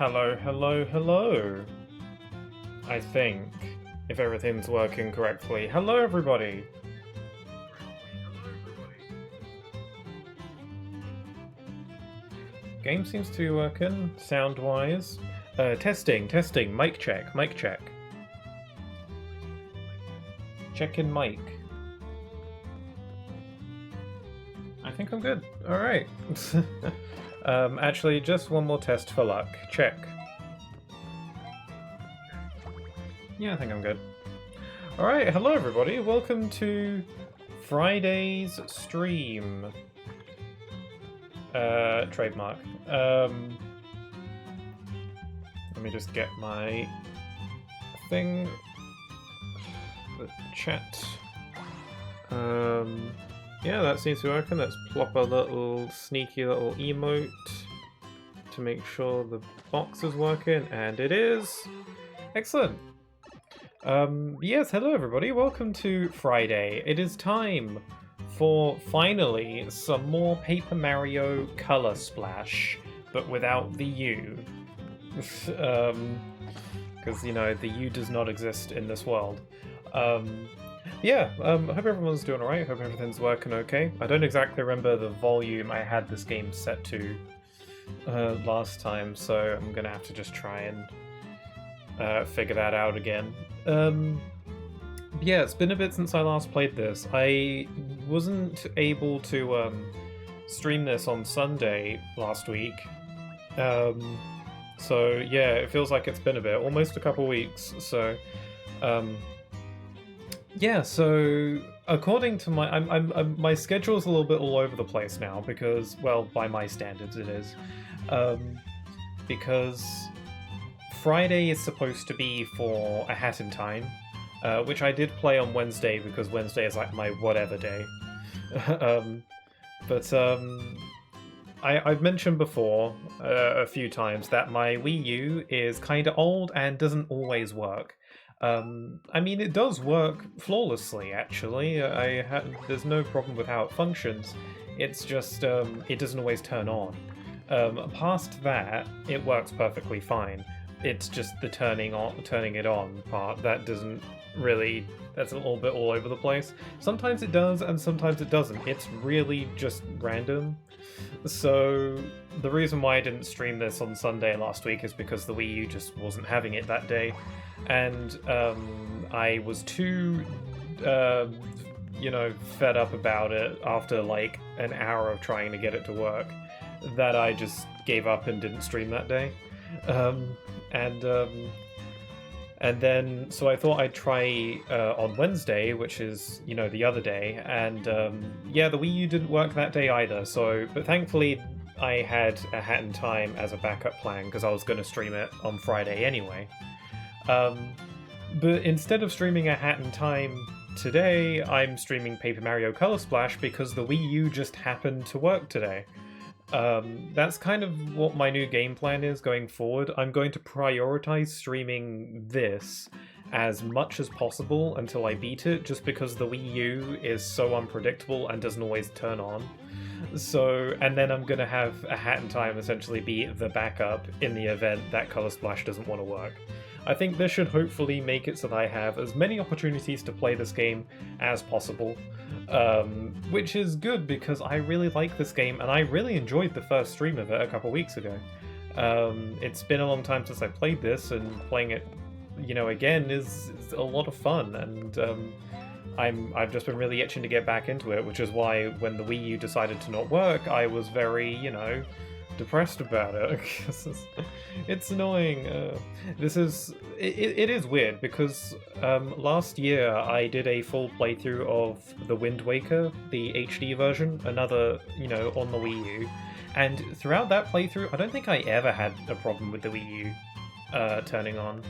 Hello, hello, hello. I think, if everything's working correctly. Hello, everybody. Game seems to be working, sound-wise. Testing, mic check, mic check. Check-in mic. I think I'm good. Alright. Actually, just one more test for luck. Check. Yeah, I think I'm good. Alright, hello everybody. Welcome to Friday's stream. Trademark. Let me just get my thing. The chat. Yeah, that seems to be working. Let's plop a little sneaky little emote to make sure the box is working, and it is. Excellent. Yes, hello everybody. Welcome to Friday. It is time for finally some more Paper Mario Color Splash, but without the U. Because, you know, the U does not exist in this world. Yeah, hope everyone's doing alright, hope everything's working okay. I don't exactly remember the volume I had this game set to last time, so I'm gonna have to just try and figure that out again. Yeah, it's been a bit since I last played this. I wasn't able to stream this on Sunday last week. So yeah, it feels like it's been a bit, almost a couple weeks, so yeah, so according to my, my schedule's a little bit all over the place now because, well, by my standards it is, because Friday is supposed to be for A Hat in Time, which I did play on Wednesday because Wednesday is like my whatever day. I've mentioned before a few times that my Wii U is kind of old and doesn't always work. I mean, it does work flawlessly, actually. There's no problem with how it functions. It's just, it doesn't always turn on. Past that, it works perfectly fine. It's just the turning it on part that doesn't really, that's a little bit all over the place. Sometimes it does, and sometimes it doesn't. It's really just random. So, the reason why I didn't stream this on Sunday last week is because the Wii U just wasn't having it that day. And I was too, you know, fed up about it after like an hour of trying to get it to work that I just gave up and didn't stream that day. And then, so I thought I'd try on Wednesday, which is, you know, the other day, and yeah, the Wii U didn't work that day either, so, but thankfully I had A Hat in Time as a backup plan, because I was going to stream it on Friday anyway. But instead of streaming A Hat in Time today, I'm streaming Paper Mario Color Splash because the Wii U just happened to work today. That's kind of what my new game plan is going forward. I'm going to prioritize streaming this as much as possible until I beat it, just because the Wii U is so unpredictable and doesn't always turn on. So, and then I'm going to have A Hat in Time essentially be the backup in the event that Color Splash doesn't want to work. I think this should hopefully make it so that I have as many opportunities to play this game as possible, which is good because I really like this game and I really enjoyed the first stream of it a couple weeks ago. It's been a long time since I played this, and playing it, you know, again is a lot of fun, and I've just been really itching to get back into it, which is why when the Wii U decided to not work, I was very, you know, depressed about it. It's annoying. It is weird because last year I did a full playthrough of The Wind Waker, the HD version, another, you know, on the Wii U, and throughout that playthrough I don't think I ever had a problem with the Wii U turning on.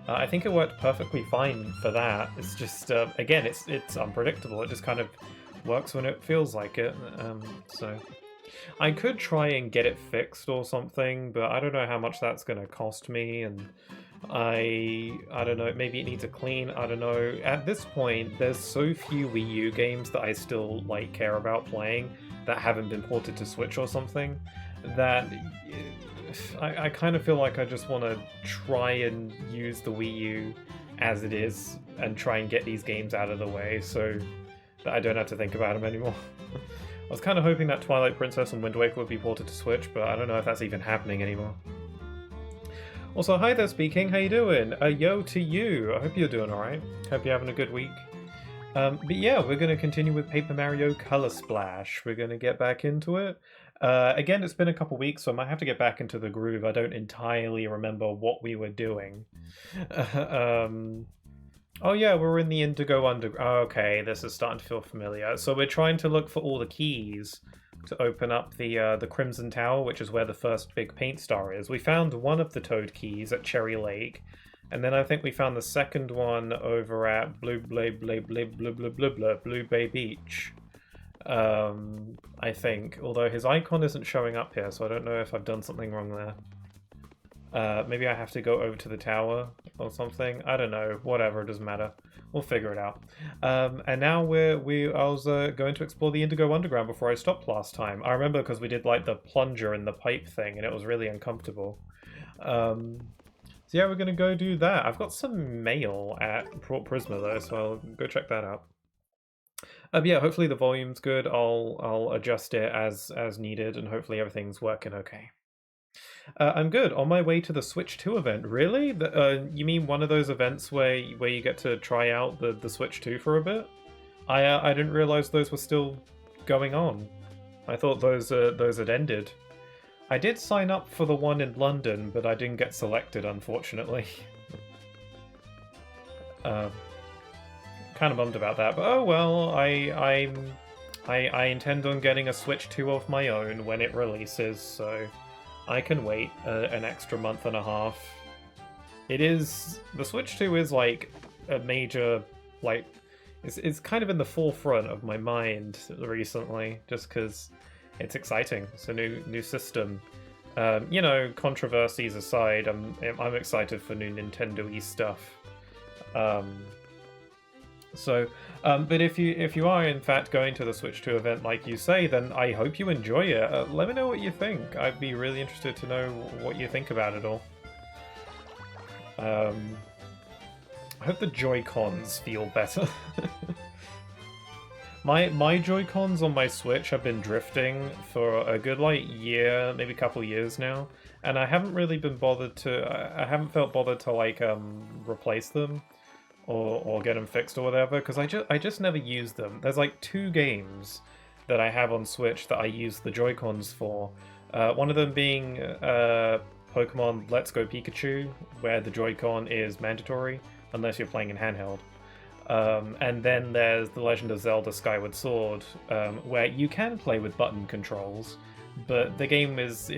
I think it worked perfectly fine for that. It's just again, it's unpredictable. It just kind of works when it feels like it. So I could try and get it fixed or something, but I don't know how much that's going to cost me, and I don't know, maybe it needs a clean, I don't know. At this point, there's so few Wii U games that I still care about playing that haven't been ported to Switch or something, that I kind of feel like I just want to try and use the Wii U as it is and try and get these games out of the way so that I don't have to think about them anymore. I was kind of hoping that Twilight Princess and Wind Waker would be ported to Switch, but I don't know if that's even happening anymore. Also, hi there, Speaking. How you doing? Yo to you. I hope you're doing alright. Hope you're having a good week. But yeah, we're going to continue with Paper Mario Color Splash. We're going to get back into it. Again, it's been a couple weeks, so I might have to get back into the groove. I don't entirely remember what we were doing. Oh yeah, we're in the Indigo Underground. Okay, this is starting to feel familiar. So we're trying to look for all the keys to open up the Crimson Tower, which is where the first big paint star is. We found one of the Toad keys at Cherry Lake, and then I think we found the second one over at Blue Bay Beach. I think, although his icon isn't showing up here, so I don't know if I've done something wrong there. Maybe I have to go over to the tower or something. I don't know. Whatever, it doesn't matter. We'll figure it out. And now I was going to explore the Indigo Underground before I stopped last time. I remember because we did like the plunger and the pipe thing, and it was really uncomfortable. So yeah, we're gonna go do that. I've got some mail at Port Prisma though, so I'll go check that out. Yeah, hopefully the volume's good. I'll adjust it as needed, and hopefully everything's working okay. I'm good. On my way to the Switch 2 event. Really? You mean one of those events where you get to try out the Switch 2 for a bit? I didn't realize those were still going on. I thought those had ended. I did sign up for the one in London, but I didn't get selected, unfortunately. Kind of bummed about that, but oh well. I intend on getting a Switch 2 of my own when it releases, so I can wait an extra month and a half. The Switch 2 is like a major, like, it's kind of in the forefront of my mind recently, just because it's exciting. It's a new system. You know, controversies aside, I'm excited for new Nintendo-y stuff. But if you are in fact going to the Switch 2 event like you say, then I hope you enjoy it. Let me know what you think. I'd be really interested to know what you think about it all. I hope the Joy-Cons feel better. My Joy-Cons on my Switch have been drifting for a good year, maybe a couple years now, and I haven't really been bothered to. I haven't felt bothered to replace them. Or get them fixed or whatever, because I just never use them. There's like 2 games that I have on Switch that I use the Joy-Cons for. One of them being Pokemon Let's Go Pikachu, where the Joy-Con is mandatory, unless you're playing in handheld. And then there's The Legend of Zelda Skyward Sword, where you can play with button controls, but the game is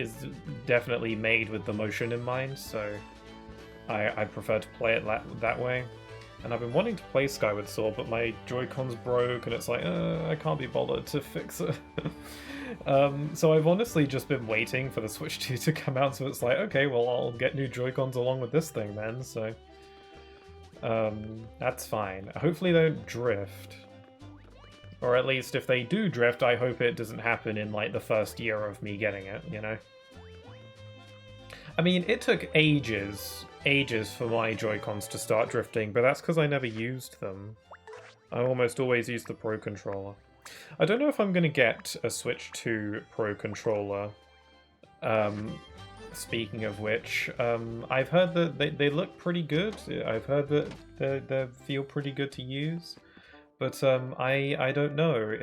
definitely made with the motion in mind, so I prefer to play it that way. And I've been wanting to play Skyward Sword, but my Joy-Cons broke, and it's like, I can't be bothered to fix it. So I've honestly just been waiting for the Switch 2 to come out, so it's like, okay, well, I'll get new Joy-Cons along with this thing then, so... that's fine. Hopefully they don't drift. Or at least, if they do drift, I hope it doesn't happen in, the first year of me getting it, you know? I mean, it took ages for my Joy-Cons to start drifting, but that's because I never used them. I almost always use the Pro Controller. I don't know if I'm going to get a Switch 2 Pro Controller. Speaking of which, I've heard that they look pretty good. I've heard that they feel pretty good to use. But I don't know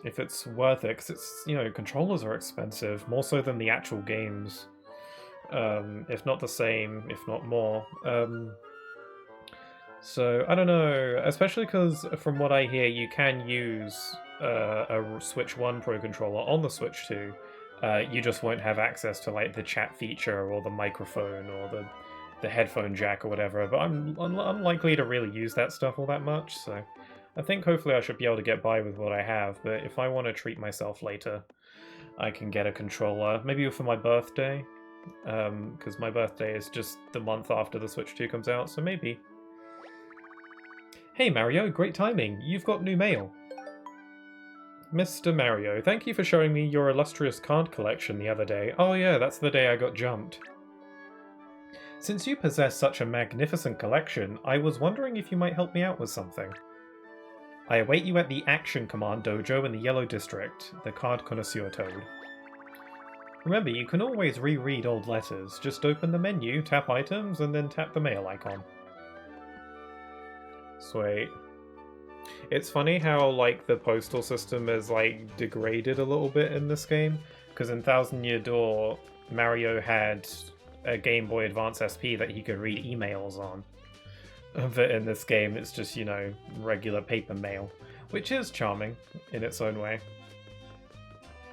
if it's worth it, because it's, controllers are expensive, more so than the actual games. If not the same, if not more. So, I don't know, especially because from what I hear, you can use a Switch 1 Pro Controller on the Switch 2. You just won't have access to the chat feature or the microphone or the headphone jack or whatever, but I'm unlikely to really use that stuff all that much, so I think hopefully I should be able to get by with what I have, but if I want to treat myself later, I can get a controller, maybe for my birthday. Because my birthday is just the month after the Switch 2 comes out, so maybe. Hey Mario, great timing. You've got new mail. Mr. Mario, thank you for showing me your illustrious card collection the other day. Oh yeah, that's the day I got jumped. Since you possess such a magnificent collection, I was wondering if you might help me out with something. I await you at the Action Command Dojo in the Yellow District, the Card Connoisseur Toad. Remember, you can always reread old letters. Just open the menu, tap items, and then tap the mail icon. Sweet. It's funny how, like, the postal system is, like, degraded a little bit in this game, because in Thousand Year Door, Mario had a Game Boy Advance SP that he could read emails on. But in this game, it's just, you know, regular paper mail, which is charming in its own way.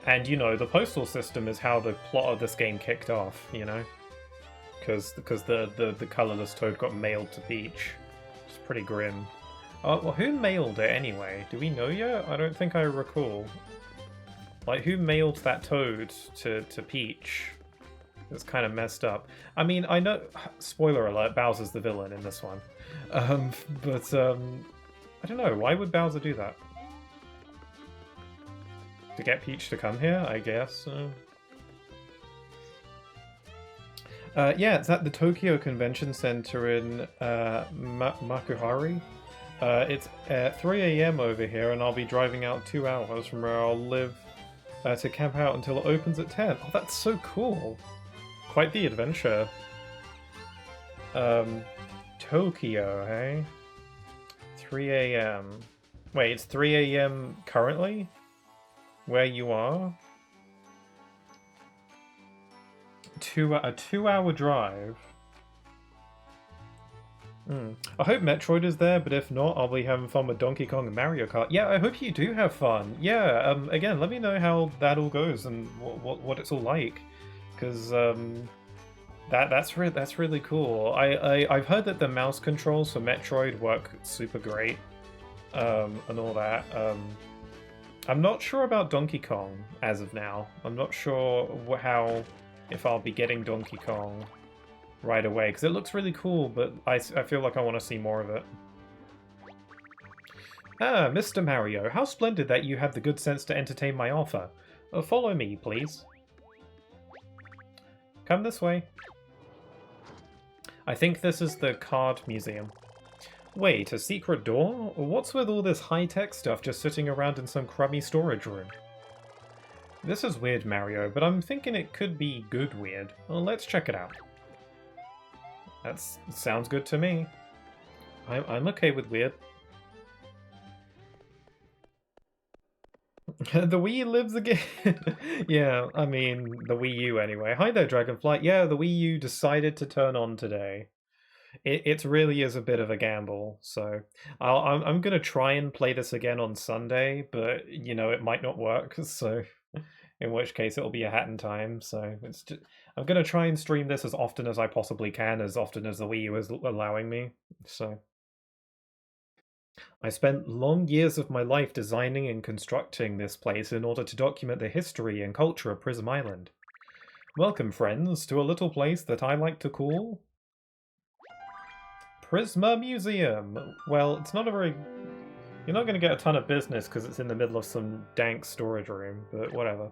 And, you know, the postal system is how the plot of this game kicked off, you know? Because the colourless Toad got mailed to Peach. It's pretty grim. Oh, well, who mailed it anyway? Do we know yet? I don't think I recall. Like, who mailed that Toad to Peach? It's kind of messed up. I mean, I know... Spoiler alert, Bowser's the villain in this one. But I don't know, why would Bowser do that? To get Peach to come here, I guess. Yeah, it's at the Tokyo Convention Center in Makuhari. It's at 3 AM over here, and I'll be driving out 2 hours from where I'll live to camp out until it opens at 10. Oh, that's so cool! Quite the adventure. Tokyo, hey? 3 AM. Wait, it's 3 AM currently? Where you are? A 2-hour drive. I hope Metroid is there, but if not, I'll be having fun with Donkey Kong and Mario Kart. Yeah, I hope you do have fun. Yeah, again, let me know how that all goes and what it's all like. Because, that's really cool. I've heard that the mouse controls for Metroid work super great, and all that. I'm not sure about Donkey Kong as of now. I'm not sure if I'll be getting Donkey Kong right away, because it looks really cool, but I feel like I want to see more of it. Ah, Mr. Mario, how splendid that you have the good sense to entertain my offer. Follow me, please. Come this way. I think this is the card museum. Wait, a secret door? What's with all this high-tech stuff just sitting around in some crummy storage room? This is weird, Mario, but I'm thinking it could be good weird. Well, let's check it out. That sounds good to me. I'm okay with weird. The Wii lives again. Yeah, I mean, the Wii U anyway. Hi there, Dragonflight. Yeah, the Wii U decided to turn on today. It really is a bit of a gamble, so I'm gonna try and play this again on Sunday, but you know it might not work. So, in which case it'll be a hat in time. So it's just, I'm gonna try and stream this as often as I possibly can, as often as the Wii U is allowing me. So. I spent long years of my life designing and constructing this place in order to document the history and culture of Prism Island. Welcome, friends, to a little place that I like to call... Prisma Museum! Well, it's not a very... You're not going to get a ton of business because it's in the middle of some dank storage room, but whatever.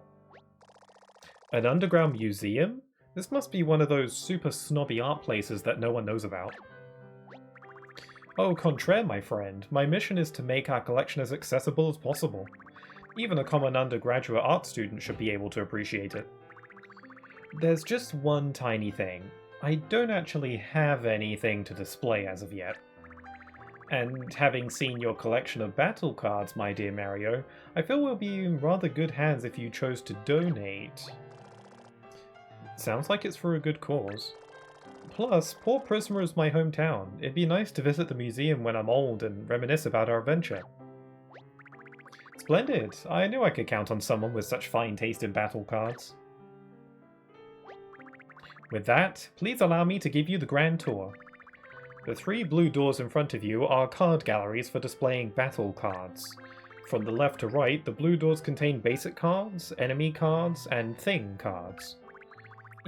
An underground museum? This must be one of those super snobby art places that no one knows about. Au contraire, my friend. My mission is to make our collection as accessible as possible. Even a common undergraduate art student should be able to appreciate it. There's just one tiny thing. I don't actually have anything to display as of yet. And having seen your collection of battle cards, my dear Mario, I feel we'll be in rather good hands if you chose to donate. Sounds like it's for a good cause. Plus, Port Prisma is my hometown. It'd be nice to visit the museum when I'm old and reminisce about our adventure. Splendid! I knew I could count on someone with such fine taste in battle cards. With that, please allow me to give you the grand tour. The 3 blue doors in front of you are card galleries for displaying battle cards. From the left to right, the blue doors contain basic cards, enemy cards, and thing cards.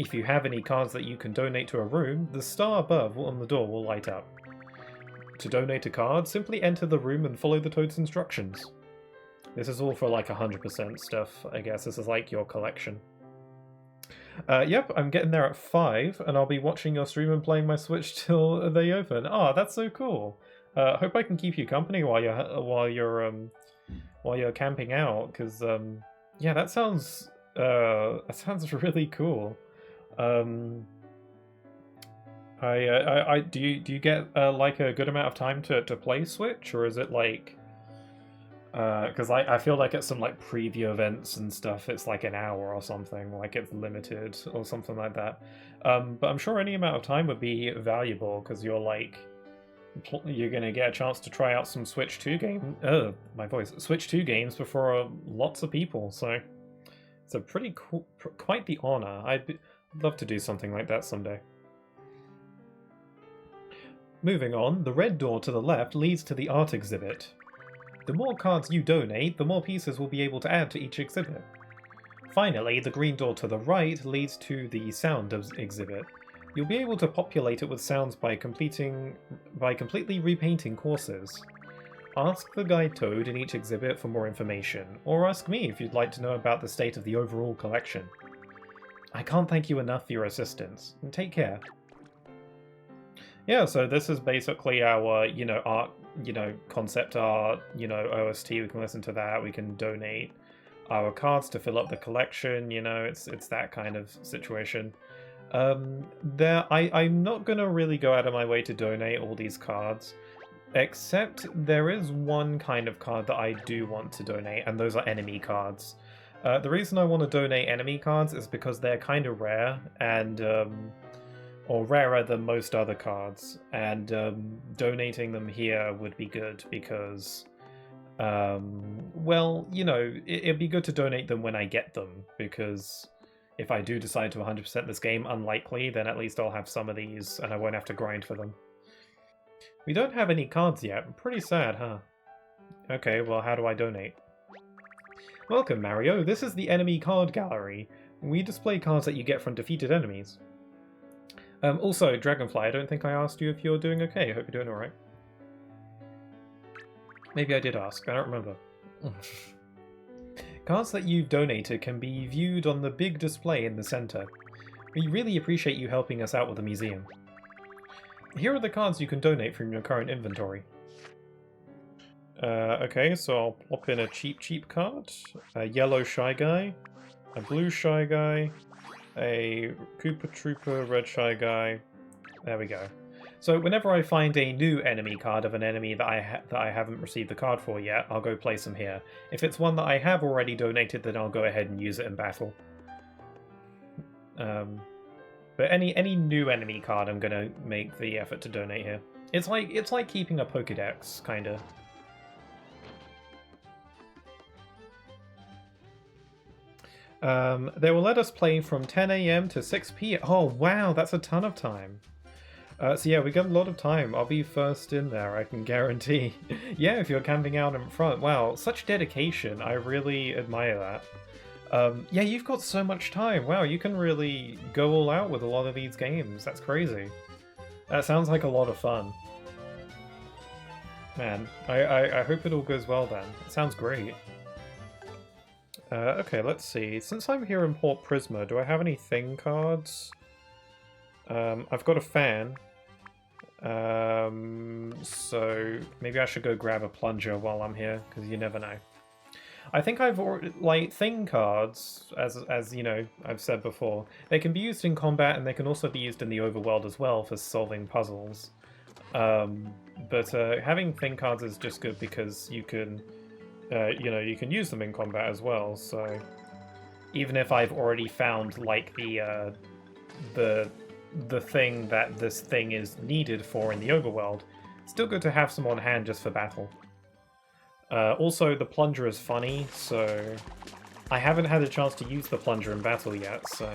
If you have any cards that you can donate to a room, the star above on the door will light up. To donate a card, simply enter the room and follow the Toad's instructions. This is all for like 100% stuff, I guess. This is like your collection. Yep, I'm getting there at 5, and I'll be watching your stream and playing my Switch till they open. Oh, that's so cool. Hope I can keep you company while you're camping out, because yeah, that sounds really cool. Do you get like a good amount of time to play Switch, or is it like? Because I feel like at some like preview events and stuff, it's like an hour or something, like it's limited or something like that. But I'm sure any amount of time would be valuable because you're gonna get a chance to try out some Switch 2 Switch 2 games before lots of people. So it's a pretty cool, quite the honor. I'd love to do something like that someday. Moving on, the red door to the left leads to the art exhibit. The more cards you donate, the more pieces we'll be able to add to each exhibit. Finally, the green door to the right leads to the sound exhibit. You'll be able to populate it with sounds by completely repainting courses. Ask the guide toad in each exhibit for more information, or ask me if you'd like to know about the state of the overall collection. I can't thank you enough for your assistance, and take care. Yeah, so this is basically our, art, concept art, OST. We can listen to that. We can donate our cards to fill up the collection. It's that kind of situation. I'm not gonna really go out of my way to donate all these cards, except there is one kind of card that I do want to donate, and those are enemy cards. The reason I want to donate enemy cards is because they're kind of rare and or rarer than most other cards, and donating them here would be good because, well, it'd be good to donate them when I get them, because if I do decide to 100% this game, unlikely, then at least I'll have some of these and I won't have to grind for them. We don't have any cards yet. Pretty sad, huh? Okay, well, how do I donate? Welcome, Mario. This is the enemy card gallery. We display cards that you get from defeated enemies. Also, Dragonfly, I don't think I asked you if you're doing okay. I hope you're doing alright. Maybe I did ask, I don't remember. Cards that you've donated can be viewed on the big display in the center. We really appreciate you helping us out with the museum. Here are the cards you can donate from your current inventory. Okay, so I'll plop in a cheap card, a yellow Shy Guy, a blue Shy Guy, a Koopa Troopa red Shy Guy. There we go. So whenever I find a new enemy card of an enemy that I haven't received the card for yet, I'll go place them here. If it's one that I have already donated, then I'll go ahead and use it in battle. But any new enemy card, I'm gonna make the effort to donate here. It's like keeping a Pokédex, kinda. They will let us play from 10 AM to 6 PM. Oh wow, that's a ton of time. So yeah, we got a lot of time. I'll be first in there, I can guarantee. Yeah, if you're camping out in front. Wow, such dedication. I really admire that. Yeah, you've got so much time. Wow, you can really go all out with a lot of these games. That's crazy. That sounds like a lot of fun. Man, I hope it all goes well then. It sounds great. Okay, let's see. Since I'm here in Port Prisma, do I have any thing cards? I've got a fan. So maybe I should go grab a plunger while I'm here, because you never know. I think I've already, like, thing cards, as you know, I've said before, they can be used in combat and they can also be used in the overworld as well for solving puzzles. But having thing cards is just good because you can you can use them in combat as well, so even if I've already found, like, the thing that this thing is needed for in the overworld, it's still good to have some on hand just for battle. Also, the plunger is funny, so I haven't had a chance to use the plunger in battle yet, so...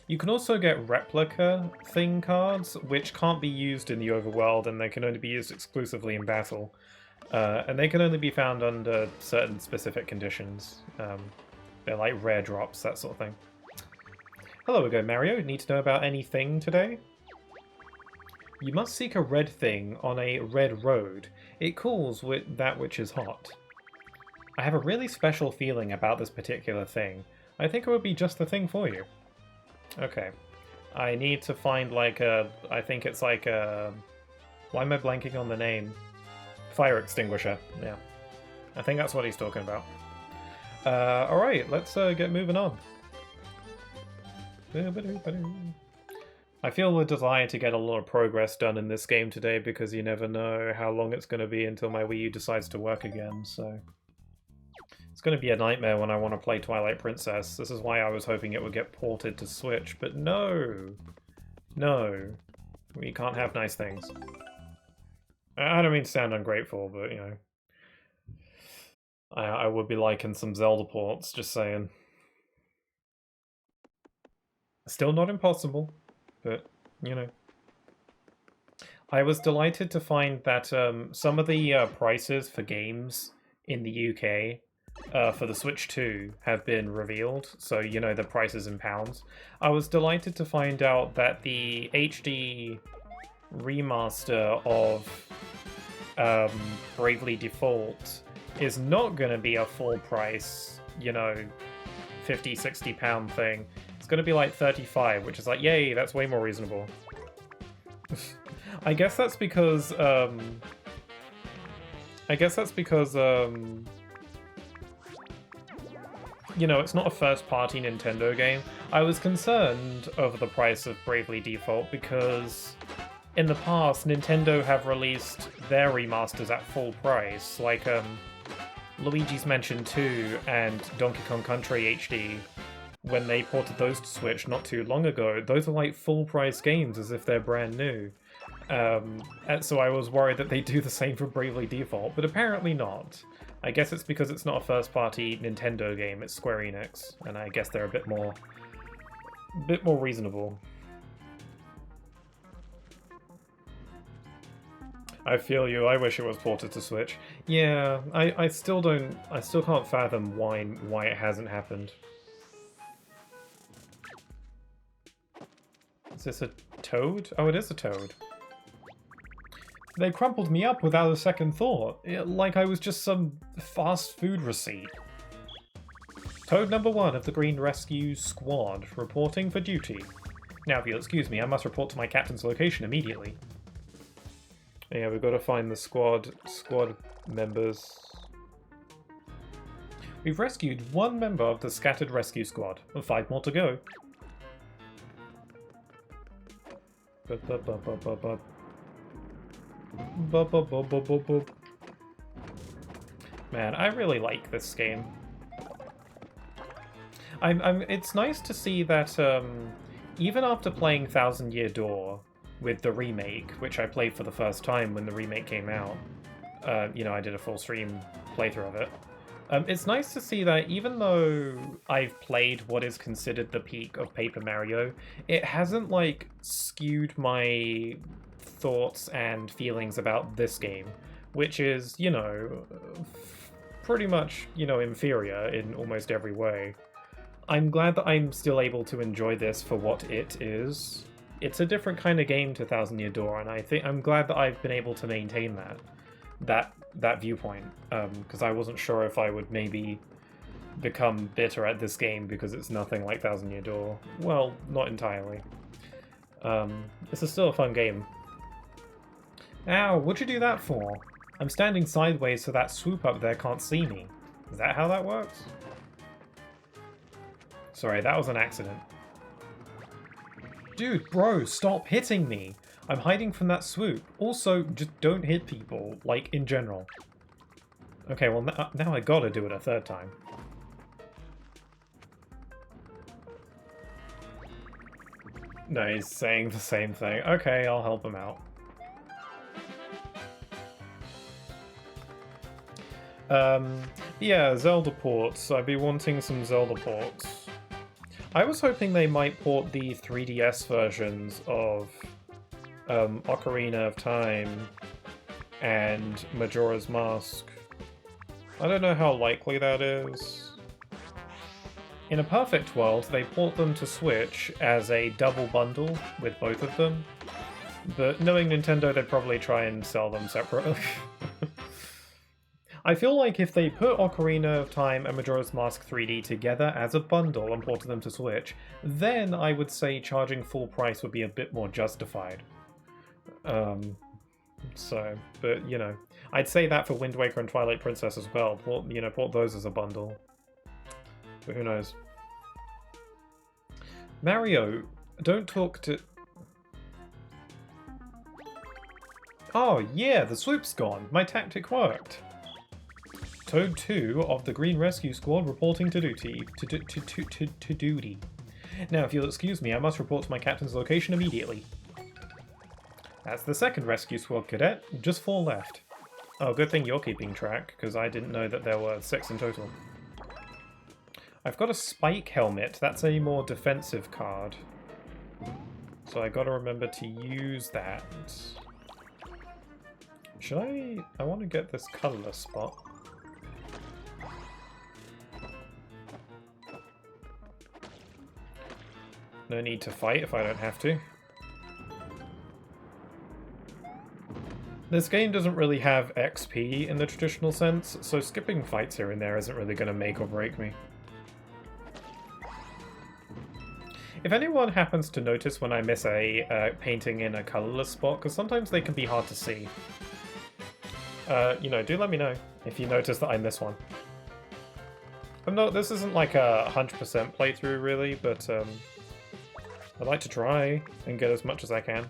You can also get replica thing cards, which can't be used in the overworld, and they can only be used exclusively in battle. And they can only be found under certain specific conditions. They're like rare drops, that sort of thing. Hello again, Mario. Need to know about anything today? You must seek a red thing on a red road. It cools with that which is hot. I have a really special feeling about this particular thing. I think it would be just the thing for you. Okay. I need to find like a... I think it's like a... Why am I blanking on the name? Fire extinguisher, yeah. I think that's what he's talking about. Alright, let's get moving on. I feel a desire to get a lot of progress done in this game today because you never know how long it's going to be until my Wii U decides to work again, so... It's going to be a nightmare when I want to play Twilight Princess. This is why I was hoping it would get ported to Switch, but no! No. We can't have nice things. I don't mean to sound ungrateful, but, you know... I would be liking some Zelda ports, just saying. Still not impossible, but, you know. I was delighted to find that some of the prices for games in the UK for the Switch 2 have been revealed, so you know the prices in pounds. I was delighted to find out that the HD remaster of Bravely Default is not going to be a full price, you know, 50, 60 pound thing. It's going to be like 35, which is like, yay, that's way more reasonable. I guess that's because, you know, it's not a first-party Nintendo game. I was concerned over the price of Bravely Default because in the past, Nintendo have released their remasters at full price, like Luigi's Mansion 2 and Donkey Kong Country HD. When they ported those to Switch not too long ago, those are like full-price games as if they're brand new. And so I was worried that they'd do the same for Bravely Default, but apparently not. I guess it's because it's not a first-party Nintendo game, it's Square Enix, and I guess they're a bit more reasonable. I feel you, I wish it was ported to Switch. Yeah, I still can't fathom why it hasn't happened. Is this a toad? Oh, it is a toad. They crumpled me up without a second thought, like I was just some fast food receipt. Toad number 1 of the Green Rescue Squad, reporting for duty. Now, if you'll excuse me, I must report to my captain's location immediately. Yeah, we've got to find the squad members. We've rescued 1 member of the scattered rescue squad, and 5 more to go. Man, I really like this game. It's nice to see that even after playing Thousand Year Door with the remake, which I played for the first time when the remake came out, you know, I did a full stream playthrough of it. It's nice to see that even though I've played what is considered the peak of Paper Mario, it hasn't, like, skewed my thoughts and feelings about this game, which is, you know, pretty much, you know, inferior in almost every way. I'm glad that I'm still able to enjoy this for what it is. It's a different kind of game to Thousand Year Door, and I'm glad that I've been able to maintain that viewpoint, because I wasn't sure if I would maybe become bitter at this game because it's nothing like Thousand Year Door. Well, not entirely. This is still a fun game. Ow, what'd you do that for? I'm standing sideways so that swoop up there can't see me. Is that how that works? Sorry, that was an accident. Dude, bro, stop hitting me! I'm hiding from that swoop. Also, just don't hit people, like, in general. Okay, well, now I gotta do it a 3rd time. No, he's saying the same thing. Okay, I'll help him out. Yeah, Zelda ports. I'd be wanting some Zelda ports. I was hoping they might port the 3DS versions of Ocarina of Time and Majora's Mask. I don't know how likely that is. In a perfect world, they port them to Switch as a double bundle with both of them. But knowing Nintendo, they'd probably try and sell them separately. I feel like if they put Ocarina of Time and Majora's Mask 3D together as a bundle and ported them to Switch, then I would say charging full price would be a bit more justified. But you know, I'd say that for Wind Waker and Twilight Princess as well. Port those as a bundle. But who knows? Mario, don't talk to... Oh yeah, the swoop's gone. My tactic worked. Toad 2 of the Green Rescue Squad reporting to duty. To duty. Now, if you'll excuse me, I must report to my captain's location immediately. That's the second Rescue Squad cadet. Just 4 left. Oh, good thing you're keeping track, because I didn't know that there were 6 in total. I've got a Spike Helmet. That's a more defensive card. So I gotta remember to use that. Should I... I want to get this colourless spot. No need to fight if I don't have to. This game doesn't really have XP in the traditional sense, so skipping fights here and there isn't really going to make or break me. If anyone happens to notice when I miss a painting in a colourless spot, because sometimes they can be hard to see, you know, do let me know if you notice that I miss one. This isn't like a 100% playthrough really, but I'd like to try and get as much as I can.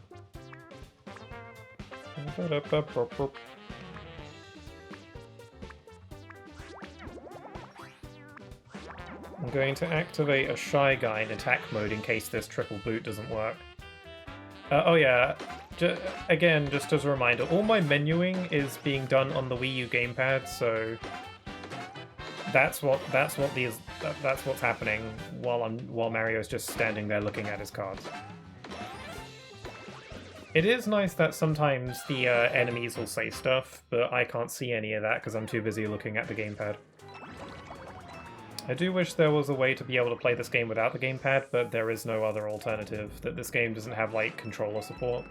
I'm going to activate a Shy Guy in attack mode in case this triple boot doesn't work. Oh yeah, again, just as a reminder, all my menuing is being done on the Wii U gamepad, so that's what's happening while Mario's just standing there looking at his cards. It is nice that sometimes the enemies will say stuff, but I can't see any of that because I'm too busy looking at the gamepad. I do wish there was a way to be able to play this game without the gamepad, but there is no other alternative, that this game doesn't have, like, controller support.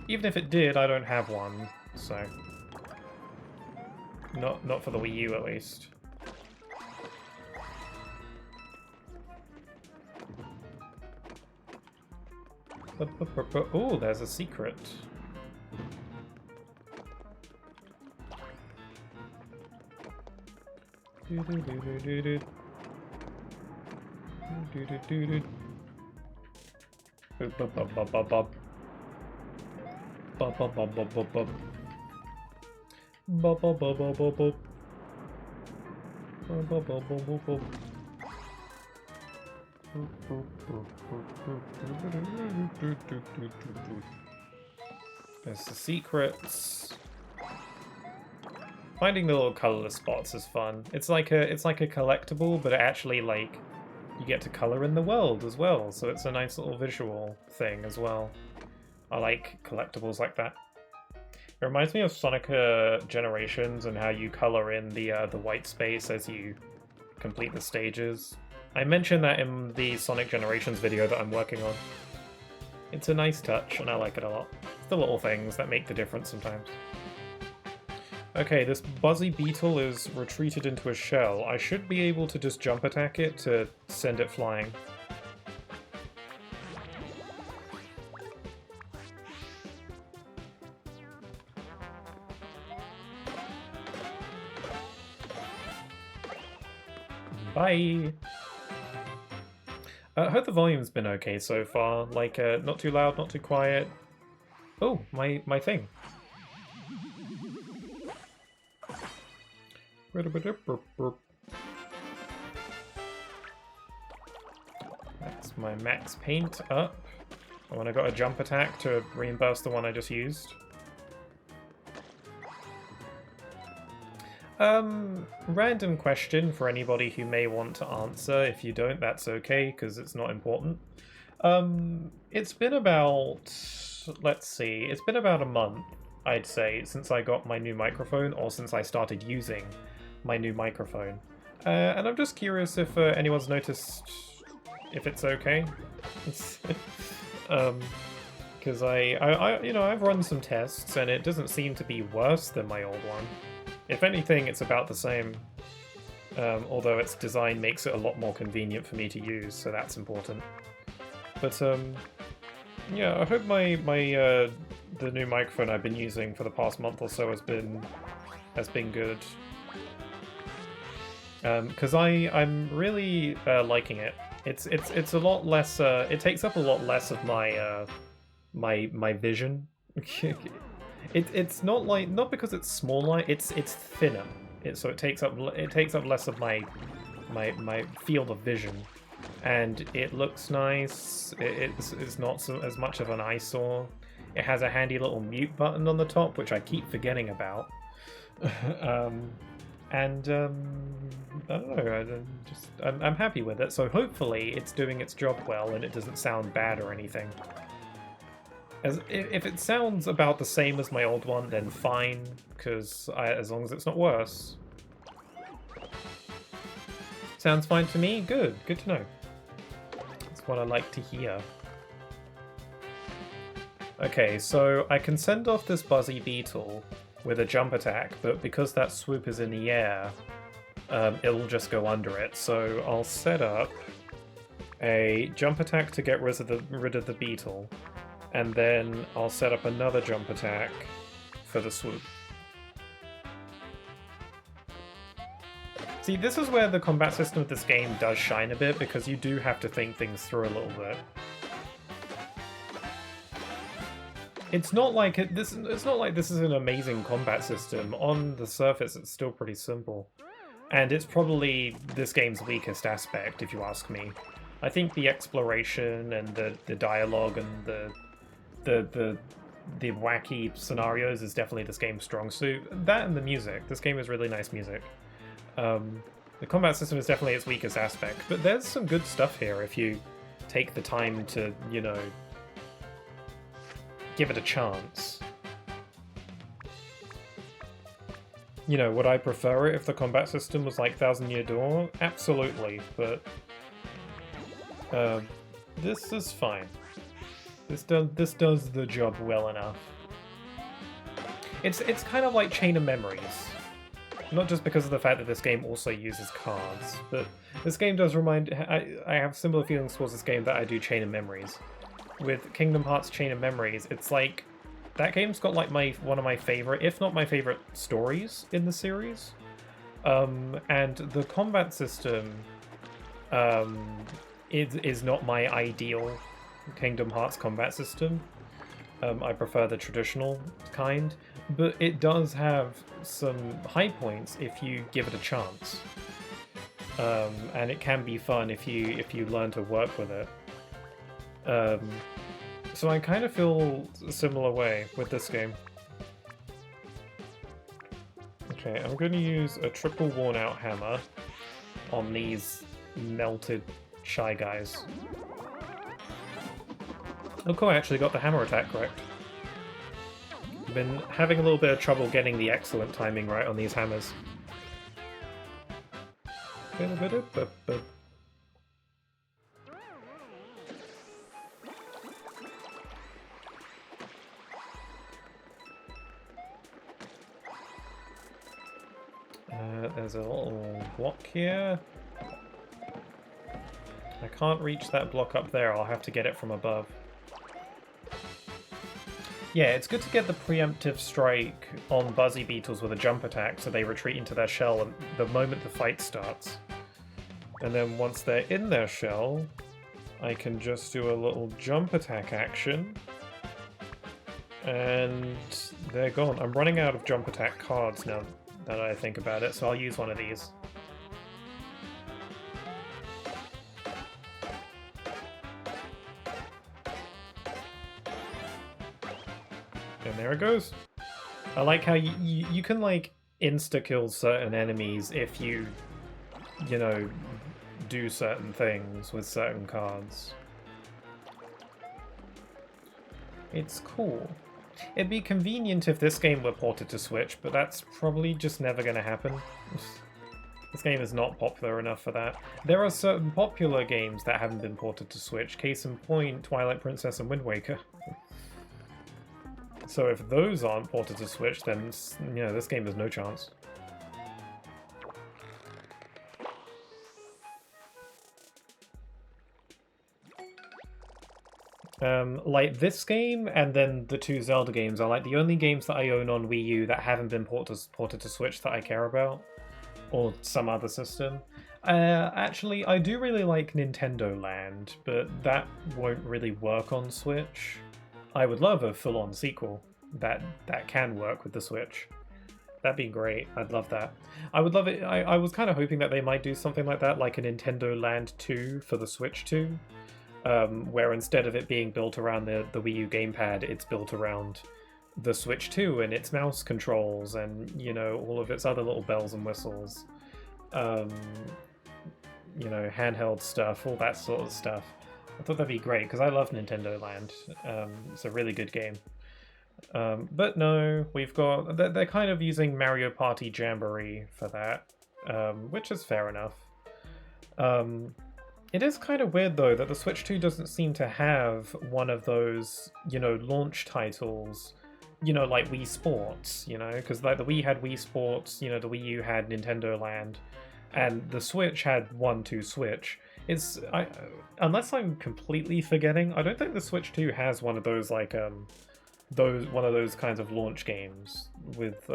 Even if it did, I don't have one, so... Not for the Wii U, at least. Oh, there's a secret. There's the secrets. Finding the little colorless spots is fun. It's like a collectible, but it actually, like, you get to color in the world as well, so it's a nice little visual thing as well. I like collectibles like that. It reminds me of Sonic Generations and how you color in the white space as you complete the stages. I mentioned that in the Sonic Generations video that I'm working on. It's a nice touch, and I like it a lot. It's the little things that make the difference sometimes. Okay, this Buzzy Beetle is retreated into a shell. I should be able to just jump attack it to send it flying. Bye! I hope the volume's been okay so far. Like, not too loud, not too quiet. Oh, my thing. That's my max paint up. And when I got a jump attack to reimburse the one I just used. Random question for anybody who may want to answer. If you don't, that's okay, because it's not important. It's been about, let's see, it's been about a month, I'd say, since I got my new microphone, or since I started using my new microphone. And I'm just curious if anyone's noticed if it's okay. Because I've run some tests and it doesn't seem to be worse than my old one. If anything, it's about the same. Although its design makes it a lot more convenient for me to use, so that's important. But yeah, I hope the new microphone I've been using for the past month or so has been good. Because I'm really liking it. It's a lot less. It takes up a lot less of my my vision. It's not because it's smaller. It's thinner. So it takes up less of my field of vision, and it looks nice. It's not as much of an eyesore. It has a handy little mute button on the top, which I keep forgetting about. I don't know. I'm happy with it. So hopefully it's doing its job well and it doesn't sound bad or anything. If it sounds about the same as my old one, then fine, because as long as it's not worse. Sounds fine to me? Good to know. That's what I like to hear. Okay, so I can send off this Buzzy Beetle with a jump attack, but because that swoop is in the air, it'll just go under it. So I'll set up a jump attack to get rid of the beetle, and then I'll set up another jump attack for the swoop. See, this is where the combat system of this game does shine a bit, because you do have to think things through a little bit. It's not like this is an amazing combat system. On the surface, it's still pretty simple. And it's probably this game's weakest aspect, if you ask me. I think the exploration and the dialogue and the wacky scenarios is definitely this game's strong suit. That and the music. This game is really nice music. The combat system is definitely its weakest aspect, but there's some good stuff here if you take the time to, give it a chance. Would I prefer it if the combat system was like Thousand Year Door? Absolutely, but this is fine. This does the job well enough. It's kind of like Chain of Memories. Not just because of the fact that this game also uses cards, but this game does remind... I have similar feelings towards this game that I do Chain of Memories. With Kingdom Hearts Chain of Memories, it's like... That game's got like one of my favorite, if not my favorite, stories in the series. And the combat system is not my ideal Kingdom Hearts combat system. I prefer the traditional kind, but it does have some high points if you give it a chance. And it can be fun if you learn to work with it. So I kind of feel a similar way with this game. Okay, I'm going to use a triple worn-out hammer on these melted Shy Guys. Oh cool, I actually got the hammer attack correct. I've been having a little bit of trouble getting the excellent timing right on these hammers. There's a little block here. I can't reach that block up there, I'll have to get it from above. Yeah, it's good to get the preemptive strike on Buzzy Beetles with a jump attack so they retreat into their shell the moment the fight starts. And then once they're in their shell, I can just do a little jump attack action. And they're gone. I'm running out of jump attack cards now that I think about it, so I'll use one of these. And there it goes. I like how you can like insta-kill certain enemies if you do certain things with certain cards. It's cool. It'd be convenient if this game were ported to Switch, but that's probably just never going to happen. This game is not popular enough for that. There are certain popular games that haven't been ported to Switch, case in point, Twilight Princess and Wind Waker. So if those aren't ported to Switch, then, you know, this game has no chance. Like this game and then the two Zelda games are like the only games that I own on Wii U that haven't been ported to Switch that I care about, or some other system. Actually, I do really like Nintendo Land, but that won't really work on Switch. I would love a full-on sequel that can work with the Switch. That'd be great. I'd love that. I would love it. I was kind of hoping that they might do something like that, like a Nintendo Land 2 for the Switch 2. Where instead of it being built around the Wii U gamepad, it's built around the Switch 2 and its mouse controls and, you know, all of its other little bells and whistles. You know, handheld stuff, all that sort of stuff. I thought that'd be great, because I love Nintendo Land. It's a really good game. But no, we've got... They're kind of using Mario Party Jamboree for that, which is fair enough. It is kind of weird, though, that the Switch 2 doesn't seem to have one of those, you know, launch titles, you know, like Wii Sports, you know? Because, like, the Wii had Wii Sports, you know, the Wii U had Nintendo Land, and the Switch had 1-2 Switch. Unless I'm completely forgetting, I don't think the Switch 2 has one of those, like, one of those kinds of launch games with,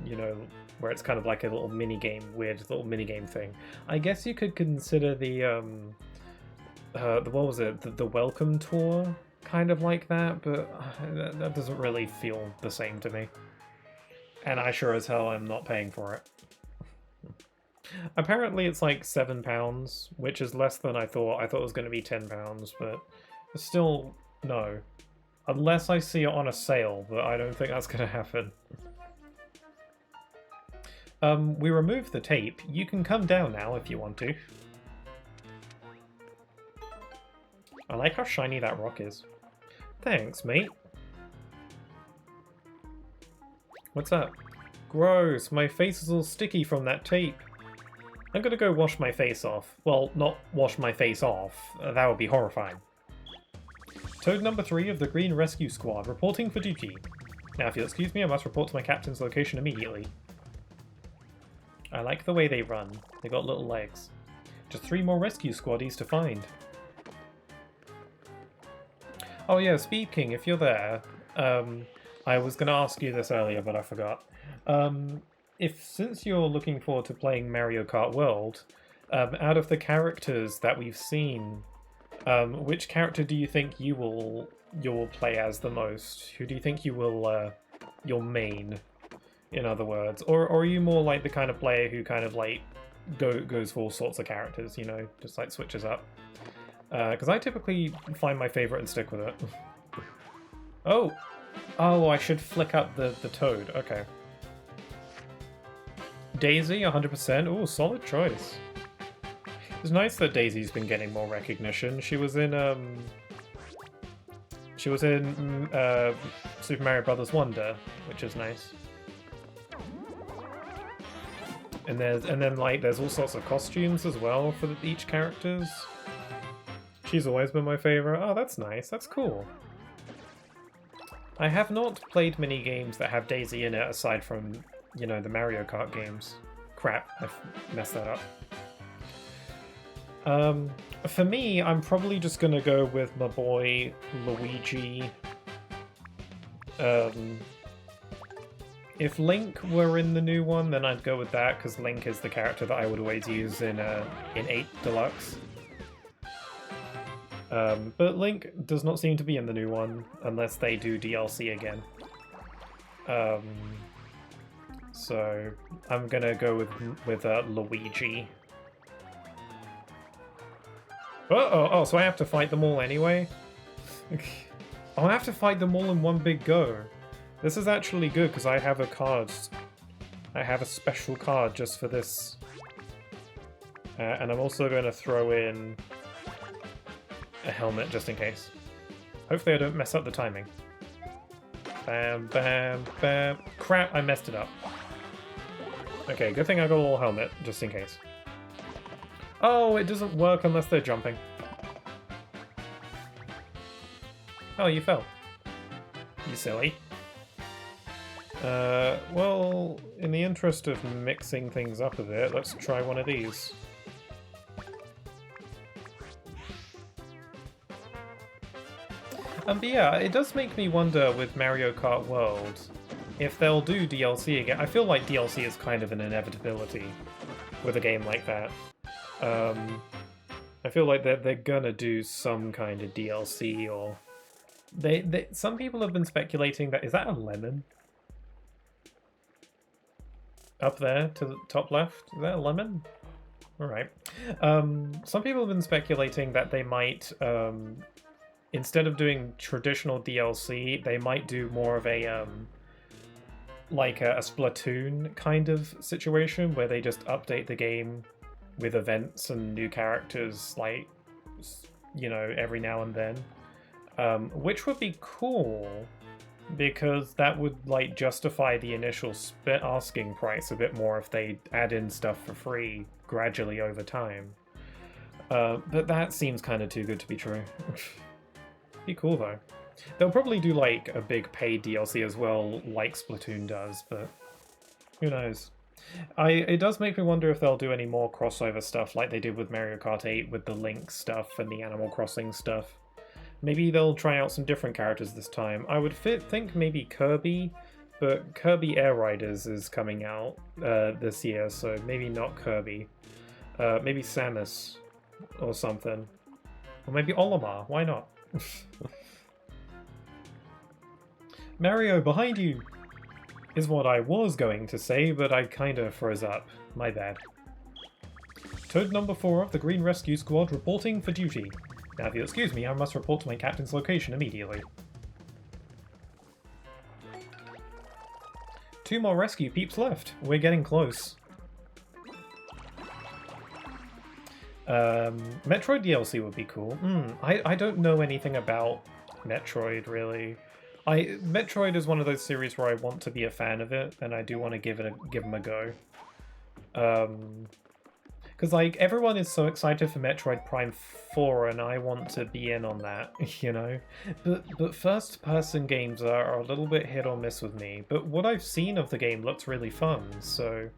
you know, where it's kind of like a little mini-game, weird little mini-game thing. I guess you could consider the what was it, the Welcome Tour, kind of like that, but that doesn't really feel the same to me. And I sure as hell am not paying for it. Apparently it's like £7, which is less than I thought. I thought it was going to be £10, but still, no. Unless I see it on a sale, but I don't think that's going to happen. We removed the tape. You can come down now if you want to. I like how shiny that rock is. Thanks, mate. What's up? Gross, my face is all sticky from that tape. I'm gonna go wash my face off. Well, not wash my face off. That would be horrifying. Toad number 3 of the Green Rescue Squad, reporting for duty. Now, if you'll excuse me, I must report to my captain's location immediately. I like the way they run. They got little legs. Just 3 more rescue squaddies to find. Oh yeah, Speed King, if you're there, I was going to ask you this earlier, but I forgot. Since you're looking forward to playing Mario Kart World, out of the characters that we've seen, which character do you think you'll play as the most? Who do you think you will your main, in other words? Or are you more like the kind of player who kind of like goes for all sorts of characters, you know, just like switches up? Because I typically find my favorite and stick with it. Oh, I should flick up the Toad. Okay. Daisy, 100%. Oh, solid choice. It's nice that Daisy's been getting more recognition. She was in Super Mario Bros. Wonder, which is nice. And then like there's all sorts of costumes as well for each characters. She's always been my favorite. Oh, that's nice. That's cool. I have not played many games that have Daisy in it aside from, you know, the Mario Kart games. Crap, I've messed that up. For me, I'm probably just gonna go with my boy Luigi. If Link were in the new one, then I'd go with that, because Link is the character that I would always use in 8 Deluxe. But Link does not seem to be in the new one, unless they do DLC again. So I'm gonna go with Luigi. Oh, so I have to fight them all anyway? Oh, I have to fight them all in one big go. This is actually good, because I have a card. I have a special card just for this. And I'm also going to throw in a helmet just in case. Hopefully I don't mess up the timing. Bam, bam, bam. Crap, I messed it up. Okay, good thing I got a little helmet, just in case. Oh, it doesn't work unless they're jumping. Oh, you fell. You silly. Well, in the interest of mixing things up a bit, let's try one of these. But yeah, it does make me wonder with Mario Kart World if they'll do DLC again. I feel like DLC is kind of an inevitability with a game like that. I feel like they're gonna do some kind of DLC, or some people have been speculating that, is that a lemon? Up there to the top left, is that a lemon? Alright. Some people have been speculating that they might, instead of doing traditional DLC, they might do more of a, like a Splatoon kind of situation, where they just update the game with events and new characters, like, you know, every now and then. Which would be cool, because that would, like, justify the initial asking price a bit more if they add in stuff for free gradually over time. But that seems kind of too good to be true. Be cool, though. They'll probably do, like, a big paid DLC as well, like Splatoon does, but who knows. It does make me wonder if they'll do any more crossover stuff like they did with Mario Kart 8 with the Link stuff and the Animal Crossing stuff. Maybe they'll try out some different characters this time. I would think maybe Kirby, but Kirby Air Riders is coming out this year, so maybe not Kirby. Maybe Samus or something. Or maybe Olimar, why not? Mario, behind you! Is what I was going to say, but I kinda froze up. My bad. Toad number 4 of the Green Rescue Squad reporting for duty. Now, if you'll excuse me, I must report to my captain's location immediately. 2 more rescue peeps left. We're getting close. Metroid DLC would be cool. I don't know anything about Metroid, really. Metroid is one of those series where I want to be a fan of it, and I do want to give them a go. Because, like, everyone is so excited for Metroid Prime 4, and I want to be in on that, you know? But first-person games are a little bit hit or miss with me, but what I've seen of the game looks really fun, so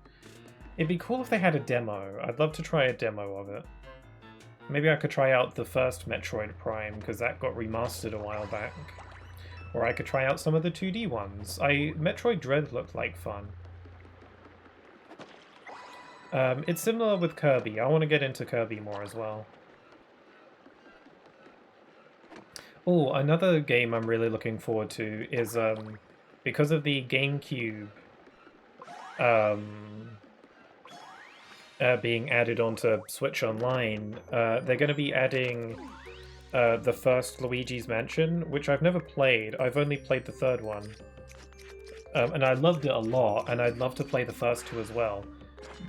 it'd be cool if they had a demo. I'd love to try a demo of it. Maybe I could try out the first Metroid Prime, because that got remastered a while back. Or I could try out some of the 2D ones. Metroid Dread looked like fun. It's similar with Kirby. I want to get into Kirby more as well. Oh, another game I'm really looking forward to is, because of the GameCube being added onto Switch Online, they're going to be adding the first Luigi's Mansion, which I've never played. I've only played the third one. And I loved it a lot, and I'd love to play the first two as well.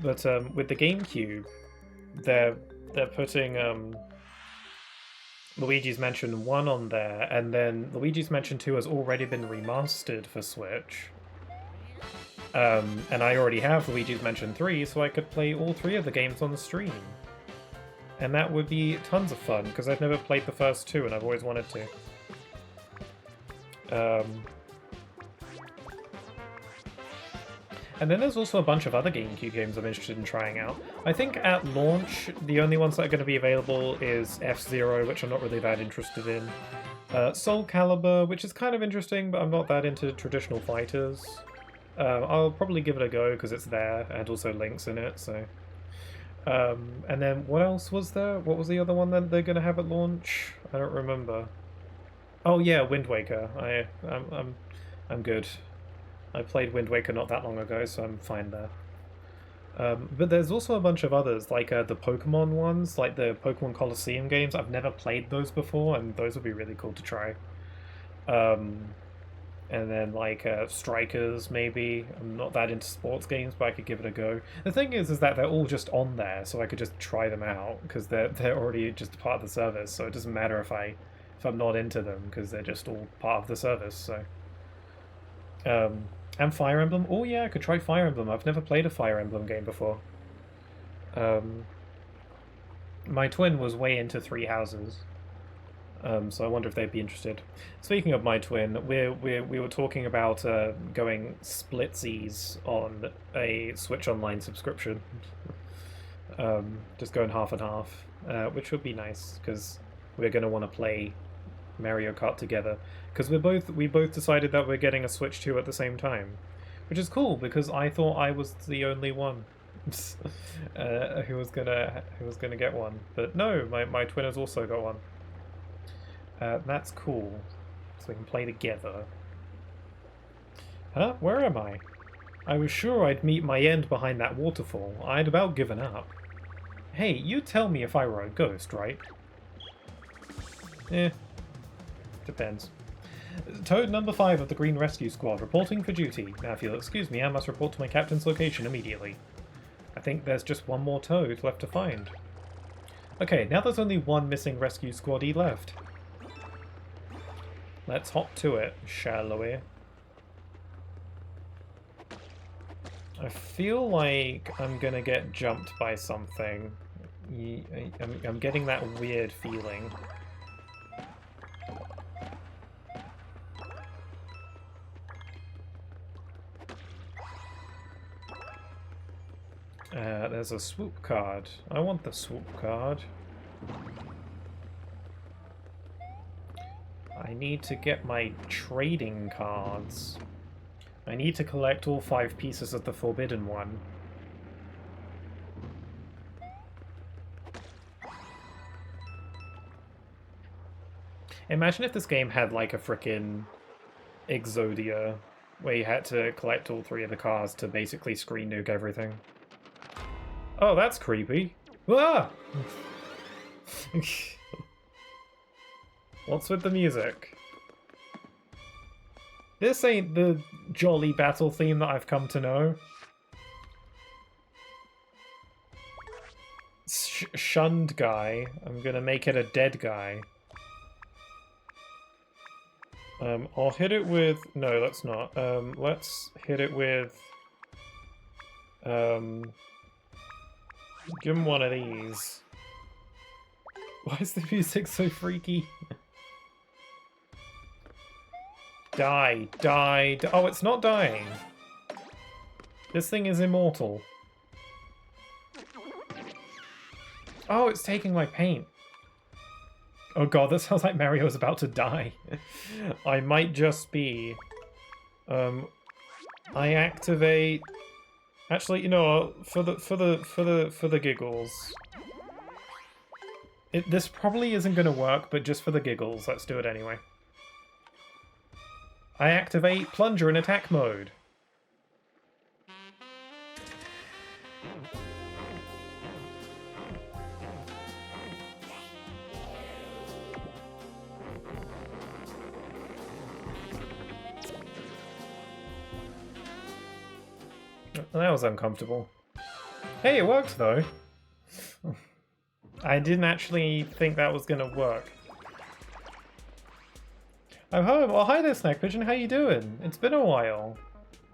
But with the GameCube, they're putting Luigi's Mansion 1 on there, and then Luigi's Mansion 2 has already been remastered for Switch. And I already have Luigi's Mansion 3, so I could play all 3 of the games on the stream. And that would be tons of fun, because I've never played the first 2, and I've always wanted to. And then there's also a bunch of other GameCube games I'm interested in trying out. I think at launch, the only ones that are going to be available is F-Zero, which I'm not really that interested in. Soul Calibur, which is kind of interesting, but I'm not that into traditional fighters. I'll probably give it a go, because it's there, and also Link's in it, so... and then what else was there? What was the other one that they're going to have at launch? I don't remember. Oh yeah, Wind Waker. I'm good. I played Wind Waker not that long ago, so I'm fine there. But there's also a bunch of others, like the Pokemon ones, like the Pokemon Colosseum games. I've never played those before, and those would be really cool to try. And then like Strikers, maybe. I'm not that into sports games, but I could give it a go. The thing is that they're all just on there, so I could just try them out, because they're already just part of the service, so it doesn't matter if I'm not into them, because they're just all part of the service, so... and Fire Emblem. Oh yeah, I could try Fire Emblem. I've never played a Fire Emblem game before. My twin was way into Three Houses. So I wonder if they'd be interested. Speaking of my twin, we were talking about going splitsies on a Switch Online subscription. Just going half and half, which would be nice because we're going to want to play Mario Kart together. Because we both decided that we're getting a Switch 2 at the same time, which is cool because I thought I was the only one who was gonna get one, but no, my twin has also got one. That's cool, so we can play together. Huh? Where am I? I was sure I'd meet my end behind that waterfall. I'd about given up. Hey, you tell me if I were a ghost, right? Eh, depends. Toad number 5 of the Green Rescue Squad, reporting for duty. Now if you'll excuse me, I must report to my captain's location immediately. I think there's just one more Toad left to find. Okay, now there's only one missing Rescue Squaddy left. Let's hop to it, shall we? I feel like I'm gonna get jumped by something. I'm getting that weird feeling. There's a swoop card. I want the swoop card. I need to get my trading cards. I need to collect all 5 pieces of the Forbidden One. Imagine if this game had like a frickin' Exodia, where you had to collect all 3 of the cards to basically screen nuke everything. Oh, that's creepy. Ah! What's with the music? This ain't the jolly battle theme that I've come to know. Shunned guy. I'm gonna make it a dead guy. I'll hit it with... No, let's not. Let's hit it with... Give him one of these. Why is the music so freaky? Die, die, die. Oh, it's not dying. This thing is immortal. Oh, it's taking my paint. Oh god, that sounds like Mario's about to die. I might just be... I activate... Actually, you know what? For the giggles. This probably isn't going to work, but just for the giggles, let's do it anyway. I activate Plunger in attack mode. That was uncomfortable. Hey, it worked though. I didn't actually think that was gonna work. I'm home. Oh, hi there, Snack Pigeon. How you doing? It's been a while.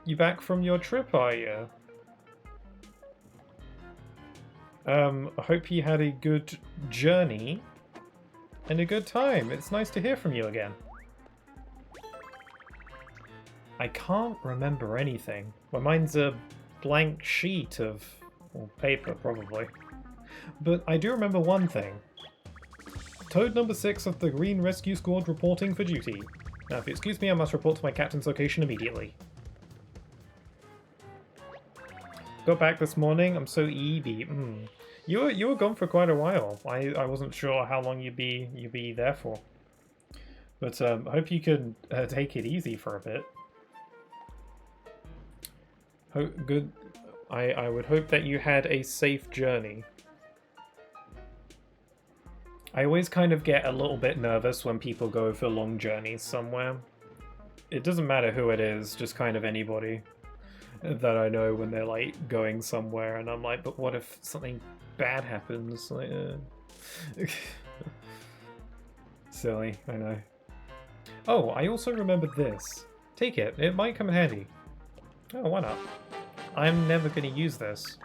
You back from your trip, are you? I hope you had a good journey and a good time. It's nice to hear from you again. I can't remember anything. My mind's a blank sheet of paper, probably. But I do remember one thing. Toad number 6 of the Green Rescue Squad reporting for duty. Now, if you excuse me, I must report to my captain's location immediately. Got back this morning. I'm so eeby. You were gone for quite a while. I wasn't sure how long you'd be there for. But I hope you can take it easy for a bit. Good. I would hope that you had a safe journey. I always kind of get a little bit nervous when people go for long journeys somewhere. It doesn't matter who it is, just kind of anybody that I know when they're like going somewhere, and I'm like, but what if something bad happens? Like, silly, I know. Oh, I also remembered this. Take it, it might come in handy. Oh, why not? I'm never going to use this.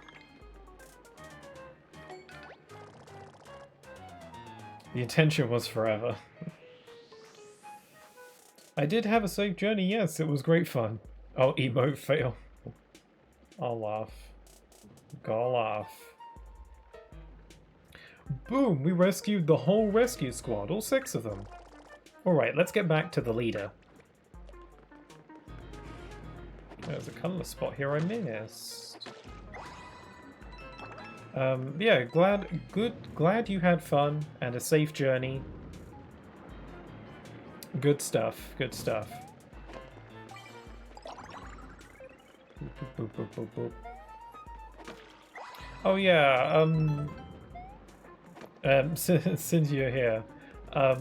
The intention was forever. I did have a safe journey, yes, it was great fun. Oh, emote fail. I'll laugh. Gotta laugh. Boom! We rescued the whole rescue squad, all 6 of them. Alright, let's get back to the leader. There's a colour spot here I missed. Yeah, glad you had fun and a safe journey. Good stuff, good stuff. Boop, boop, boop, boop. Oh yeah, since you're here, I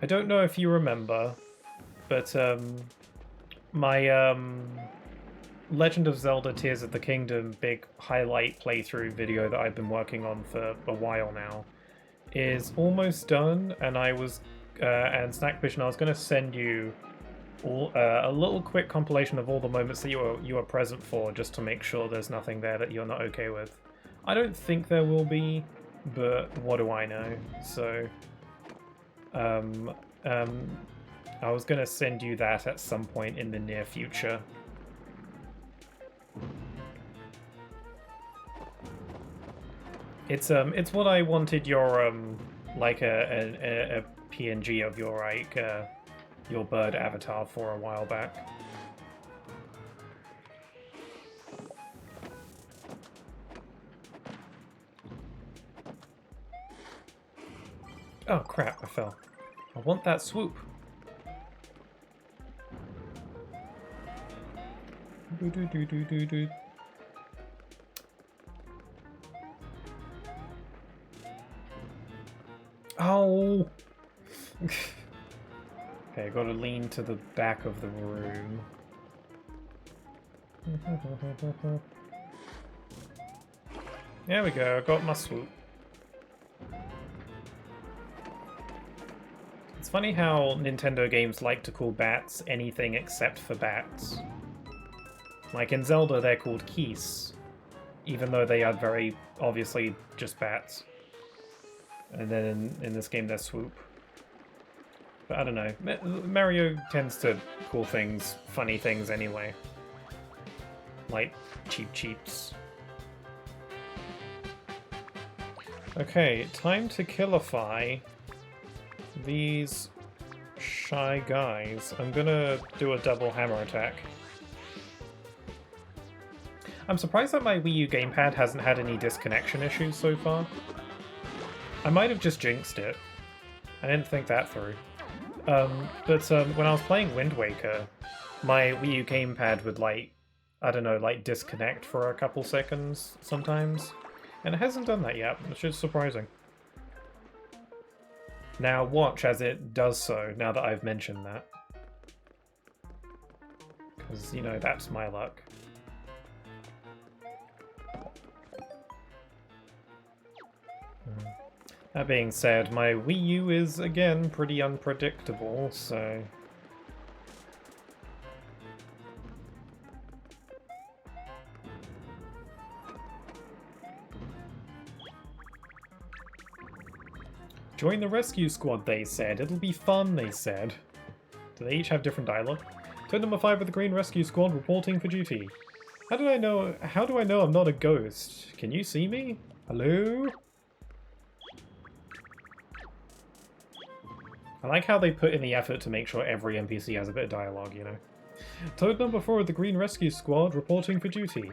don't know if you remember, but my Legend of Zelda Tears of the Kingdom big highlight playthrough video that I've been working on for a while now is almost done, and I was and Snackfish, and I was going to send you all, a little quick compilation of all the moments that you were present for, just to make sure there's nothing there that you're not okay with. I don't think there will be, but what do I know? So, I was going to send you that at some point in the near future. It's what I wanted your like a PNG of your like your bird avatar for a while back. Oh crap, I fell. I want that swoop. Oh! Okay, gotta lean to the back of the room. There we go, I got my swoop. It's funny how Nintendo games like to call bats anything except for bats. Like in Zelda, they're called Keese, even though they are very obviously just bats. And then in this game, they're swoop. But I don't know. Mario tends to call things funny things anyway. Like Cheep Cheeps. Okay, time to killify these shy guys. I'm gonna do a double hammer attack. I'm surprised that my Wii U gamepad hasn't had any disconnection issues so far. I might have just jinxed it. I didn't think that through. But when I was playing Wind Waker, my Wii U gamepad would, like, I don't know, like disconnect for a couple seconds sometimes. And it hasn't done that yet, which is surprising. Now watch as it does so, now that I've mentioned that. Because, you know, that's my luck. That being said, my Wii U is, again, pretty unpredictable, so... Join the rescue squad, they said. It'll be fun, they said. Do they each have different dialogue? Toad number 5 of the Green Rescue Squad reporting for duty. How do I know I'm not a ghost? Can you see me? Hello? I like how they put in the effort to make sure every NPC has a bit of dialogue, you know. Toad number 4 of the Green Rescue Squad reporting for duty.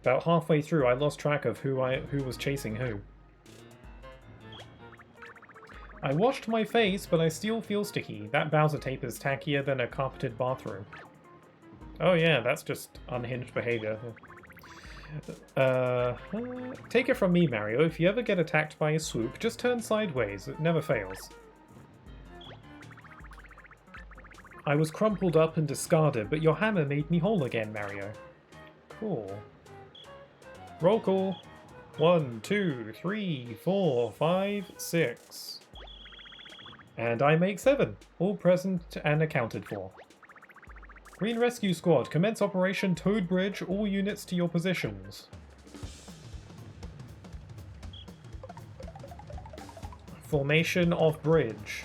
About halfway through, I lost track of who was chasing who. I washed my face, but I still feel sticky. That Bowser tape is tackier than a carpeted bathroom. Oh yeah, that's just unhinged behavior. Take it from me, Mario. If you ever get attacked by a swoop, just turn sideways. It never fails. I was crumpled up and discarded, but your hammer made me whole again, Mario. Cool. Roll call. 1, 2, 3, 4, 5, 6. And I make 7. All present and accounted for. Green Rescue Squad, commence Operation Toad Bridge. All units to your positions. Formation of bridge.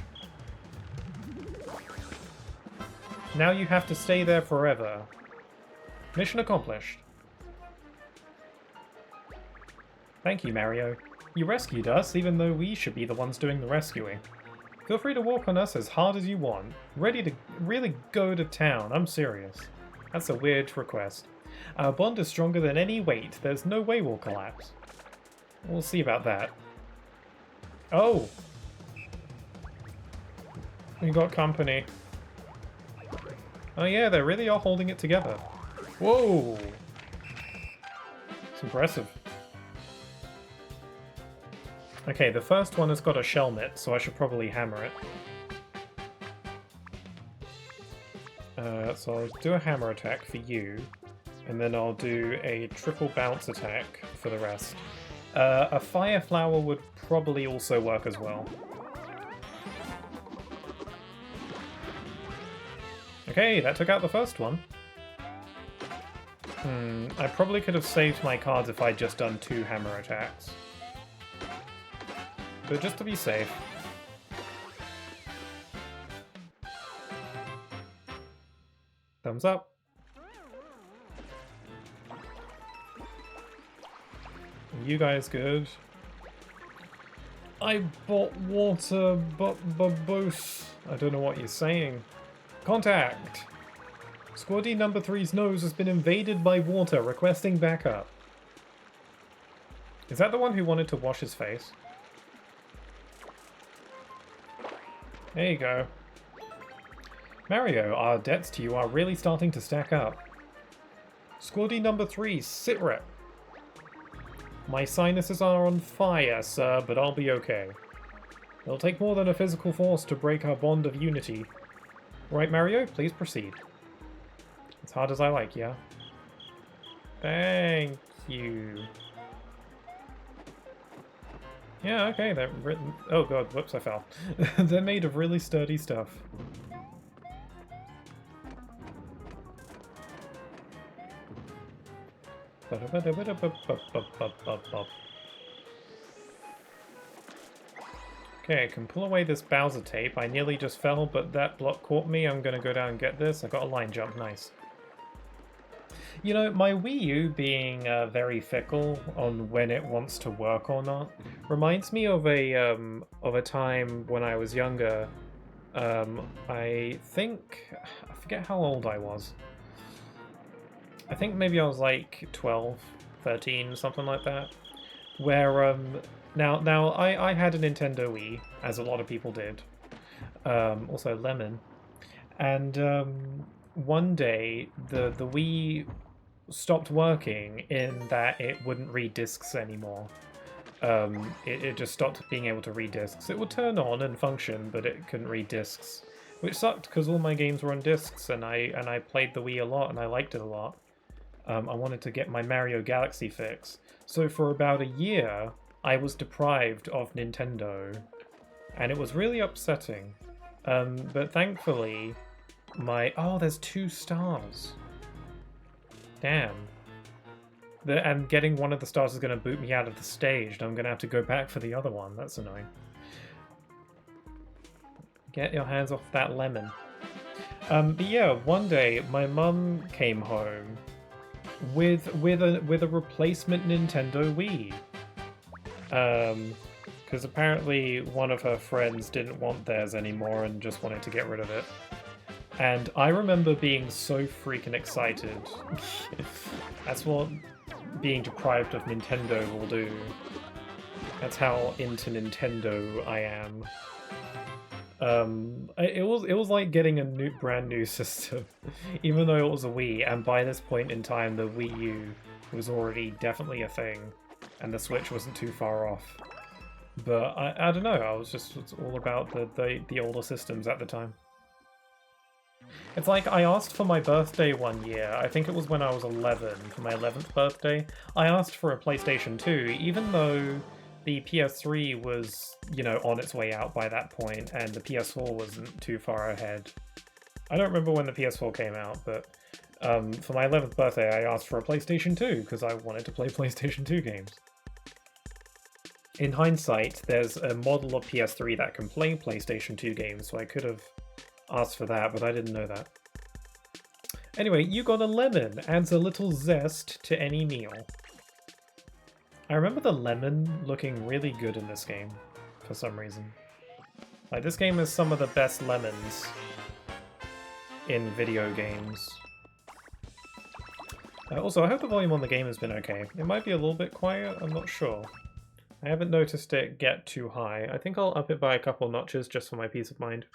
Now you have to stay there forever. Mission accomplished. Thank you, Mario. You rescued us, even though we should be the ones doing the rescuing. Feel free to walk on us as hard as you want. Ready to really go to town, I'm serious. That's a weird request. Our bond is stronger than any weight. There's no way we'll collapse. We'll see about that. Oh! We got company. Oh yeah, they really are holding it together. Whoa! It's impressive. Okay, the first one has got a Shelmet, so I should probably hammer it. So I'll do a hammer attack for you, and then I'll do a triple bounce attack for the rest. A Fire Flower would probably also work as well. Okay, that took out the first one. I probably could have saved my cards if I'd just done 2 hammer attacks. But just to be safe. Thumbs up. You guys good? I bought water, but both. I don't know what you're saying. Contact! Squaddy number 3's nose has been invaded by water, requesting backup. Is that the one who wanted to wash his face? There you go. Mario, our debts to you are really starting to stack up. Squaddy number 3, sit rep. My sinuses are on fire, sir, but I'll be okay. It'll take more than a physical force to break our bond of unity. Right, Mario, please proceed. As hard as I like, yeah? Thank you. Yeah, okay, they're written... Oh god, whoops, I fell. They're made of really sturdy stuff. Okay, I can pull away this Bowser tape. I nearly just fell, but that block caught me. I'm gonna go down and get this. I got a line jump, nice. You know, my Wii U being very fickle on when it wants to work or not reminds me of a time when I was younger. I forget how old I was. I think maybe I was like 12, 13, something like that. Where now I had a Nintendo Wii, as a lot of people did. Also Lemon, and one day the Wii stopped working in that it wouldn't read discs anymore. It just stopped being able to read discs. It would turn on and function, but it couldn't read discs, which sucked because all my games were on discs, and I played the Wii a lot and I liked it a lot. I wanted to get my Mario Galaxy fix, so for about a year I was deprived of Nintendo, and it was really upsetting. But thankfully, oh, there's 2 stars. Damn. And getting one of the stars is going to boot me out of the stage, and I'm going to have to go back for the other one. That's annoying. Get your hands off that lemon. But yeah, one day my mum came home with a replacement Nintendo Wii. Because apparently one of her friends didn't want theirs anymore and just wanted to get rid of it. And I remember being so freaking excited. That's what being deprived of Nintendo will do. That's how into Nintendo I am. It was like getting a brand new system, even though it was a Wii, and by this point in time the Wii U was already definitely a thing, and the Switch wasn't too far off. But I don't know, it's all about the older systems at the time. It's like I asked for my birthday one year, I think it was when I was 11, for my 11th birthday, I asked for a PlayStation 2, even though the PS3 was, you know, on its way out by that point, and the PS4 wasn't too far ahead. I don't remember when the PS4 came out, but for my 11th birthday I asked for a PlayStation 2, because I wanted to play PlayStation 2 games. in hindsight, there's a model of PS3 that can play PlayStation 2 games, so I could have asked for that, but I didn't know that. Anyway, you got a lemon. Adds a little zest to any meal. I remember the lemon looking really good in this game, for some reason. Like, this game has some of the best lemons in video games. Also, I hope the volume on the game has been okay. It might be a little bit quiet, I'm not sure. I haven't noticed it get too high. I think I'll up it by a couple notches just for my peace of mind.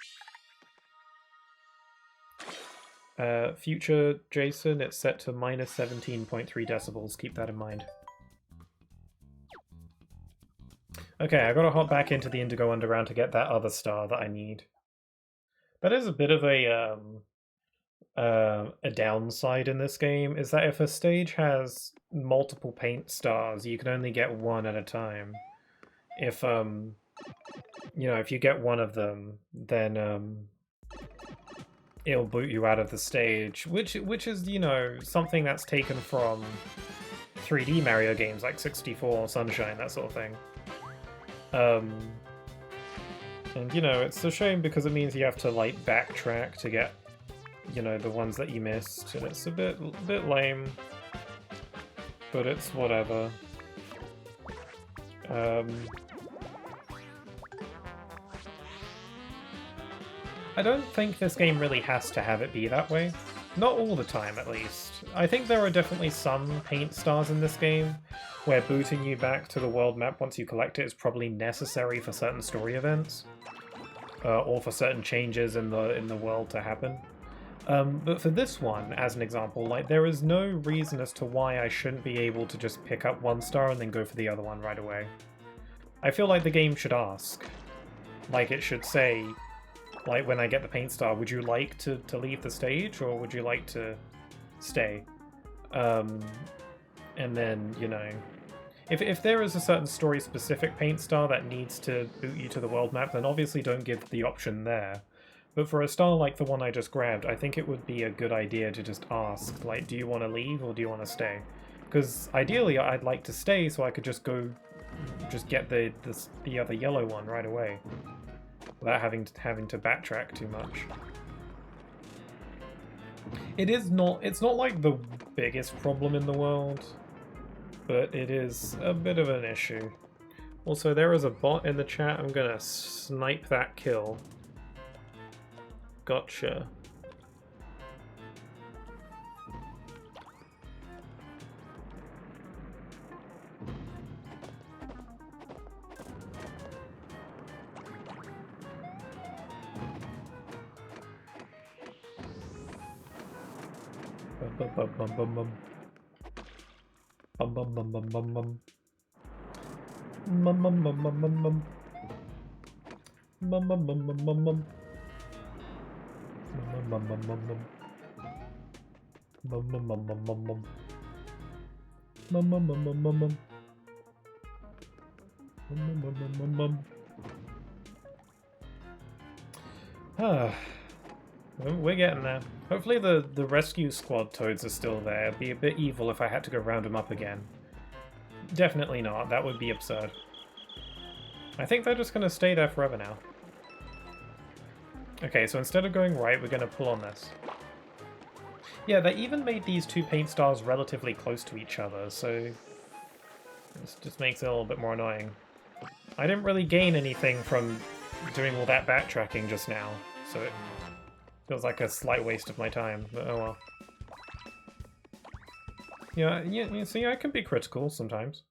Future Jason, it's set to minus 17.3 decibels, keep that in mind. Okay, I gotta hop back into the Indigo Underground to get that other star that I need. That is a bit of a downside in this game, is that if a stage has multiple paint stars, you can only get one at a time. If, you know, if you get one of them, then, it'll boot you out of the stage, which is, you know, something that's taken from 3D Mario games like 64, Sunshine, that sort of thing. And, you know, it's a shame because it means you have to, like, backtrack to get, you know, the ones that you missed, and it's a bit lame, but it's whatever. I don't think this game really has to have it be that way. Not all the time, at least. I think there are definitely some paint stars in this game where booting you back to the world map once you collect it is probably necessary for certain story events, or for certain changes in the world to happen. But for this one, as an example, like, there is no reason as to why I shouldn't be able to just pick up one star and then go for the other one right away. I feel like the game should ask. Like, it should say, like, when I get the paint star, would you like to leave the stage, or would you like to stay? And then, you know, if there is a certain story-specific paint star that needs to boot you to the world map, then obviously don't give the option there. But for a star like the one I just grabbed, I think it would be a good idea to just ask, like, do you want to leave or do you want to stay? Because ideally I'd like to stay so I could just go, just get the other yellow one right away, without having to backtrack too much. It's not like the biggest problem in the world, but it is a bit of an issue. Also, there is a bot in the chat. I'm gonna snipe that kill. Gotcha. Bum bum bum bum bum. Bum bum bum bum bum bum. Bum bum bum bum bum bum. Bum bum bum bum bum bum. Bum bum bum bum bum. Bum bum bum bum bum bum. Bum bum bum bum bum bum. Bum bum bum bum bum. Ah, we're getting there. Hopefully the rescue squad toads are still there. It'd be a bit evil if I had to go round them up again. Definitely not. That would be absurd. I think they're just going to stay there forever now. Okay, so instead of going right, we're going to pull on this. Yeah, they even made these two paint stars relatively close to each other, so this just makes it a little bit more annoying. I didn't really gain anything from doing all that backtracking just now, so it feels like a slight waste of my time, but oh well. Yeah, see, I can be critical sometimes.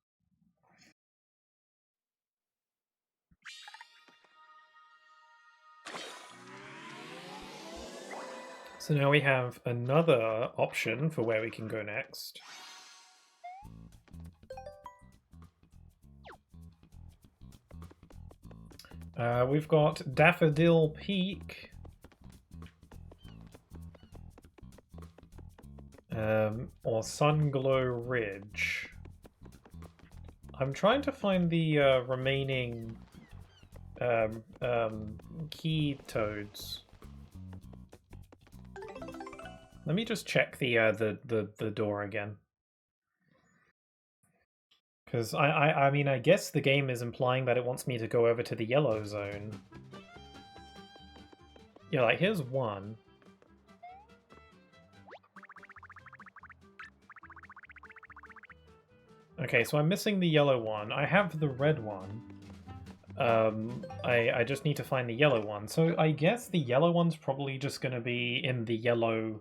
So now we have another option for where we can go next. We've got Daffodil Peak. Or Sunglow Ridge. I'm trying to find the remaining key toads. Let me just check the door again. Because I mean, I guess the game is implying that it wants me to go over to the yellow zone. Yeah, like, here's one. Okay, so I'm missing the yellow one. I have the red one. I just need to find the yellow one. So I guess the yellow one's probably just going to be in the yellow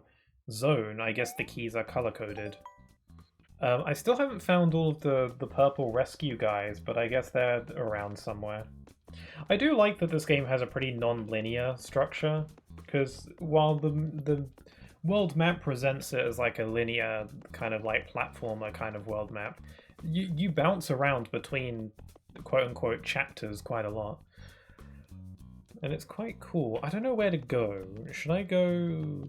zone. I guess the keys are color-coded. I still haven't found all of the purple rescue guys, but I guess they're around somewhere. I do like that this game has a pretty non-linear structure, because while the world map presents it as like a linear kind of like platformer kind of world map, you bounce around between quote-unquote chapters quite a lot. And it's quite cool. I don't know where to go. Should I go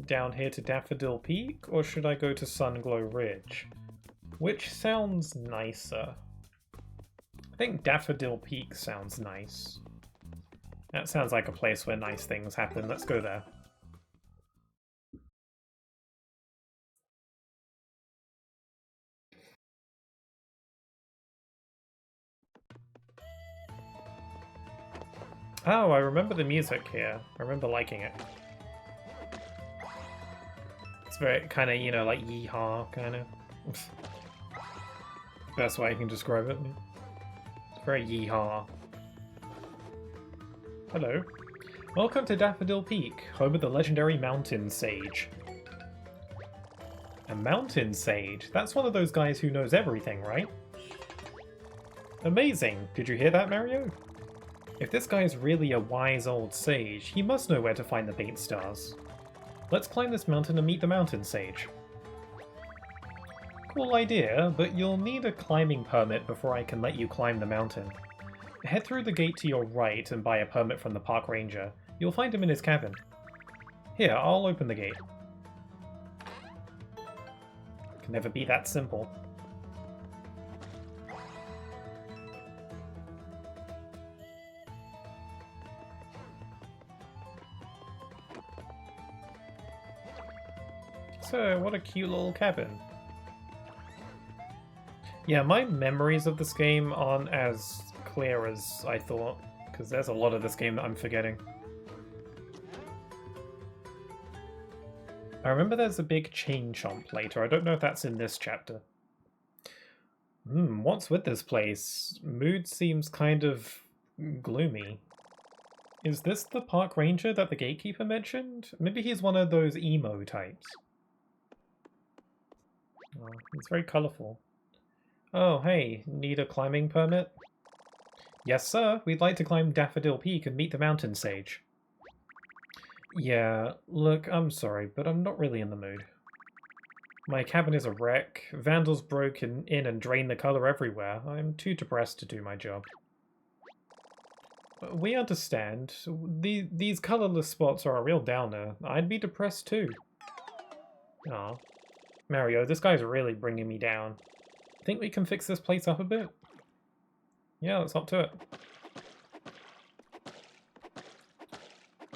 down here to Daffodil Peak, or should I go to Sunglow Ridge? Which sounds nicer? I think Daffodil Peak sounds nice. That sounds like a place where nice things happen. Let's go there. Oh, I remember the music here. I remember liking it. It's very kind of, you know, like yeehaw, kind of. Best way I can describe it. It's very yeehaw. Hello. Welcome to Daffodil Peak, home of the legendary Mountain Sage. A Mountain Sage? That's one of those guys who knows everything, right? Amazing! Did you hear that, Mario? If this guy is really a wise old sage, he must know where to find the paint stars. Let's climb this mountain and meet the Mountain Sage. Cool idea, but you'll need a climbing permit before I can let you climb the mountain. Head through the gate to your right and buy a permit from the park ranger. You'll find him in his cabin. Here, I'll open the gate. Can never be that simple. So, what a cute little cabin. Yeah, my memories of this game aren't as clear as I thought, because there's a lot of this game that I'm forgetting. I remember there's a big chain chomp later. I don't know if that's in this chapter. What's with this place? Mood seems kind of gloomy. Is this the park ranger that the gatekeeper mentioned? Maybe he's one of those emo types. Oh, it's very colourful. Oh, hey, need a climbing permit? Yes, sir. We'd like to climb Daffodil Peak and meet the Mountain Sage. Yeah, look, I'm sorry, but I'm not really in the mood. My cabin is a wreck. Vandals broke in and drained the colour everywhere. I'm too depressed to do my job. We understand. These colourless spots are a real downer. I'd be depressed too. Aw. Mario, this guy's really bringing me down. Think we can fix this place up a bit? Yeah, let's hop to it.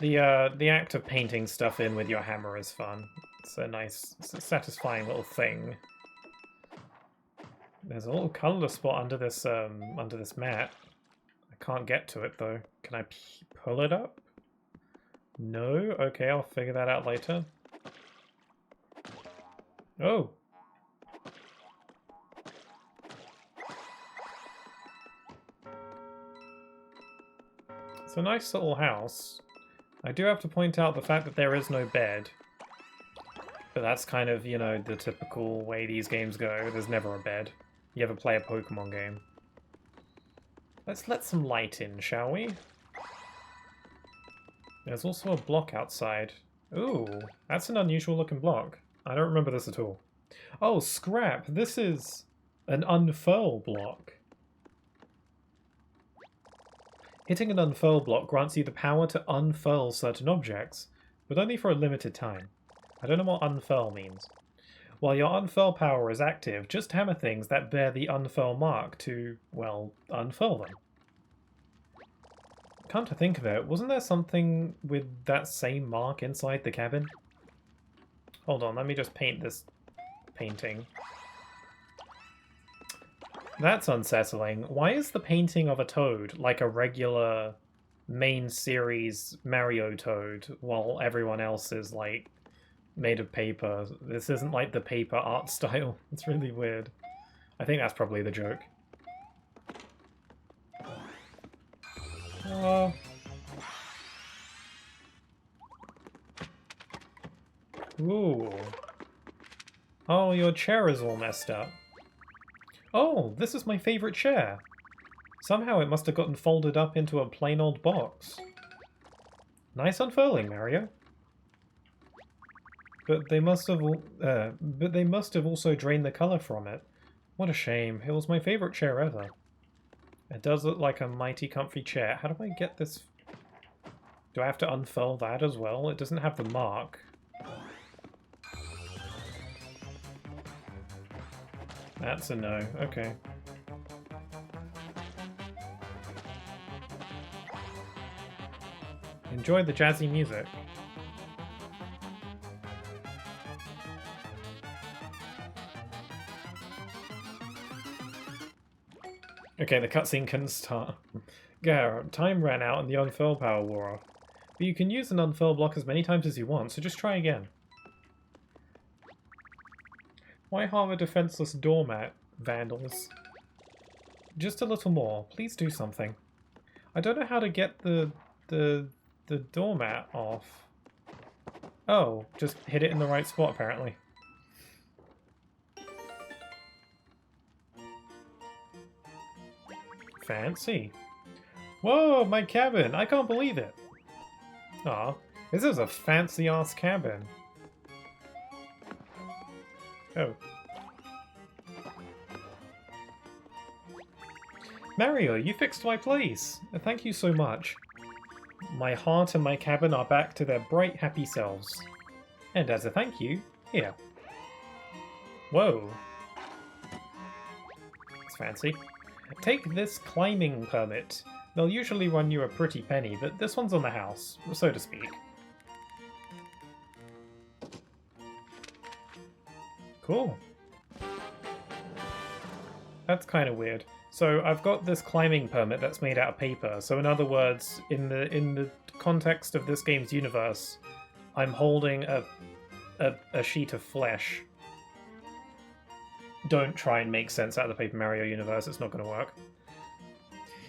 The act of painting stuff in with your hammer is fun. It's a nice, satisfying little thing. There's a little colourless spot under this mat. I can't get to it though. Can I pull it up? No? Okay, I'll figure that out later. Oh! It's a nice little house. I do have to point out the fact that there is no bed. But that's kind of, you know, the typical way these games go. There's never a bed. You ever play a Pokemon game. Let's let some light in, shall we? There's also a block outside. Ooh, that's an unusual looking block. I don't remember this at all. Oh, scrap! This is an unfurl block. Hitting an unfurl block grants you the power to unfurl certain objects, but only for a limited time. I don't know what unfurl means. While your unfurl power is active, just hammer things that bear the unfurl mark to, well, unfurl them. Come to think of it, wasn't there something with that same mark inside the cabin? Hold on, let me just paint this painting. That's unsettling. Why is the painting of a toad like a regular main series Mario Toad, while everyone else is like made of paper? This isn't like the paper art style. It's really weird. I think that's probably the joke. Ooh. Oh, your chair is all messed up. Oh, this is my favorite chair. Somehow it must have gotten folded up into a plain old box. Nice unfurling, Mario. But they must have also drained the color from it. What a shame. It was my favorite chair ever. It does look like a mighty comfy chair. How do I get this? Do I have to unfurl that as well? It doesn't have the mark. That's a no. Okay. Enjoy the jazzy music. Okay, the cutscene can start. Gare, time ran out and the unfurl power wore off. But you can use an unfurl block as many times as you want, so just try again. Why harm a defenseless doormat, vandals? Just a little more. Please do something. I don't know how to get the doormat off. Oh, just hit it in the right spot, apparently. Fancy. Whoa, my cabin! I can't believe it! Aw, this is a fancy-ass cabin. Oh. Mario, you fixed my place! Thank you so much. My heart and my cabin are back to their bright, happy selves. And as a thank you, here. Whoa. It's fancy. Take this climbing permit. They'll usually run you a pretty penny, but this one's on the house, so to speak. Cool. That's kind of weird. So I've got this climbing permit that's made out of paper. So in other words, in the context of this game's universe, I'm holding a sheet of flesh. Don't try and make sense out of the Paper Mario universe, it's not going to work.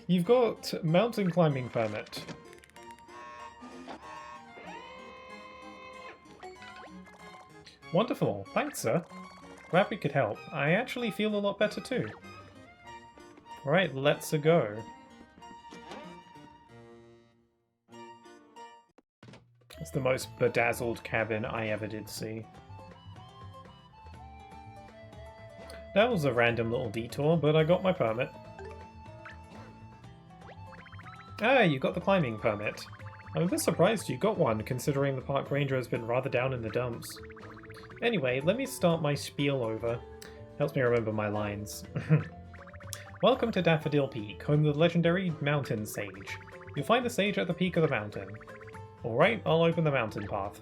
You've got mountain climbing permit. Wonderful, thanks sir. Glad we could help. I actually feel a lot better too. Alright, let's go. It's the most bedazzled cabin I ever did see. That was a random little detour, but I got my permit. Ah, you got the climbing permit. I'm a bit surprised you got one, considering the park ranger has been rather down in the dumps. Anyway, let me start my spiel over. Helps me remember my lines. Welcome to Daffodil Peak, home to the legendary Mountain Sage. You'll find the sage at the peak of the mountain. Alright, I'll open the mountain path.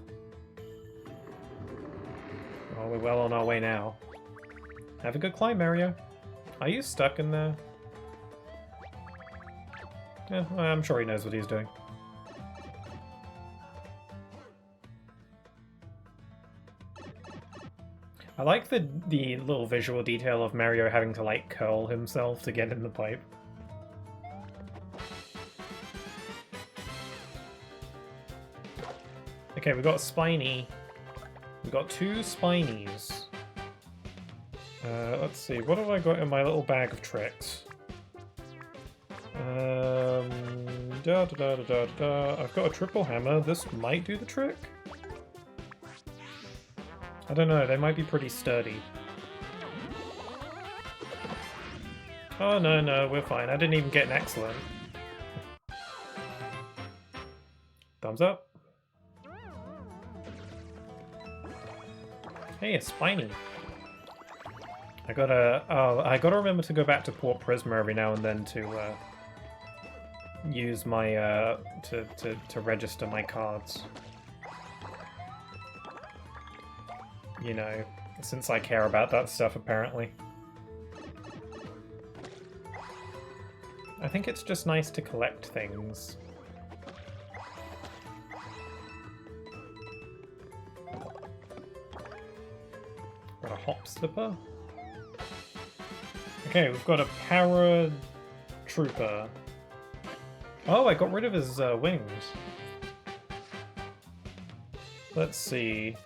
Oh, we're well on our way now. Have a good climb, Mario. Are you stuck in there? Yeah, I'm sure he knows what he's doing. I like the little visual detail of Mario having to, like, curl himself to get in the pipe. Okay, we got a Spiny. We got two Spinies. Let's see, what have I got in my little bag of tricks? I've got a triple hammer. This might do the trick? I don't know, they might be pretty sturdy. Oh no, we're fine. I didn't even get an excellent. Thumbs up. Hey, a Spiny. I gotta remember to go back to Port Prisma every now and then to use my to register my cards. You know, since I care about that stuff apparently. I think it's just nice to collect things. Got a hop slipper. Okay, we've got a paratrooper. Oh, I got rid of his wings. Let's see.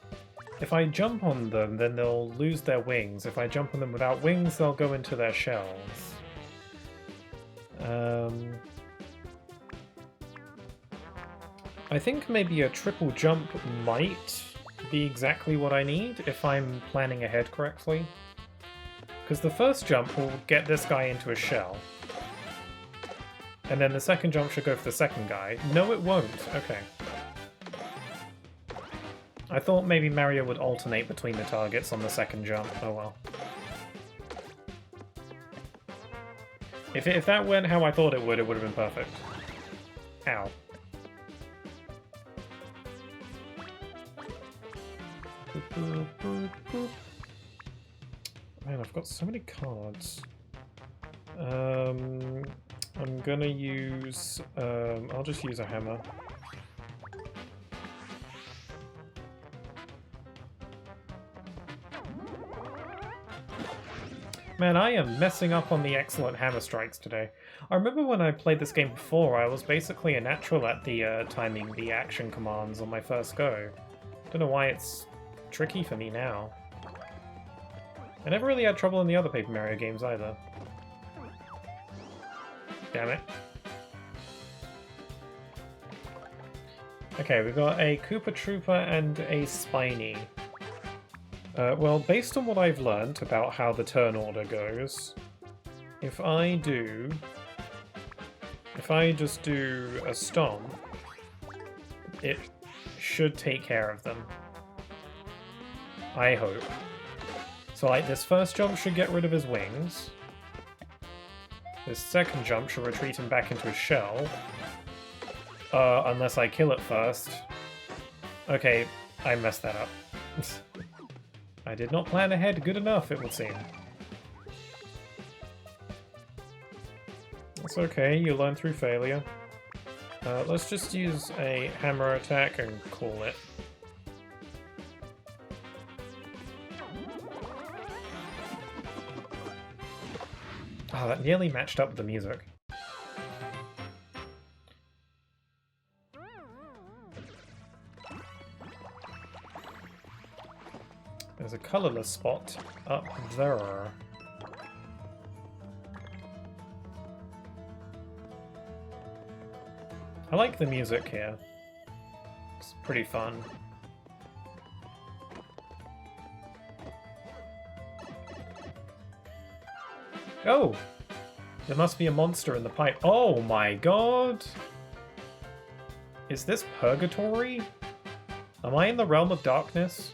If I jump on them, then they'll lose their wings. If I jump on them without wings, they'll go into their shells. I think maybe a triple jump might be exactly what I need if I'm planning ahead correctly. Because the first jump will get this guy into a shell. And then the second jump should go for the second guy. No, it won't. Okay. I thought maybe Mario would alternate between the targets on the second jump. Oh well. If that went how I thought it would have been perfect. Ow. Man, I've got so many cards. I'm gonna use... I'll just use a hammer. Man, I am messing up on the excellent hammer strikes today. I remember when I played this game before, I was basically a natural at the timing the action commands on my first go. Don't know why it's tricky for me now. I never really had trouble in the other Paper Mario games either. Damn it. Okay, we've got a Koopa Trooper and a Spiny. Well, based on what I've learnt about how the turn order goes, if I just do a stomp, it should take care of them. I hope. So like this first jump should get rid of his wings. This second jump should retreat him back into his shell. Unless I kill it first. Okay, I messed that up. I did not plan ahead good enough, it would seem. It's okay, you learn through failure. Let's just use a hammer attack and call it. Oh, that nearly matched up with the music. There's a colourless spot up there. I like the music here. It's pretty fun. Oh! There must be a monster in the pipe. Oh my god! Is this purgatory? Am I in the realm of darkness?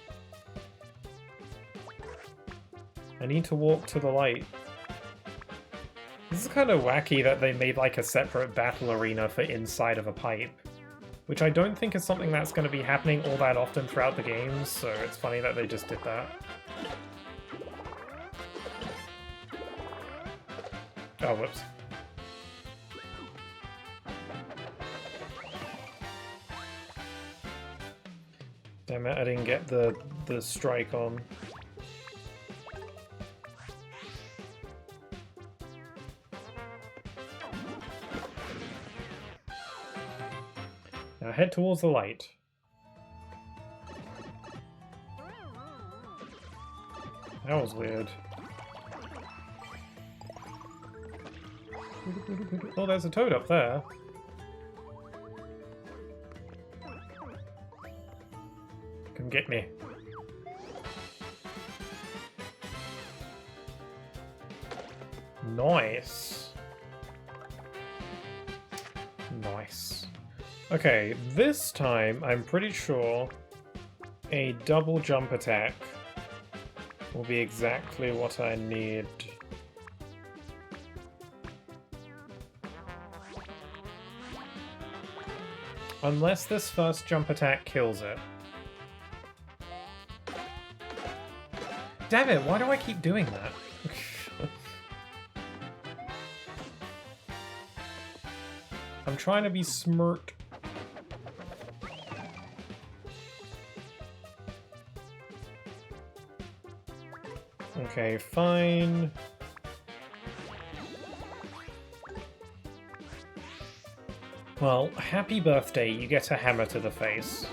I need to walk to the light. This is kind of wacky that they made like a separate battle arena for inside of a pipe. Which I don't think is something that's going to be happening all that often throughout the games, so it's funny that they just did that. Oh, whoops. Damn it, I didn't get the strike on. Now head towards the light. That was weird. Oh, there's a toad up there. Come get me. Nice. Nice. Okay, this time I'm pretty sure a double jump attack will be exactly what I need. Unless this first jump attack kills it. Damn it, why do I keep doing that? I'm trying to be smart. Okay, fine. Well, happy birthday, you get a hammer to the face.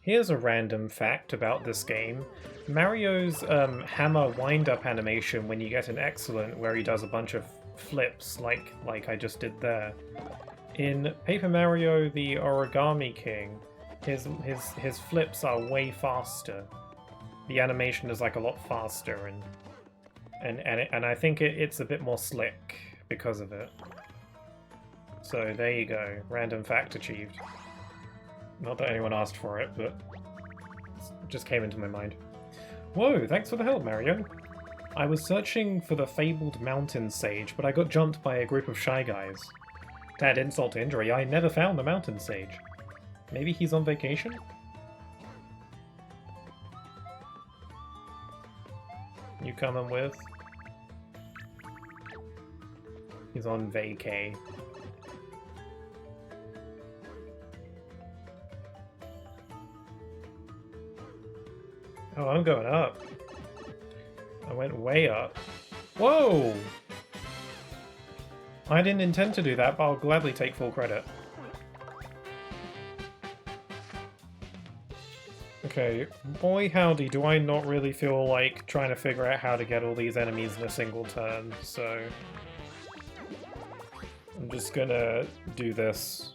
Here's a random fact about this game. Mario's hammer wind-up animation when you get an excellent, where he does a bunch of flips like I just did there. In Paper Mario the Origami King, his flips are way faster. The animation is like a lot faster, and I think it's a bit more slick because of it. So there you go, random fact achieved. Not that anyone asked for it, but it just came into my mind. Whoa, thanks for the help, Mario. I was searching for the fabled mountain sage, but I got jumped by a group of shy guys. To add insult to injury, I never found the mountain sage. Maybe he's on vacation? You coming with? He's on vacay. Oh, I'm going up. I went way up. Whoa! I didn't intend to do that, but I'll gladly take full credit. Okay, boy howdy, do I not really feel like trying to figure out how to get all these enemies in a single turn, so... I'm just gonna do this.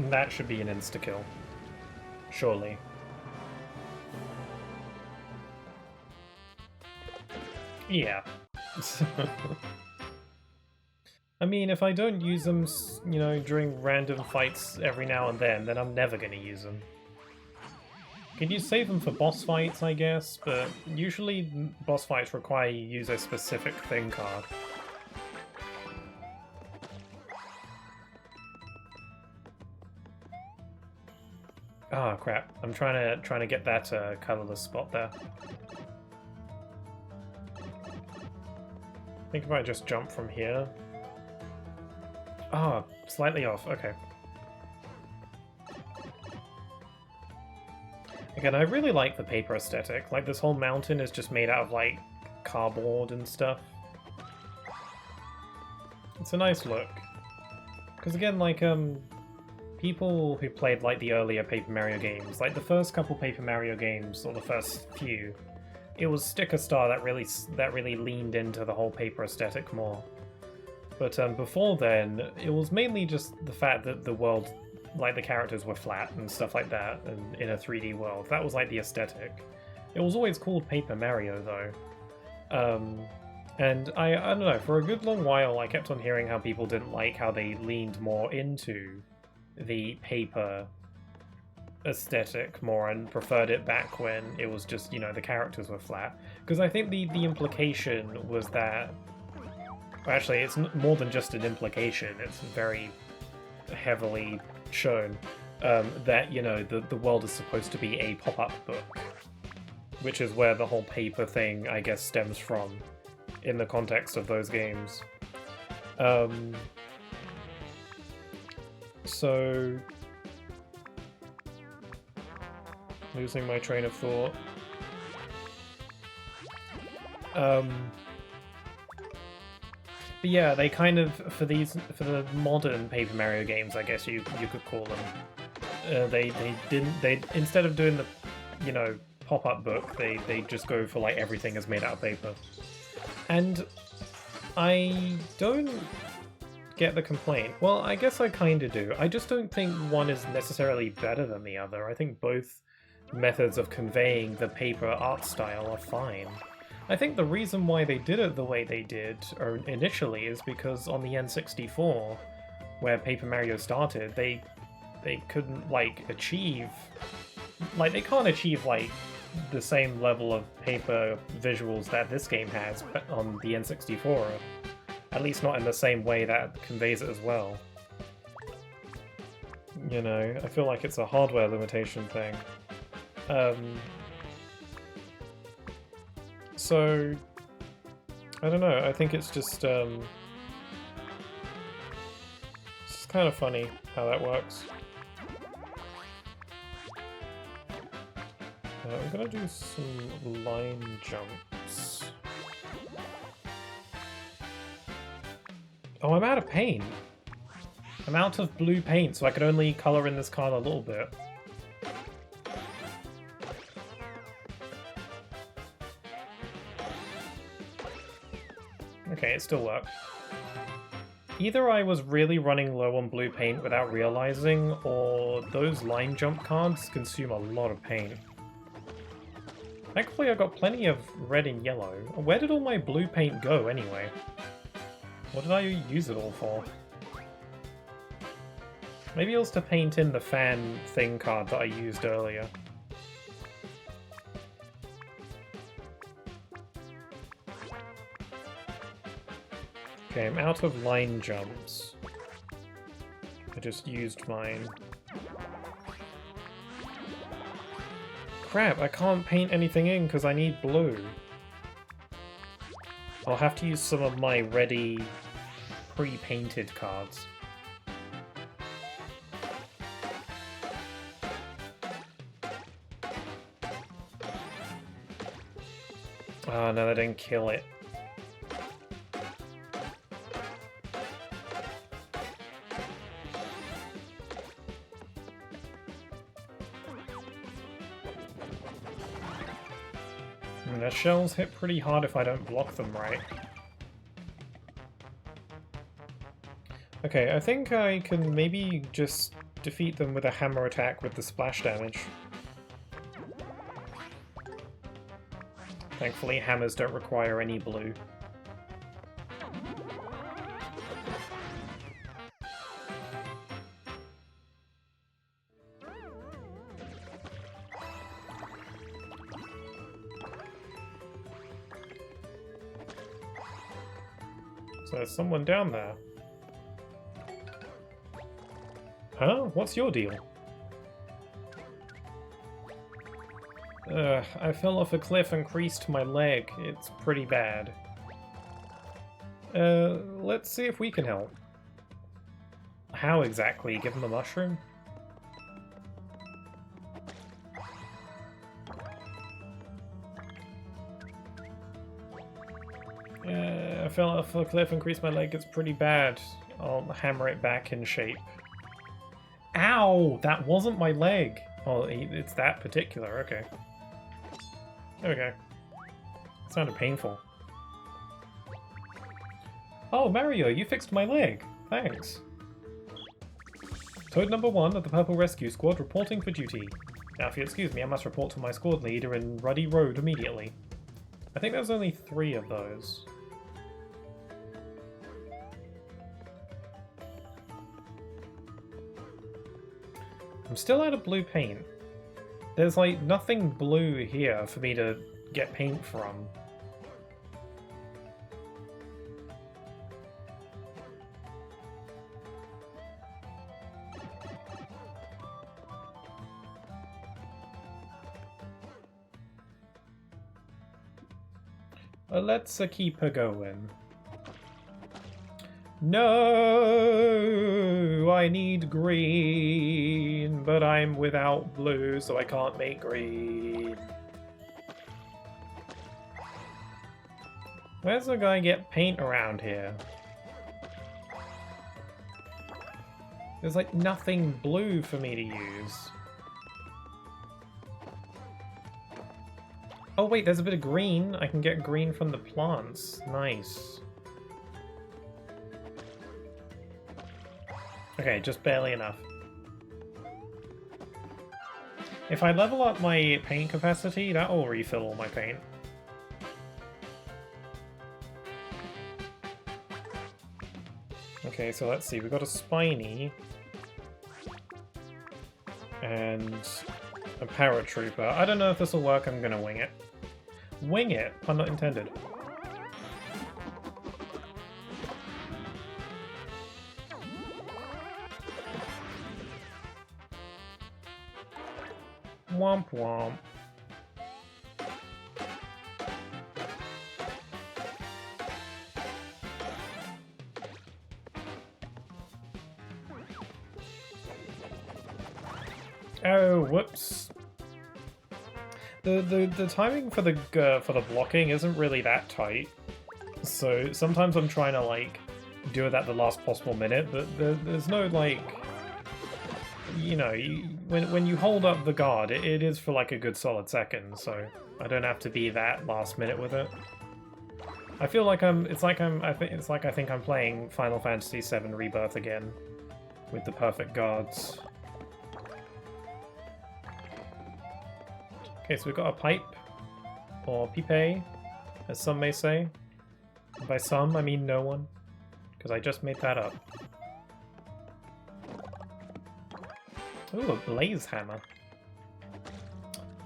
That should be an insta-kill. Surely. Yeah. I mean, if I don't use them, you know, during random fights every now and then I'm never gonna use them. Can you save them for boss fights, I guess? But usually boss fights require you use a specific thing card. Ah, crap. I'm trying to get that colorless spot there. I think if I just jump from here... Ah, slightly off, okay. Again, I really like the paper aesthetic. Like, this whole mountain is just made out of, like, cardboard and stuff. It's a nice look. Because again, like, people who played, like, the earlier Paper Mario games, like, the first couple Paper Mario games, or the first few, it was Sticker Star that really leaned into the whole paper aesthetic more. But before then, it was mainly just the fact that the world, like, the characters were flat and stuff like that, and in a 3D world. That was, like, the aesthetic. It was always called Paper Mario, though. And I don't know, for a good long while I kept on hearing how people didn't like how they leaned more into the paper aesthetic more and preferred it back when it was just, you know, the characters were flat. Because I think the implication was that... Actually, it's more than just an implication, it's very heavily shown that, you know, the world is supposed to be a pop-up book. Which is where the whole paper thing, I guess, stems from in the context of those games. So... Losing my train of thought. But yeah, they kind of, for the modern Paper Mario games, I guess you could call them, they instead of doing the, you know, pop-up book, they just go for, like, everything is made out of paper. And I don't get the complaint. Well, I guess I kinda do. I just don't think one is necessarily better than the other. I think both methods of conveying the paper art style are fine. I think the reason why they did it the way they did initially is because on the N64, where Paper Mario started, they couldn't like achieve, like they can't achieve like the same level of paper visuals that this game has on the N64. At least not in the same way that conveys it as well. You know, I feel like it's a hardware limitation thing. So, I don't know, I think it's just kind of funny how that works. I'm gonna do some line jumps. Oh, I'm out of paint. I'm out of blue paint, so I can only color in this card a little bit. Okay, it still worked. Either I was really running low on blue paint without realizing, or those line jump cards consume a lot of paint. Thankfully I got plenty of red and yellow. Where did all my blue paint go anyway? What did I use it all for? Maybe it was to paint in the fan thing card that I used earlier. Okay, I'm out of line jumps. I just used mine. Crap, I can't paint anything in because I need blue. I'll have to use some of my ready, pre-painted cards. Oh no, that didn't kill it. The shells hit pretty hard if I don't block them right. Okay, I think I can maybe just defeat them with a hammer attack with the splash damage. Thankfully, hammers don't require any blue. So there's someone down there. Huh? What's your deal? I fell off a cliff and creased my leg. It's pretty bad. Let's see if we can help. How exactly? Give him a mushroom? I fell off a cliff and creased my leg. It's pretty bad. I'll hammer it back in shape. Ow! That wasn't my leg! Oh, it's that particular. Okay. There we go. It sounded painful. Oh, Mario, you fixed my leg. Thanks. Toad number 1 of the Purple Rescue Squad reporting for duty. Now, if you excuse me, I must report to my squad leader in Ruddy Road immediately. I think there's only 3 of those. I'm still out of blue paint. There's like nothing blue here for me to get paint from. Let's keep her going. No, I need green, but I'm without blue, so I can't make green. Where's the guy get paint around here? There's like nothing blue for me to use. Oh wait, there's a bit of green. I can get green from the plants. Nice. Okay, just barely enough. If I level up my paint capacity, that will refill all my paint. Okay, so let's see. We got a Spiny and a Paratrooper. I don't know if this will work. I'm gonna wing it. Wing it? Pun not intended. Womp womp. Oh, whoops. The timing for the blocking isn't really that tight, so sometimes I'm trying to like do it at the last possible minute, but there's no like, you know, when you hold up the guard, it is for like a good solid second, so I don't have to be that last minute with it. I feel like I think I'm playing Final Fantasy VII Rebirth again with the perfect guards. Okay, so we've got a pipe, or pipe, as some may say. By some, I mean no one, because I just made that up. Ooh, a blaze hammer.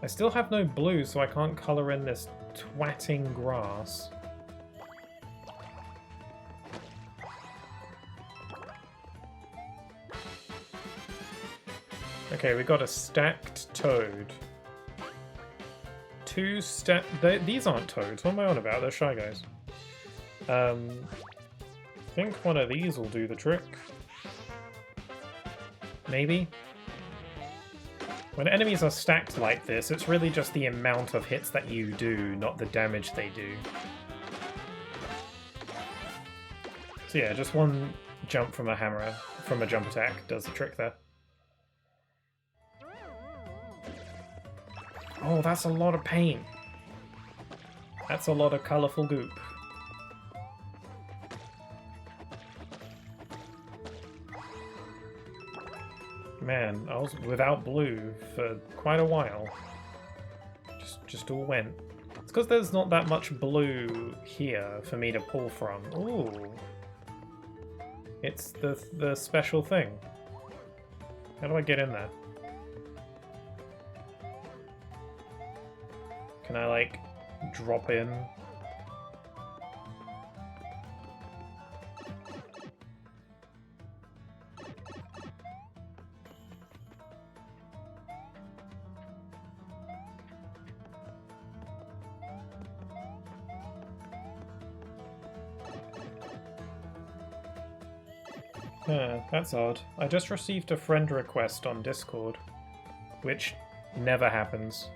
I still have no blue, so I can't colour in this twatting grass. Okay, we got a stacked toad. These aren't toads. What am I on about? They're Shy Guys. I think one of these will do the trick. Maybe. When enemies are stacked like this, it's really just the amount of hits that you do, not the damage they do. So yeah, just one jump from a hammer, from a jump attack, does the trick there. Oh, that's a lot of paint. That's a lot of colourful goop. Man, I was without blue for quite a while. Just all went. It's because there's not that much blue here for me to pull from. Ooh. It's the special thing. How do I get in there? Can I, like, drop in? That's odd. I just received a friend request on Discord, which never happens.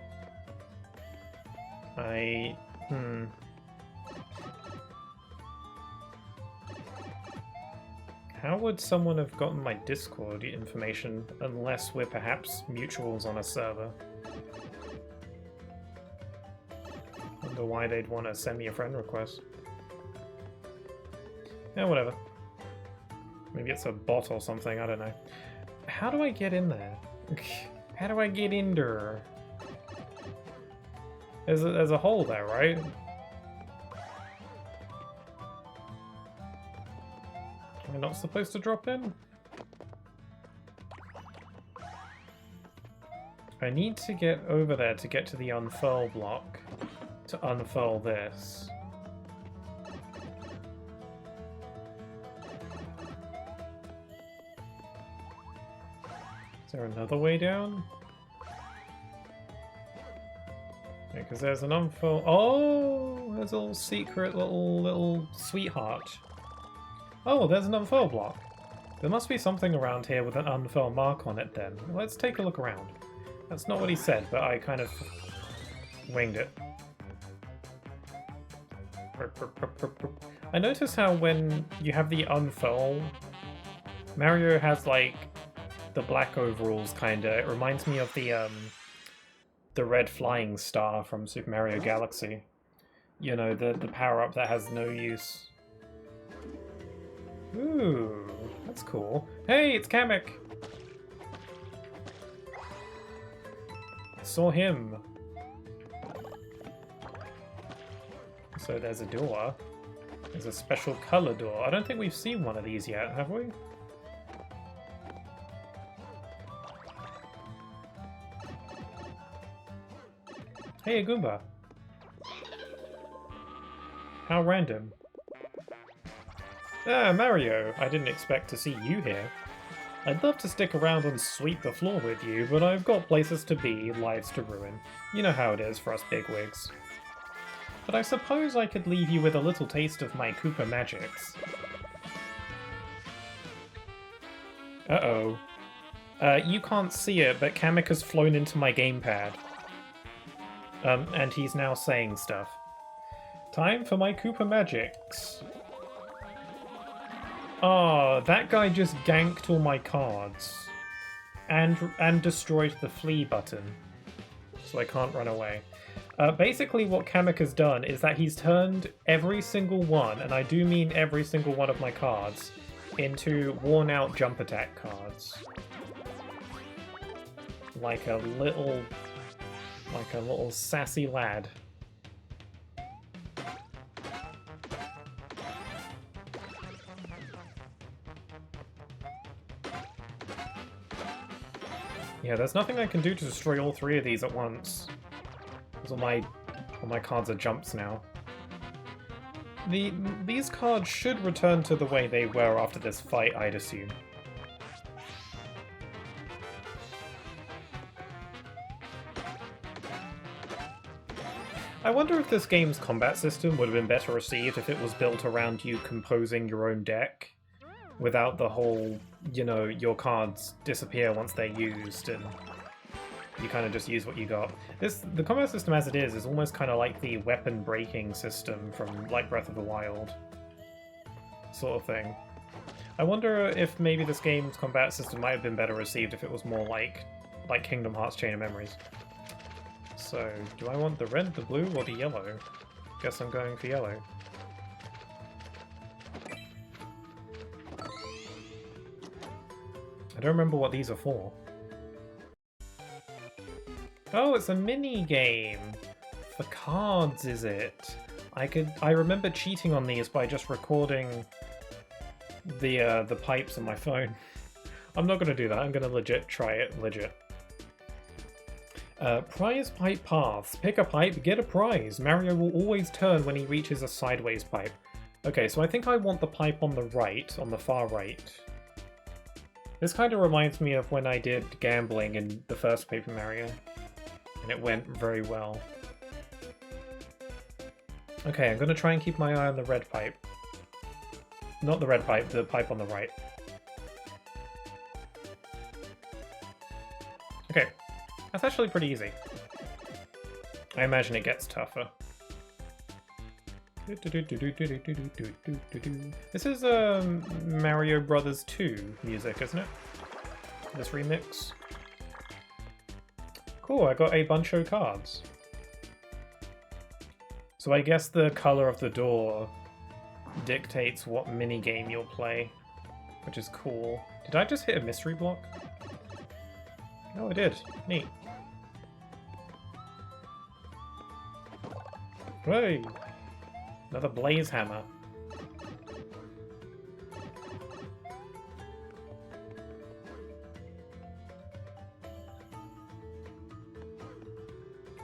How would someone have gotten my Discord information unless we're perhaps mutuals on a server? Wonder why they'd want to send me a friend request. Yeah, whatever. Maybe it's a bot or something, I don't know. How do I get in there? How do I get in there? There's a hole there, right? Am I not supposed to drop in? I need to get over there to get to the unfurl block to unfurl this. Is there another way down? Yeah, because there's an unfurl. Oh, there's a little secret little sweetheart. Oh, there's an unfurl block. There must be something around here with an unfurl mark on it then. Let's take a look around. That's not what he said, but I kind of winged it. I notice how when you have the unfurl, Mario has like the black overalls kinda. It reminds me of the red flying star from Super Mario Galaxy. You know, the power-up that has no use. Ooh, that's cool. Hey, it's Kamek! I saw him. So there's a door. There's a special color door. I don't think we've seen one of these yet, have we? Hey, a Goomba. How random. Ah, Mario. I didn't expect to see you here. I'd love to stick around and sweep the floor with you, but I've got places to be, lives to ruin. You know how it is for us bigwigs. But I suppose I could leave you with a little taste of my Koopa magics. Uh-oh. You can't see it, but Kamek has flown into my gamepad. And he's now saying stuff. Time for my Koopa magics. Ah, that guy just ganked all my cards. And destroyed the flee button. So I can't run away. Basically what Kamek has done is that he's turned every single one, and I do mean every single one of my cards, into worn out jump attack cards. Like a little sassy lad. Yeah, there's nothing I can do to destroy all three of these at once. Because all my cards are jumps now. These cards should return to the way they were after this fight, I'd assume. I wonder if this game's combat system would have been better received if it was built around you composing your own deck, without the whole, you know, your cards disappear once they're used, and you kind of just use what you got. The combat system as it is almost kind of like the weapon breaking system from, like, Breath of the Wild sort of thing. I wonder if maybe this game's combat system might have been better received if it was more like Kingdom Hearts Chain of Memories. So, do I want the red, the blue, or the yellow? Guess I'm going for yellow. I don't remember what these are for. Oh, it's a mini game! For cards, is it? I remember cheating on these by just recording the pipes on my phone. I'm not gonna do that, I'm gonna legit try it, legit. Prize pipe paths. Pick a pipe, get a prize. Mario will always turn when he reaches a sideways pipe. Okay, so I think I want the pipe on the right, on the far right. This kind of reminds me of when I did gambling in the first Paper Mario. And it went very well. Okay, I'm gonna try and keep my eye on the red pipe. Not the red pipe, the pipe on the right. Okay. That's actually pretty easy. I imagine it gets tougher. This is Mario Brothers 2 music, isn't it? This remix. Cool, I got a bunch of cards. So I guess the color of the door dictates what minigame you'll play, which is cool. Did I just hit a mystery block? Oh, I did. Neat. Hey! Another blaze hammer.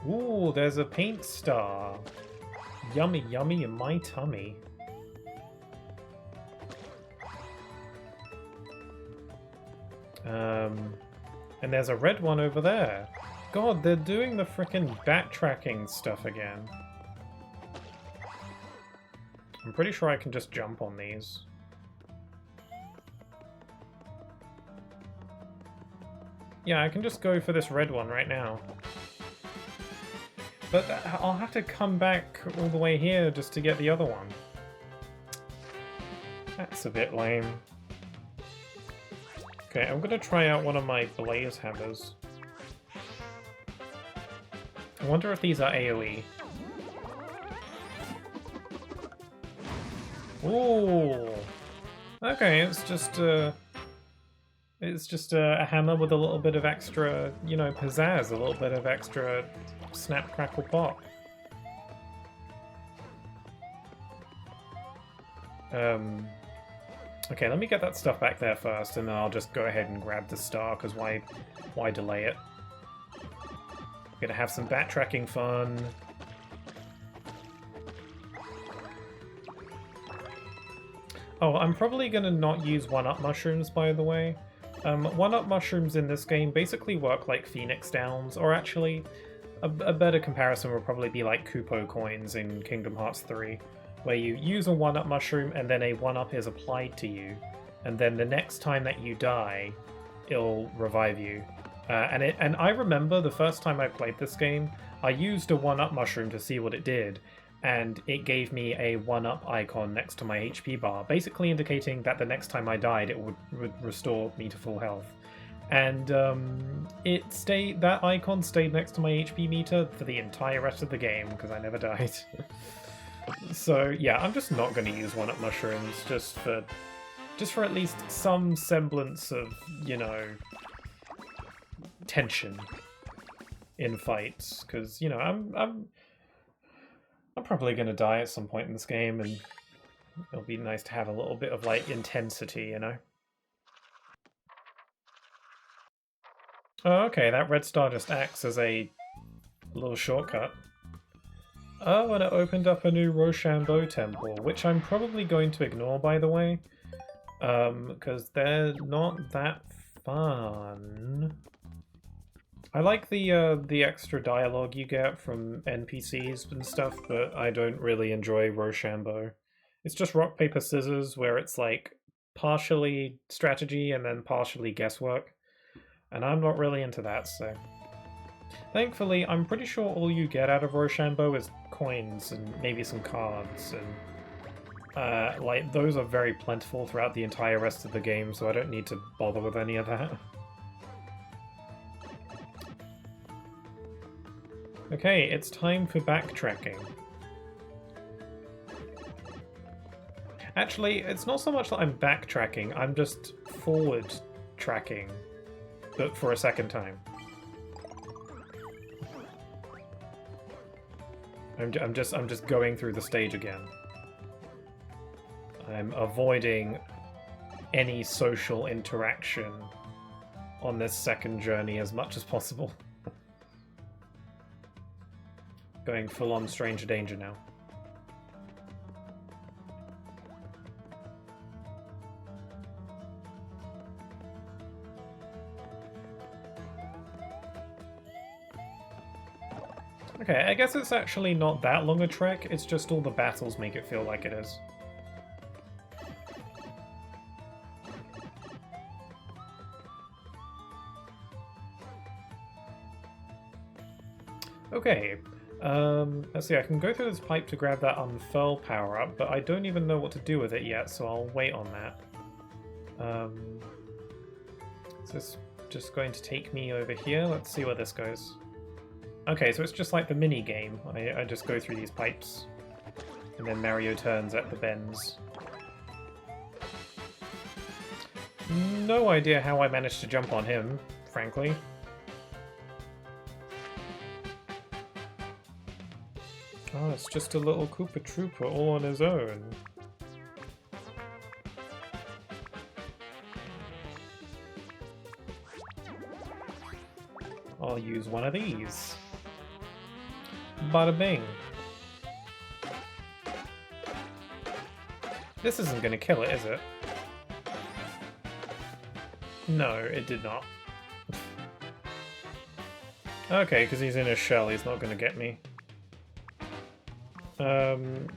Ooh, there's a paint star. Yummy, yummy in my tummy. And there's a red one over there. God, they're doing the frickin' backtracking stuff again. I'm pretty sure I can just jump on these. Yeah, I can just go for this red one right now. But I'll have to come back all the way here just to get the other one. That's a bit lame. Okay, I'm gonna try out one of my blaze hammers. I wonder if these are AoE. Ooh. Okay, it's just a hammer with a little bit of extra, you know, pizzazz, a little bit of extra snap, crackle, pop. Okay, let me get that stuff back there first, and then I'll just go ahead and grab the star, because why delay it? Gonna have some backtracking fun. Oh, I'm probably gonna not use 1-up mushrooms, by the way. 1-up mushrooms in this game basically work like Phoenix Downs, or actually, a better comparison would probably be like Kupo coins in Kingdom Hearts 3, where you use a 1-up mushroom and then a 1-up is applied to you, and then the next time that you die, it'll revive you. And I remember the first time I played this game, I used a 1-up mushroom to see what it did, and it gave me a 1-up icon next to my HP bar, basically indicating that the next time I died it would restore me to full health. And that icon stayed next to my HP meter for the entire rest of the game, because I never died. So yeah, I'm just not going to use 1-up mushrooms, just for at least some semblance of, you know, tension in fights, because, you know, I'm probably going to die at some point in this game, and it'll be nice to have a little bit of, like, intensity, you know? Oh, okay, that red star just acts as a little shortcut. Oh, and it opened up a new Rochambeau temple, which I'm probably going to ignore, by the way, because they're not that fun. I like the extra dialogue you get from NPCs and stuff, but I don't really enjoy Rochambeau. It's just rock, paper, scissors, where it's like partially strategy and then partially guesswork, and I'm not really into that, so... Thankfully, I'm pretty sure all you get out of Rochambeau is coins and maybe some cards, and like, those are very plentiful throughout the entire rest of the game, so I don't need to bother with any of that. Okay, it's time for backtracking. Actually, it's not so much that I'm backtracking, I'm just forward tracking, but for a second time. I'm just going through the stage again. I'm avoiding any social interaction on this second journey as much as possible. Going full-on stranger danger now. Okay, I guess it's actually not that long a trek, it's just all the battles make it feel like it is. Okay, let's see, I can go through this pipe to grab that Unfurl power-up, but I don't even know what to do with it yet, so I'll wait on that. Is this just going to take me over here? Let's see where this goes. Okay, so it's just like the mini game. I just go through these pipes, and then Mario turns at the bends. No idea how I managed to jump on him, frankly. Oh, it's just a little Koopa Troopa all on his own. I'll use one of these. Bada bing. This isn't gonna kill it, is it? No, it did not. Okay, because he's in a shell, he's not gonna get me.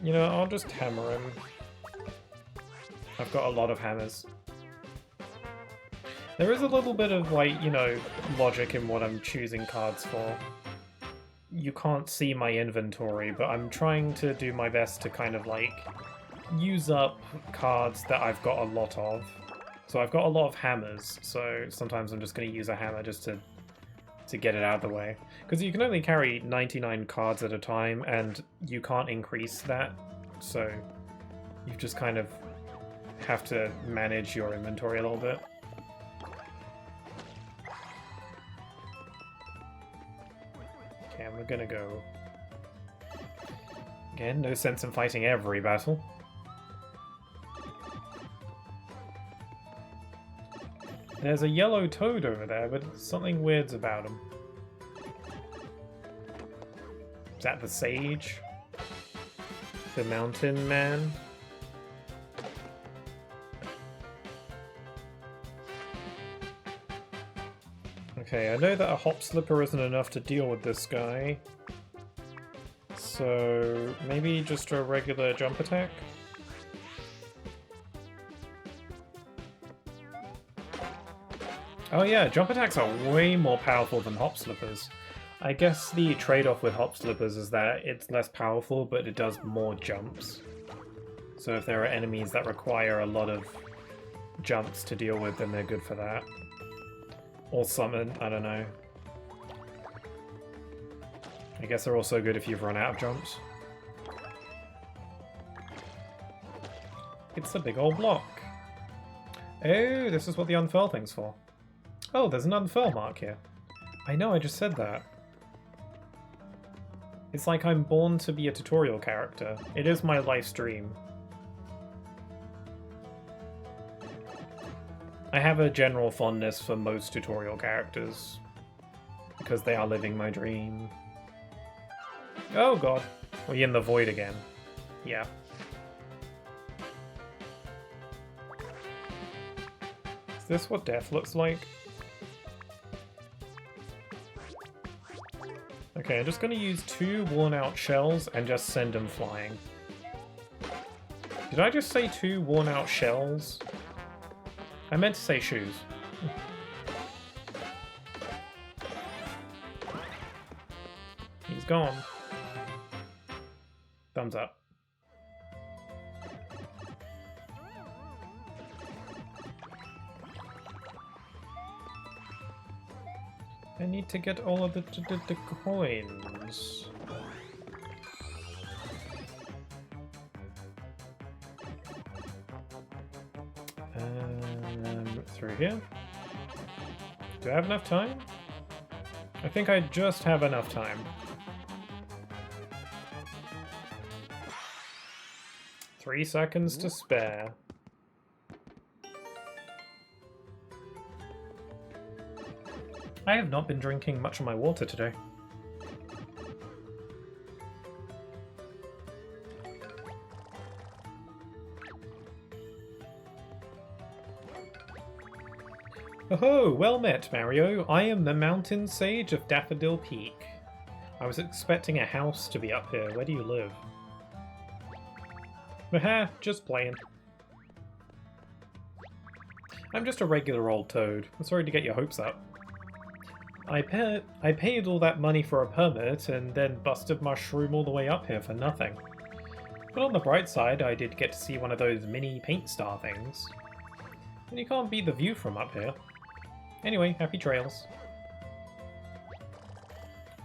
You know, I'll just hammer him. I've got a lot of hammers. There is a little bit of, like, you know, logic in what I'm choosing cards for. You can't see my inventory, but I'm trying to do my best to kind of, like, use up cards that I've got a lot of. So I've got a lot of hammers, so sometimes I'm just going to use a hammer just to get it out of the way. Because you can only carry 99 cards at a time, and you can't increase that, so you just kind of have to manage your inventory a little bit. Okay, we're gonna go... Again, no sense in fighting every battle. There's a yellow toad over there, but something weird's about him. Is that the sage? The mountain man? Okay, I know that a hop slipper isn't enough to deal with this guy. So maybe just a regular jump attack? Oh yeah, jump attacks are way more powerful than hop slippers. I guess the trade-off with hop slippers is that it's less powerful, but it does more jumps. So if there are enemies that require a lot of jumps to deal with, then they're good for that. Or summon, I don't know. I guess they're also good if you've run out of jumps. It's a big old block. Oh, this is what the unfurl thing's for. Oh, there's an unfurl mark here. I know, I just said that. It's like I'm born to be a tutorial character. It is my life's dream. I have a general fondness for most tutorial characters, because they are living my dream. Oh god. We're in the void again. Yeah. Is this what death looks like? Okay, I'm just going to use 2 worn-out shells and just send them flying. Did I just say 2 worn-out shells? I meant to say shoes. He's gone. Thumbs up. I need to get all of the coins. Through here. Do I have enough time? I think I just have enough time. 3 seconds to spare. I have not been drinking much of my water today. Oh, well met, Mario. I am the Mountain Sage of Daffodil Peak. I was expecting a house to be up here. Where do you live? Haha, just playing. I'm just a regular old toad. I'm sorry to get your hopes up. I paid all that money for a permit and then busted my shroom all the way up here for nothing. But on the bright side, I did get to see one of those mini paint star things. And you can't beat the view from up here. Anyway, happy trails.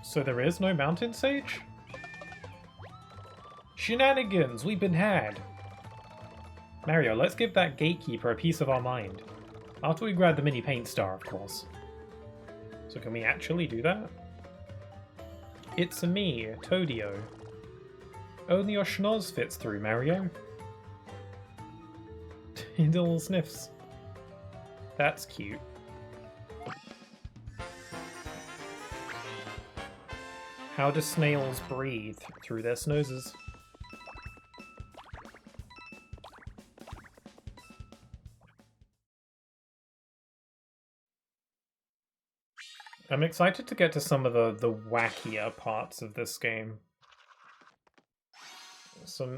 So there is no mountain sage? Shenanigans! We've been had! Mario, let's give that gatekeeper a piece of our mind. After we grab the mini paint star, of course. So can we actually do that? It's a me, Toadio. Only your schnoz fits through, Mario. Little sniffs. That's cute. How do snails breathe? Through their snoses. I'm excited to get to some of the wackier parts of this game.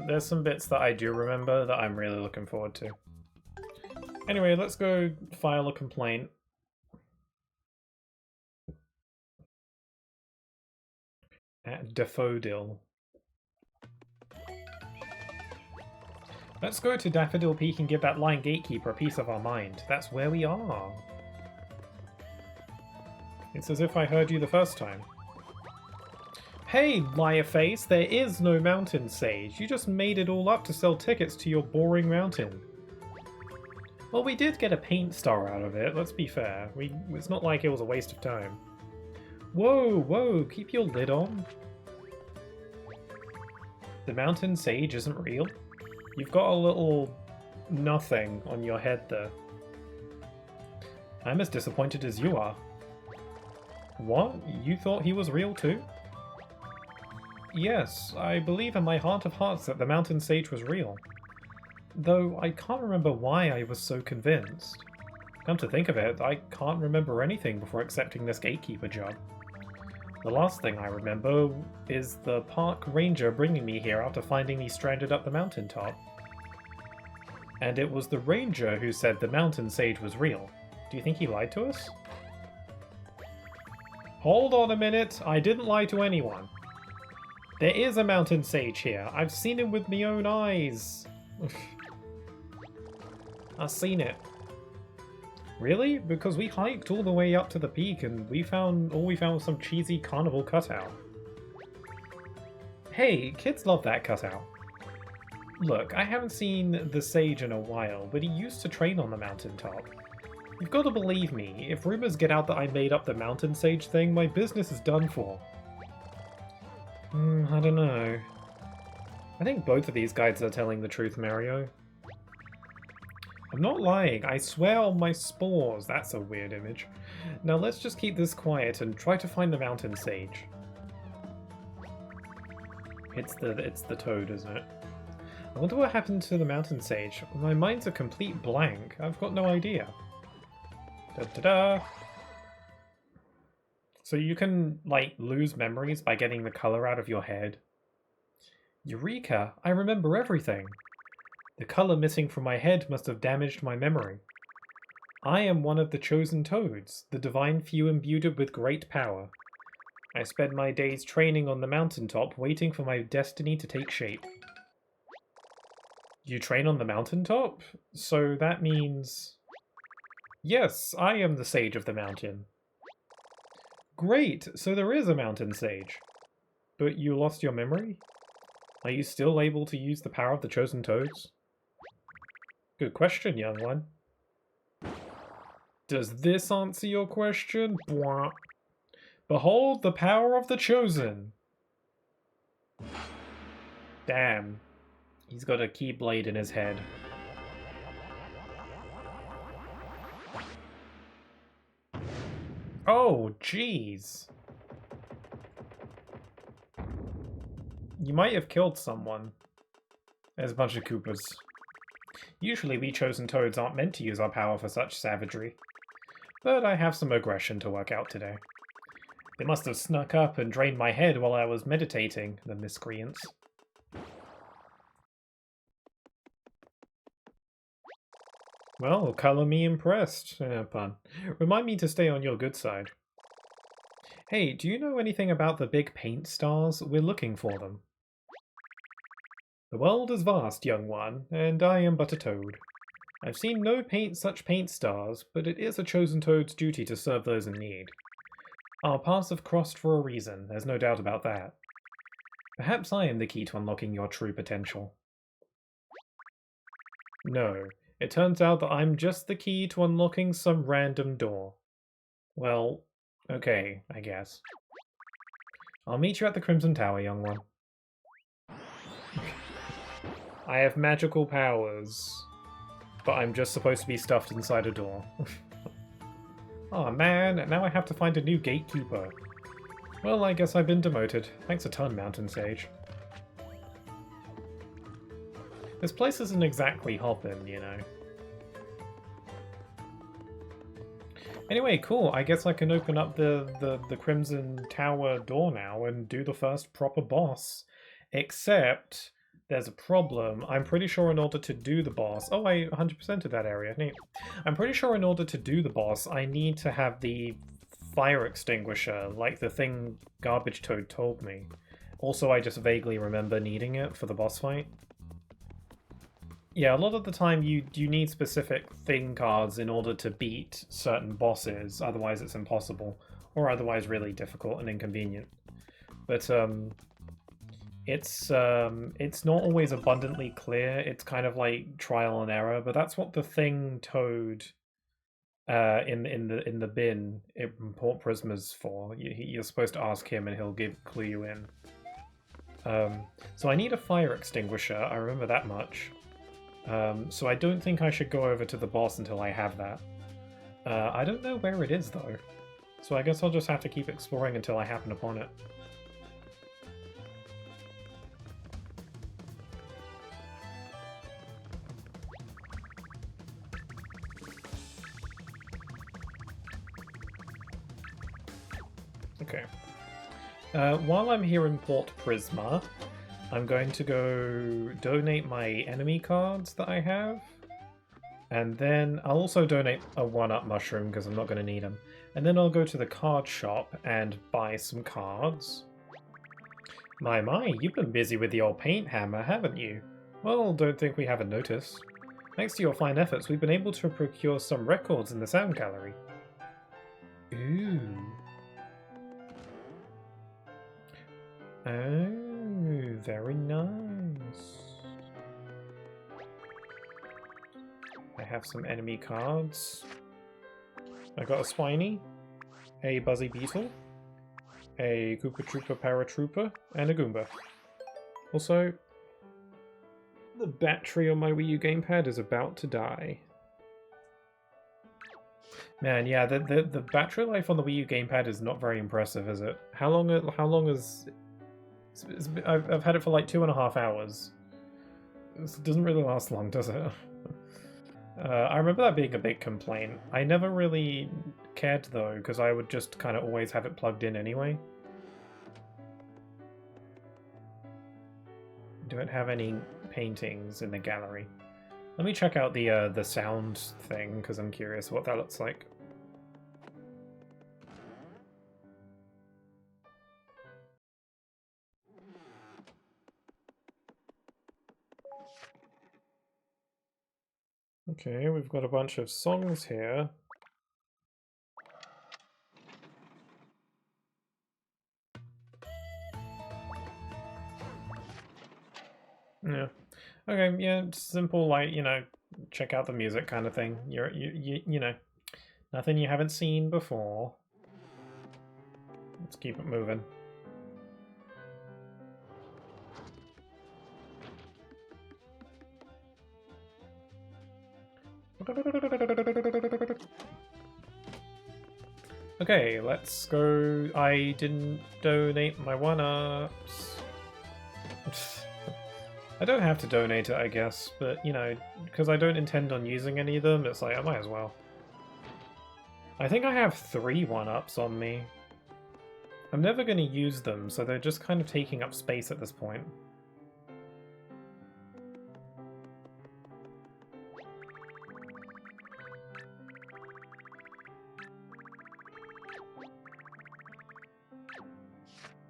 There's some bits that I do remember that I'm really looking forward to. Anyway, let's go file a complaint. At Daffodil. Let's go to Daffodil Peak and give that Lion Gatekeeper a piece of our mind. That's where we are. It's as if I heard you the first time. Hey, Liarface, there is no mountain sage. You just made it all up to sell tickets to your boring mountain. Well, we did get a paint star out of it, let's be fair. It's not like it was a waste of time. Whoa, whoa, keep your lid on. The mountain sage isn't real? You've got a little nothing on your head there. I'm as disappointed as you are. What? You thought he was real too? Yes, I believe in my heart of hearts that the mountain sage was real. Though I can't remember why I was so convinced. Come to think of it, I can't remember anything before accepting this gatekeeper job. The last thing I remember is the park ranger bringing me here after finding me stranded up the mountaintop. And it was the ranger who said the mountain sage was real. Do you think he lied to us? Hold on a minute, I didn't lie to anyone. There is a mountain sage here. I've seen him with my own eyes. I've seen it. Really? Because we hiked all the way up to the peak and all we found was some cheesy carnival cutout. Hey, kids love that cutout. Look, I haven't seen the sage in a while, but he used to train on the mountaintop. You've got to believe me, if rumors get out that I made up the mountain sage thing, my business is done for. I don't know. I think both of these guys are telling the truth, Mario. I'm not lying, I swear on my spores. That's a weird image. Now let's just keep this quiet and try to find the mountain sage. It's the toad, isn't it? I wonder what happened to the mountain sage. My mind's a complete blank. I've got no idea. Da-da-da! So you can, like, lose memories by getting the color out of your head. Eureka! I remember everything! The color missing from my head must have damaged my memory. I am one of the chosen toads, the divine few imbued with great power. I spend my days training on the mountaintop, waiting for my destiny to take shape. You train on the mountaintop? So that means... Yes, I am the sage of the mountain. Great, so there is a mountain sage. But you lost your memory? Are you still able to use the power of the chosen toads? Good question, young one. Does this answer your question? Bwah. Behold the power of the chosen! Damn. He's got a keyblade in his head. Oh, jeez. You might have killed someone. There's a bunch of Koopas. Usually we chosen toads aren't meant to use our power for such savagery. But I have some aggression to work out today. They must have snuck up and drained my head while I was meditating, the miscreants. Well, colour me impressed. Pun. Remind me to stay on your good side. Hey, do you know anything about the big paint stars? We're looking for them. The world is vast, young one, and I am but a toad. I've seen no such paint stars, but it is a chosen toad's duty to serve those in need. Our paths have crossed for a reason, there's no doubt about that. Perhaps I am the key to unlocking your true potential. No, it turns out that I'm just the key to unlocking some random door. Well, okay, I guess. I'll meet you at the Crimson Tower, young one. I have magical powers, but I'm just supposed to be stuffed inside a door. Aw man, now I have to find a new gatekeeper. Well, I guess I've been demoted. Thanks a ton, Mountain Sage. This place isn't exactly hopping, you know. Anyway, cool. I guess I can open up the Crimson Tower door now and do the first proper boss. Except... there's a problem. I'm pretty sure in order to do the boss... Oh, I 100%ed that area. Neat. I'm pretty sure in order to do the boss, I need to have the fire extinguisher, like the thing Garbage Toad told me. Also, I just vaguely remember needing it for the boss fight. Yeah, a lot of the time you need specific thing cards in order to beat certain bosses, otherwise it's impossible. Or otherwise really difficult and inconvenient. But, it's not always abundantly clear. It's kind of like trial and error, but that's what the thing Toad in the bin in Port Prisma's for. You're supposed to ask him and he'll clue you in. So I need a fire extinguisher, I remember that much. So I don't think I should go over to the boss until I have that. I don't know where it is though, so I guess I'll just have to keep exploring until I happen upon it. Okay. While I'm here in Port Prisma, I'm going to go donate my enemy cards that I have. And then I'll also donate a 1-up mushroom because I'm not going to need them. And then I'll go to the card shop and buy some cards. My, you've been busy with the old paint hammer, haven't you? Well, don't think we haven't noticed. Thanks to your fine efforts, we've been able to procure some records in the sound gallery. Ooh. Oh, very nice. I have some enemy cards. I got a Spiny, a Buzzy Beetle, a Koopa Troopa Paratrooper, and a Goomba. Also, the battery on my Wii U gamepad is about to die. Man, yeah, the battery life on the Wii U gamepad is not very impressive, is it? How long is... I've had it for like 2.5 hours. It doesn't really last long, does it? I remember that being a big complaint. I never really cared though, because I would just kind of always have it plugged in anyway. Don't have any paintings in the gallery. Let me check out the sound thing, because I'm curious what that looks like. Okay, we've got a bunch of songs here. Yeah. Okay, yeah, simple, like, you know, check out the music kind of thing. You know, nothing you haven't seen before. Let's keep it moving. Okay, let's go. I didn't donate my 1-ups. I don't have to donate it, I guess, but, you know, because I don't intend on using any of them, it's like, I might as well. I think I have 3 1-ups on me. I'm never going to use them, so they're just kind of taking up space at this point.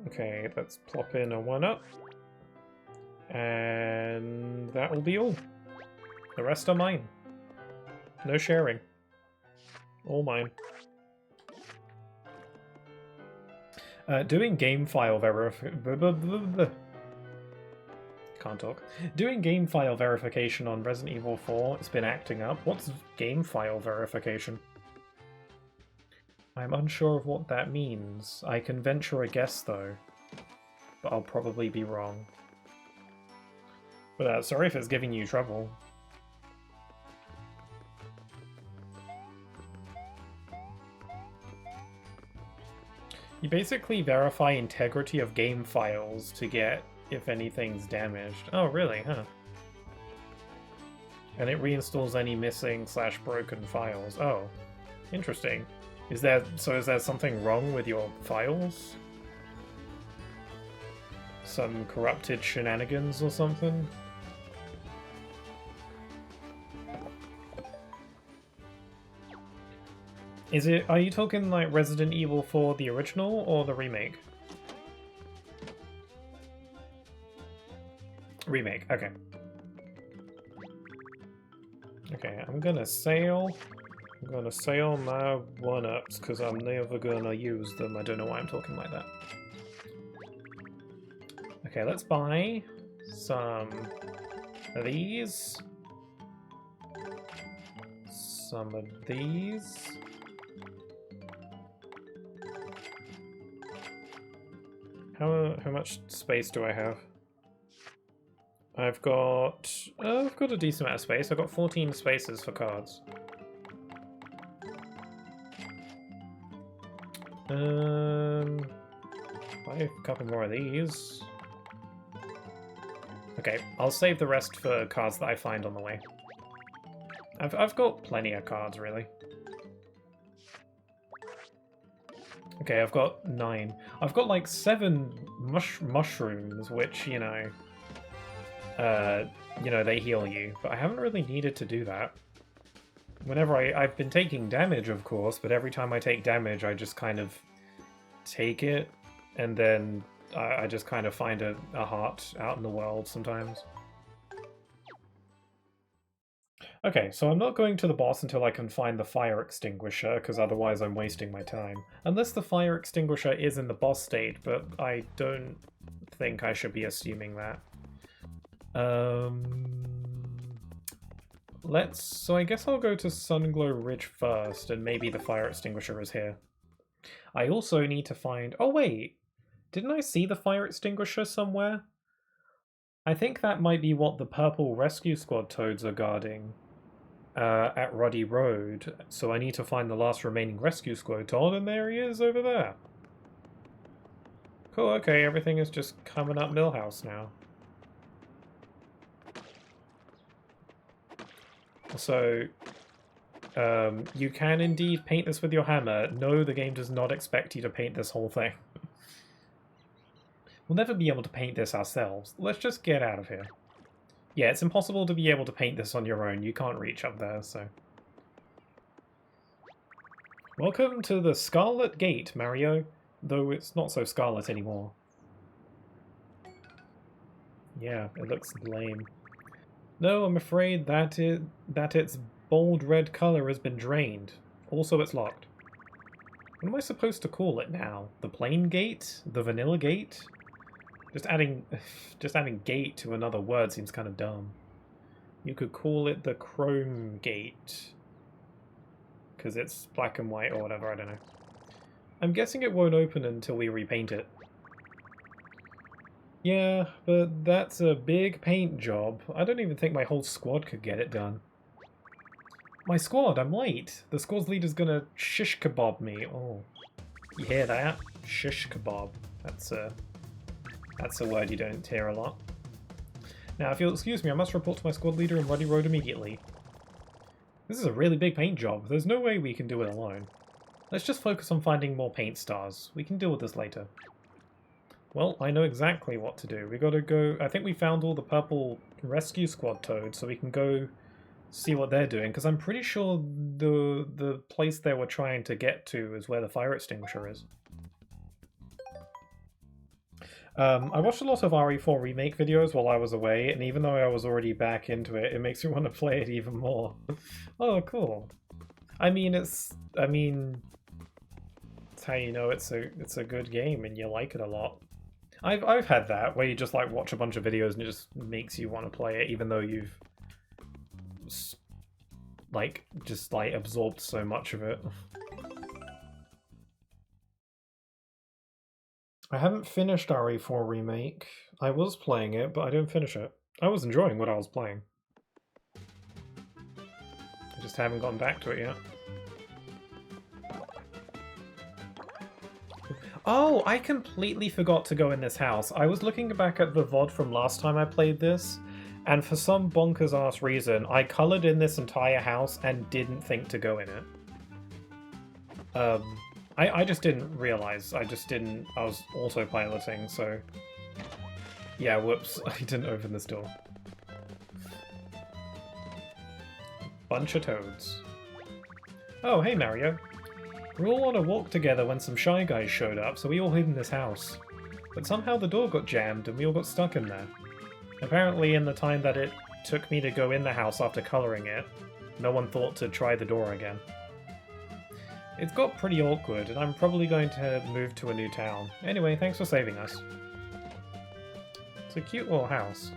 Okay, let's plop in a 1-up. And that will be all. The rest are mine. No sharing. All mine. Doing game file Can't talk. Doing game file verification on Resident Evil 4 has been acting up. What's game file verification? I'm unsure of what that means. I can venture a guess though, but I'll probably be wrong. But sorry if it's giving you trouble. You basically verify integrity of game files to get if anything's damaged. Oh, really? Huh. And it reinstalls any missing / broken files. Oh, interesting. Is there something wrong with your files? Some corrupted shenanigans or something? Are you talking like Resident Evil 4 the original or the remake? Remake, okay. Okay, I'm gonna sail my 1-ups because I'm never gonna use them. I don't know why I'm talking like that. Okay, let's buy some of these. Some of these. How much space do I have? I've got a decent amount of space. I've got 14 spaces for cards. Buy a couple more of these. Okay, I'll save the rest for cards that I find on the way. I've got plenty of cards, really. Okay, I've got 9. I've got like 7 mushrooms, which, you know, they heal you, but I haven't really needed to do that. Whenever I've been taking damage, of course, but every time I take damage, I just kind of take it, and then I just kind of find a heart out in the world sometimes. Okay, so I'm not going to the boss until I can find the fire extinguisher, because otherwise I'm wasting my time. Unless the fire extinguisher is in the boss state, but I don't think I should be assuming that. So I guess I'll go to Sunglow Ridge first, and maybe the fire extinguisher is here. I also need to find... Oh wait! Didn't I see the fire extinguisher somewhere? I think that might be what the purple rescue squad toads are guarding at Ruddy Road. So I need to find the last remaining rescue squad toad, and there he is over there. Cool, okay, everything is just coming up Millhouse now. So, you can indeed paint this with your hammer. No, the game does not expect you to paint this whole thing. We'll never be able to paint this ourselves. Let's just get out of here. Yeah, it's impossible to be able to paint this on your own. You can't reach up there, so... Welcome to the Scarlet Gate, Mario. Though it's not so scarlet anymore. Yeah, it looks lame. No, I'm afraid that its bold red color has been drained. Also, it's locked. What am I supposed to call it now? The plain gate? The vanilla gate? Just adding gate to another word seems kind of dumb. You could call it the chrome gate. Because it's black and white or whatever, I don't know. I'm guessing it won't open until we repaint it. Yeah, but that's a big paint job. I don't even think my whole squad could get it done. My squad, I'm late. The squad's leader's gonna shish kebab me. Oh, you hear that? Shish kebab. That's a word you don't hear a lot. Now, if you'll excuse me, I must report to my squad leader in Ruddy Road immediately. This is a really big paint job. There's no way we can do it alone. Let's just focus on finding more paint stars. We can deal with this later. Well, I know exactly what to do. We gotta go... I think we found all the purple rescue squad toads, so we can go see what they're doing, because I'm pretty sure the place they were trying to get to is where the fire extinguisher is. I watched a lot of RE4 remake videos while I was away, and even though I was already back into it, it makes me want to play it even more. Oh, cool. I mean, it's how you know it's a good game and you like it a lot. I've had that where you just like watch a bunch of videos and it just makes you want to play it, even though you've just absorbed so much of it. I haven't finished RE4 Remake. I was playing it, but I didn't finish it. I was enjoying what I was playing. I just haven't gotten back to it yet. Oh, I completely forgot to go in this house. I was looking back at the VOD from last time I played this, and for some bonkers-ass reason, I coloured in this entire house and didn't think to go in it. I just didn't realise. I was autopiloting, so... Yeah, whoops, I didn't open this door. Bunch of toads. Oh, hey Mario. We were all on a walk together when some shy guys showed up, so we all hid in this house. But somehow the door got jammed and we all got stuck in there. Apparently in the time that it took me to go in the house after colouring it, no one thought to try the door again. It's got pretty awkward, and I'm probably going to move to a new town. Anyway, thanks for saving us. It's a cute little house.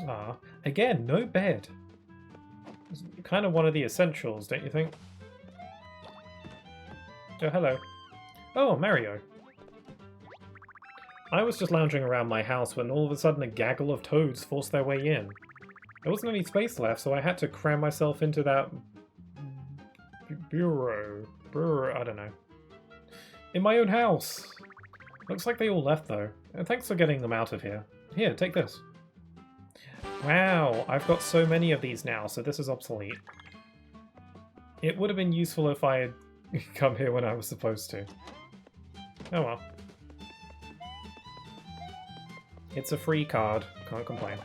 Ah, again, no bed. It's kind of one of the essentials, don't you think? Oh, hello. Oh, Mario. I was just lounging around my house when all of a sudden a gaggle of toads forced their way in. There wasn't any space left, so I had to cram myself into that bureau, I don't know. In my own house! Looks like they all left though. And thanks for getting them out of here. Here, take this. Wow, I've got so many of these now, so this is obsolete. It would have been useful if I had come here when I was supposed to. Oh well. It's a free card, can't complain.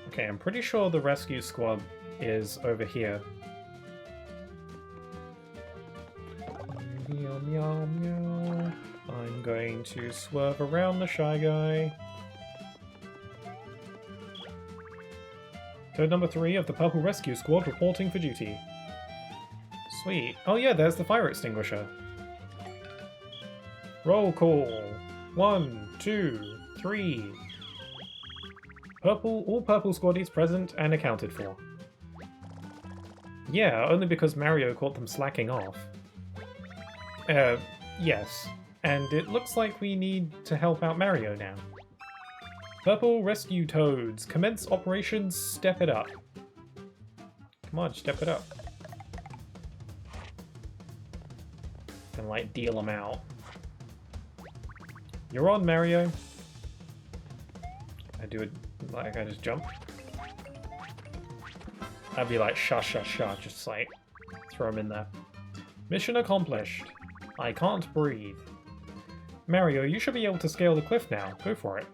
Okay, I'm pretty sure the rescue squad is over here. Meow, meow, meow. I'm going to swerve around the Shy Guy. Toad number 3 of the Purple Rescue Squad reporting for duty. Sweet. Oh yeah, there's the fire extinguisher. Roll call. 1, 2, 3. All purple squaddies present and accounted for. Yeah, only because Mario caught them slacking off. Yes. And it looks like we need to help out Mario now. Purple Rescue Toads, commence Operation Step It Up. Come on, step it up. And like deal them out. You're on, Mario. I do it like I just jump. I'd be like shush, shush, shush, just like throw them in there. Mission accomplished. I can't breathe. Mario, you should be able to scale the cliff now. Go for it.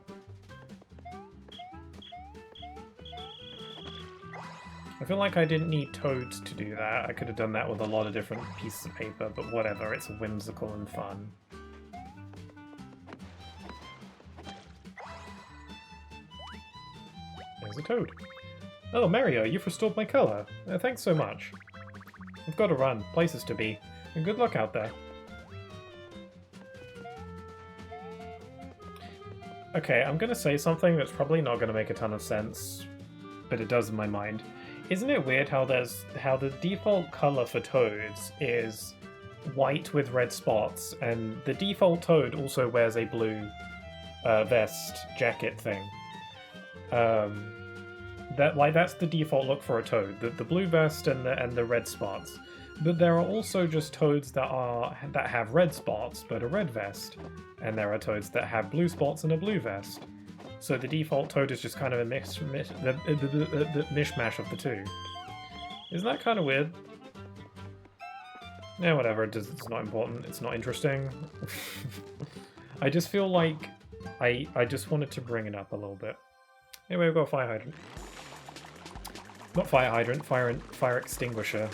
I feel like I didn't need Toads to do that. I could have done that with a lot of different pieces of paper, but whatever, it's whimsical and fun. There's a Toad. Oh, Mario, you've restored my colour. Thanks so much. We've got to run, places to be, and good luck out there. Okay, I'm gonna say something that's probably not gonna make a ton of sense, but it does in my mind. Isn't it weird how the default color for Toads is white with red spots, and the default Toad also wears a blue vest jacket thing? That's the default look for a Toad, the blue vest and the red spots. But there are also just Toads that have red spots but a red vest, and there are Toads that have blue spots and a blue vest. So the default Toad is just kind of a mishmash of the two. Isn't that kind of weird? Yeah, whatever. It's not important. It's not interesting. I just feel like I just wanted to bring it up a little bit. Anyway, we've got a fire hydrant. Not fire hydrant, fire extinguisher.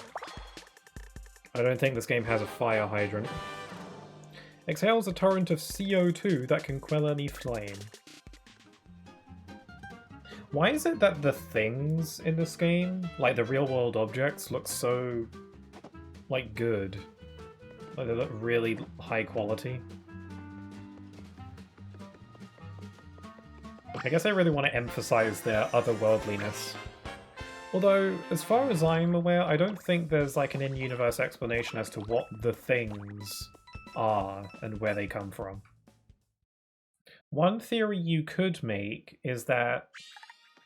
I don't think this game has a fire hydrant. Exhales a torrent of CO2 that can quell any flame. Why is it that the things in this game, like the real-world objects, look so, like, good? Like, they look really high quality. I guess I really want to emphasize their otherworldliness. Although, as far as I'm aware, I don't think there's like an in-universe explanation as to what the things are and where they come from. One theory you could make is that,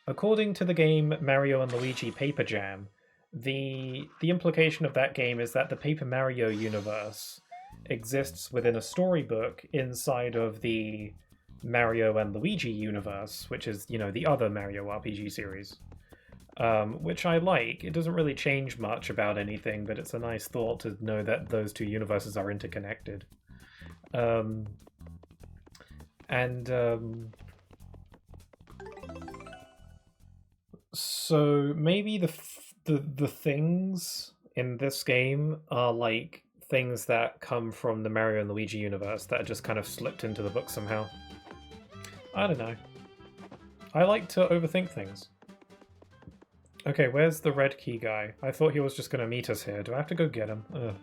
according to the game Mario and Luigi Paper Jam, the implication of that game is that the Paper Mario universe exists within a storybook inside of the Mario and Luigi universe, which is, you know, the other Mario RPG series. Which I like. It doesn't really change much about anything, but it's a nice thought to know that those two universes are interconnected. So maybe the things in this game are like things that come from the Mario and Luigi universe that are just kind of slipped into the book somehow. I don't know. I like to overthink things. Okay, where's the red key guy? I thought he was just going to meet us here. Do I have to go get him? Ugh.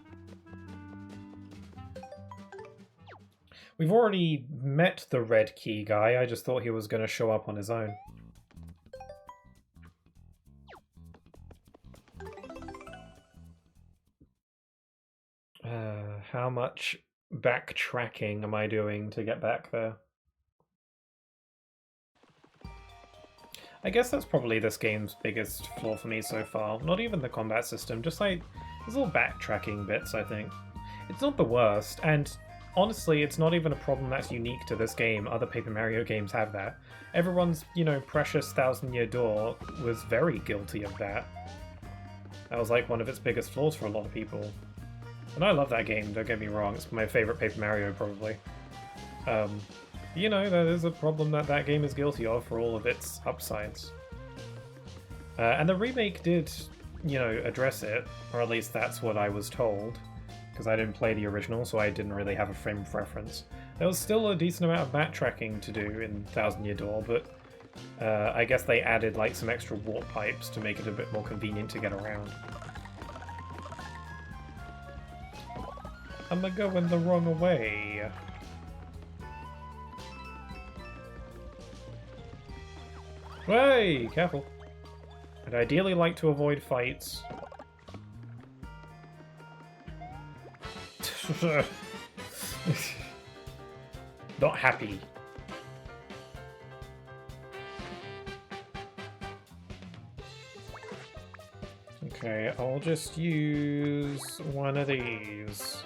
We've already met the red key guy. I just thought he was going to show up on his own. How much backtracking am I doing to get back there? I guess that's probably this game's biggest flaw for me so far. Not even the combat system, just like these little backtracking bits, I think. It's not the worst, and honestly, it's not even a problem that's unique to this game. Other Paper Mario games have that. Everyone's, you know, precious Thousand Year Door was very guilty of that. That was like one of its biggest flaws for a lot of people. And I love that game, don't get me wrong, it's my favourite Paper Mario probably. You know, that is a problem that that game is guilty of for all of its upsides. And the remake did, you know, address it, or at least that's what I was told, because I didn't play the original, so I didn't really have a frame of reference. There was still a decent amount of backtracking to do in Thousand Year Door, but I guess they added like some extra warp pipes to make it a bit more convenient to get around. I'm going the wrong way. Hey, careful. I'd ideally like to avoid fights. Not happy. Okay, I'll just use one of these.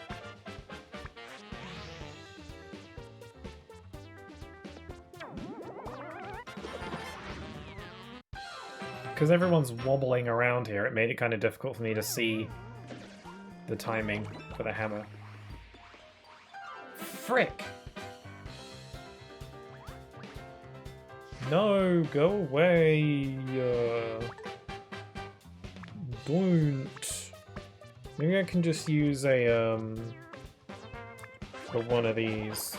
Because everyone's wobbling around here, it made it kind of difficult for me to see the timing for the hammer. Frick! No, go away! Don't! Maybe I can just use a, one of these.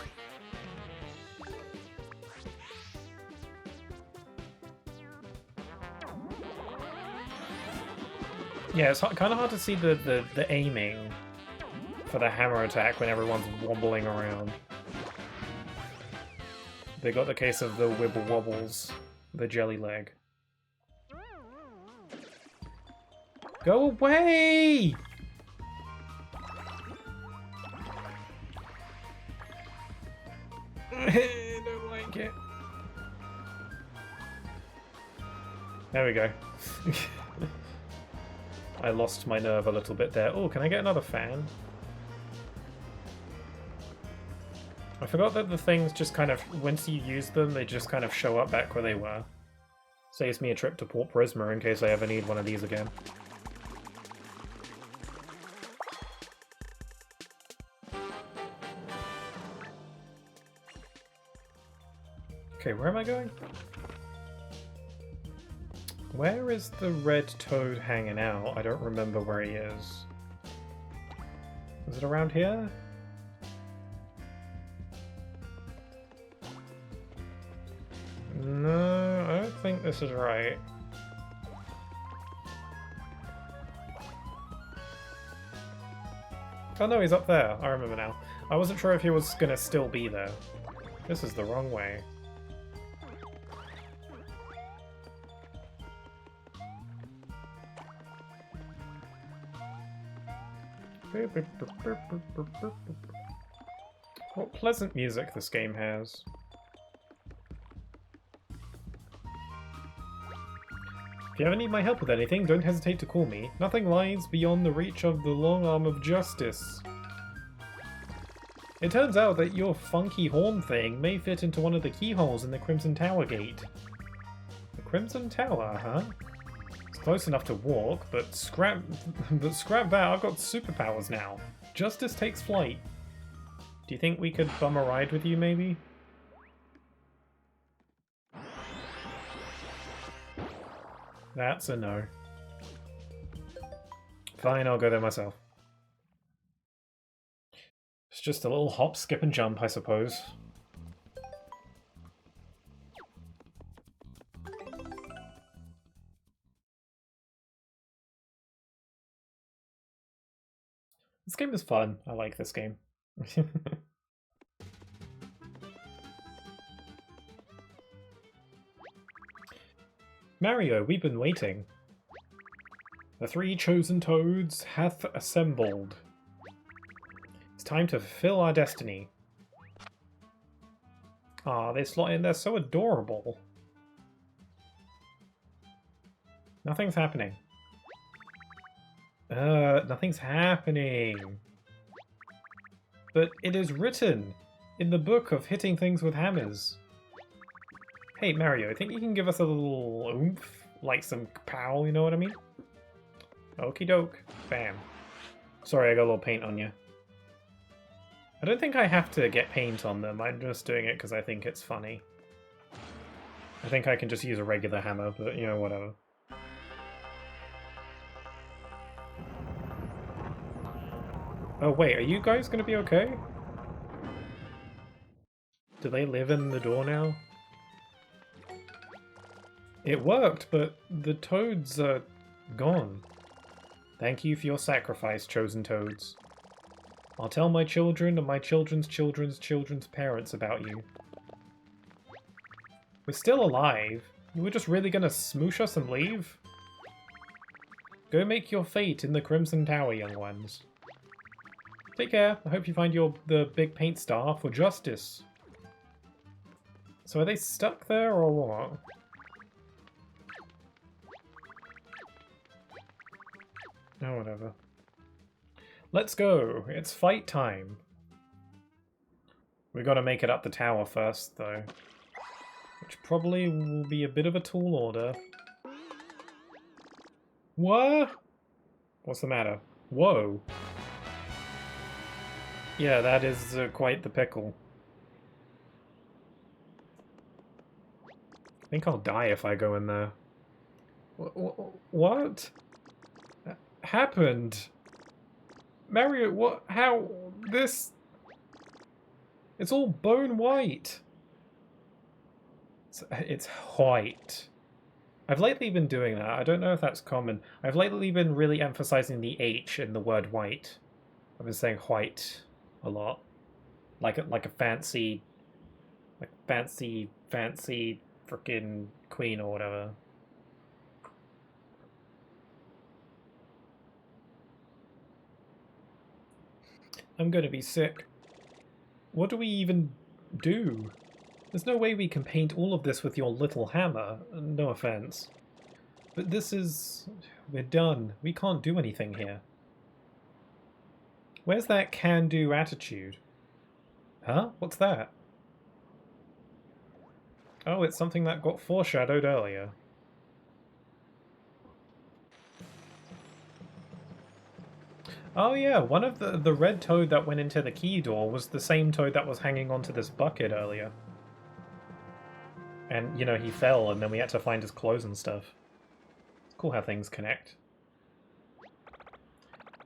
Yeah, it's kind of hard to see the aiming for the hammer attack when everyone's wobbling around. They got the case of the wibble wobbles, the jelly leg. Go away! I don't like it. There we go. I lost my nerve a little bit there. Oh, can I get another fan? I forgot that the things just kind of, once you use them, they just kind of show up back where they were. Saves me a trip to Port Prisma in case I ever need one of these again. Okay, where am I going? Where is the red toad hanging out? I don't remember where he is. Is it around here? No, I don't think this is right. Oh no, he's up there. I remember now. I wasn't sure if he was gonna still be there. This is the wrong way. What pleasant music this game has. If you ever need my help with anything, don't hesitate to call me. Nothing lies beyond the reach of the long arm of justice. It turns out that your funky horn thing may fit into one of the keyholes in the Crimson Tower gate. The Crimson Tower, huh? Close enough to walk, but scrap that, I've got superpowers now. Justice takes flight. Do you think we could bum a ride with you, maybe? That's a no. Fine, I'll go there myself. It's just a little hop, skip, and jump, I suppose. This game is fun. I like this game. Mario, we've been waiting. The three chosen toads hath assembled. It's time to fulfill our destiny. Ah, they slot in there so adorable. Nothing's happening. Nothing's happening. But it is written in the book of hitting things with hammers. Hey, Mario, think you can give us a little oomph? Like some pow, you know what I mean? Okie doke. Bam. Sorry, I got a little paint on you. I don't think I have to get paint on them. I'm just doing it because I think it's funny. I think I can just use a regular hammer, but, you know, whatever. Oh, wait, are you guys going to be okay? Do they live in the door now? It worked, but the toads are gone. Thank you for your sacrifice, chosen toads. I'll tell my children and my children's children's children's parents about you. We're still alive. You were just really gonna smoosh us and leave? Go make your fate in the Crimson Tower, young ones. Take care. I hope you find the big paint star for justice. So are they stuck there or what? Oh, whatever. Let's go. It's fight time. We gotta make it up the tower first, though. Which probably will be a bit of a tall order. What? What's the matter? Whoa. Yeah, that is quite the pickle. I think I'll die if I go in there. What? Happened? Mario, what? How? This? It's all bone white. It's white. I've lately been doing that. I don't know if that's common. I've lately been really emphasizing the H in the word white. I've been saying white a lot. Like a fancy frickin' queen or whatever. I'm gonna be sick. What do we even do? There's no way we can paint all of this with your little hammer. No offense. But this is... we're done. We can't do anything here. Where's that can-do attitude? Huh? What's that? Oh, it's something that got foreshadowed earlier. Oh yeah, one of the red toad that went into the key door was the same toad that was hanging onto this bucket earlier. And, you know, he fell and then we had to find his clothes and stuff. It's cool how things connect.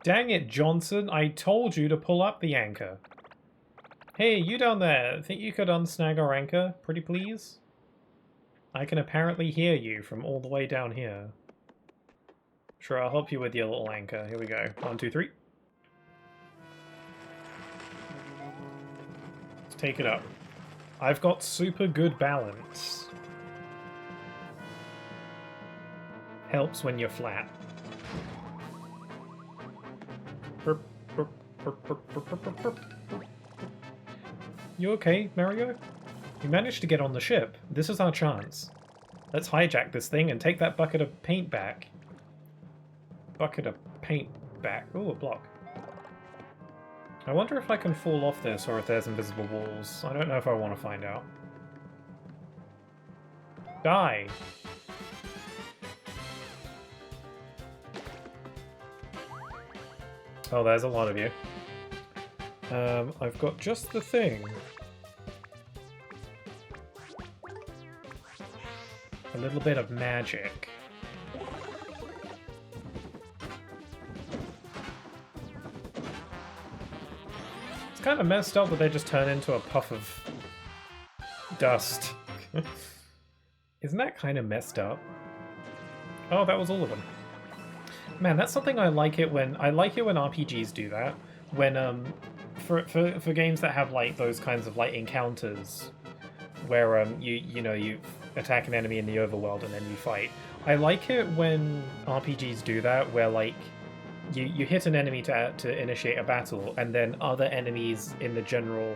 Dang it, Johnson, I told you to pull up the anchor. Hey, you down there, think you could unsnag our anchor, pretty please? I can apparently hear you from all the way down here. Sure, I'll help you with your little anchor. Here we go. 1, 2, 3. Let's take it up. I've got super good balance. Helps when you're flat. You okay, Mario? You managed to get on the ship. This is our chance. Let's hijack this thing and take that bucket of paint back. Bucket of paint back. Ooh, a block. I wonder if I can fall off this or if there's invisible walls. I don't know if I want to find out. Die! Oh, there's a lot of you. I've got just the thing. A little bit of magic. It's kind of messed up that they just turn into a puff of dust. Isn't that kind of messed up? Oh, that was all of them. Man, that's something I like it when RPGs do that. When for games that have like those kinds of like encounters where you attack an enemy in the overworld and then you fight. I like it when RPGs do that, where like you hit an enemy to initiate a battle, and then other enemies in the general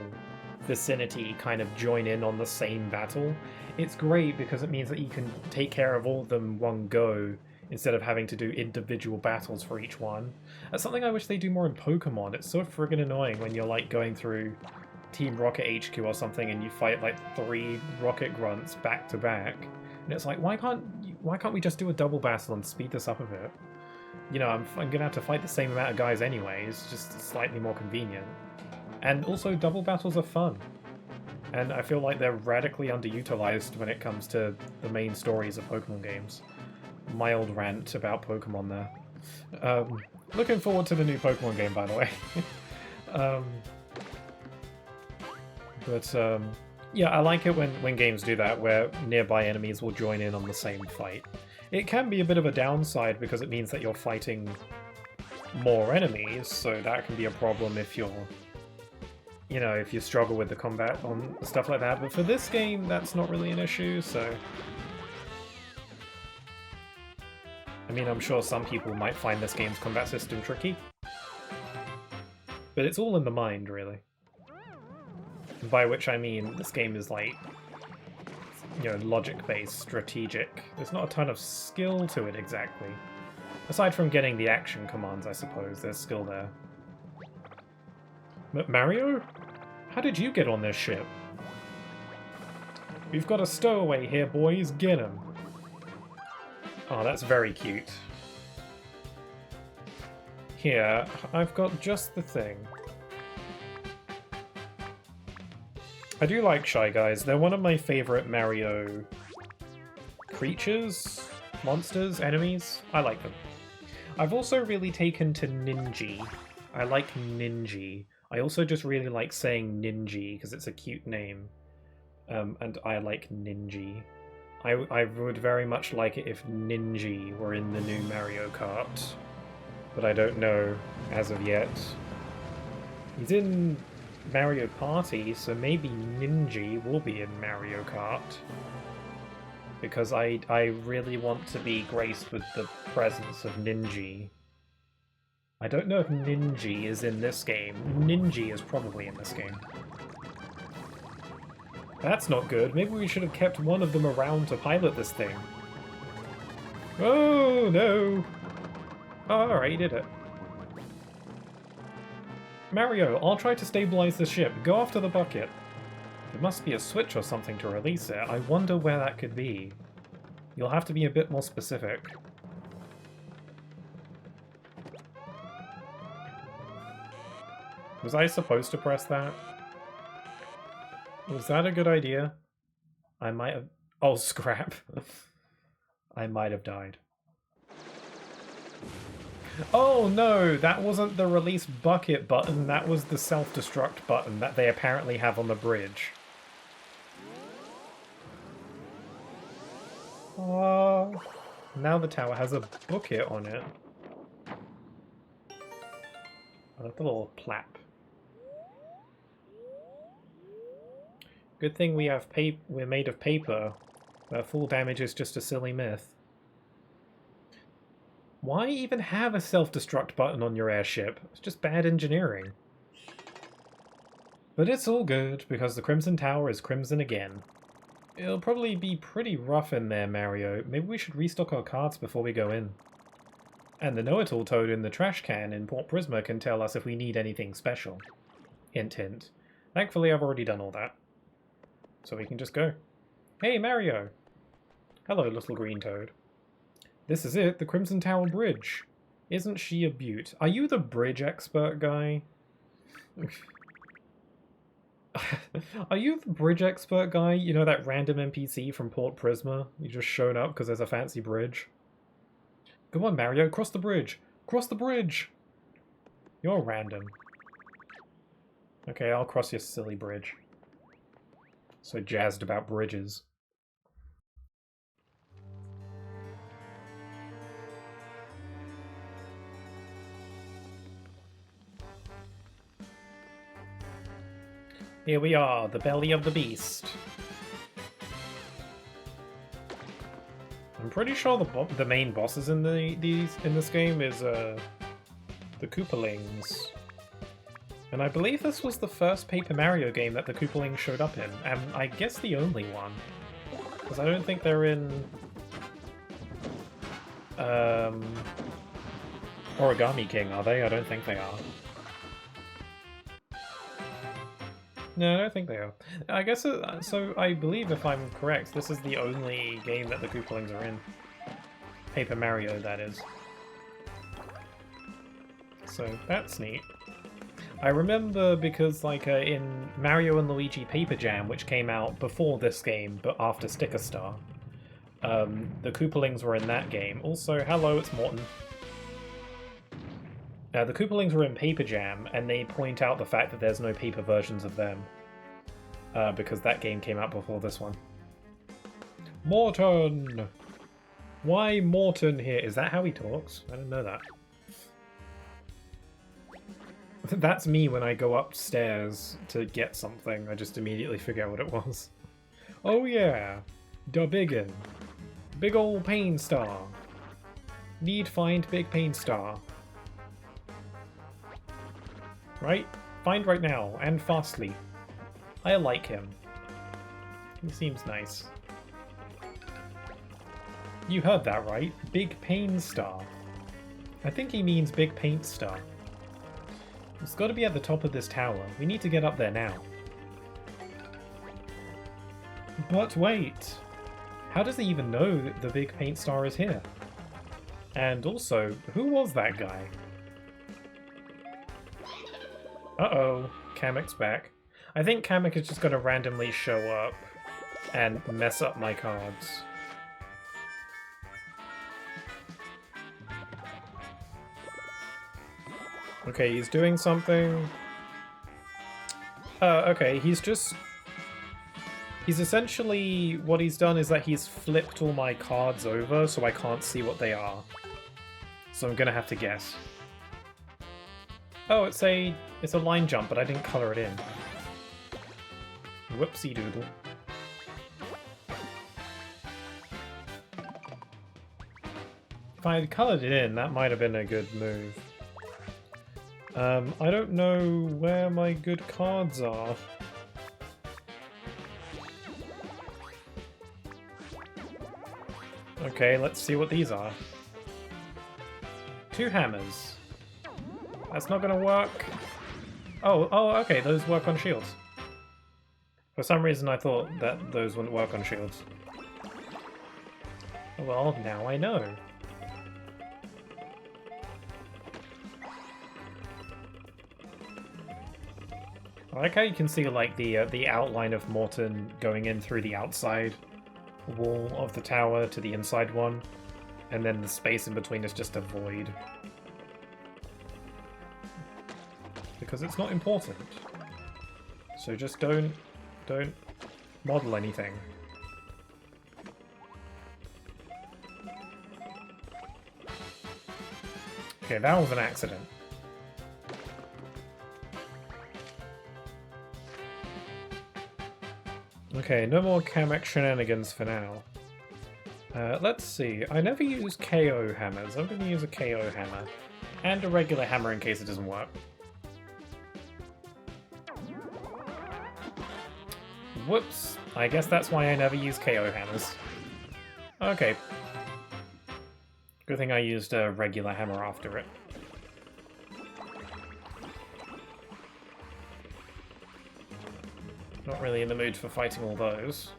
vicinity kind of join in on the same battle. It's great because it means that you can take care of all of them one go instead of having to do individual battles for each one. That's something I wish they do more in Pokemon. It's so friggin' annoying when you're like going through Team Rocket HQ or something and you fight like 3 Rocket Grunts back to back. And it's like, why can't we just do a double battle and speed this up a bit? You know, I'm gonna have to fight the same amount of guys anyway, it's just slightly more convenient. And also, double battles are fun. And I feel like they're radically underutilized when it comes to the main stories of Pokemon games. Mild rant about Pokemon there. Looking forward to the new Pokemon game, by the way. Yeah, I like it when games do that, where nearby enemies will join in on the same fight. It can be a bit of a downside because it means that you're fighting more enemies, so that can be a problem if you're, you know, if you struggle with the combat on stuff like that. But for this game, that's not really an issue, so... I mean, I'm sure some people might find this game's combat system tricky. But it's all in the mind, really. By which I mean, this game is like, you know, logic-based, strategic. There's not a ton of skill to it exactly. Aside from getting the action commands, I suppose, there's skill there. Mario? How did you get on this ship? We've got a stowaway here, boys. Get him. Oh, that's very cute. Here, I've got just the thing. I do like Shy Guys. They're one of my favourite Mario creatures, monsters, enemies. I like them. I've also really taken to Ninji. I like Ninji. I also just really like saying Ninji because it's a cute name. And I like Ninji. I would very much like it if Ninji were in the new Mario Kart. But I don't know as of yet. He's in Mario Party, so maybe Ninji will be in Mario Kart. Because I really want to be graced with the presence of Ninji. I don't know if Ninji is in this game. Ninji is probably in this game. That's not good. Maybe we should have kept one of them around to pilot this thing. Oh, no! Oh, alright, you did it. Mario, I'll try to stabilize the ship. Go after the bucket. There must be a switch or something to release it. I wonder where that could be. You'll have to be a bit more specific. Was I supposed to press that? Was that a good idea? I might have... Oh, scrap. I might have died. Oh no, that wasn't the release bucket button, that was the self-destruct button that they apparently have on the bridge. Now the tower has a bucket on it. A little plap. Good thing we have we're made of paper. Full damage is just a silly myth. Why even have a self-destruct button on your airship? It's just bad engineering. But it's all good, because the Crimson Tower is crimson again. It'll probably be pretty rough in there, Mario. Maybe we should restock our carts before we go in. And the know-it-all toad in the trash can in Port Prisma can tell us if we need anything special. Hint, hint. Thankfully, I've already done all that. So we can just go. Hey, Mario! Hello, little green toad. This is it, the Crimson Tower Bridge. Isn't she a beaut? Are you the bridge expert guy? Are you the bridge expert guy? You know, that random NPC from Port Prisma? You just shown up because there's a fancy bridge. Come on, Mario, cross the bridge! Cross the bridge! You're random. Okay, I'll cross your silly bridge. So jazzed about bridges. Here we are, the belly of the beast. I'm pretty sure the main bosses in this game is the Koopalings. And I believe this was the first Paper Mario game that the Koopalings showed up in, and I guess the only one. Because I don't think they're in Origami King, are they? I don't think they are. No, I don't think they are. I guess, so I believe if I'm correct, this is the only game that the Koopalings are in. Paper Mario, that is. So, that's neat. I remember because, like, in Mario and Luigi Paper Jam, which came out before this game, but after Sticker Star, the Koopalings were in that game. Also, hello, it's Morton. The Koopalings were in Paper Jam, and they point out the fact that there's no paper versions of them. Because that game came out before this one. Morton! Why Morton here? Is that how he talks? I didn't know that. That's me when I go upstairs to get something. I just immediately figure out what it was. Oh yeah! Da Biggin. Big ol' Pain Star. Need find Big Pain Star. Right? Find right now, and fastly. I like him. He seems nice. You heard that right. Big Pain Star. I think he means Big Paint Star. It's got to be at the top of this tower. We need to get up there now. But wait! How does he even know that the Big Paint Star is here? And also, who was that guy? Uh-oh, Kamek's back. I think Kamek is just going to randomly show up and mess up my cards. Okay, he's doing something. Okay, he's essentially, what he's done is that he's flipped all my cards over so I can't see what they are. So I'm gonna have to guess. Oh, it's a line jump, but I didn't color it in. Whoopsie doodle. If I had colored it in, that might have been a good move. I don't know where my good cards are. Okay, let's see what these are. 2 hammers. That's not gonna work. Oh, okay, those work on shields. For some reason I thought that those wouldn't work on shields. Well, now I know. I like how you can see like the outline of Morton going in through the outside wall of the tower to the inside one, and then the space in between is just a void. Because it's not important. So just don't model anything. Okay, that was an accident. Okay, no more Kamek shenanigans for now. Let's see. I never use KO hammers. I'm going to use a KO hammer. And a regular hammer in case it doesn't work. Whoops. I guess that's why I never use KO hammers. Okay. Good thing I used a regular hammer after it. Not really in the mood for fighting all those.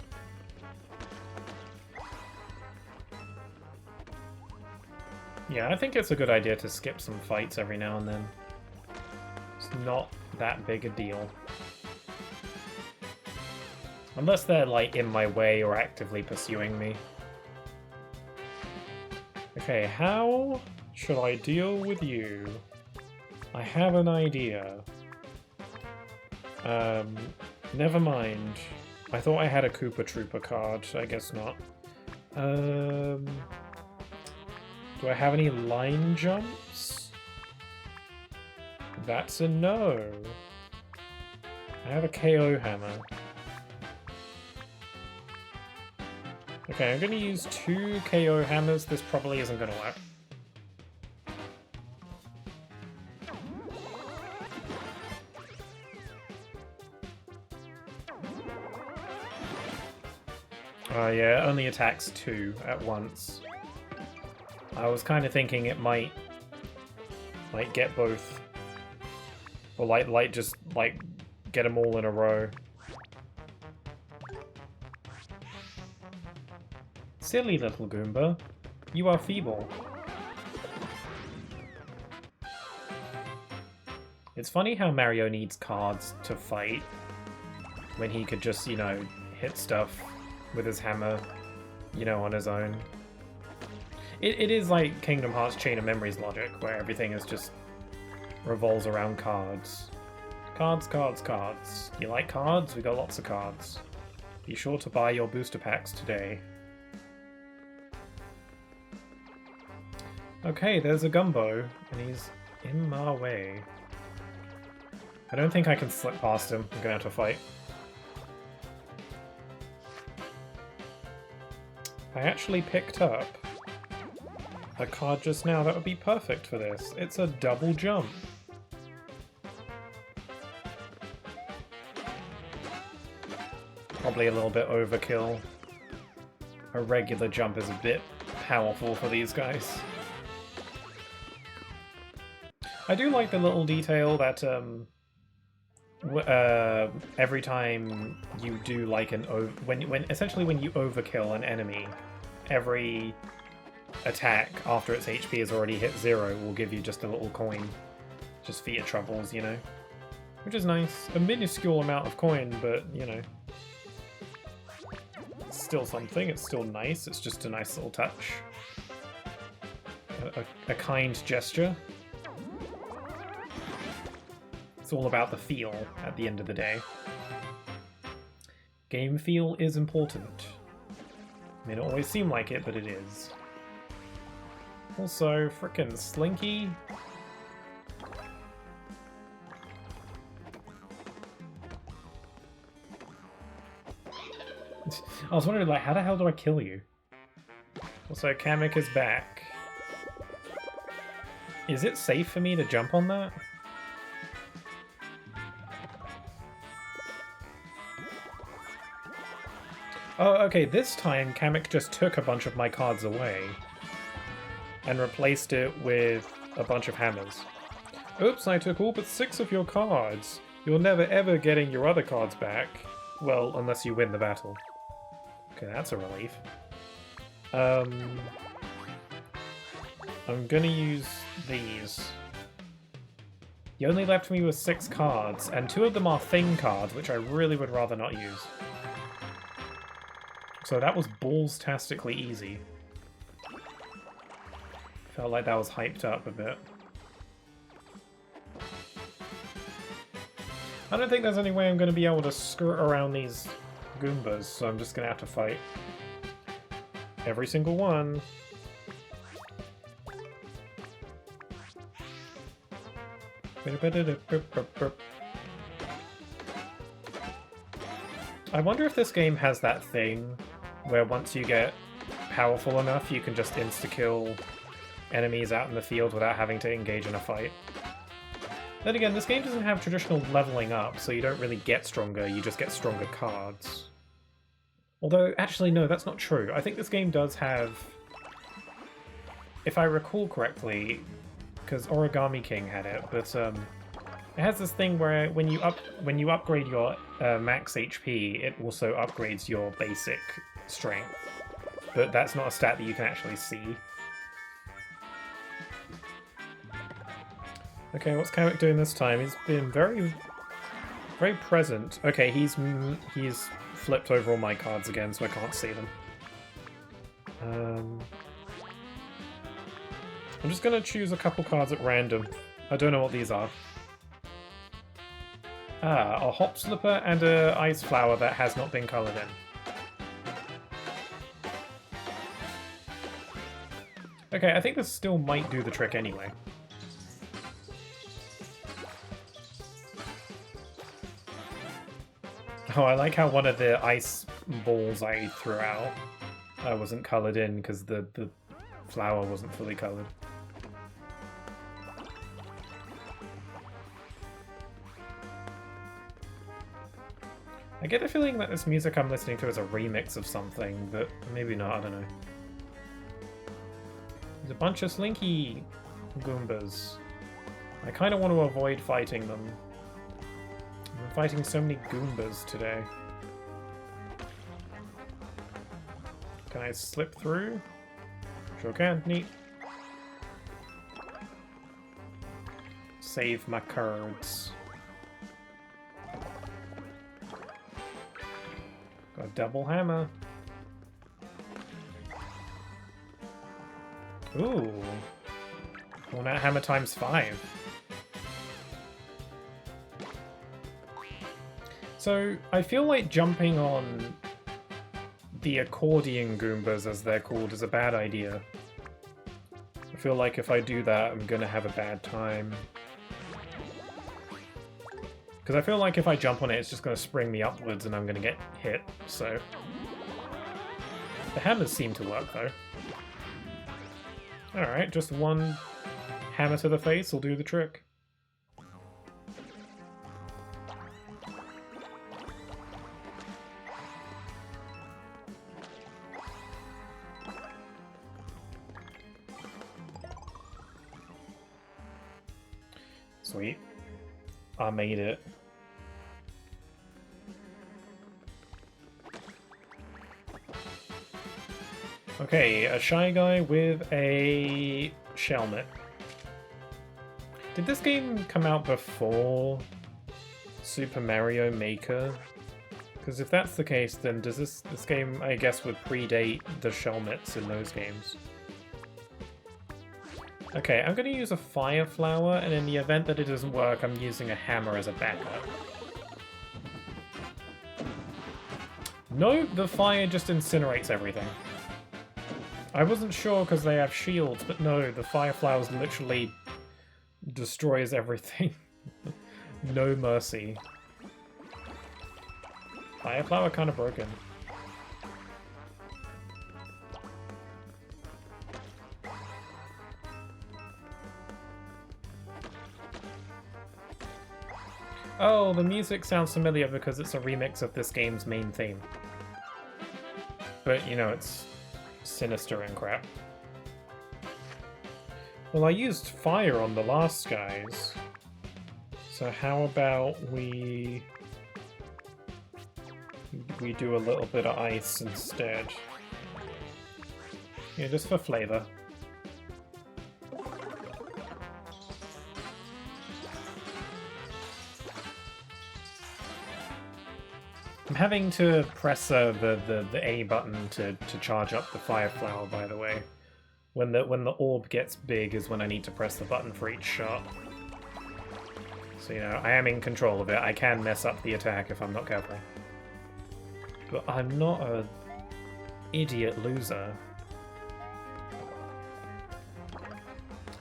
Yeah, I think it's a good idea to skip some fights every now and then. It's not that big a deal. Unless they're, like, in my way or actively pursuing me. Okay, how should I deal with you? I have an idea. Never mind. I thought I had a Koopa Troopa card. I guess not. Do I have any line jumps? That's a no. I have a KO hammer. Okay, I'm going to use 2 KO hammers. This probably isn't going to work. Oh yeah, it only attacks 2 at once. I was kind of thinking it might get both, or just get them all in a row. Silly little Goomba, you are feeble. It's funny how Mario needs cards to fight when he could just, you know, hit stuff with his hammer, you know, on his own. It is like Kingdom Hearts Chain of Memories logic, where everything is just revolves around cards. Cards, cards, cards. You like cards? We got lots of cards. Be sure to buy your booster packs today. Okay, there's a Gumbo, and he's in my way. I don't think I can slip past him. I'm gonna have to fight. I actually picked up a card just now that would be perfect for this. It's a double jump. Probably a little bit overkill. A regular jump is a bit powerful for these guys. I do like the little detail that every time you do like when essentially when you overkill an enemy, every attack after its HP has already hit 0 will give you just a little coin, just for your troubles, you know, which is nice. A minuscule amount of coin, but you know, it's still something. It's still nice. It's just a nice little touch, a kind gesture. It's all about the feel at the end of the day. Game feel is important. May not always seem like it, but it is. Also, frickin' Slinky. I was wondering, like, how the hell do I kill you? Also, Kamek is back. Is it safe for me to jump on that? Oh, okay, this time Kamek just took a bunch of my cards away and replaced it with a bunch of hammers. Oops, I took all but 6 of your cards. You're never ever getting your other cards back. Well, unless you win the battle. Okay, that's a relief. I'm gonna use these. You only left me with 6 cards, and 2 of them are thing cards, which I really would rather not use. So that was balls-tastically easy. Felt like that was hyped up a bit. I don't think there's any way I'm going to be able to skirt around these Goombas, so I'm just going to have to fight every single one. I wonder if this game has that thing where once you get powerful enough, you can just insta-kill enemies out in the field without having to engage in a fight. Then again, this game doesn't have traditional leveling up, so you don't really get stronger, you just get stronger cards. Although, actually no, that's not true. I think this game does have, if I recall correctly, because Origami King had it, but it has this thing where when you upgrade your max HP, it also upgrades your basic strength. But that's not a stat that you can actually see. Okay, what's Kamek doing this time? He's been very present. Okay, he's flipped over all my cards again, so I can't see them. I'm just gonna choose a couple cards at random. I don't know what these are. Ah, a Hop Slipper and a Ice Flower that has not been coloured in. Okay, I think this still might do the trick anyway. Oh, I like how one of the ice balls I threw out wasn't coloured in because the flower wasn't fully coloured. I get the feeling that this music I'm listening to is a remix of something, but maybe not, I don't know. There's a bunch of Slinky Goombas. I kind of want to avoid fighting them. I'm fighting so many Goombas today. Can I slip through? Sure can. Neat. Save my cards. Got a double hammer. Ooh. Well, that hammer times 5. So, I feel like jumping on the accordion Goombas, as they're called, is a bad idea. I feel like if I do that, I'm gonna have a bad time. Because I feel like if I jump on it, it's just gonna spring me upwards and I'm gonna get hit, so... The hammers seem to work, though. Alright, just one hammer to the face will do the trick. Sweet. I made it. Okay, a Shy Guy with a Shelmet. Did this game come out before Super Mario Maker? Because if that's the case, then does this game, I guess, would predate the Shelmets in those games. Okay, I'm going to use a Fire Flower, and in the event that it doesn't work, I'm using a hammer as a backup. No, the fire just incinerates everything. I wasn't sure because they have shields, but no, the Fire Flowers literally destroys everything. No mercy. Fire Flower kind of broken. Oh, the music sounds familiar because it's a remix of this game's main theme. But, you know, it's sinister and crap. Well, I used fire on the last guys. So how about we do a little bit of ice instead. Yeah, just for flavor. I'm having to press the A button to charge up the Fire Flower, by the way. When the orb gets big is when I need to press the button for each shot. So, you know, I am in control of it. I can mess up the attack if I'm not careful. But I'm not a idiot loser.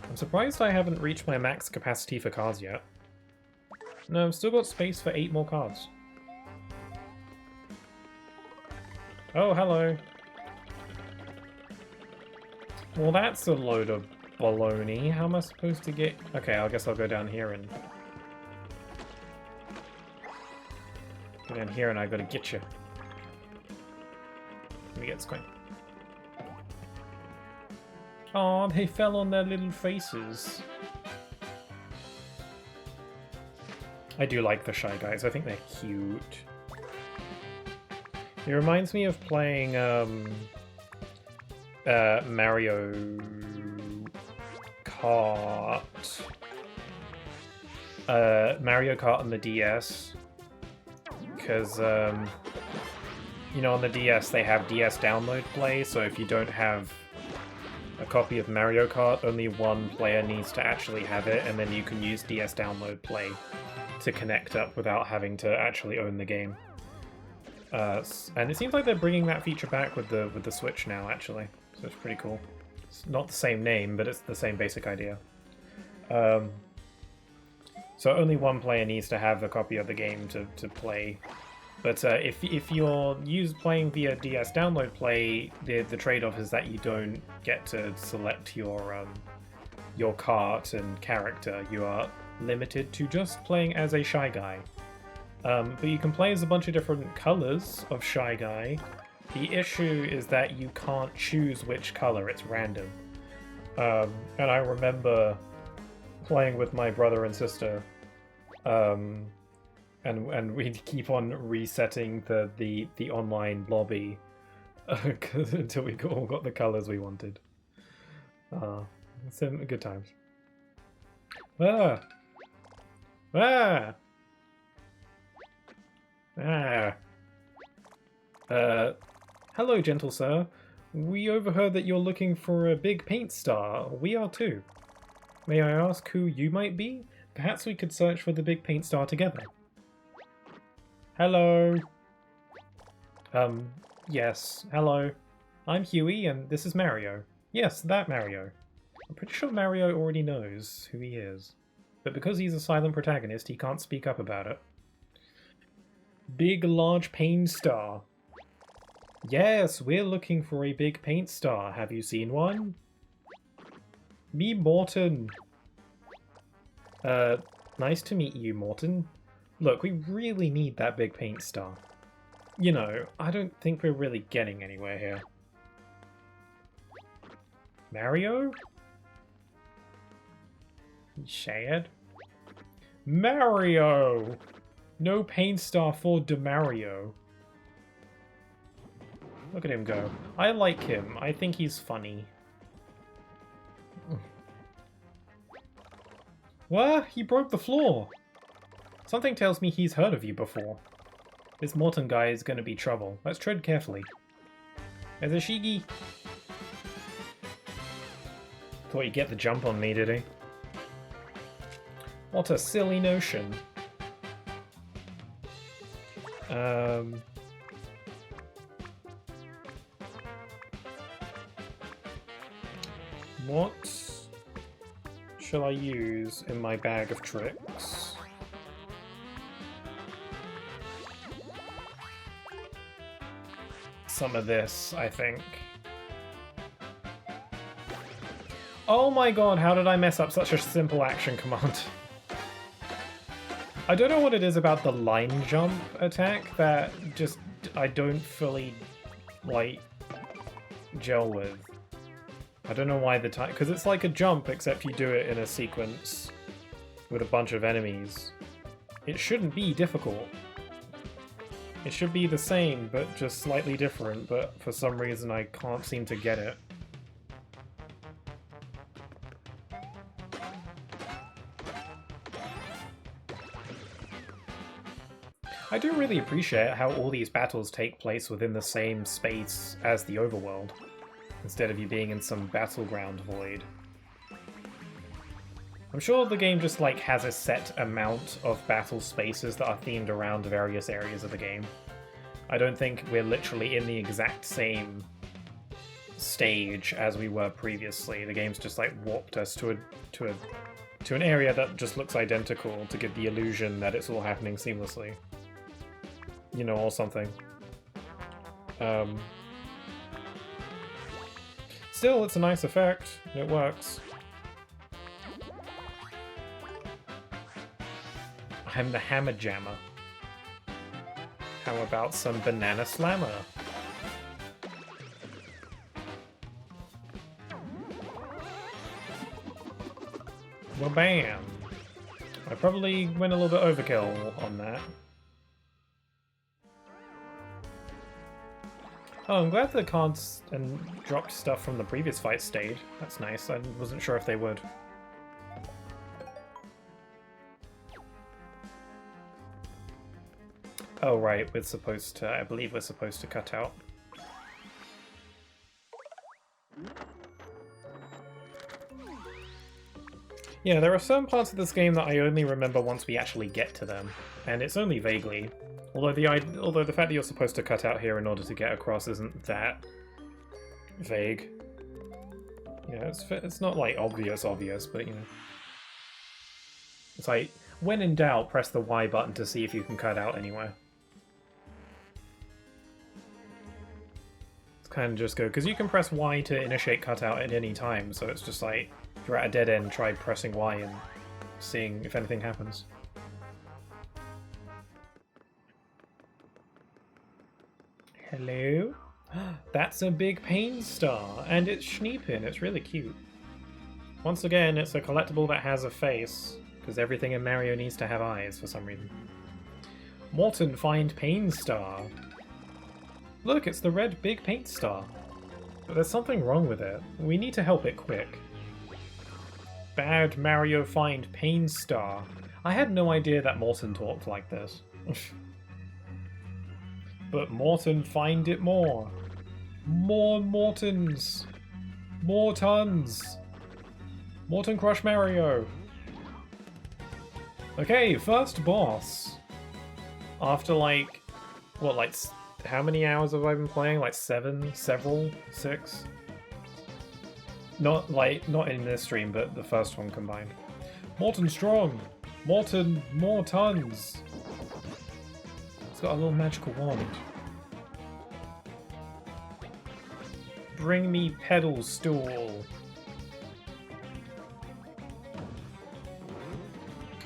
I'm surprised I haven't reached my max capacity for cards yet. No, I've still got space for 8 more cards. Oh, hello. Well, that's a load of baloney. How am I supposed to get... Okay, I guess I'll go down here and... Go down here and I gotta get you. Let me get this coin. Aw, they fell on their little faces. I do like the Shy Guys. I think they're cute. It reminds me of playing Mario Kart. Mario Kart on the DS. Because, you know, on the DS they have DS Download Play, so if you don't have a copy of Mario Kart, only one player needs to actually have it, and then you can use DS Download Play to connect up without having to actually own the game. And it seems like they're bringing that feature back with the Switch now, actually. So it's pretty cool. It's not the same name, but it's the same basic idea. So only one player needs to have a copy of the game to play. But if you're playing via DS Download Play, the trade-off is that you don't get to select your kart and character. You are limited to just playing as a Shy Guy. But you can play as a bunch of different colors of Shy Guy. The issue is that you can't choose which color, it's random. And I remember playing with my brother and sister, and we'd keep on resetting the online lobby until we all got the colors we wanted. Some good times. Ah! Ah! Ah! Hello, gentle sir. We overheard that you're looking for a big paint star. We are too. May I ask who you might be? Perhaps we could search for the big paint star together. Hello. Yes. Hello. I'm Huey, and this is Mario. Yes, that Mario. I'm pretty sure Mario already knows who he is. But because he's a silent protagonist, he can't speak up about it. Big, large paint star. Yes, we're looking for a big paint star. Have you seen one? Me, Morton. Nice to meet you, Morton. Look, we really need that big paint star. You know, I don't think we're really getting anywhere here. Mario? Shad? Mario! No paint star for DeMario. Look at him go. I like him. I think he's funny. What? He broke the floor! Something tells me he's heard of you before. This Morton guy is gonna be trouble. Let's tread carefully. There's a Shigi! Thought he'd get the jump on me, did he? What a silly notion. What shall I use in my bag of tricks? Some of this, I think. Oh my god, how did I mess up such a simple action command? I don't know what it is about the line jump attack that just I don't fully, like, gel with. I don't know why the time... Because it's like a jump, except you do it in a sequence with a bunch of enemies. It shouldn't be difficult. It should be the same, but just slightly different, but for some reason I can't seem to get it. I do really appreciate how all these battles take place within the same space as the overworld, instead of you being in some battleground void. I'm sure the game just like has a set amount of battle spaces that are themed around various areas of the game. I don't think we're literally in the exact same stage as we were previously. The game's just like warped us to an area that just looks identical to give the illusion that it's all happening seamlessly. You know, or something. Still, it's a nice effect. It works. I'm the Hammer Jammer. How about some Banana Slammer? Well, bam! I probably went a little bit overkill on that. Oh, I'm glad the cards and dropped stuff from the previous fight stayed. That's nice. I wasn't sure if they would. Oh, right. We're supposed to... I believe we're supposed to cut out. Yeah, there are some parts of this game that I only remember once we actually get to them, and it's only vaguely. Although the fact that you're supposed to cut out here in order to get across isn't that vague. Yeah, it's not like obvious, but you know. It's like, when in doubt, press the Y button to see if you can cut out anywhere. It's kind of just go, because you can press Y to initiate cutout at any time, so it's just like, if you're at a dead end, try pressing Y and seeing if anything happens. Hello? That's a big pain star, and it's Schneepin. It's really cute. Once again, it's a collectible that has a face, because everything in Mario needs to have eyes for some reason. Morton, find Pain Star. Look, it's the red big paint star. But there's something wrong with it. We need to help it quick. Bad Mario, find Pain Star. I had no idea that Morton talked like this. But Morton, find it more. More Mortons. More tons. Morton Crush Mario. Okay, first boss. After like, what, like, how many hours have I been playing? Like 7? Several? 6? Not in this stream, but the first one combined. Morton Strong! Morton, more tons! It's got a little magical wand. Bring me pedal stool.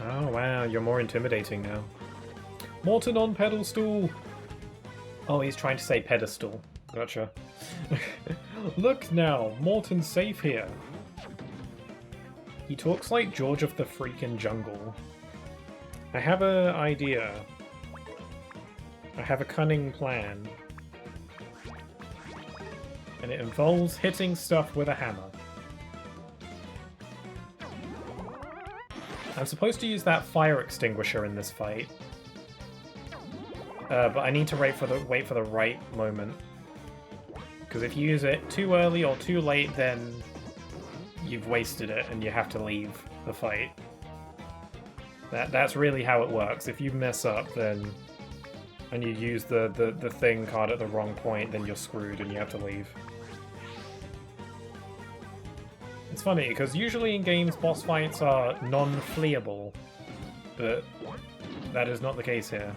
Oh wow, you're more intimidating now. Morton on pedal stool! Oh, he's trying to say pedestal. Gotcha. Look now, Morton's safe here. He talks like George of the freaking Jungle. I have an idea. I have a cunning plan. And it involves hitting stuff with a hammer. I'm supposed to use that fire extinguisher in this fight. But I need to wait for the right moment. Because if you use it too early or too late, then you've wasted it and you have to leave the fight. That's really how it works. If you mess up, then and you use the thing card at the wrong point, then you're screwed and you have to leave. It's funny, because usually in games boss fights are non-fleeable, but that is not the case here.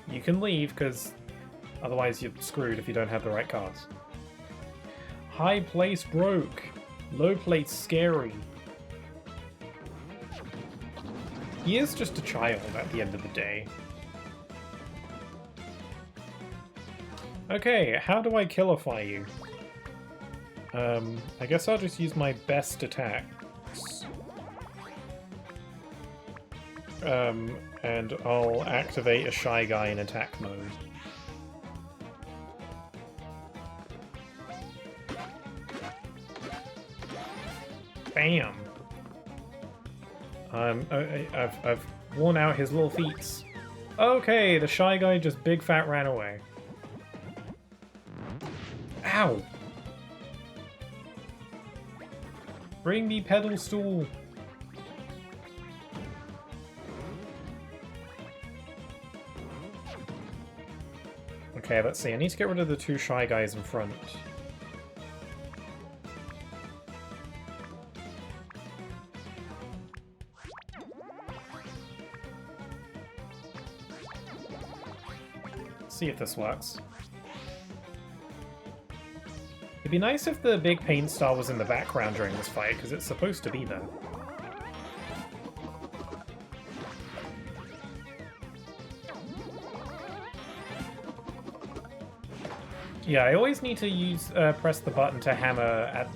You can leave, because otherwise you're screwed if you don't have the right cards. High place broke. Low place scary. He is just a child at the end of the day. Okay, how do I killify you? I guess I'll just use my best attacks. And I'll activate a Shy Guy in attack mode. Bam! I've worn out his little feet. Okay, the Shy Guy just big fat ran away. Ow! Bring me pedal stool! Okay, let's see. I need to get rid of the two Shy Guys in front. See if this works. It'd be nice if the big paint star was in the background during this fight, because it's supposed to be there. Yeah, I always need to use press the button to hammer at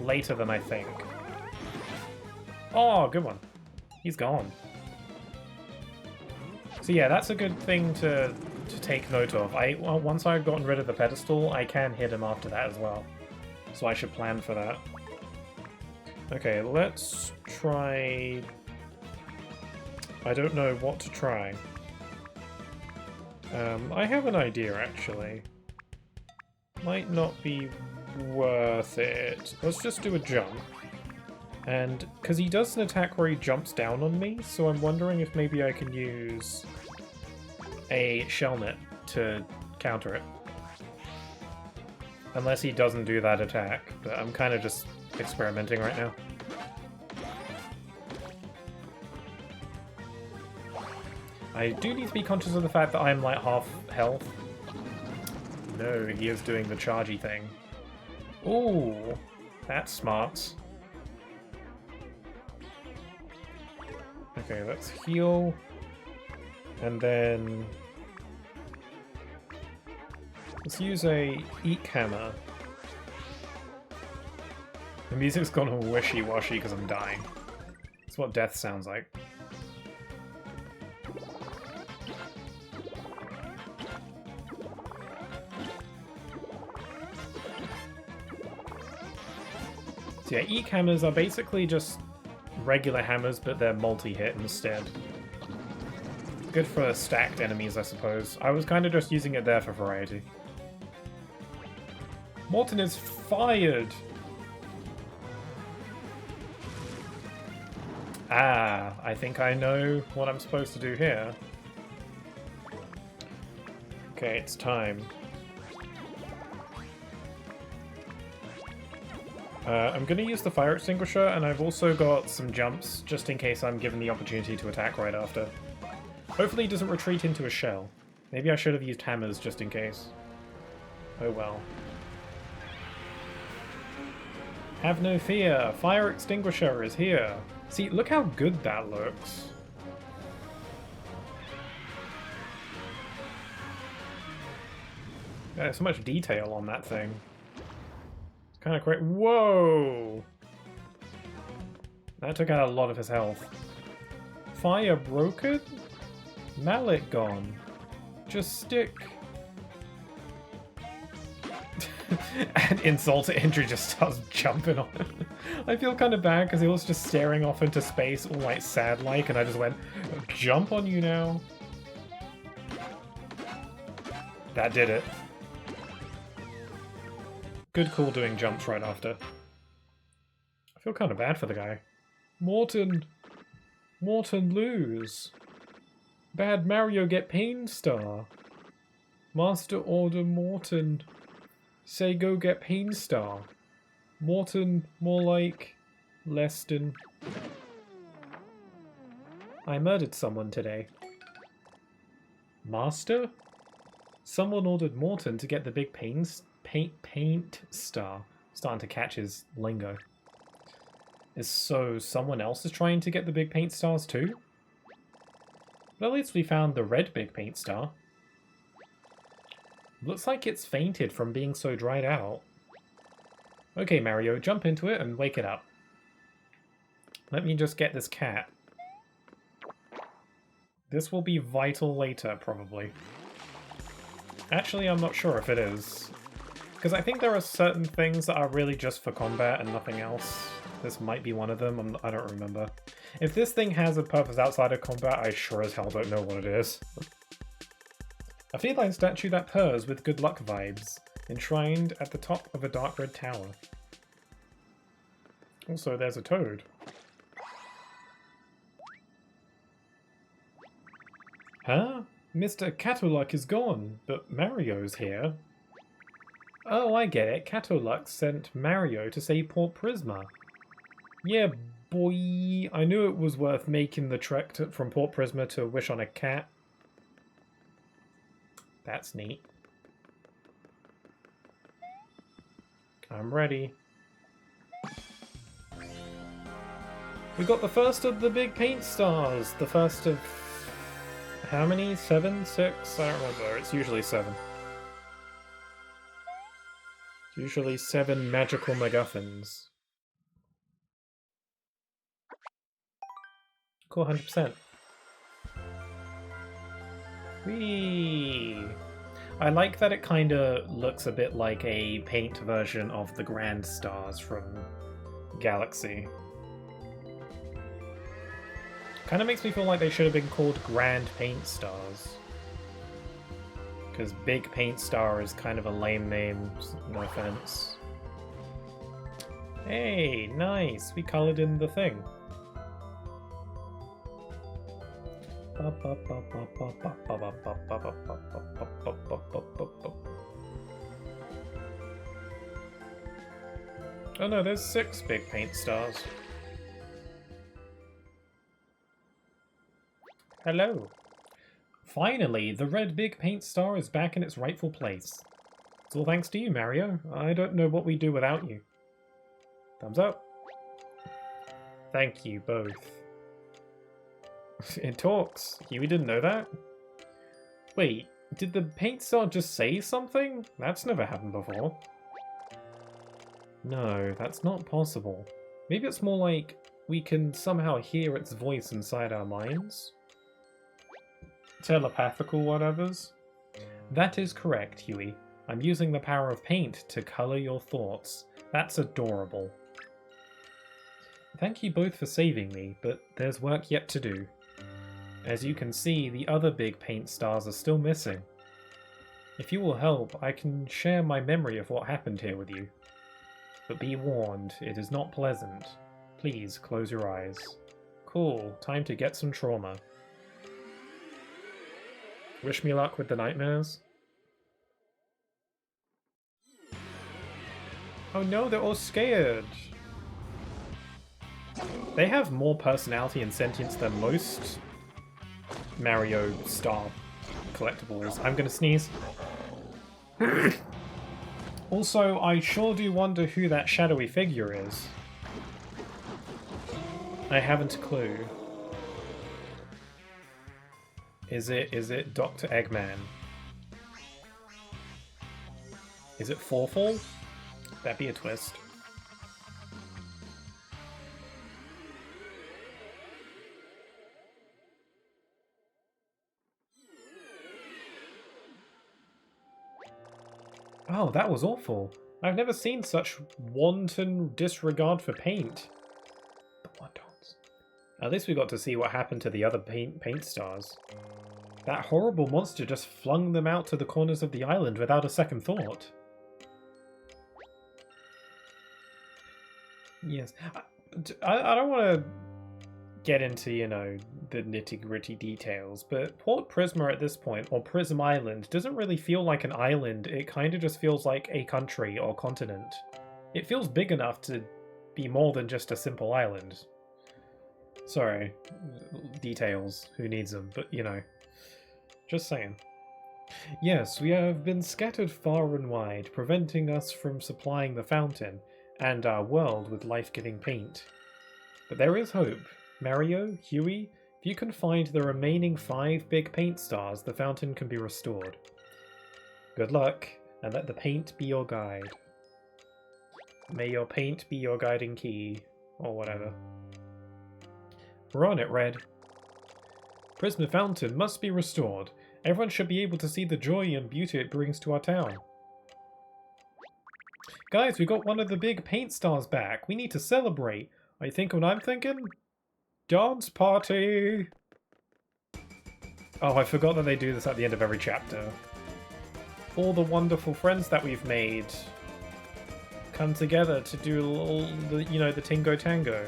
later than I think. Oh, good one. He's gone. So yeah, that's a good thing to take note of. Once I've gotten rid of the pedestal, I can hit him after that as well. So I should plan for that. Okay, let's try... I don't know what to try. I have an idea, actually. Might not be worth it. Let's just do a jump. And, because he does an attack where he jumps down on me, so I'm wondering if maybe I can use a Shell Net to counter it. Unless he doesn't do that attack, but I'm kind of just experimenting right now. I do need to be conscious of the fact that I'm like half health. No, he is doing the chargy thing. Ooh, that's smart. Okay, let's heal. And then... let's use a Eek Hammer. The music's gone all wishy-washy because I'm dying. That's what death sounds like. So yeah, Eek hammers are basically just regular hammers, but they're multi-hit instead. Good for stacked enemies, I suppose. I was kind of just using it there for variety. Morton is fired! Ah, I think I know what I'm supposed to do here. Okay, it's time. I'm going to use the fire extinguisher, and I've also got some jumps, just in case I'm given the opportunity to attack right after. Hopefully he doesn't retreat into a shell. Maybe I should have used hammers just in case. Oh well. Have no fear, fire extinguisher is here. See, look how good that looks. There's so much detail on that thing. It's kind of great. Whoa! That took out a lot of his health. Fire broken? Mallet gone. Just stick. And insult to injury just starts jumping on him. I feel kind of bad because he was just staring off into space, all like sad-like, and I just went, jump on you now. That did it. Good call doing jumps right after. I feel kind of bad for the guy. Morton! Morton lose. Bad Mario get pain star. Master Order Morton. Say go get pain star. Morton, more like Leston. I murdered someone today. Master? Someone ordered Morton to get the big paint star. Starting to catch his lingo. So someone else is trying to get the big paint stars too? But at least we found the red big paint star. Looks like it's fainted from being so dried out. Okay, Mario, jump into it and wake it up. Let me just get this cat. This will be vital later, probably. Actually, I'm not sure if it is. Because I think there are certain things that are really just for combat and nothing else. This might be one of them, I don't remember. If this thing has a purpose outside of combat, I sure as hell don't know what it is. A feline statue that purrs with good luck vibes, enshrined at the top of a dark red tower. Also, there's a toad. Huh? Mr. Catoluck is gone, but Mario's here. Oh, I get it. Catoluck sent Mario to save Port Prisma. Yeah, boy. I knew it was worth making the trek from Port Prisma to wish on a cat. That's neat. I'm ready. We got the first of the big paint stars. The first of... how many? 7? 6? I don't remember. It's usually 7. It's usually 7 magical MacGuffins. Cool, 100%. Whee! I like that it kind of looks a bit like a paint version of the Grand Stars from Galaxy. Kind of makes me feel like they should have been called Grand Paint Stars. Because Big Paint Star is kind of a lame name, no offense. Hey, nice! We colored in the thing. Oh no, there's 6 big paint stars. Hello. Finally, the red big paint star is back in its rightful place. It's all thanks to you, Mario. I don't know what we'd do without you. Thumbs up. Thank you both. It talks. You didn't know that? Wait, did the paint star just say something? That's never happened before. No, that's not possible. Maybe it's more like we can somehow hear its voice inside our minds? Telepathical whatevers? That is correct, Huey. I'm using the power of paint to color your thoughts. That's adorable. Thank you both for saving me, but there's work yet to do. As you can see, the other big paint stars are still missing. If you will help, I can share my memory of what happened here with you. But be warned, it is not pleasant. Please close your eyes. Cool, time to get some trauma. Wish me luck with the nightmares. Oh no, they're all scared. They have more personality and sentience than most Mario Star collectibles. I'm gonna sneeze. Also, I sure do wonder who that shadowy figure is. I haven't a clue. Is it Dr. Eggman? Is it Forfall? That'd be a twist. Oh, that was awful. I've never seen such wanton disregard for paint. The wontons. At least we got to see what happened to the other paint stars. That horrible monster just flung them out to the corners of the island without a second thought. Yes. I don't want to get into, you know, the nitty-gritty details, but Port Prisma at this point, or Prism Island, doesn't really feel like an island. It kind of just feels like a country or continent. It feels big enough to be more than just a simple island. Sorry, details, who needs them, but you know, just saying. Yes, we have been scattered far and wide, preventing us from supplying the fountain and our world with life-giving paint. But there is hope. Mario, Huey, if you can find the remaining 5 big paint stars, the fountain can be restored. Good luck, and let the paint be your guide. May your paint be your guiding key, or whatever. We're on it, Red. Prisma Fountain must be restored. Everyone should be able to see the joy and beauty it brings to our town. Guys, we got one of the big paint stars back. We need to celebrate. Are you thinking what I'm thinking? Dance party! Oh, I forgot that they do this at the end of every chapter. All the wonderful friends that we've made come together to do all the, you know, the Tingo Tango.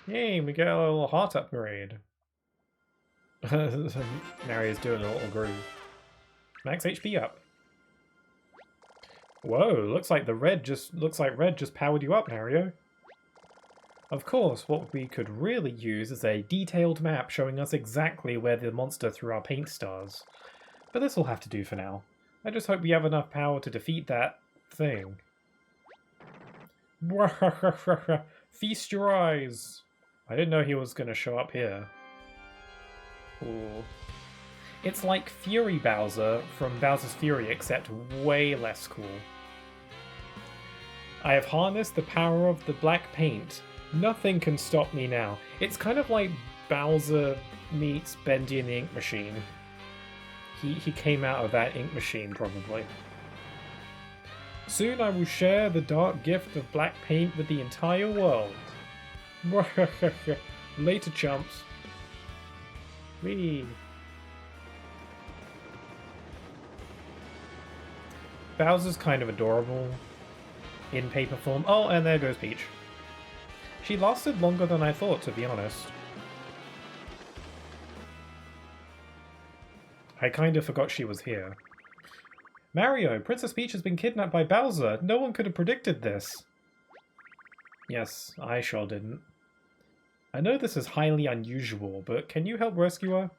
Yay, we get a little heart upgrade. Mario's doing a little groove. Max HP up. Whoa, looks like Red just powered you up, Mario. Of course, what we could really use is a detailed map showing us exactly where the monster threw our paint stars. But this will have to do for now. I just hope we have enough power to defeat that thing. Feast your eyes! I didn't know he was going to show up here. Ooh. It's like Fury Bowser from Bowser's Fury, except way less cool. I have harnessed the power of the black paint. Nothing can stop me now. It's kind of like Bowser meets Bendy in the Ink Machine. He came out of that ink machine, probably. Soon I will share the dark gift of black paint with the entire world. Later, chumps. Whee! Bowser's kind of adorable in paper form. Oh, and there goes Peach. She lasted longer than I thought, to be honest. I kind of forgot she was here. Mario, Princess Peach has been kidnapped by Bowser. No one could have predicted this. Yes, I sure didn't. I know this is highly unusual, but can you help rescue her?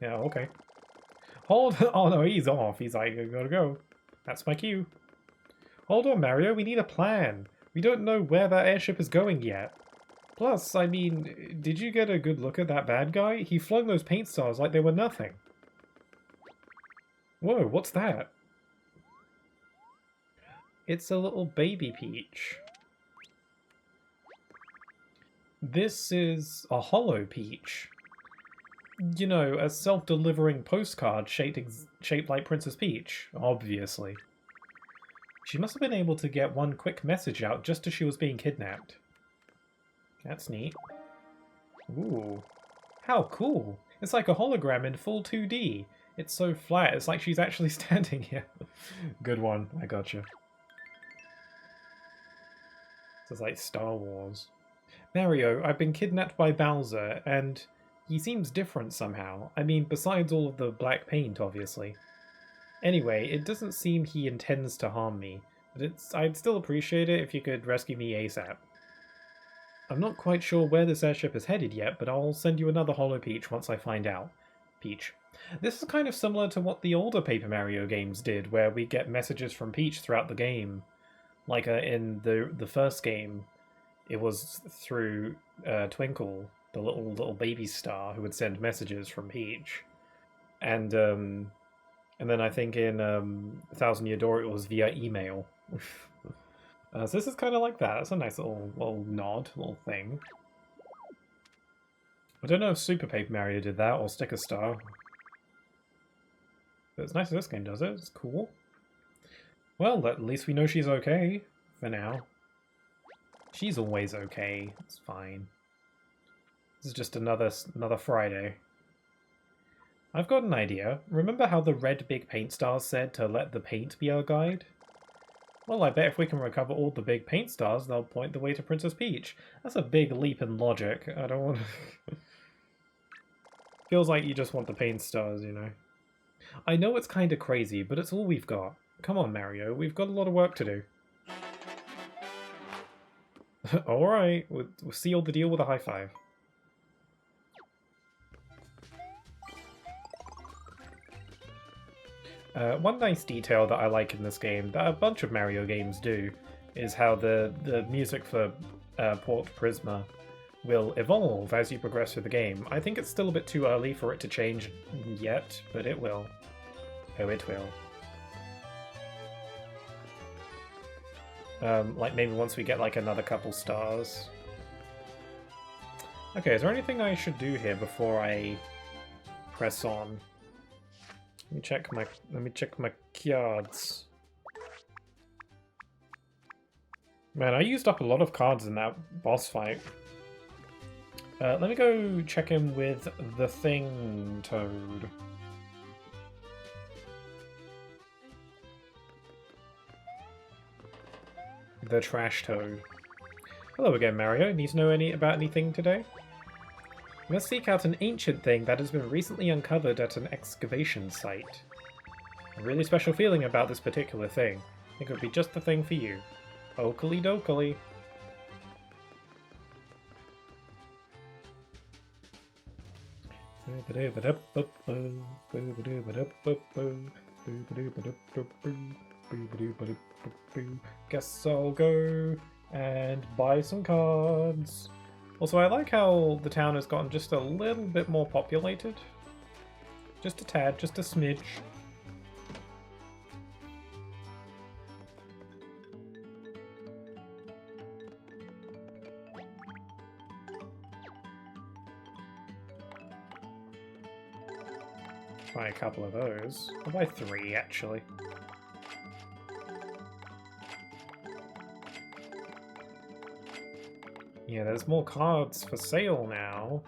Yeah, okay. Hold on. Oh no, he's off. He's like, I gotta go. That's my cue. Hold on, Mario. We need a plan. We don't know where that airship is going yet. Plus, I mean, did you get a good look at that bad guy? He flung those paint stars like they were nothing. Whoa, what's that? It's a little baby Peach. This is a hollow Peach. You know, a self-delivering postcard shaped like Princess Peach, obviously. She must have been able to get one quick message out just as she was being kidnapped. That's neat. Ooh. How cool! It's like a hologram in full 2D. It's so flat, it's like she's actually standing here. Good one, I gotcha. This is like Star Wars. Mario, I've been kidnapped by Bowser, and he seems different somehow. I mean, besides all of the black paint, obviously. Anyway, it doesn't seem he intends to harm me, but I'd still appreciate it if you could rescue me ASAP. I'm not quite sure where this airship is headed yet, but I'll send you another Hollow Peach once I find out. Peach. This is kind of similar to what the older Paper Mario games did, where we get messages from Peach throughout the game. Like in the first game, it was through Twinkle, the little baby star, who would send messages from Peach. And then I think in Thousand Year Door it was via email. So this is kind of like that. It's a nice little nod, little thing. I don't know if Super Paper Mario did that, or Sticker Star. But it's nice that this game does it. It's cool. Well, at least we know she's okay, for now. She's always okay. It's fine. This is just another Friday. I've got an idea. Remember how the red big paint stars said to let the paint be our guide? Well, I bet if we can recover all the big paint stars, they'll point the way to Princess Peach. That's a big leap in logic. I don't want to... Feels like you just want the paint stars, you know. I know it's kind of crazy, but it's all we've got. Come on, Mario. We've got a lot of work to do. Alright, we'll seal the deal with a high five. One nice detail that I like in this game, that a bunch of Mario games do, is how the music for Port Prisma will evolve as you progress through the game. I think it's still a bit too early for it to change yet, but it will. Oh, it will. Like maybe once we get like another couple stars. Okay, is there anything I should do here before I press on? Let me check my cards. Man, I used up a lot of cards in that boss fight. Let me go check in with the Thing Toad. The Trash Toad. Hello again, Mario. Need to know about anything today? We must seek out an ancient thing that has been recently uncovered at an excavation site. A really special feeling about this particular thing. I think it would be just the thing for you. Oakley dokley. Guess I'll go and buy some cards. Also, I like how the town has gotten just a little bit more populated. Just a tad, just a smidge. Buy a couple of those. I'll buy 3, actually. Yeah, there's more cards for sale now.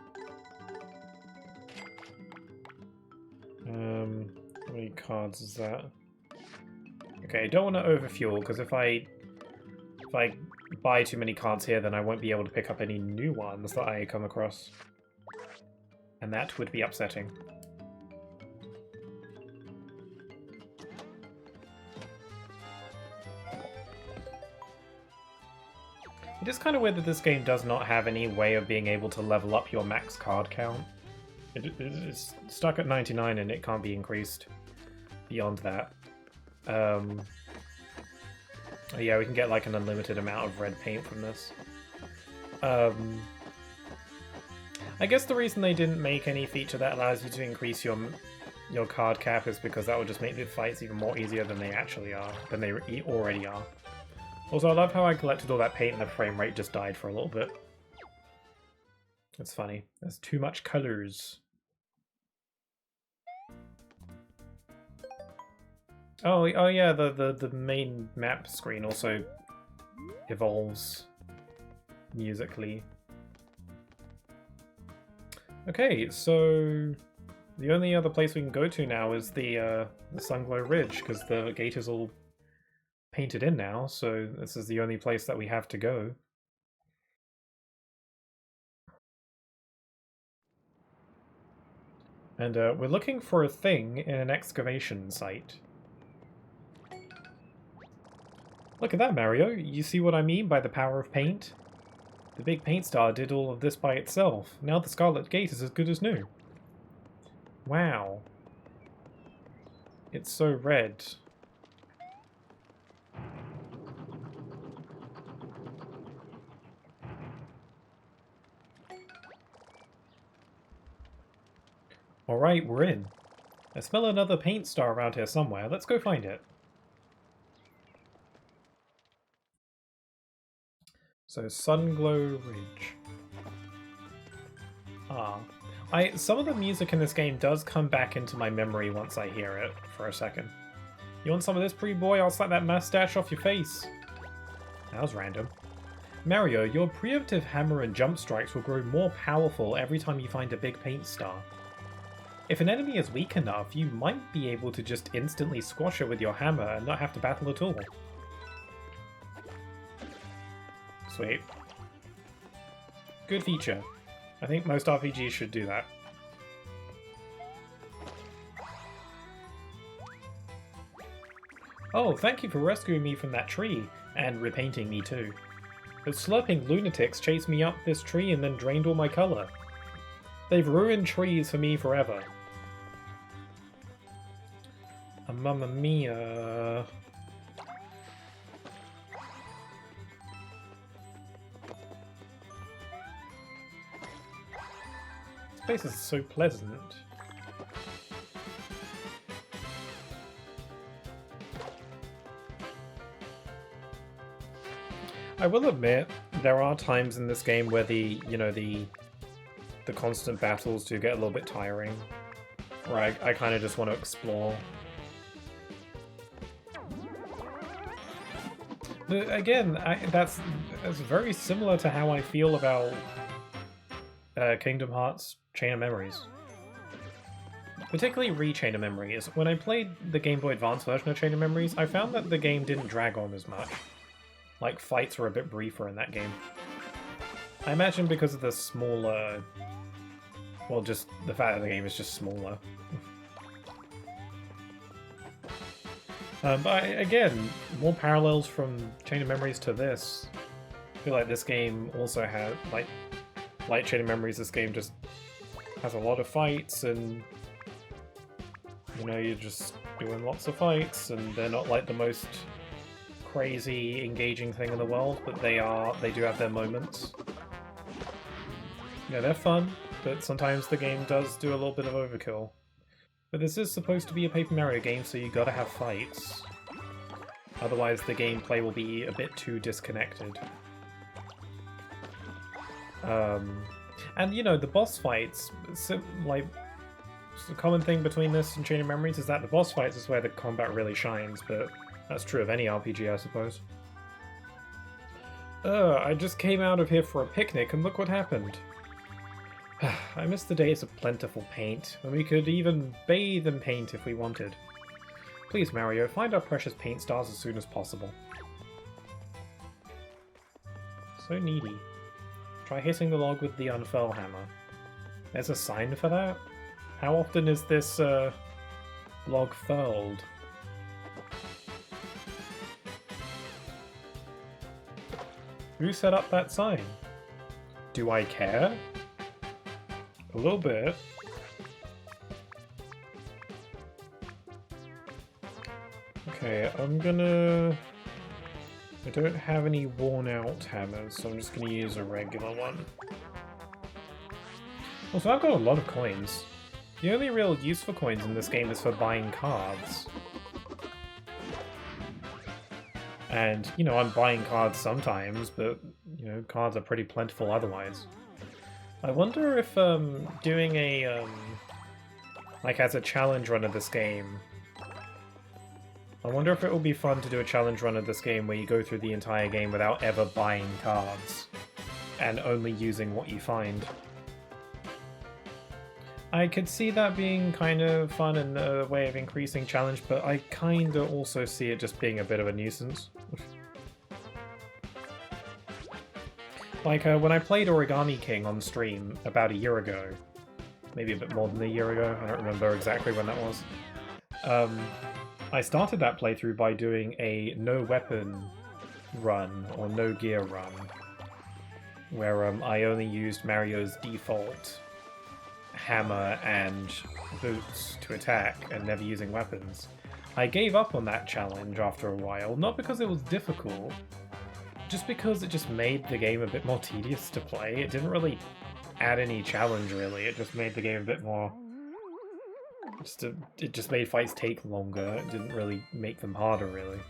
How many cards is that? Okay, don't want to overfuel, because if I buy too many cards here, then I won't be able to pick up any new ones that I come across. And that would be upsetting. It is kind of weird that this game does not have any way of being able to level up your max card count. It's stuck at 99 and it can't be increased beyond that. Yeah, we can get like an unlimited amount of red paint from this. I guess the reason they didn't make any feature that allows you to increase your card cap is because that would just make the fights even more easier than they actually are, than they already are. Also, I love how I collected all that paint and the frame rate just died for a little bit. It's funny. There's too much colors. Oh yeah, the main map screen also evolves musically. Okay, so the only other place we can go to now is the Sunglow Ridge, because the gate is all painted in now, so this is the only place that we have to go. And we're looking for a thing in an excavation site. Look at that, Mario. You see what I mean by the power of paint? The big paint star did all of this by itself. Now the Scarlet Gate is as good as new. Wow. It's so red. Alright, we're in. I smell another paint star around here somewhere. Let's go find it. So, Sunglow Ridge. Ah. Some of the music in this game does come back into my memory once I hear it for a second. You want some of this, pretty boy? I'll slap that mustache off your face. That was random. Mario, your preemptive hammer and jump strikes will grow more powerful every time you find a big paint star. If an enemy is weak enough, you might be able to just instantly squash it with your hammer and not have to battle at all. Sweet. Good feature. I think most RPGs should do that. Oh, thank you for rescuing me from that tree, and repainting me too. Those slurping lunatics chased me up this tree and then drained all my colour. They've ruined trees for me forever. Mamma mia. This place is so pleasant. I will admit, there are times in this game where the constant battles do get a little bit tiring. Where I kind of just want to explore. But again, that's very similar to how I feel about Kingdom Hearts Chain of Memories. Particularly Re-Chain of Memories. When I played the Game Boy Advance version of Chain of Memories, I found that the game didn't drag on as much. Like, fights were a bit briefer in that game. I imagine because of the smaller... Well, just the fact that the game is just smaller. But again, more parallels from Chain of Memories to this. I feel like this game also has, like Chain of Memories, this game just has a lot of fights, and you're just doing lots of fights, and they're not like the most crazy, engaging thing in the world, but they do have their moments. They're fun, but sometimes the game does do a little bit of overkill. But this is supposed to be a Paper Mario game, so you gotta have fights. Otherwise the gameplay will be a bit too disconnected. And the boss fights, the common thing between this and Chain of Memories is that the boss fights is where the combat really shines, but that's true of any RPG, I suppose. I just came out of here for a picnic and look what happened. I miss the days of plentiful paint, when we could even bathe in paint if we wanted. Please, Mario, find our precious paint stars as soon as possible. So needy. Try hitting the log with the unfurl hammer. There's a sign for that? How often is this, log furled? Who set up that sign? Do I care? A little bit. Okay, I don't have any worn out hammers, so I'm just gonna use a regular one. Also, I've got a lot of coins. The only real use for coins in this game is for buying cards. And, you know, I'm buying cards sometimes, but, you know, cards are pretty plentiful otherwise. I wonder if doing a, like as a challenge run of this game, I wonder if it will be fun to do a challenge run of this game where you go through the entire game without ever buying cards, and only using what you find. I could see that being kind of fun and a way of increasing challenge, but I kind of also see it just being a bit of a nuisance. Like, when I played Origami King on stream about a year ago, maybe a bit more than a year ago, I don't remember exactly when that was, I started that playthrough by doing a no weapon run, or no gear run, where I only used Mario's default hammer and boots to attack, and never using weapons. I gave up on that challenge after a while, not because it was difficult, just because it just made the game a bit more tedious to play. It didn't really add any challenge, really. It just made the game a bit more... it just made fights take longer. It didn't really make them harder, really.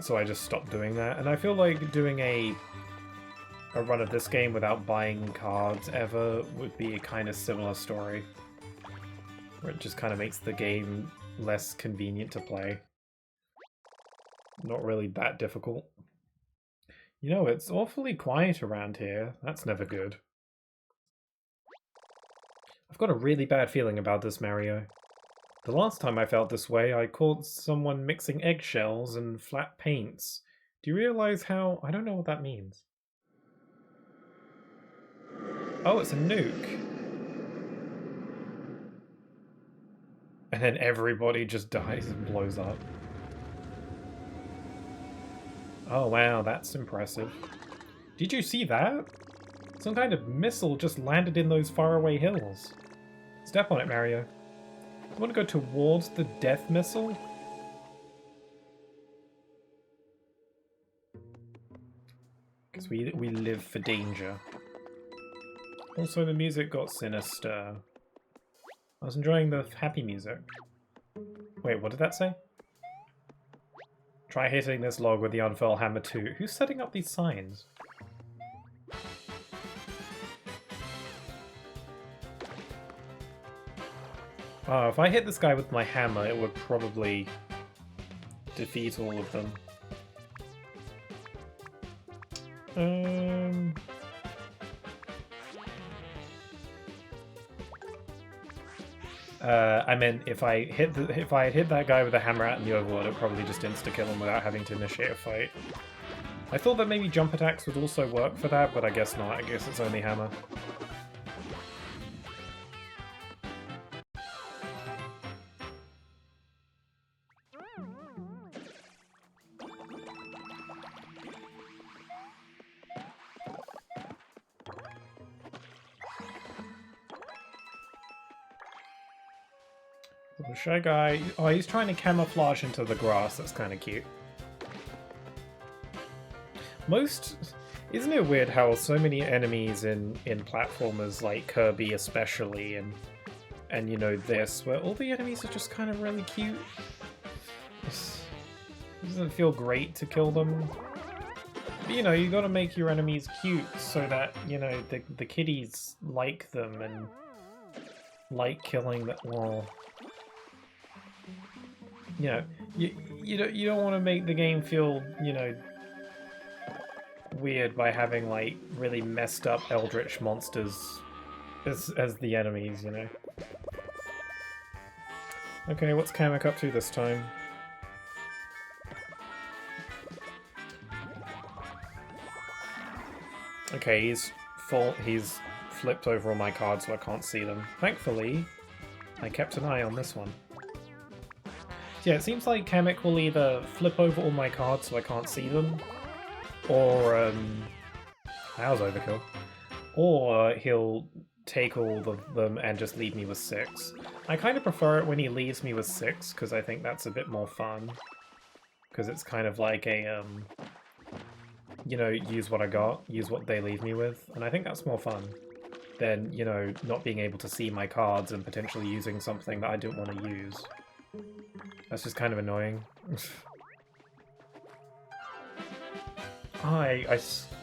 So I just stopped doing that. And I feel like doing a run of this game without buying cards ever would be a kind of similar story. Where it just kind of makes the game less convenient to play. Not really that difficult. You know, it's awfully quiet around here. That's never good. I've got a really bad feeling about this, Mario. The last time I felt this way, I caught someone mixing eggshells and flat paints. Do you realize how... I don't know what that means. Oh, it's a nuke. And then everybody just dies and blows up. Oh wow, that's impressive. Did you see that? Some kind of missile just landed in those faraway hills. Step on it, Mario. You want to go towards the death missile? Because we live for danger. Also, the music got sinister. I was enjoying the happy music. Wait, what did that say? Try hitting this log with the unfurl hammer too. Who's setting up these signs? Oh, if I hit this guy with my hammer, it would probably defeat all of them. I meant if I had hit that guy with a hammer out in the overworld, it'd probably just insta-kill him without having to initiate a fight. I thought that maybe jump attacks would also work for that, but I guess not. I guess it's only hammer. The Shy Guy... Oh, he's trying to camouflage into the grass. That's kind of cute. Isn't it weird how so many enemies in platformers like Kirby especially, and you know this, where all the enemies are just kind of really cute? It doesn't feel great to kill them. But, you know, you gotta make your enemies cute so that, you know, the kiddies like them and like killing them. Well, you know, you don't want to make the game feel, you know, weird by having like really messed up eldritch monsters as the enemies, you know. Okay, what's Kamek up to this time? Okay, he's flipped over all my cards so I can't see them. Thankfully, I kept an eye on this one. Yeah, it seems like Kamek will either flip over all my cards so I can't see them, or, that was overkill. Or he'll take all of them and just leave me with 6. I kind of prefer it when he leaves me with 6, because I think that's a bit more fun. Because it's kind of like a, you know, use what I got, use what they leave me with, and I think that's more fun then, you know, not being able to see my cards and potentially using something that I didn't want to use. That's just kind of annoying. I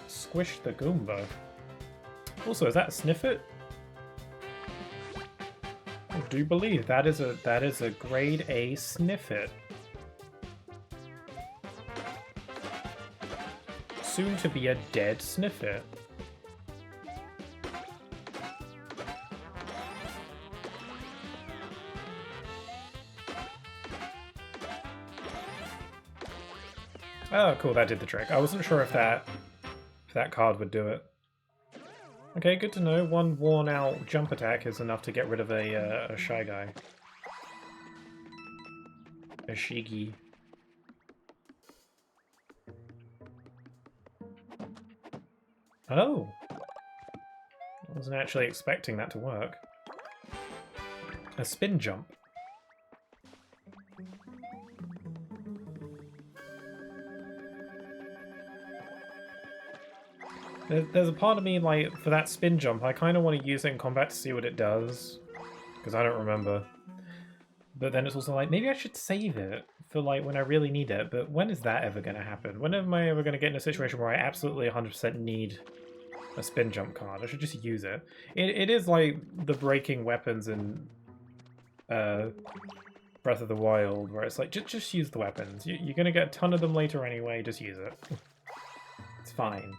squished the Goomba. Also, is that a Sniffit? I do believe that is a grade A Sniffit. Soon to be a dead Sniffit. Oh, cool, that did the trick. I wasn't sure if that card would do it. Okay, good to know. One worn-out jump attack is enough to get rid of a Shy Guy. A Shiggy. Oh! I wasn't actually expecting that to work. A spin jump. There's a part of me, like, for that spin jump, I kind of want to use it in combat to see what it does. Because I don't remember. But then it's also like, maybe I should save it for, like, when I really need it. But when is that ever going to happen? When am I ever going to get in a situation where I absolutely 100% need a spin jump card? I should just use it. It is like the breaking weapons in Breath of the Wild, where it's like, just use the weapons. You're going to get a ton of them later anyway, just use it. It's fine.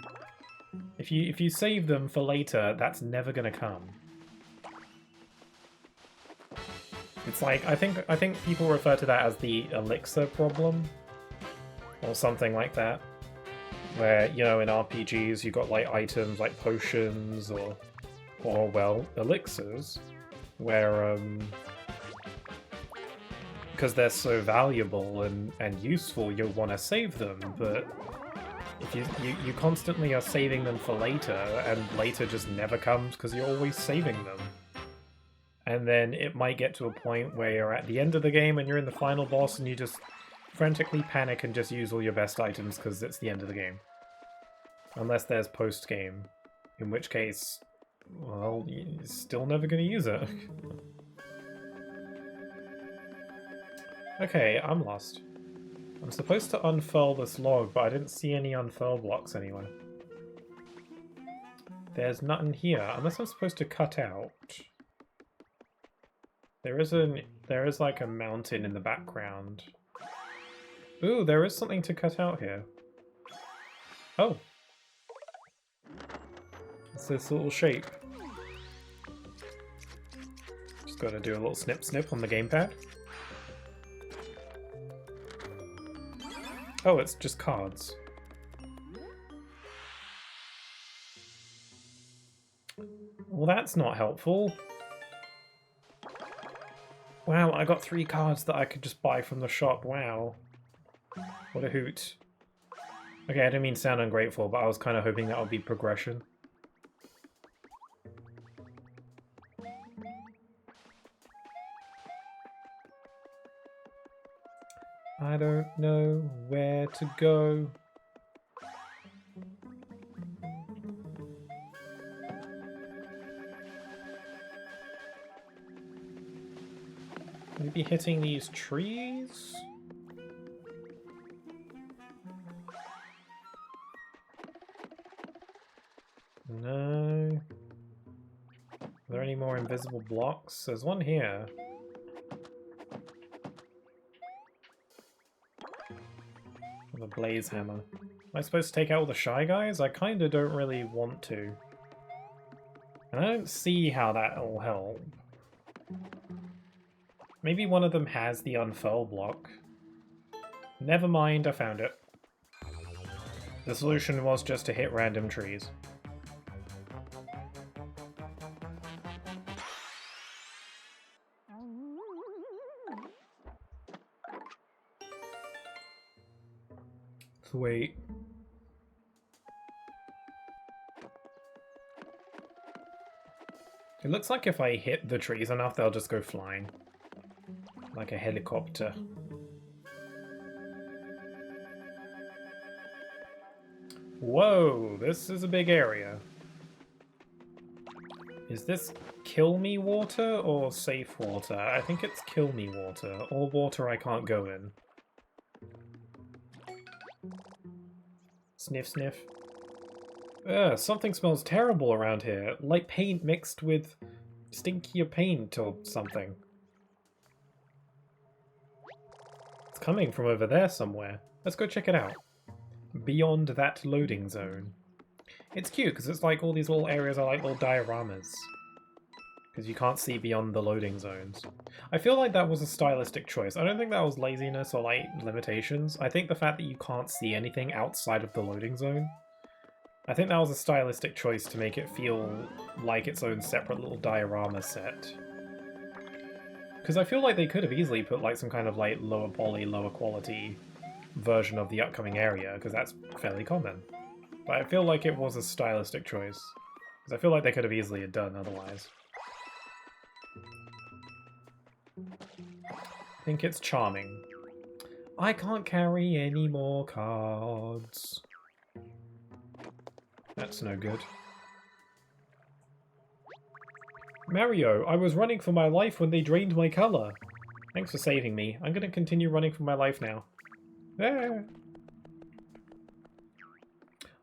If you save them for later, that's never gonna come. It's like I think people refer to that as the elixir problem, or something like that. Where, you know, in RPGs you got like items like potions or well, elixirs, where because they're so valuable and useful, you'll want to save them, but if you constantly are saving them for later, and later just never comes because you're always saving them. And then it might get to a point where you're at the end of the game and you're in the final boss and you just frantically panic and just use all your best items because it's the end of the game. Unless there's post-game, in which case, well, you're still never going to use it. Okay, I'm lost. I'm supposed to unfurl this log, but I didn't see any unfurl blocks anywhere. There's nothing here, unless I'm supposed to cut out. There is like a mountain in the background. Ooh, there is something to cut out here. Oh. It's this little shape. Just gotta do a little snip snip on the gamepad. Oh, it's just cards. Well, that's not helpful. Wow, I got 3 cards that I could just buy from the shop. Wow. What a hoot. Okay, I didn't mean to sound ungrateful, but I was kind of hoping that would be progression. I don't know where to go. Maybe hitting these trees? No. Are there any more invisible blocks? There's one here. The blaze hammer. Am I supposed to take out all the Shy Guys? I kinda don't really want to. And I don't see how that will help. Maybe one of them has the unfurl block. Never mind, I found it. The solution was just to hit random trees. Wait. It looks like if I hit the trees enough, they'll just go flying. Like a helicopter. Whoa, this is a big area. Is this kill me water or safe water? I think it's kill me water, or water I can't go in. Sniff, sniff. Ugh, something smells terrible around here. Like paint mixed with stinkier paint or something. It's coming from over there somewhere. Let's go check it out. Beyond that loading zone. It's cute because it's like all these little areas are like little dioramas. Because you can't see beyond the loading zones. I feel like that was a stylistic choice. I don't think that was laziness or like limitations. I think the fact that you can't see anything outside of the loading zone, I think that was a stylistic choice to make it feel like its own separate little diorama set. Because I feel like they could have easily put like some kind of like lower poly, lower quality version of the upcoming area, because that's fairly common. But I feel like it was a stylistic choice. Because I feel like they could have easily done otherwise. I think it's charming. I can't carry any more cards. That's no good. Mario, I was running for my life when they drained my colour. Thanks for saving me. I'm going to continue running for my life now. Ah.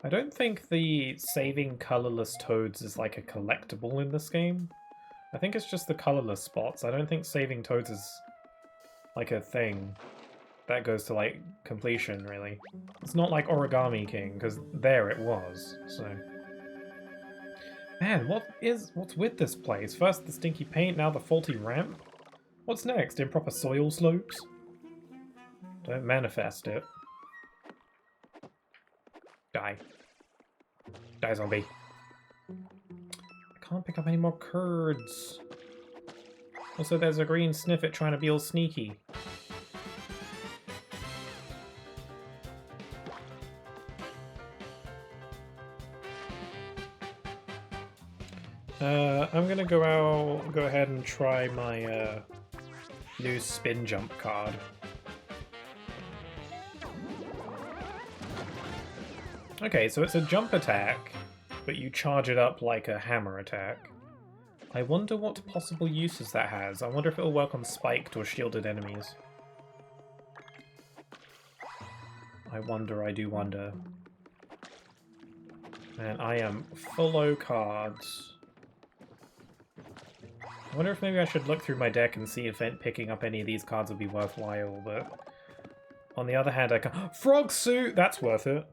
I don't think the saving colourless toads is like a collectible in this game. I think it's just the colourless spots. I don't think saving toads is like a thing that goes to like completion, really. It's not like Origami King, because there it was, so... Man, what's with this place? First the stinky paint, now the faulty ramp? What's next? Improper soil slopes? Don't manifest it. Die. Die, zombie. I can't pick up any more curds. Also, there's a green sniffet trying to be all sneaky. I'm gonna go ahead and try my new spin jump card. Okay, so it's a jump attack, but you charge it up like a hammer attack. I wonder what possible uses that has. I wonder if it'll work on spiked or shielded enemies. I wonder, I do wonder. Man, I am full o cards. I wonder if maybe I should look through my deck and see if picking up any of these cards would be worthwhile, but... On the other hand, I can't... Frog suit! That's worth it.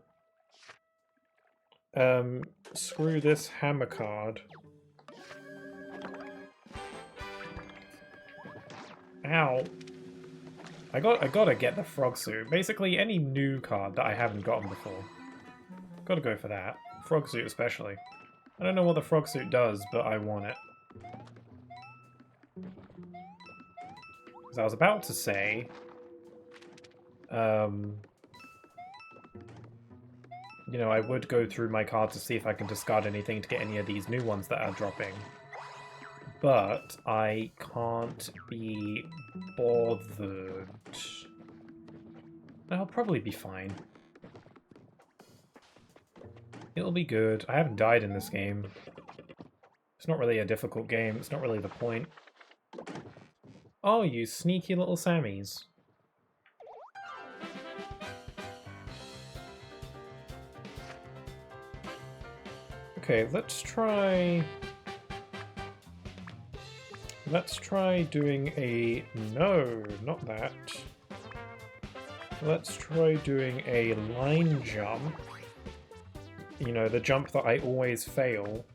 Screw this hammer card. Ow. I gotta get the frog suit. Basically, any new card that I haven't gotten before. Gotta go for that. Frog suit especially. I don't know what the frog suit does, but I want it. Because I was about to say... you know, I would go through my cards to see if I can discard anything to get any of these new ones that are dropping. But I can't be bothered. I'll probably be fine. It'll be good. I haven't died in this game. It's not really a difficult game. It's not really the point. Oh, you sneaky little Sammies. Okay, let's try doing a... No, not that. Let's try doing a line jump. You know, the jump that I always fail.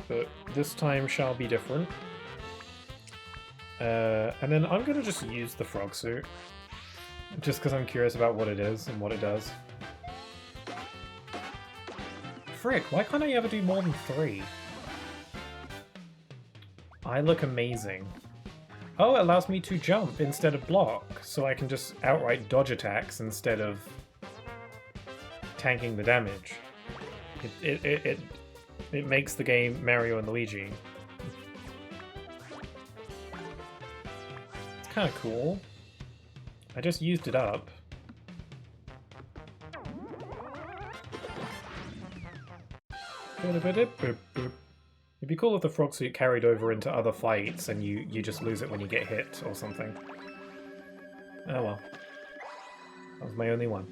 But this time shall be different. And then I'm gonna just use the frog suit. Just because I'm curious about what it is and what it does. Frick, why can't I ever do more than 3? I look amazing. Oh, it allows me to jump instead of block, so I can just outright dodge attacks instead of tanking the damage. It makes the game Mario and Luigi. It's kind of cool. I just used it up. It'd be cool if the frog suit carried over into other fights and you just lose it when you get hit or something. Oh well. That was my only one.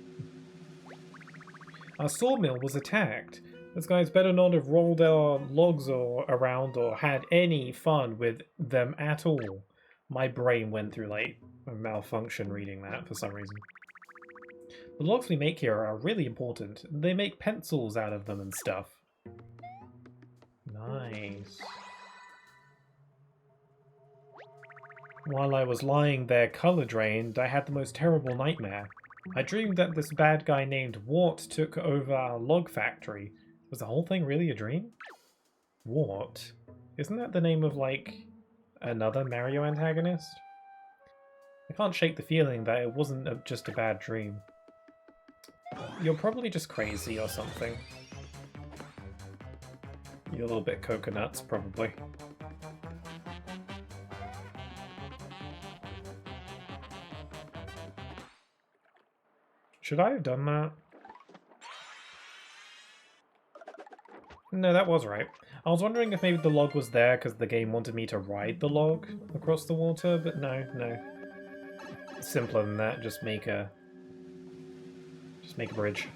Our sawmill was attacked. Those guys better not have rolled our logs around or had any fun with them at all. My brain went through like a malfunction reading that for some reason. The logs we make here are really important. They make pencils out of them and stuff. Nice. While I was lying there color drained, I had the most terrible nightmare. I dreamed that this bad guy named Wart took over our log factory. Was the whole thing really a dream? Wart? Isn't that the name of, like, another Mario antagonist? I can't shake the feeling that it wasn't just a bad dream. You're probably just crazy or something. You're a little bit coconuts, probably. Should I have done that? No, that was right. I was wondering if maybe the log was there because the game wanted me to ride the log across the water, but no. Simpler than that, just make a bridge.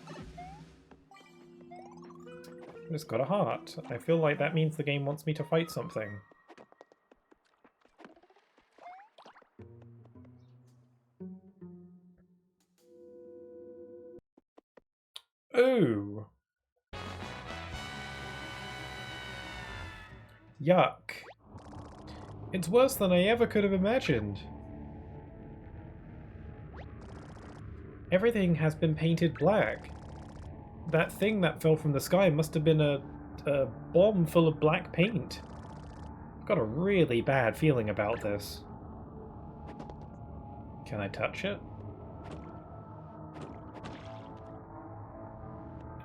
I just got a heart. I feel like that means the game wants me to fight something. Ooh. Yuck. It's worse than I ever could have imagined. Everything has been painted black. That thing that fell from the sky must have been a bomb full of black paint. I've got a really bad feeling about this. Can I touch it?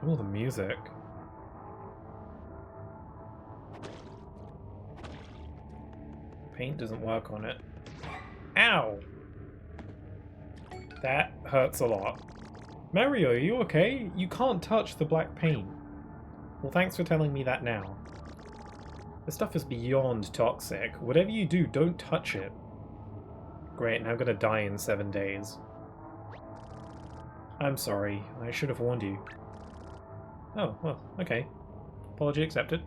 Oh, the music. Paint doesn't work on it. Ow! That hurts a lot. Mario, are you okay? You can't touch the black paint. Well, thanks for telling me that now. This stuff is beyond toxic. Whatever you do, don't touch it. Great, now I'm gonna die in 7 days. I'm sorry. I should have warned you. Oh, well, okay. Apology accepted.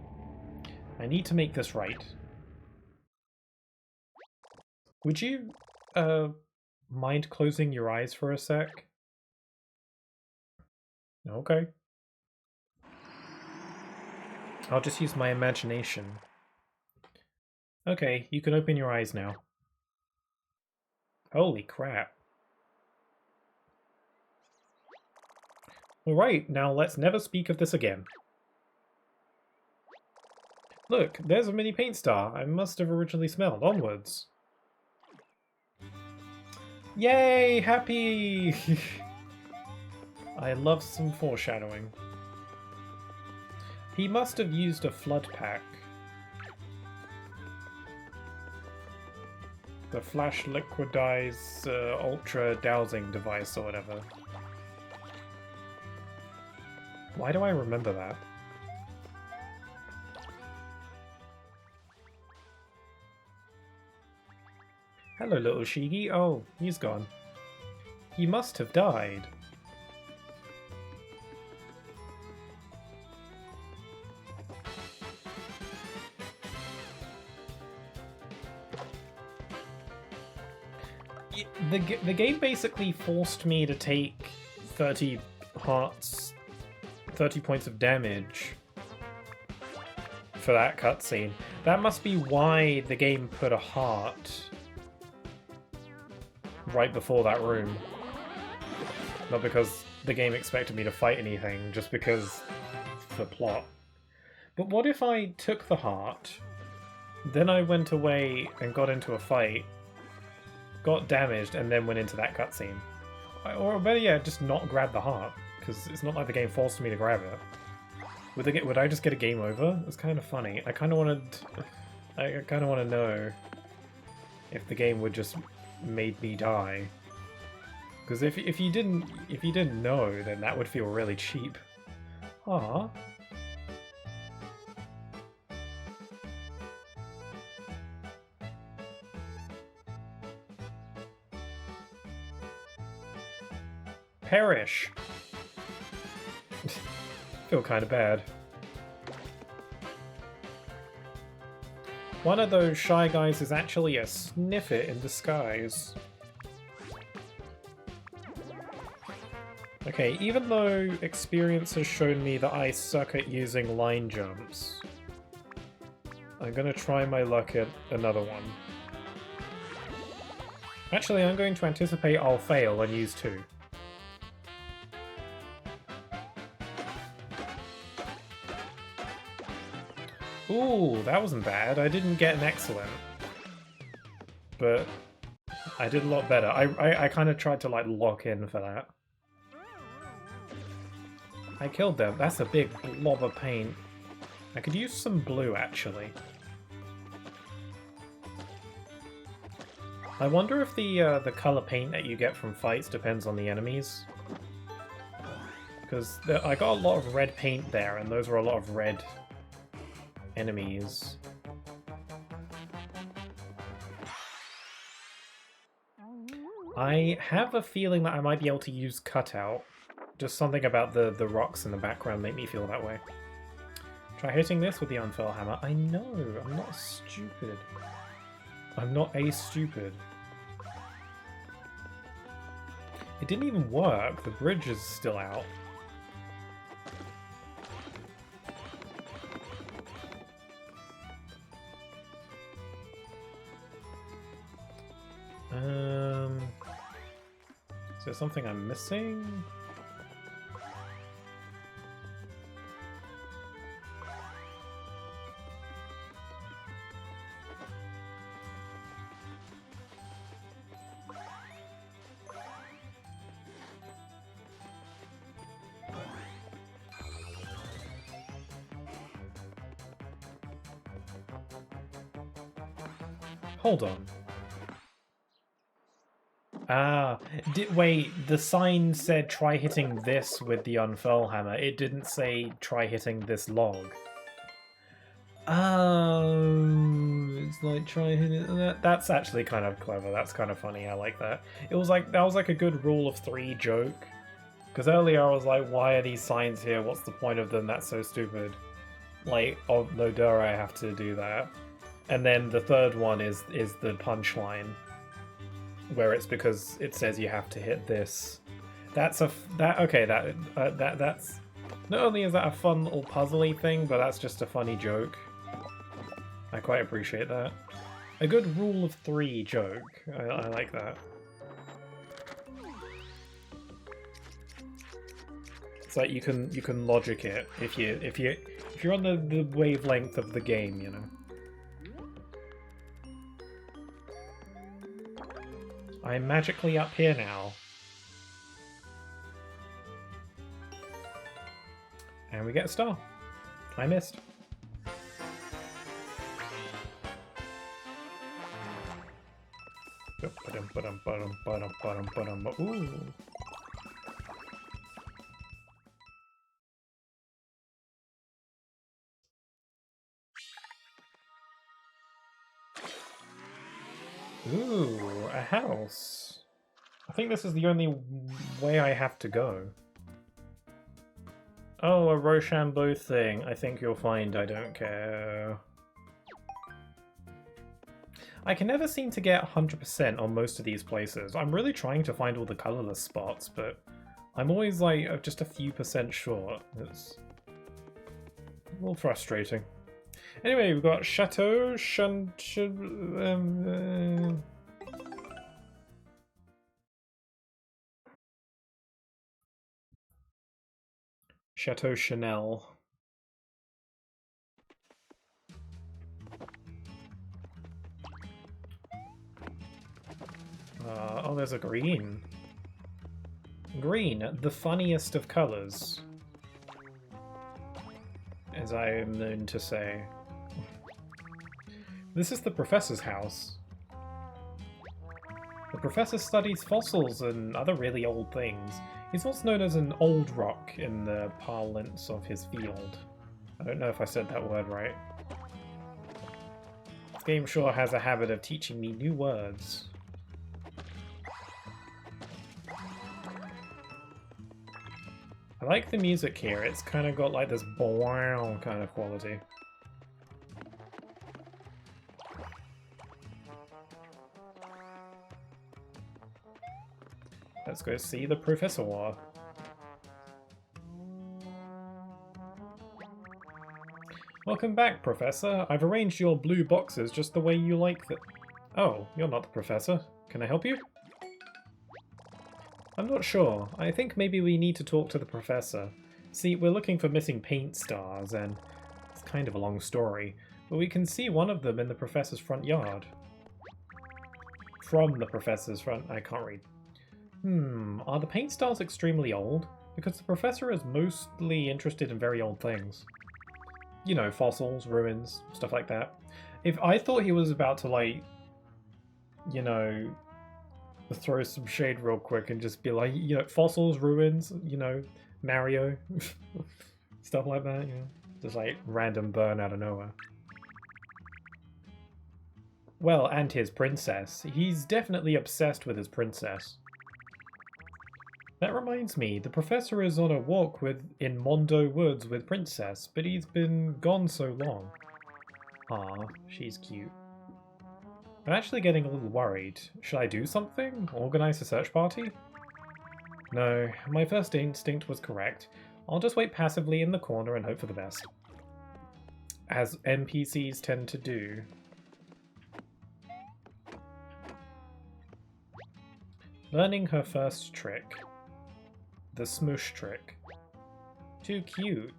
I need to make this right. Would you, mind closing your eyes for a sec? Okay. I'll just use my imagination. Okay, you can open your eyes now. Holy crap. Alright, now let's never speak of this again. Look, there's a mini paint star I must have originally smelled. Onwards. Yay! Happy! I love some foreshadowing. He must have used a flood pack. The flash liquidize ultra dowsing device or whatever. Why do I remember that? Hello, little Shiggy. Oh, he's gone. He must have died. The game basically forced me to take 30 hearts, 30 points of damage for that cutscene. That must be why the game put a heart right before that room. Not because the game expected me to fight anything, just because for plot. But what if I took the heart, then I went away and got into a fight, got damaged, and then went into that cutscene? Or better yet, just not grab the heart, because it's not like the game forced me to grab it. Would I just get a game over? It's kind of funny. I kind of want to know if the game would just made me die. Because if you didn't know, then that would feel really cheap. Ah. Perish! Feel kind of bad. One of those Shy Guys is actually a Sniffit in disguise. Okay, even though experience has shown me that I suck at using line jumps, I'm gonna try my luck at another one. Actually, I'm going to anticipate I'll fail and use 2. Ooh, that wasn't bad. I didn't get an excellent. But I did a lot better. I kind of tried to like lock in for that. I killed them. That's a big blob of paint. I could use some blue, actually. I wonder if the color paint that you get from fights depends on the enemies. Because I got a lot of red paint there, and those were a lot of red enemies. I have a feeling that I might be able to use Cutout. Just something about the rocks in the background make me feel that way. Try hitting this with the Unfurl Hammer. I know, I'm not stupid. I'm not stupid. It didn't even work. The bridge is still out. Is there something I'm missing? Hold on. Ah, wait, the sign said try hitting this with the Unfurl Hammer. It didn't say try hitting this log. Oh, it's like try hitting that. That's actually kind of clever. That's kind of funny. I like that. It was like, that was like a good rule of 3 joke. Because earlier I was like, why are these signs here? What's the point of them? That's so stupid. Like, oh, no duh, I have to do that. And then the third one is the punchline, where it's because it says you have to hit this. That's okay. That's not only is that a fun little puzzly thing, but that's just a funny joke. I quite appreciate that. A good rule of 3 joke. I like that. It's like you can logic it if you're on the wavelength of the game, you know. I'm magically up here now. And we get a star. I missed. Ooh. Ooh, a house. I think this is the only way I have to go. Oh, a Rochambeau thing. I think you'll find I don't care. I can never seem to get 100% on most of these places. I'm really trying to find all the colourless spots, but I'm always like just a few % short. It's a little frustrating. Anyway, we've got Chateau Chateau Chanel. Oh, there's a green. Green, the funniest of colours, as I am known to say. This is the professor's house. The professor studies fossils and other really old things. He's what's known as an old rock in the parlance of his field. I don't know if I said that word right. This game sure has a habit of teaching me new words. I like the music here. It's kind of got like this wow kind of quality. Let's go see the Professor. Welcome back, Professor. I've arranged your blue boxes just the way you like them. Oh, you're not the Professor. Can I help you? I'm not sure. I think maybe we need to talk to the Professor. See, we're looking for missing paint stars, and it's kind of a long story, but we can see one of them in the Professor's front yard. From the Professor's front... I can't read. Are the paint stars extremely old? Because the Professor is mostly interested in very old things. You know, fossils, ruins, stuff like that. If I thought he was about to, like, you know, throw some shade real quick and just be like, you know, fossils, ruins, you know, Mario, stuff like that, you know, just like random burn out of nowhere. Well, and his princess. He's definitely obsessed with his princess. That reminds me, the Professor is on a walk in Mondo Woods with Princess, but he's been gone so long. Ah, she's cute. I'm actually getting a little worried. Should I do something? Organize a search party? No, my first instinct was correct. I'll just wait passively in the corner and hope for the best. As NPCs tend to do. Learning her first trick. The smoosh trick. Too cute.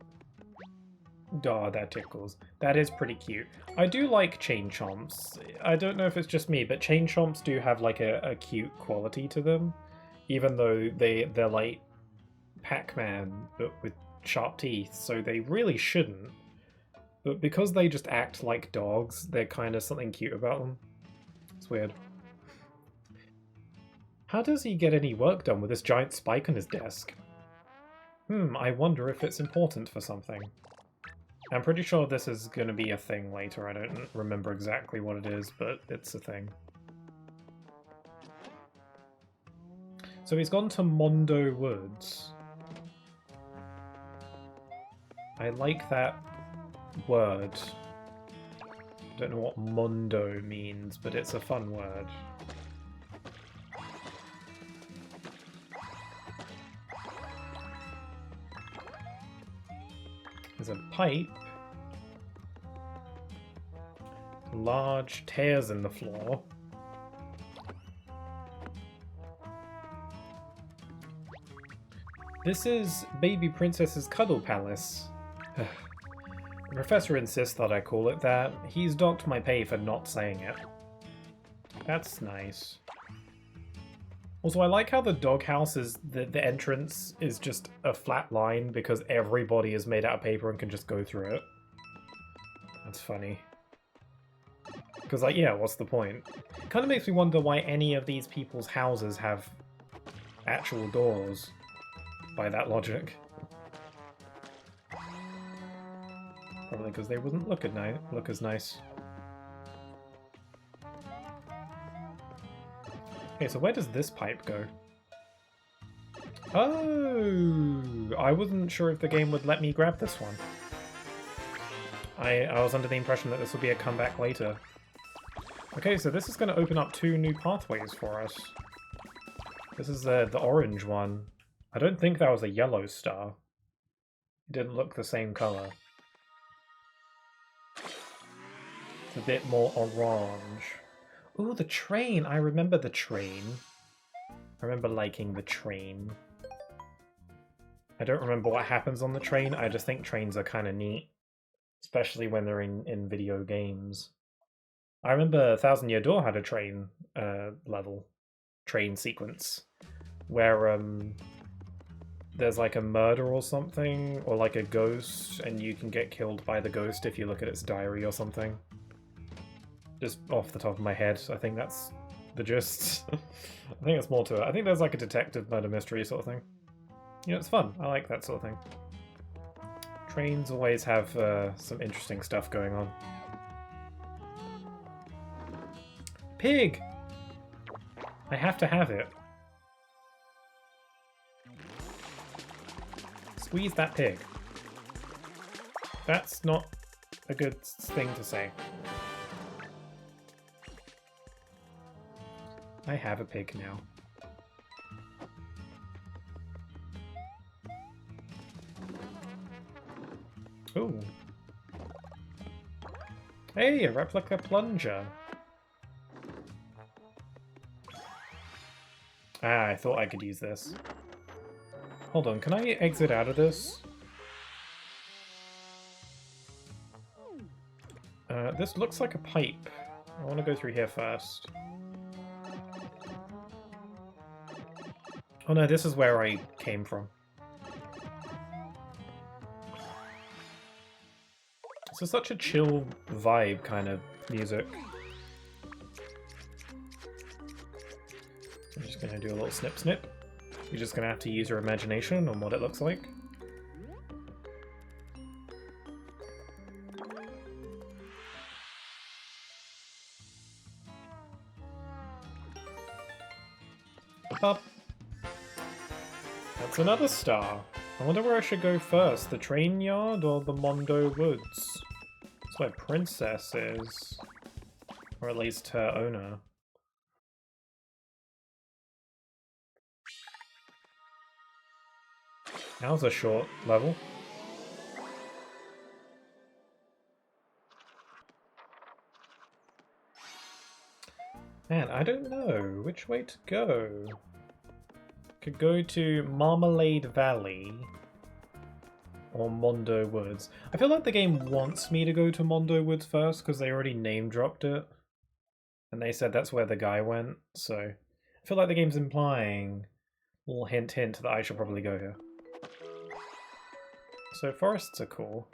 Aw, that tickles. That is pretty cute. I do like chain chomps. I don't know if it's just me, but chain chomps do have like a cute quality to them. Even though they're like Pac-Man, but with sharp teeth, so they really shouldn't. But because they just act like dogs, they're kind of something cute about them. It's weird. How does he get any work done with this giant spike on his desk? I wonder if it's important for something. I'm pretty sure this is going to be a thing later. I don't remember exactly what it is, but it's a thing. So he's gone to Mondo Woods. I like that word. I don't know what Mondo means, but it's a fun word. There's a pipe. Large tears in the floor. This is Baby Princess's Cuddle Palace. The Professor insists that I call it that. He's docked my pay for not saying it. That's nice. Also, I like how the doghouse is the entrance is just a flat line because everybody is made out of paper and can just go through it. That's funny. Because, like, yeah, what's the point? It kind of makes me wonder why any of these people's houses have actual doors, by that logic. Probably because they wouldn't look as nice. Okay, so where does this pipe go? Oh! I wasn't sure if the game would let me grab this one. I was under the impression that this would be a comeback later. Okay, so this is going to open up 2 new pathways for us. This is the orange one. I don't think that was a yellow star. It didn't look the same color. It's a bit more orange. Ooh, the train! I remember the train. I remember liking the train. I don't remember what happens on the train, I just think trains are kind of neat. Especially when they're in video games. I remember Thousand Year Door had a train train sequence, where there's like a murder or something, or like a ghost, and you can get killed by the ghost if you look at its diary or something. Just off the top of my head, I think that's the gist. I think there's more to it. I think there's like a detective murder mystery sort of thing. You know, it's fun. I like that sort of thing. Trains always have some interesting stuff going on. Pig! I have to have it. Squeeze that pig. That's not a good thing to say. I have a pig now. Ooh. Hey, a replica plunger. Ah, I thought I could use this. Hold on, can I exit out of this? This looks like a pipe. I want to go through here first. Oh no, this is where I came from. So such a chill vibe kind of music. I'm just gonna do a little snip snip. You're just gonna have to use your imagination on what it looks like. Up. That's another star. I wonder where I should go first, the train yard or the Mondo Woods? That's where Princess is. Or at least her owner. That was a short level. Man, I don't know which way to go. Could go to Marmalade Valley or Mondo Woods. I feel like the game wants me to go to Mondo Woods first because they already name dropped it. And they said that's where the guy went, so I feel like the game's implying, a little hint hint, that I should probably go here. So forests are cool.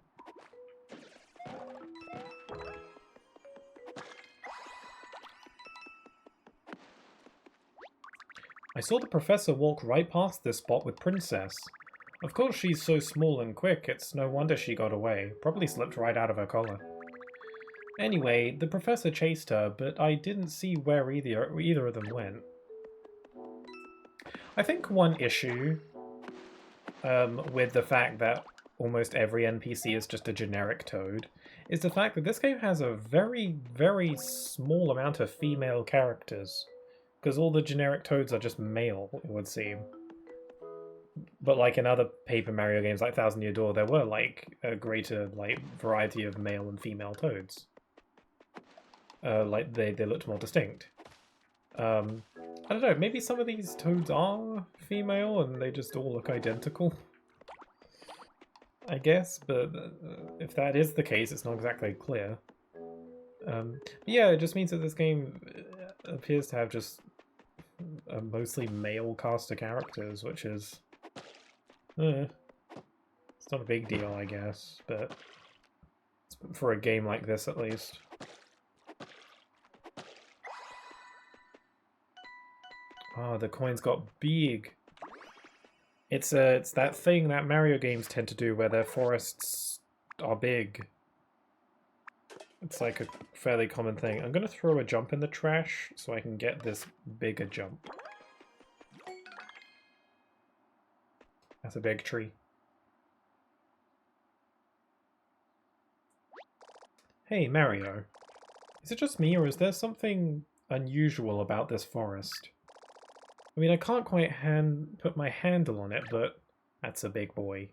I saw the professor walk right past this spot with Princess. Of course she's so small and quick, it's no wonder she got away. Probably slipped right out of her collar. Anyway, the professor chased her, but I didn't see where either of them went. I think one issue with the fact that almost every NPC is just a generic Toad is the fact that this game has a very, very small amount of female characters. Because all the generic Toads are just male, it would seem. But like in other Paper Mario games like Thousand Year Door, there were like a greater variety of male and female Toads. Like they looked more distinct. I don't know, maybe some of these Toads are female and they just all look identical. I guess, but if that is the case, it's not exactly clear. Yeah, it just means that this game appears to have just a mostly male cast of characters, which is... it's not a big deal, I guess, but for a game like this at least. Oh, the coins got big. It's that thing that Mario games tend to do where their forests are big. It's like a fairly common thing. I'm gonna throw a jump in the trash so I can get this bigger jump. That's a big tree. Hey, Mario. Is it just me, or is there something unusual about this forest? I mean, I can't quite put my handle on it, but that's a big boy.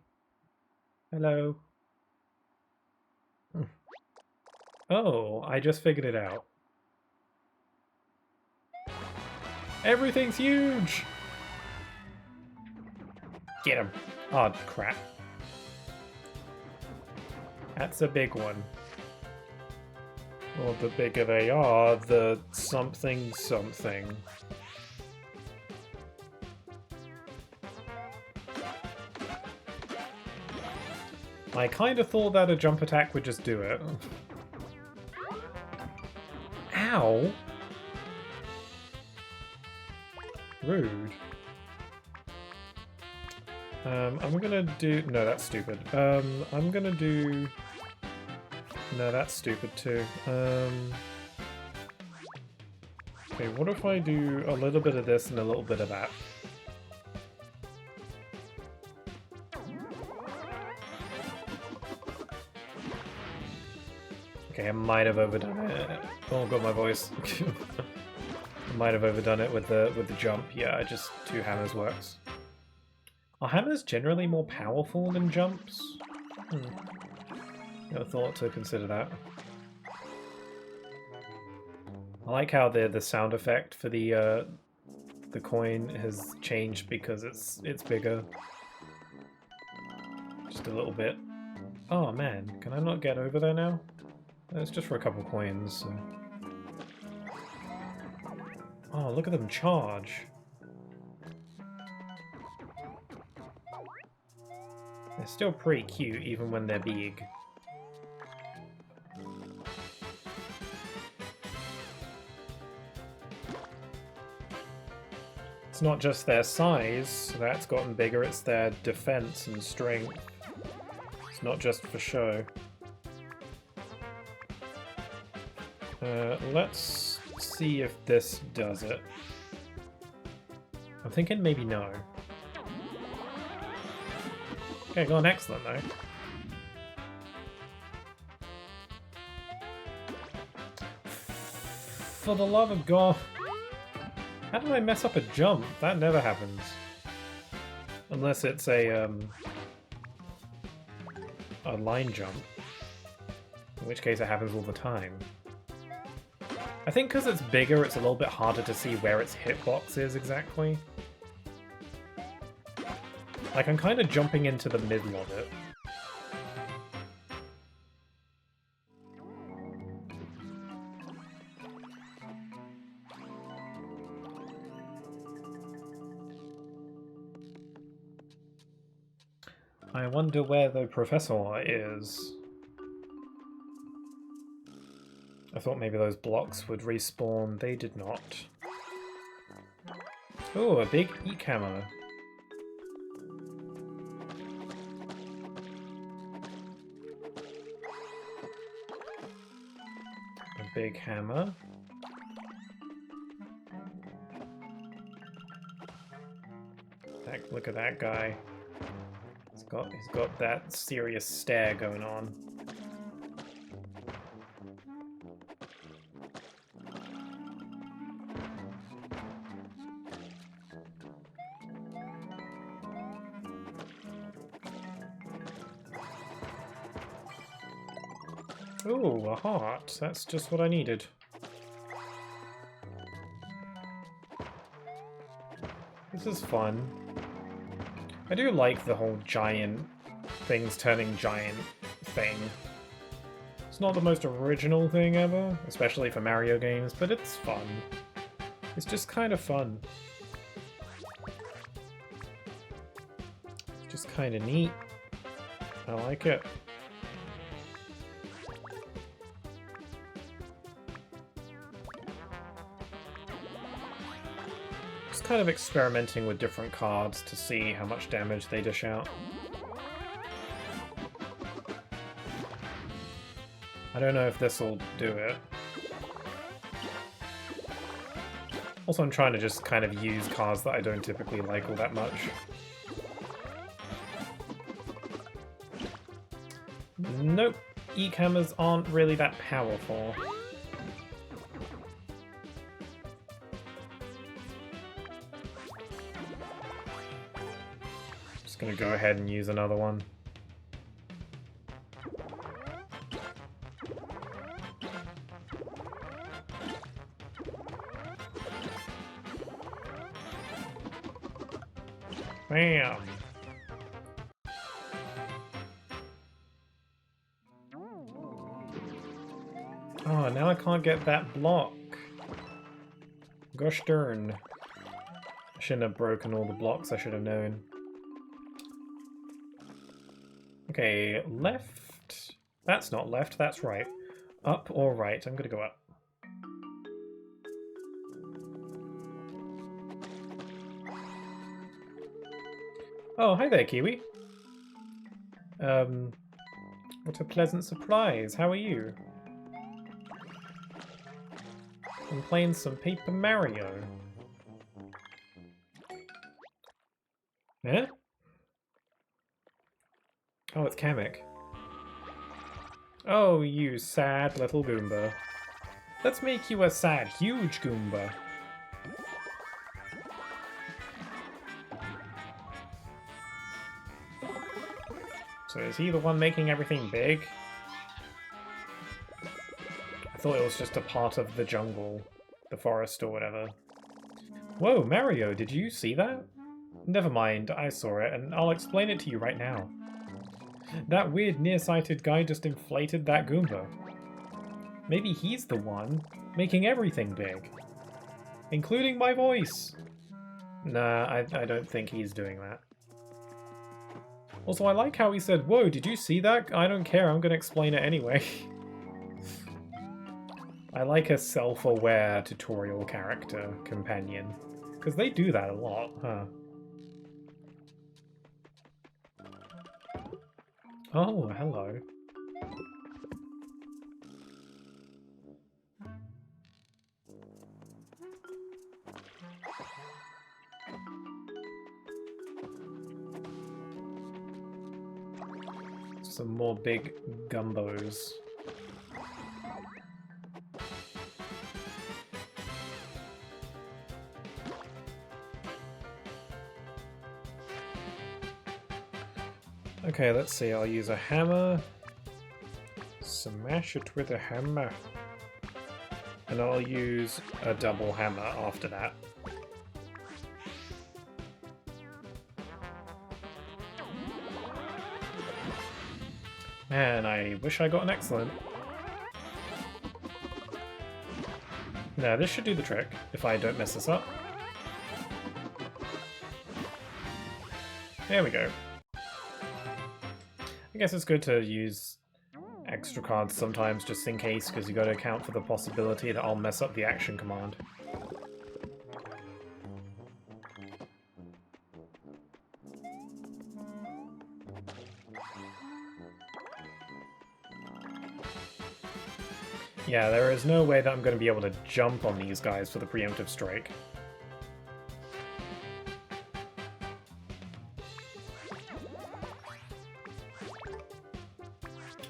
Hello. Oh, I just figured it out. Everything's huge! Get him! Oh, crap. That's a big one. Well, the bigger they are, the something something. I kind of thought that a jump attack would just do it. Ow! Rude. I'm gonna do... No, that's stupid. I'm gonna do... No, that's stupid too. Okay, what if I do a little bit of this and a little bit of that? Okay, I might have overdone it. Oh, got my voice. I might have overdone it with the jump. Yeah, just 2 hammers works. Are hammers generally more powerful than jumps? Never thought to consider that. I like how the sound effect for the coin has changed because it's bigger. Just a little bit. Oh man, can I not get over there now? It's just for a couple coins. So. Oh, look at them charge. They're still pretty cute even when they're big. It's not just their size that's gotten bigger, it's their defense and strength. It's not just for show. Let's see if this does it. I'm thinking maybe no. Okay, gone excellent though. For the love of God. How did I mess up a jump? That never happens. Unless it's a line jump. In which case it happens all the time. I think because it's bigger, it's a little bit harder to see where its hitbox is exactly. Like, I'm kind of jumping into the middle of it. I wonder where the professor is. I thought maybe those blocks would respawn. They did not. Oh, a big eek hammer. A big hammer. Look at that guy. He's got that serious stare going on. Ooh, a heart. That's just what I needed. This is fun. I do like the whole giant things turning giant thing. It's not the most original thing ever, especially for Mario games, but it's fun. It's just kind of fun. It's just kind of neat. I like it. Kind of experimenting with different cards to see how much damage they dish out. I don't know if this will do it. Also, I'm trying to just kind of use cards that I don't typically like all that much. Nope, eek hammers aren't really that powerful. Gonna go ahead and use another one. Bam! Oh, now I can't get that block. Gosh darn. I shouldn't have broken all the blocks, I should have known. Okay, left. That's not left, that's right. Up or right? I'm gonna go up. Oh, hi there, Kiwi. What a pleasant surprise. How are you? I'm playing some Paper Mario. Eh? Oh, it's Kamek. Oh, you sad little Goomba. Let's make you a sad, huge Goomba. So is he the one making everything big? I thought it was just a part of the jungle, the forest or whatever. Whoa, Mario, did you see that? Never mind, I saw it, and I'll explain it to you right now. That weird nearsighted guy just inflated that Goomba. Maybe he's the one making everything big. Including my voice. Nah, I don't think he's doing that. Also, I like how he said, whoa, did you see that? I don't care, I'm gonna explain it anyway. I like a self-aware tutorial character companion. Because they do that a lot, huh? Oh, hello. Some more big gumbos. Okay, let's see, I'll use a hammer. Smash it with a hammer. And I'll use a double hammer after that. Man, I wish I got an excellent. No, this should do the trick, if I don't mess this up. There we go. I guess it's good to use extra cards sometimes just in case, because you got to account for the possibility that I'll mess up the action command. Yeah, there is no way that I'm going to be able to jump on these guys for the preemptive strike.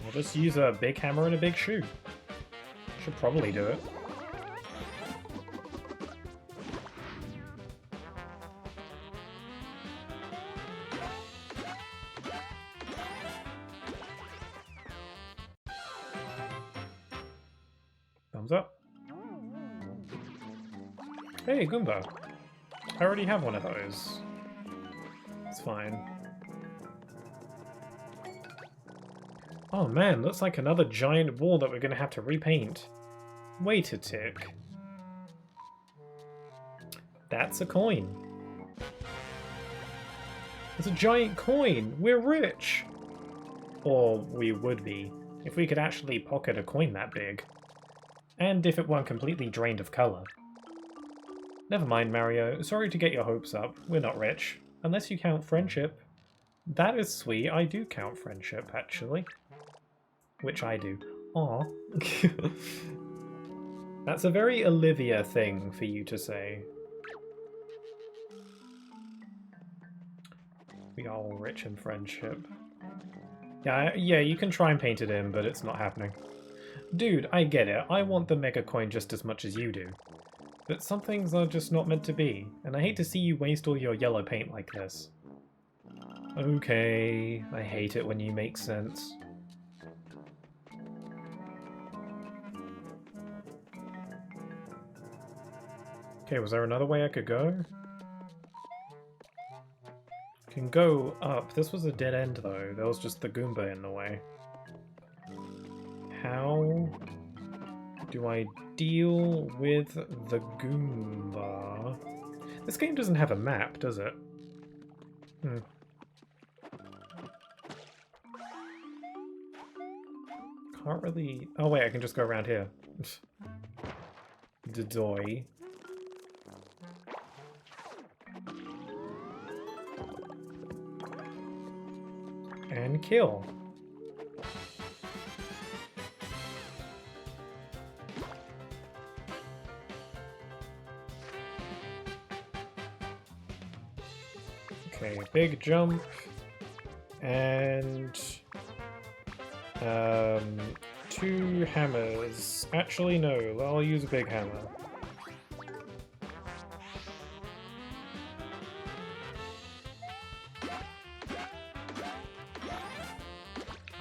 I'll just use a big hammer and a big shoe. Should probably do it. Thumbs up. Hey, Goomba. I already have one of those. It's fine. Oh man, looks like another giant wall that we're going to have to repaint. Wait a tick. That's a coin. It's a giant coin! We're rich! Or we would be, if we could actually pocket a coin that big. And if it weren't completely drained of colour. Never mind, Mario. Sorry to get your hopes up. We're not rich. Unless you count friendship. That is sweet. I do count friendship, actually. Which I do. Aw. That's a very Olivia thing for you to say. We are all rich in friendship. Yeah, you can try and paint it in, but it's not happening. Dude, I get it. I want the mega coin just as much as you do. But some things are just not meant to be, and I hate to see you waste all your yellow paint like this. Okay, I hate it when you make sense. Okay, was there another way I could go? Can go up. This was a dead end though. There was just the Goomba in the way. How do I deal with the Goomba? This game doesn't have a map, does it? Can't really... Oh wait, I can just go around here. Dodoy. And kill. Okay, big jump. And Um, 2 hammers. Actually, no, I'll use a big hammer.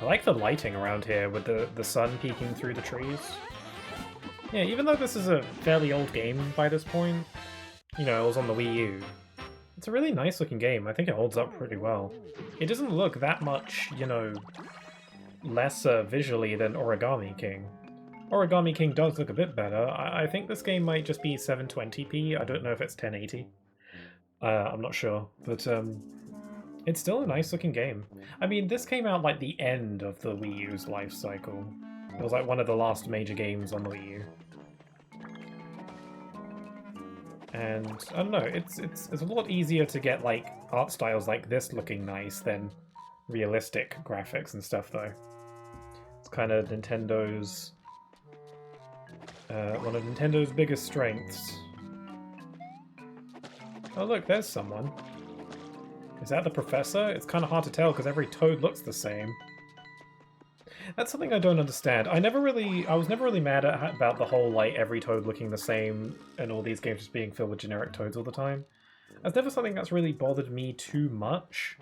I like the lighting around here with the sun peeking through the trees. Yeah, even though this is a fairly old game by this point, you know, it was on the Wii U, it's a really nice looking game. I think it holds up pretty well. It doesn't look that much, you know, lesser visually than Origami King. Origami King does look a bit better. I think this game might just be 720p. I don't know if it's 1080. I'm not sure, but it's still a nice looking game. I mean, this came out like the end of the Wii U's life cycle. It was like one of the last major games on the Wii U. And I don't know, it's a lot easier to get like art styles like this looking nice than realistic graphics and stuff though. It's kind of Nintendo's one of Nintendo's biggest strengths. Oh look, there's someone. Is that the professor? It's kind of hard to tell because every toad looks the same. That's something I don't understand. I was never really mad about the whole, like, every toad looking the same and all these games just being filled with generic toads all the time. That's never something that's really bothered me too much,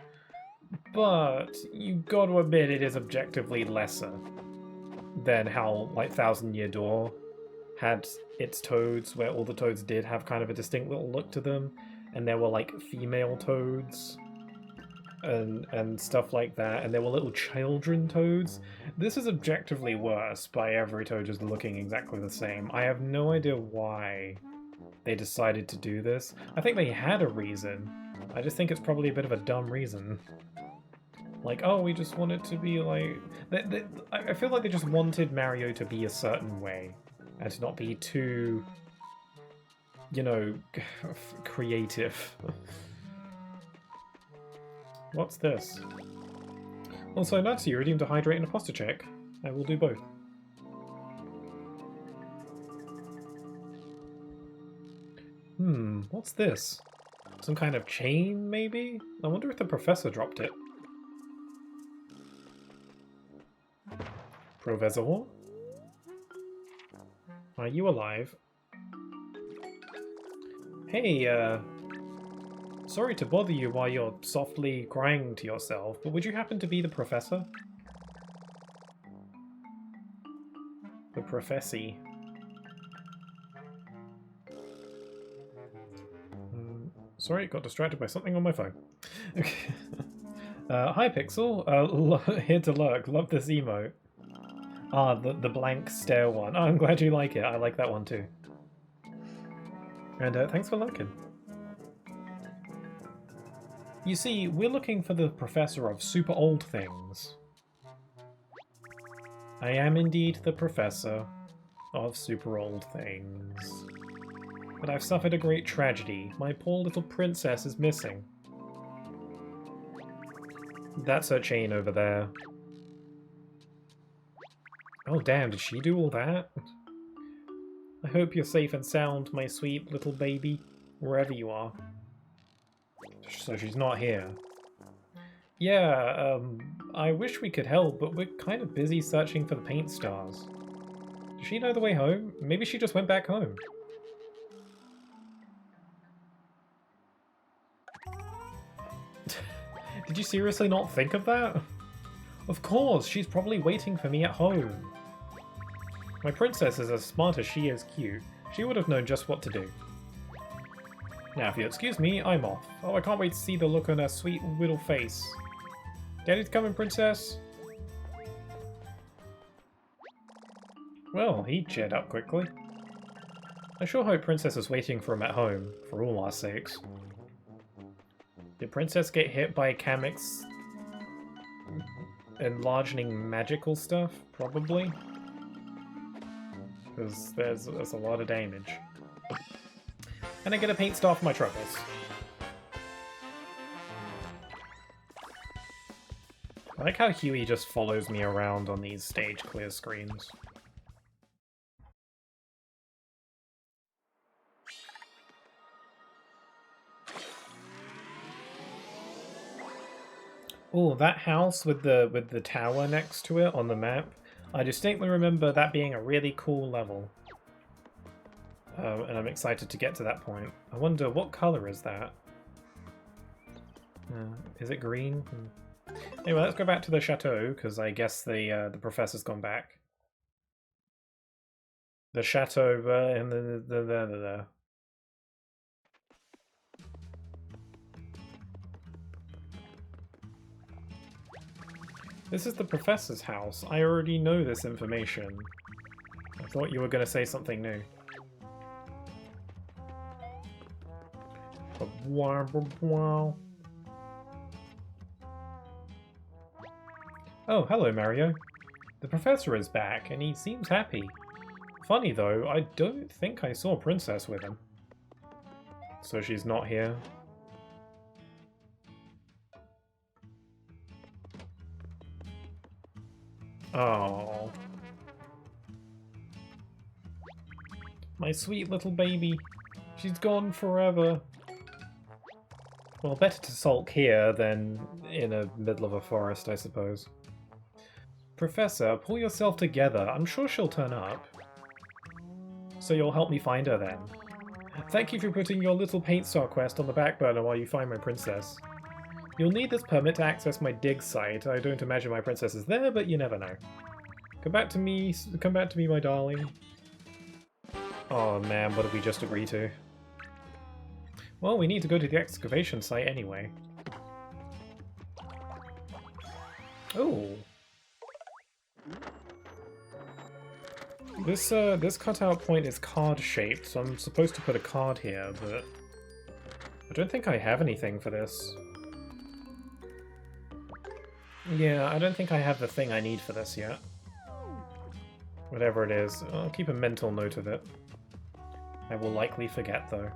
but you gotta admit it is objectively lesser than how, like, Thousand Year Door had its toads, where all the toads did have kind of a distinct little look to them, and there were, like, female toads and stuff like that, and there were little children toads. This is objectively worse by every toad just looking exactly the same. I have no idea why they decided to do this. I think they had a reason. I just think it's probably a bit of a dumb reason. Like, oh, we just want it to be like... I feel like they just wanted Mario to be a certain way, and to not be too, you know, creative. What's this? Also, Natsu, you redeemed a hydrate and a posture check. I will do both. What's this? Some kind of chain, maybe? I wonder if the professor dropped it. Professor? Are you alive? Hey, sorry to bother you while you're softly crying to yourself, but would you happen to be the professor? The professy. Sorry, got distracted by something on my phone. Okay. Hi, Pixel. Here to lurk. Love this emote. Ah, the blank stare one. Oh, I'm glad you like it. I like that one too. And thanks for lurking. You see, we're looking for the professor of super old things. I am indeed the professor of super old things. But I've suffered a great tragedy. My poor little princess is missing. That's her chain over there. Oh damn, did she do all that? I hope you're safe and sound, my sweet little baby, wherever you are. So she's not here. Yeah, I wish we could help, but we're kind of busy searching for the paint stars. Does she know the way home? Maybe she just went back home. Did you seriously not think of that? Of course, she's probably waiting for me at home. My princess is as smart as she is cute. She would have known just what to do. Now, if you'll excuse me, I'm off. Oh, I can't wait to see the look on her sweet little face. Daddy's coming, princess? Well, he cheered up quickly. I sure hope Princess is waiting for him at home, for all our sakes. Did Princess get hit by Kamek's enlarging magical stuff? Probably. Because there's a lot of damage. And I get a paint star for my troubles. I like how Huey just follows me around on these stage clear screens. Oh, that house with the tower next to it on the map. I distinctly remember that being a really cool level. And I'm excited to get to that point. I wonder, what color is that? Is it green? Anyway, let's go back to the chateau, because I guess the professor's gone back. The chateau and the This is the professor's house. I already know this information. I thought you were going to say something new. Oh, hello, Mario. The professor is back, and he seems happy. Funny, though, I don't think I saw Princess with him. So she's not here. Oh. My sweet little baby. She's gone forever. Well, better to sulk here than in the middle of a forest, I suppose. Professor, pull yourself together. I'm sure she'll turn up. So you'll help me find her then. Thank you for putting your little paint star quest on the back burner while you find my princess. You'll need this permit to access my dig site. I don't imagine my princess is there, but you never know. Come back to me, my darling. Oh man, what did we just agree to? Well, we need to go to the excavation site anyway. Oh. This cutout point is card shaped, so I'm supposed to put a card here, but I don't think I have anything for this. Yeah, I don't think I have the thing I need for this yet. Whatever it is, I'll keep a mental note of it. I will likely forget, though.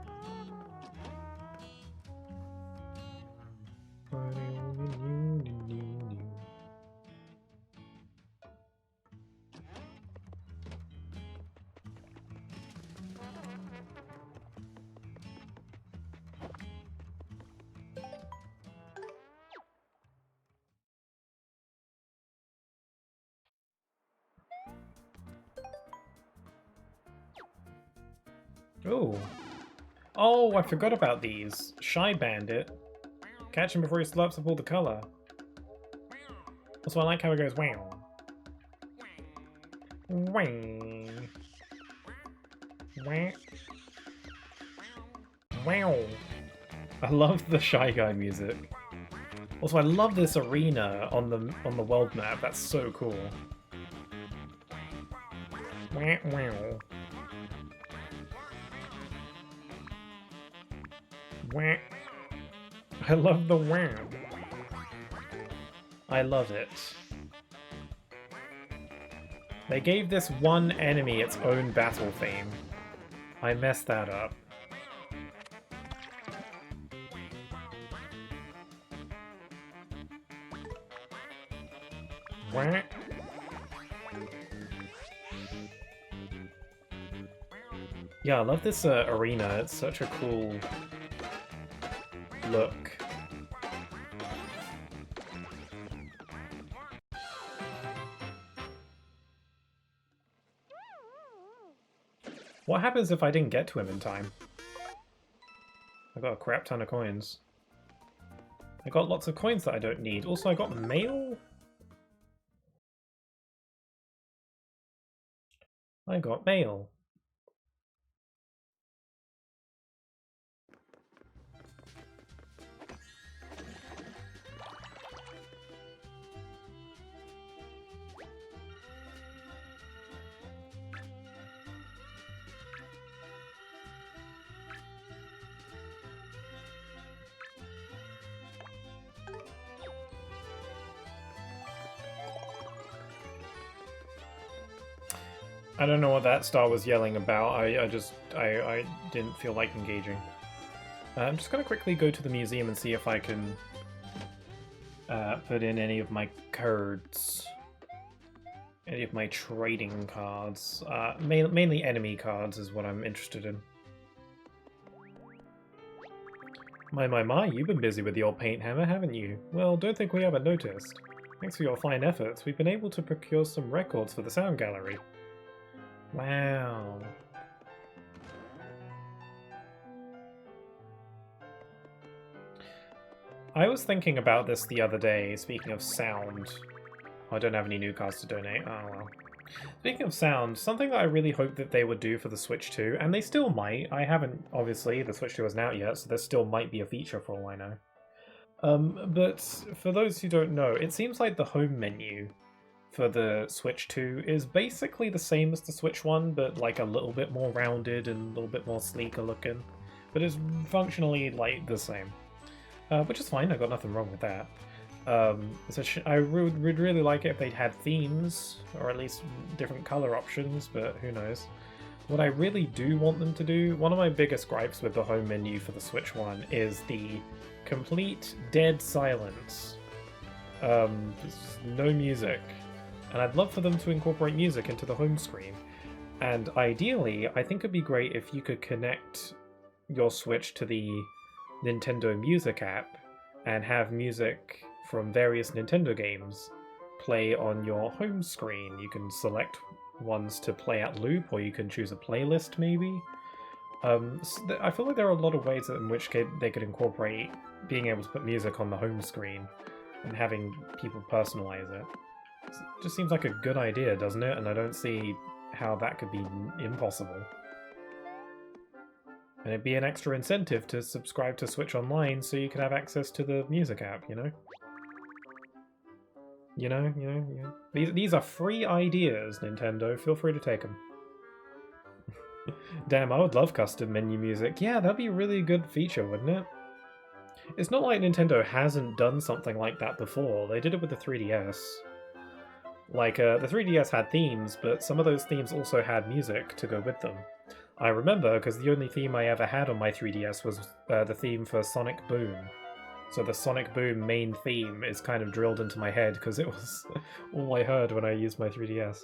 Oh. Oh, I forgot about these. Shy Bandit. Catch him before he slurps up all the colour. Also, I like how it goes wow. Wow. Wow. Wow. I love the Shy Guy music. Also, I love this arena on the world map. That's so cool. Wow, wow. Wah. I love the wham. I love it. They gave this one enemy its own battle theme. I messed that up. Wah. Yeah, I love this arena. It's such a cool look. What happens if I didn't get to him in time? I got a crap ton of coins. I got lots of coins that I don't need. Also, I got mail? I got mail. I don't know what that star was yelling about. I didn't feel like engaging. I'm just going to quickly go to the museum and see if I can put in any of my cards. Any of my trading cards. Mainly enemy cards is what I'm interested in. My, you've been busy with your paint hammer, haven't you? Well, don't think we haven't noticed. Thanks for your fine efforts, we've been able to procure some records for the sound gallery. Wow. I was thinking about this the other day, speaking of sound. Oh, I don't have any new cards to donate. Oh well. Speaking of sound, something that I really hope that they would do for the Switch 2, and they still might, I haven't, obviously, the Switch 2 isn't out yet, so there still might be a feature for all I know. But for those who don't know, it seems like the home menu for the Switch 2 is basically the same as the Switch 1, but like a little bit more rounded and a little bit more sleeker looking. But it's functionally like the same. Which is fine, I got nothing wrong with that. I would really like it if they'd had themes, or at least different color options, but who knows. What I really do want them to do, one of my biggest gripes with the home menu for the Switch 1 is the complete dead silence. No music. And I'd love for them to incorporate music into the home screen. And ideally, I think it'd be great if you could connect your Switch to the Nintendo Music app and have music from various Nintendo games play on your home screen. You can select ones to play at loop, or you can choose a playlist maybe. So I feel like there are a lot of ways in which they could incorporate being able to put music on the home screen and having people personalize it. It just seems like a good idea, doesn't it? And I don't see how that could be impossible. And it'd be an extra incentive to subscribe to Switch Online so you could have access to the music app, you know? You know. These are free ideas, Nintendo. Feel free to take them. Damn, I would love custom menu music. Yeah, that'd be a really good feature, wouldn't it? It's not like Nintendo hasn't done something like that before. They did it with the 3DS. Like, the 3DS had themes, but some of those themes also had music to go with them. I remember, because the only theme I ever had on my 3DS was the theme for Sonic Boom. So the Sonic Boom main theme is kind of drilled into my head, because it was all I heard when I used my 3DS.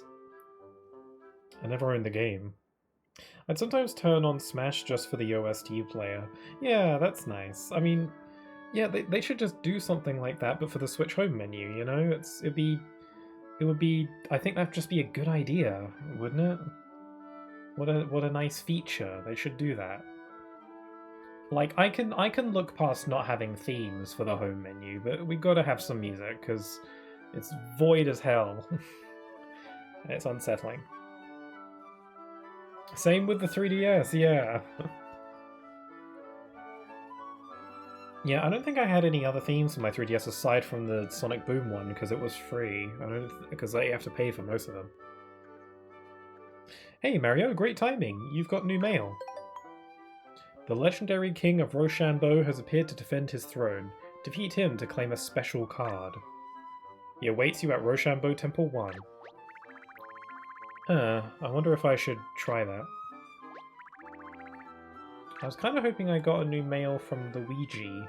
I never owned the game. I'd sometimes turn on Smash just for the OST player. Yeah, that's nice. I mean, yeah, they should just do something like that, but for the Switch Home menu, you know? It would be... I think that'd just be a good idea, wouldn't it? What a nice feature. They should do that. Like, I can look past not having themes for the home menu, but we gotta have some music, because it's void as hell. And it's unsettling. Same with the 3DS, yeah. Yeah, I don't think I had any other themes for my 3DS aside from the Sonic Boom one, because it was free. Because you have to pay for most of them. Hey Mario, great timing! You've got new mail. The legendary king of Rochambeau has appeared to defend his throne. Defeat him to claim a special card. He awaits you at Rochambeau Temple 1. I wonder if I should try that. I was kind of hoping I got a new mail from Luigi.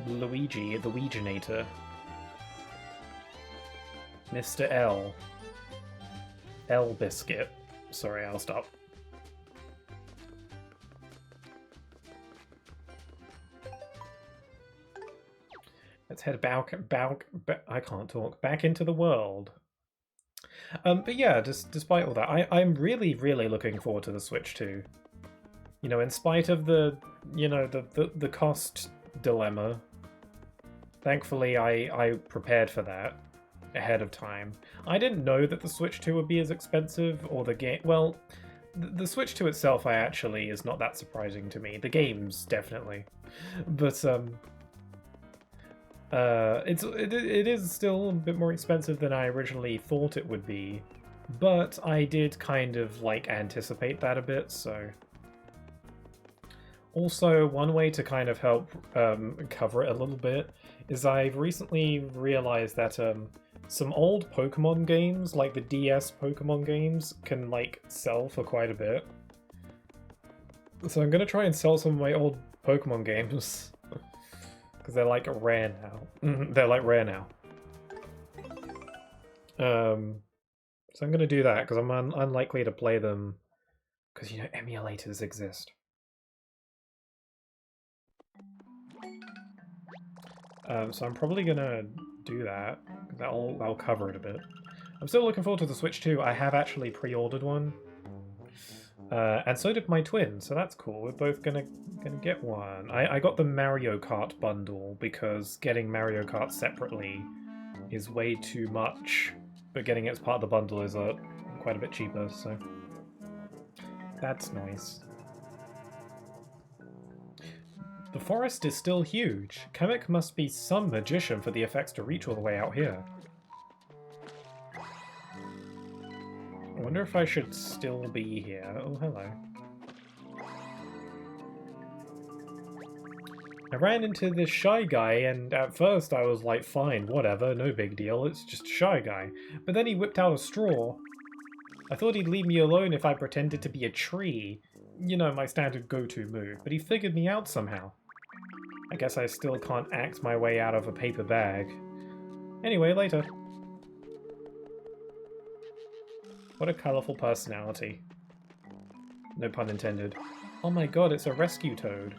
Luigi, the Ouijinator. Mr. L. L Biscuit. Sorry, I'll stop. Let's head back, I can't talk. Back into the world. But yeah, despite all that, I'm really, really looking forward to the Switch 2. You know, in spite of the cost dilemma, thankfully I prepared for that ahead of time. I didn't know that the Switch 2 would be as expensive, or the game... Well, the Switch 2 itself actually is not that surprising to me. The games, definitely. But, it is still a bit more expensive than I originally thought it would be, but I did kind of like anticipate that a bit, so. Also, one way to kind of help cover it a little bit is I've recently realized that some old Pokemon games, like the DS Pokemon games, can like sell for quite a bit. So I'm gonna try and sell some of my old Pokemon games. Because they're like rare now. They're like rare now. So I'm going to do that because I'm unlikely to play them because, you know, emulators exist. So I'm probably gonna do that. That'll cover it a bit. I'm still looking forward to the Switch 2. I have actually pre-ordered one. And so did my twin, so that's cool. We're both gonna get one. I got the Mario Kart bundle because getting Mario Kart separately is way too much, but getting it as part of the bundle is quite a bit cheaper, so that's nice. The forest is still huge. Kamek must be some magician for the effects to reach all the way out here. I wonder if I should still be here. Oh, hello. I ran into this Shy Guy, and at first I was like, fine, whatever, no big deal, it's just a Shy Guy. But then he whipped out a straw. I thought he'd leave me alone if I pretended to be a tree. You know, my standard go-to move, but he figured me out somehow. I guess I still can't act my way out of a paper bag. Anyway, later. What a colourful personality. No pun intended. Oh my god, it's a rescue toad.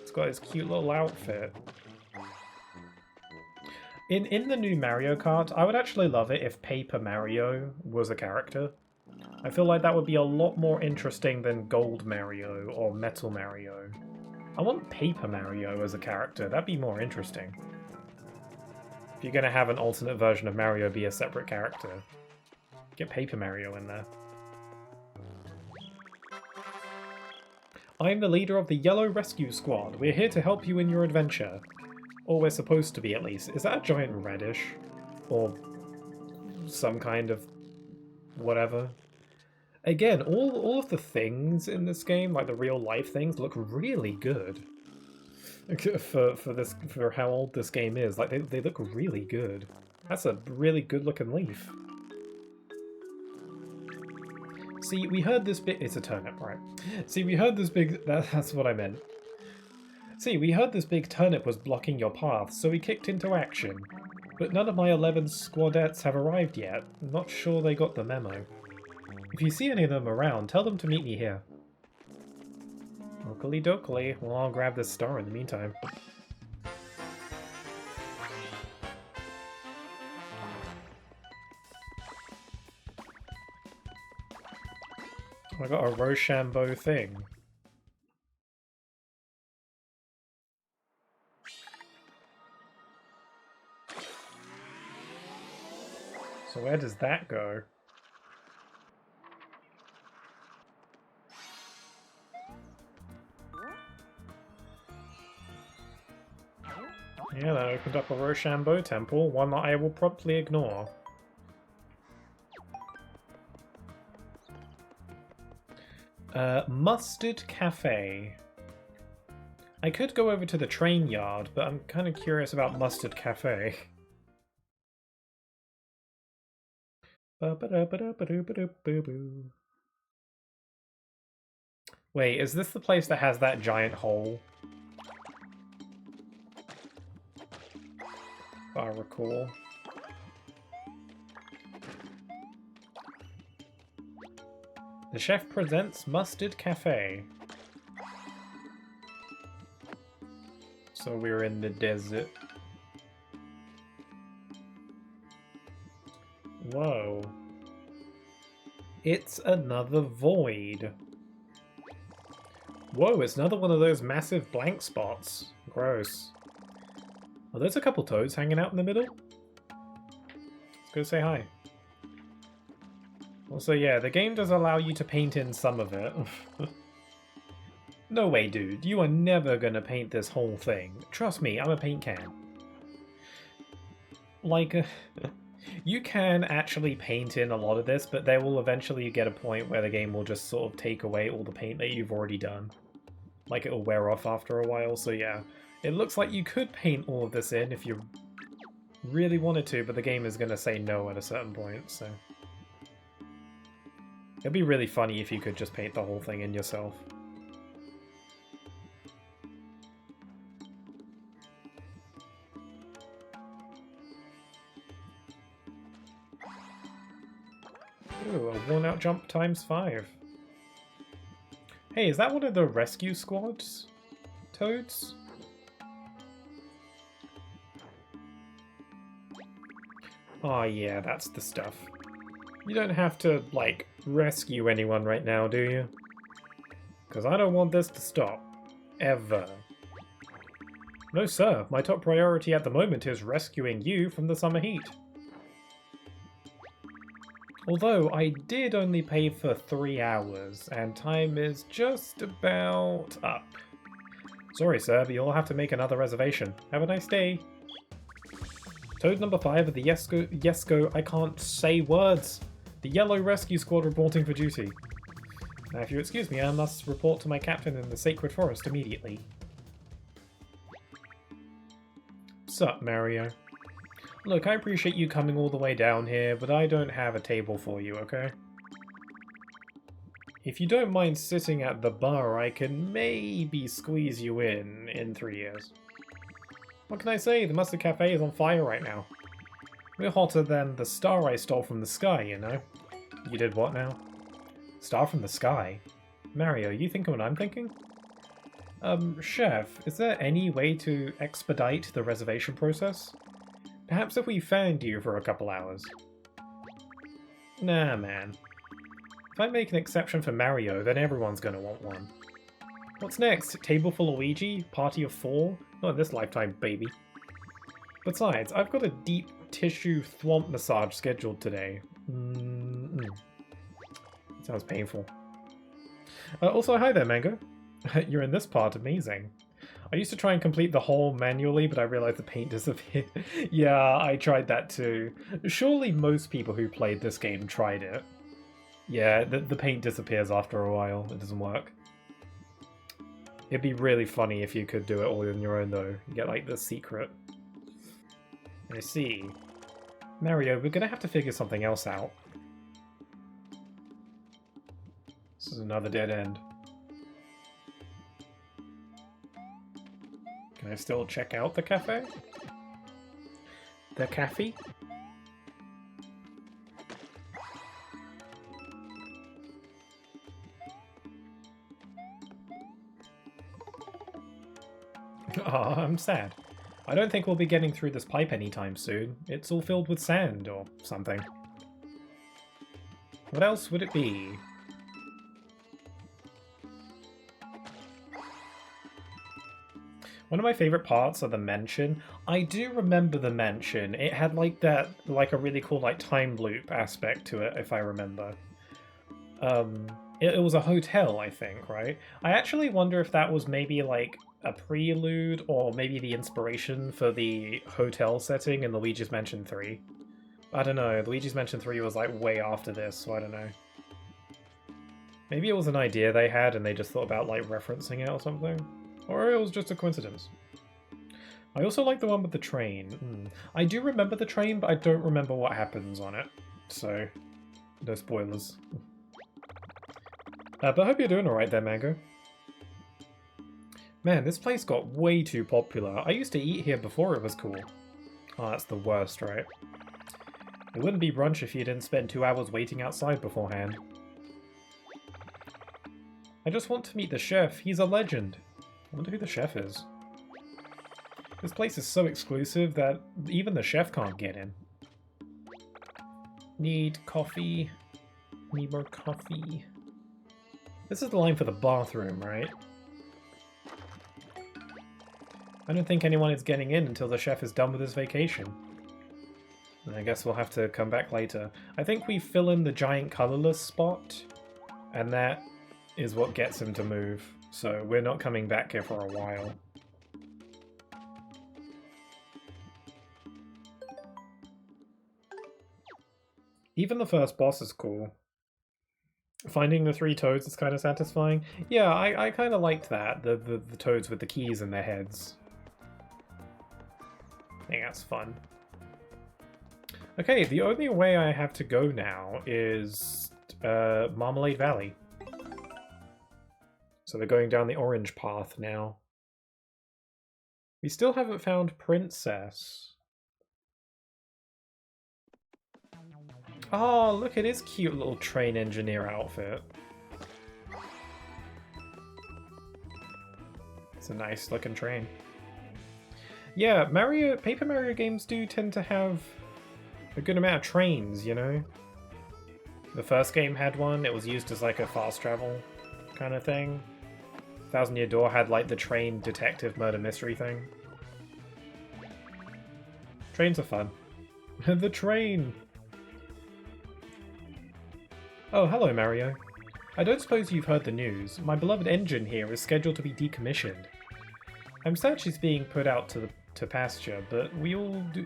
It's got this cute little outfit. In the new Mario Kart, I would actually love it if Paper Mario was a character. I feel like that would be a lot more interesting than Gold Mario or Metal Mario. I want Paper Mario as a character, that'd be more interesting. If you're gonna have an alternate version of Mario be a separate character, get Paper Mario in there. I'm the leader of the Yellow Rescue Squad. We're here to help you in your adventure. Or we're supposed to be, at least. Is that a giant radish? Or some kind of whatever? Again, all of the things in this game, like the real life things, look really good. For how old this game is. Like, they look really good. That's a really good looking leaf. See, we heard this big... It's a turnip, right? See, we heard this big... That's what I meant. See, we heard this big turnip was blocking your path, so we kicked into action. But none of my 11 squadettes have arrived yet. I'm not sure they got the memo. If you see any of them around, tell them to meet me here. Oakley dokley. Well, I'll grab this star in the meantime. I got a Rochambeau thing. So where does that go? Yeah, that opened up a Rochambeau temple, one that I will promptly ignore. Mustard Cafe. I could go over to the train yard, but I'm kind of curious about Mustard Cafe. Wait, is this the place that has that giant hole? If I recall. The chef presents Mustard Cafe. So we're in the desert. Whoa. It's another void. Whoa, it's another one of those massive blank spots. Gross. Are those a couple toads hanging out in the middle? Let's go say hi. Also, yeah, the game does allow you to paint in some of it. No way, dude. You are never gonna paint this whole thing. Trust me, I'm a paint can. Like, you can actually paint in a lot of this, but there will eventually get a point where the game will just sort of take away all the paint that you've already done. Like, it'll wear off after a while, so yeah. It looks like you could paint all of this in if you really wanted to, but the game is gonna say no at a certain point, so... It'd be really funny if you could just paint the whole thing in yourself. Ooh, a worn-out jump ×5. Hey, is that one of the rescue squads? Toads? Oh yeah, that's the stuff. You don't have to, like, rescue anyone right now, do you? Because I don't want this to stop. Ever. No sir, my top priority at the moment is rescuing you from the summer heat. Although I did only pay for 3 hours, and time is just about up. Sorry sir, but you'll have to make another reservation. Have a nice day. Toad number 5 of the Yesco, I can't say words. The Yellow Rescue Squad reporting for duty. Now if you excuse me, I must report to my captain in the Sacred Forest immediately. Sup, Mario? Look, I appreciate you coming all the way down here, but I don't have a table for you, okay? If you don't mind sitting at the bar, I can maybe squeeze you in 3 years. What can I say? The Mustard Cafe is on fire right now. We're hotter than the star I stole from the sky, you know? You did what now? Star from the sky? Mario, you thinking what I'm thinking? Chef, is there any way to expedite the reservation process? Perhaps if we found you for a couple hours. Nah, man. If I make an exception for Mario, then everyone's gonna want one. What's next? Table for Luigi? Party of 4? Not this lifetime, baby. Besides, I've got a deep tissue thwomp massage scheduled today. Sounds painful. Also, hi there, Mango. You're in this part, amazing. I used to try and complete the whole manually, but I realized the paint disappeared. Yeah, I tried that too. Surely most people who played this game tried it. Yeah, the paint disappears after a while. It doesn't work. It'd be really funny if you could do it all on your own, though. You get, like, the secret. I see. Mario, we're gonna have to figure something else out. This is another dead end. Can I still check out the cafe? The cafe? Oh, I'm sad. I don't think we'll be getting through this pipe anytime soon. It's all filled with sand or something. What else would it be? One of my favorite parts of the mansion. I do remember the mansion. It had like that, like a really cool like time loop aspect to it, if I remember. It was a hotel, I think, right? I actually wonder if that was maybe like a prelude or maybe the inspiration for the hotel setting in Luigi's Mansion 3. I don't know. Luigi's Mansion 3 was like way after this, so I don't know. Maybe it was an idea they had and they just thought about like referencing it or something. Or it was just a coincidence. I also like the one with the train. I do remember the train, but I don't remember what happens on it. So, no spoilers. But I hope you're doing alright there, Mango. Man, this place got way too popular. I used to eat here before it was cool. Oh, that's the worst, right? It wouldn't be brunch if you didn't spend 2 hours waiting outside beforehand. I just want to meet the chef. He's a legend. I wonder who the chef is. This place is so exclusive that even the chef can't get in. Need coffee. Need more coffee. This is the line for the bathroom, right? I don't think anyone is getting in until the chef is done with his vacation. I guess we'll have to come back later. I think we fill in the giant colorless spot, and that is what gets him to move. So we're not coming back here for a while. Even the first boss is cool. Finding the 3 toads is kind of satisfying. Yeah, I kind of liked that. The toads with the keys in their heads. I think that's fun. Okay, the only way I have to go now is Marmalade Valley. So we're going down the orange path now. We still haven't found Princess. Oh, look at his cute little train engineer outfit. It's a nice looking train. Yeah, Paper Mario games do tend to have a good amount of trains, you know? The first game had one, it was used as like a fast travel kind of thing. Thousand Year Door had like the train detective murder mystery thing. Trains are fun. The train! Oh, hello Mario. I don't suppose you've heard the news. My beloved engine here is scheduled to be decommissioned. I'm sad she's being put out to pasture, but we all do.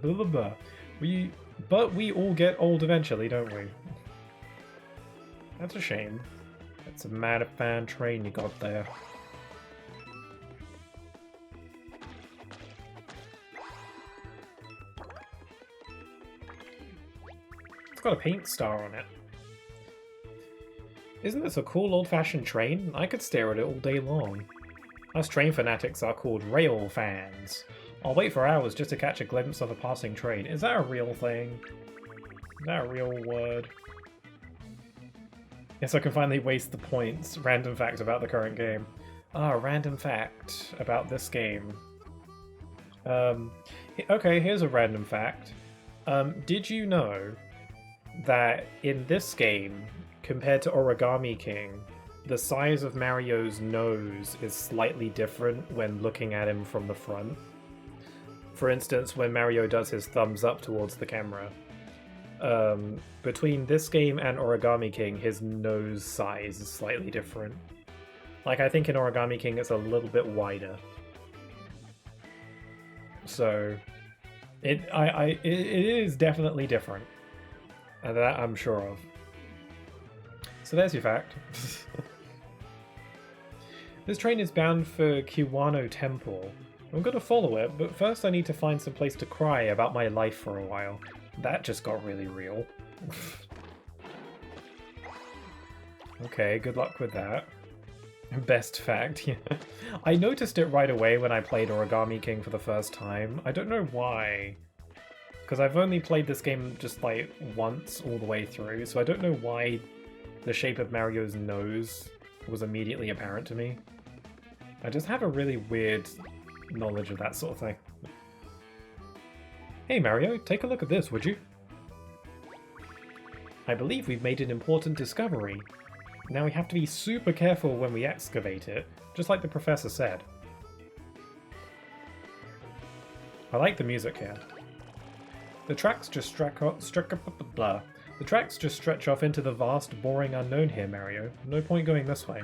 Blah, blah, blah. But we all get old eventually, don't we? That's a shame. That's a mad fan train you got there. It's got a paint star on it. Isn't this a cool old-fashioned train? I could stare at it all day long. Us train fanatics are called rail fans. I'll wait for hours just to catch a glimpse of a passing train. Is that a real thing? Is that a real word? Yes, I can finally waste the points. Random fact about the current game. Ah, random fact about this game. Okay, here's a random fact. Did you know that in this game, compared to Origami King, the size of Mario's nose is slightly different when looking at him from the front? For instance, when Mario does his thumbs up towards the camera. Between this game and Origami King, his nose size is slightly different. Like, I think in Origami King it's a little bit wider. So, it is definitely different. And that I'm sure of. So there's your fact. This train is bound for Kiwano Temple. I'm gonna follow it, but first I need to find some place to cry about my life for a while. That just got really real. Okay, good luck with that. Best fact, yeah. I noticed it right away when I played Origami King for the first time. I don't know why. Because I've only played this game just like once all the way through, so I don't know why the shape of Mario's nose was immediately apparent to me. I just have a really weird knowledge of that sort of thing. Hey Mario, take a look at this, would you? I believe we've made an important discovery. Now we have to be super careful when we excavate it, just like the professor said. I like the music here. The tracks just stretch off into the vast, boring unknown here, Mario. No point going this way.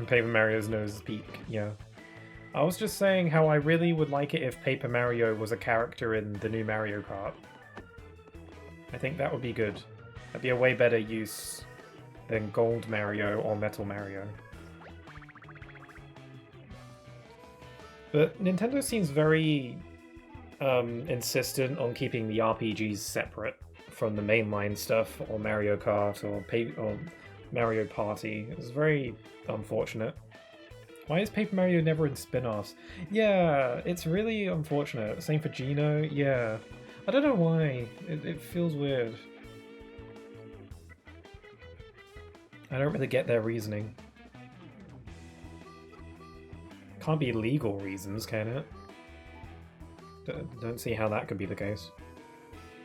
Paper Mario's nose is peak, yeah. I was just saying how I really would like it if Paper Mario was a character in the new Mario Kart. I think that would be good. That'd be a way better use than Gold Mario or Metal Mario. But Nintendo seems very insistent on keeping the RPGs separate from the mainline stuff, or Mario Kart, or Mario Party. It's very unfortunate. Why is Paper Mario never in spin-offs? Yeah, it's really unfortunate. Same for Geno, yeah. I don't know why. It feels weird. I don't really get their reasoning. Can't be legal reasons, can it? Don't see how that could be the case.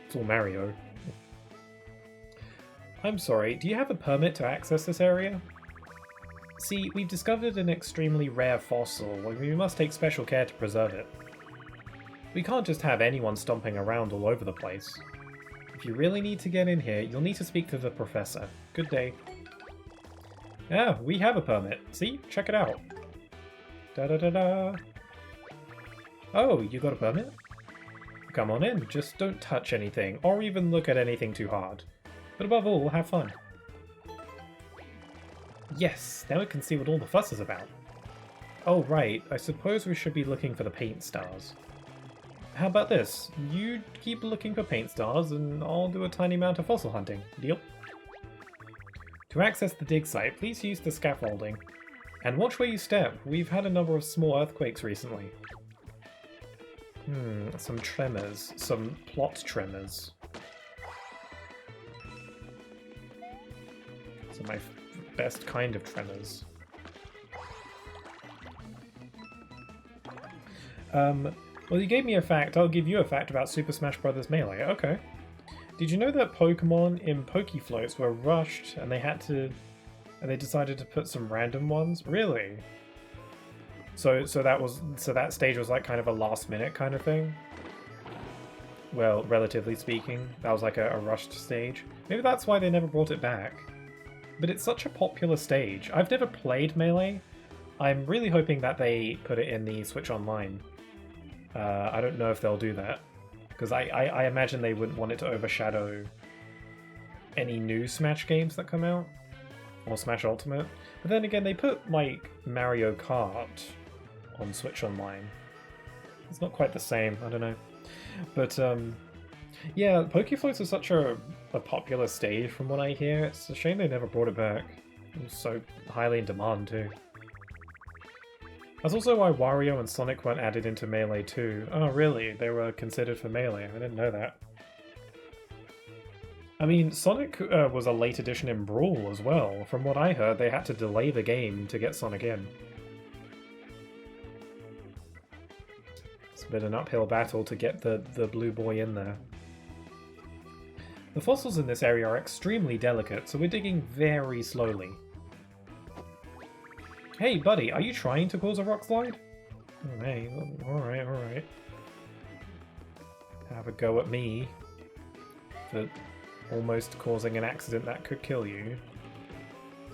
It's all Mario. I'm sorry, do you have a permit to access this area? See, we've discovered an extremely rare fossil, and we must take special care to preserve it. We can't just have anyone stomping around all over the place. If you really need to get in here, you'll need to speak to the professor. Good day. Yeah, we have a permit. See? Check it out. Da-da-da-da. Oh, you got a permit? Come on in, just don't touch anything, or even look at anything too hard. But above all, have fun. Yes, now we can see what all the fuss is about. Oh right, I suppose we should be looking for the paint stars. How about this? You keep looking for paint stars and I'll do a tiny amount of fossil hunting. Deal? To access the dig site, please use the scaffolding. And watch where you step. We've had a number of small earthquakes recently. Some tremors. Some plot tremors. So my best kind of tremors. Well, you gave me a fact. I'll give you a fact about Super Smash Bros. Melee. Okay. Did you know that Pokemon in Pokefloats were rushed and they decided to put some random ones? Really? So that stage was like kind of a last minute kind of thing? Well, relatively speaking, that was like a rushed stage. Maybe that's why they never brought it back. But it's such a popular stage. I've never played Melee. I'm really hoping that they put it in the Switch Online. I don't know if they'll do that. Because I imagine they wouldn't want it to overshadow any new Smash games that come out. Or Smash Ultimate. But then again, they put, like, Mario Kart on Switch Online. It's not quite the same, I don't know. But, yeah, Pokefloats is such a popular stage from what I hear. It's a shame they never brought it back. It was so highly in demand, too. That's also why Wario and Sonic weren't added into Melee too. Oh, really? They were considered for Melee? I didn't know that. I mean, Sonic was a late addition in Brawl as well. From what I heard, they had to delay the game to get Sonic in. It's been an uphill battle to get the blue boy in there. The fossils in this area are extremely delicate, so we're digging very slowly. Hey, buddy, are you trying to cause a rock slide? Oh, hey, alright, alright. Have a go at me for almost causing an accident that could kill you.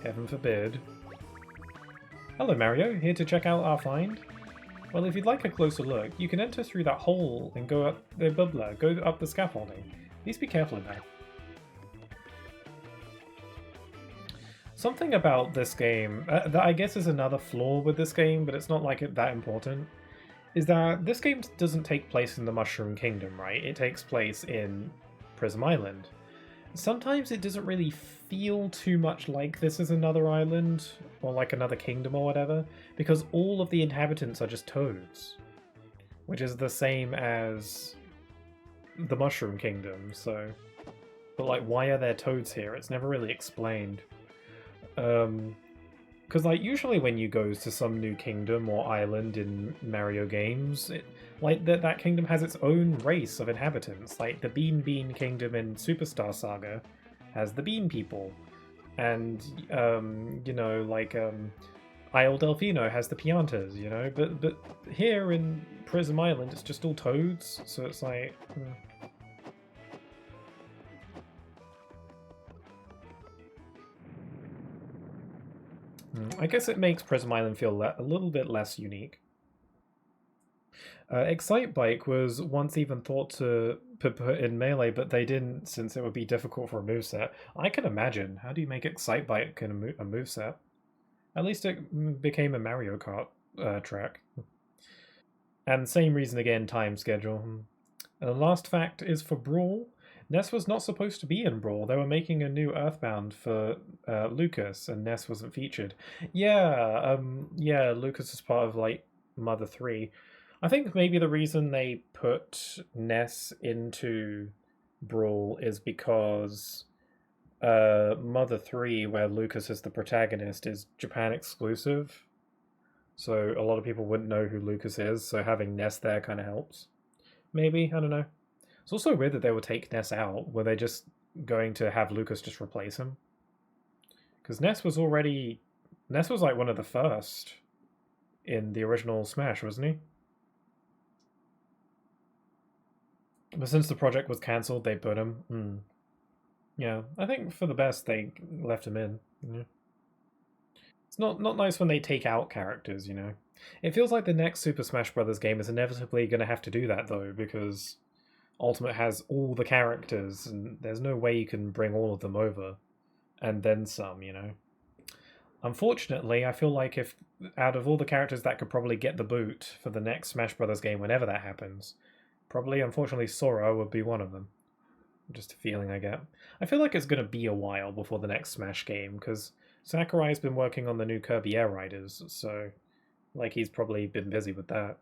Heaven forbid. Hello, Mario. Here to check out our find? Well, if you'd like a closer look, you can enter through that hole and go up the bubbler. Go up the scaffolding. Please be careful of that. Something about this game, that I guess is another flaw with this game, but it's not like it that important, is that this game doesn't take place in the Mushroom Kingdom, right? It takes place in Prism Island. Sometimes it doesn't really feel too much like this is another island, or like another kingdom or whatever, because all of the inhabitants are just toads, which is the same as the Mushroom Kingdom, so... But like, why are there toads here? It's never really explained. Because like usually when you go to some new kingdom or island in Mario games, like that kingdom has its own race of inhabitants. Like the Bean Kingdom in Superstar Saga has the Bean people, and you know, like Isle Delfino has the Piantas, you know. But here in Prism Island, it's just all toads, so it's like. I guess it makes Prism Island feel a little bit less unique. Excitebike was once even thought to put in Melee, but they didn't since it would be difficult for a moveset. I can imagine. How do you make Excitebike in a moveset? At least it became a Mario Kart track. And same reason again, time schedule. And the last fact is for Brawl. Ness was not supposed to be in Brawl. They were making a new Earthbound for Lucas, and Ness wasn't featured. Yeah, yeah, Lucas is part of, like, Mother 3. I think maybe the reason they put Ness into Brawl is because Mother 3, where Lucas is the protagonist, is Japan exclusive. So a lot of people wouldn't know who Lucas is, so having Ness there kind of helps. Maybe, I don't know. It's also weird that they would take Ness out. Were they just going to have Lucas just replace him? Because Ness was like one of the first in the original Smash, wasn't he? But since the project was cancelled, they put him. Yeah, I think for the best they left him in. Yeah. It's not nice when they take out characters, you know. It feels like the next Super Smash Bros. Game is inevitably going to have to do that, though, because Ultimate has all the characters, and there's no way you can bring all of them over, and then some, you know. Unfortunately, I feel like if out of all the characters that could probably get the boot for the next Smash Bros. Game, whenever that happens, probably, unfortunately, Sora would be one of them. Just a feeling I get. I feel like it's going to be a while before the next Smash game, because Sakurai's been working on the new Kirby Air Riders, so, like, he's probably been busy with that.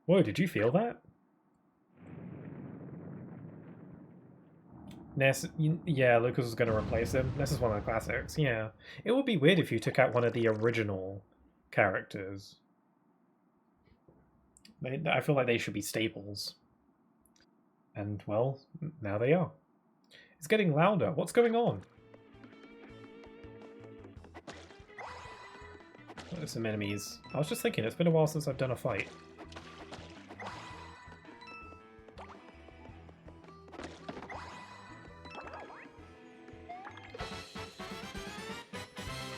Whoa, did you feel that? Ness, yeah, Lucas was going to replace him. Ness is one of the classics, yeah. It would be weird if you took out one of the original characters. I feel like they should be staples. And, well, now they are. It's getting louder. What's going on? Oh, there's some enemies. I was just thinking, it's been a while since I've done a fight.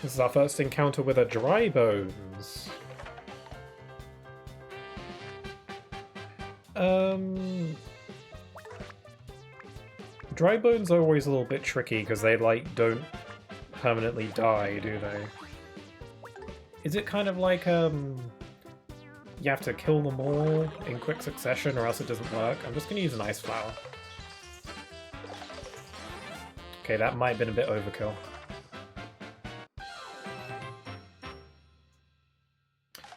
This is our first encounter with a dry bones. Dry bones are always a little bit tricky because they, like, don't permanently die, do they? Is it kind of like, you have to kill them all in quick succession or else it doesn't work? I'm just gonna use an ice flower. Okay, that might have been a bit overkill.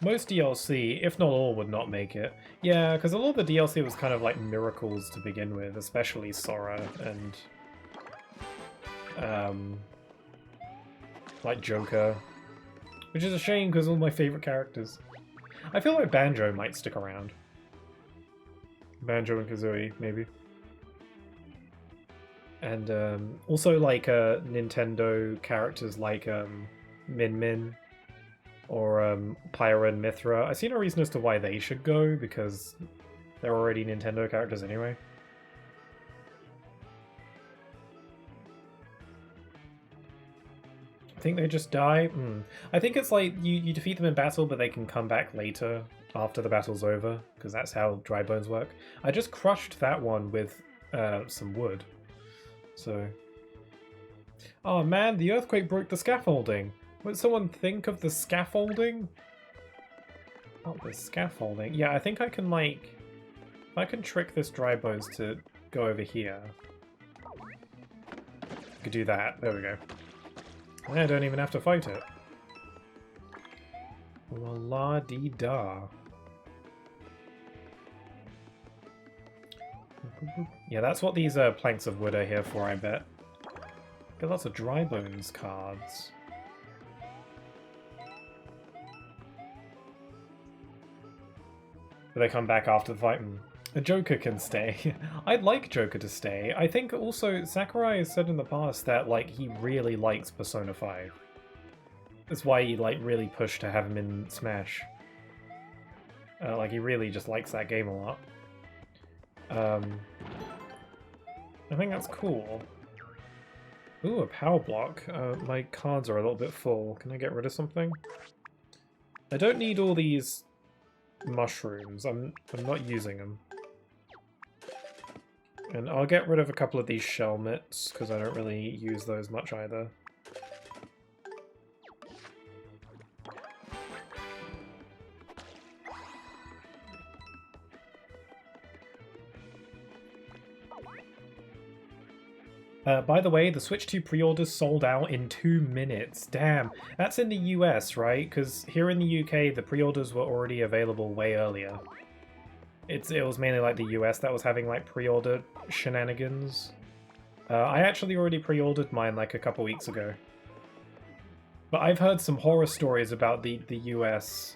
Most DLC, if not all, would not make it. Yeah, because a lot of the DLC was kind of like miracles to begin with, especially Sora and like Joker. Which is a shame because all my favorite characters. I feel like Banjo might stick around. Banjo and Kazooie, maybe. And also like Nintendo characters like Min Min or Pyra and Mythra. I see no reason as to why they should go because they're already Nintendo characters anyway. I think they just die. I think it's like you defeat them in battle, but they can come back later after the battle's over, because that's how dry bones work. I just crushed that one with some wood. So, oh man, the earthquake broke the scaffolding. Would someone think of the scaffolding? Oh, the scaffolding. Yeah, I think I can, like, if I can trick this dry bones to go over here. I could do that. There we go. I don't even have to fight it. La-di-da. Yeah, that's what these planks of wood are here for, I bet. Got lots of dry bones cards. But they come back after the fight. A Joker can stay. I'd like Joker to stay. I think also Sakurai has said in the past that like he really likes Persona 5. That's why he like really pushed to have him in Smash. Like he really just likes that game a lot. I think that's cool. Ooh, a power block. My cards are a little bit full. Can I get rid of something? I don't need all these mushrooms. I'm not using them. And I'll get rid of a couple of these shell mitts, because I don't really use those much either. By the way, the Switch 2 pre-orders sold out in 2 minutes. Damn, that's in the US, right? Because here in the UK, the pre-orders were already available way earlier. It was mainly like the US that was having like pre-order shenanigans. I actually already pre-ordered mine like a couple weeks ago. But I've heard some horror stories about the US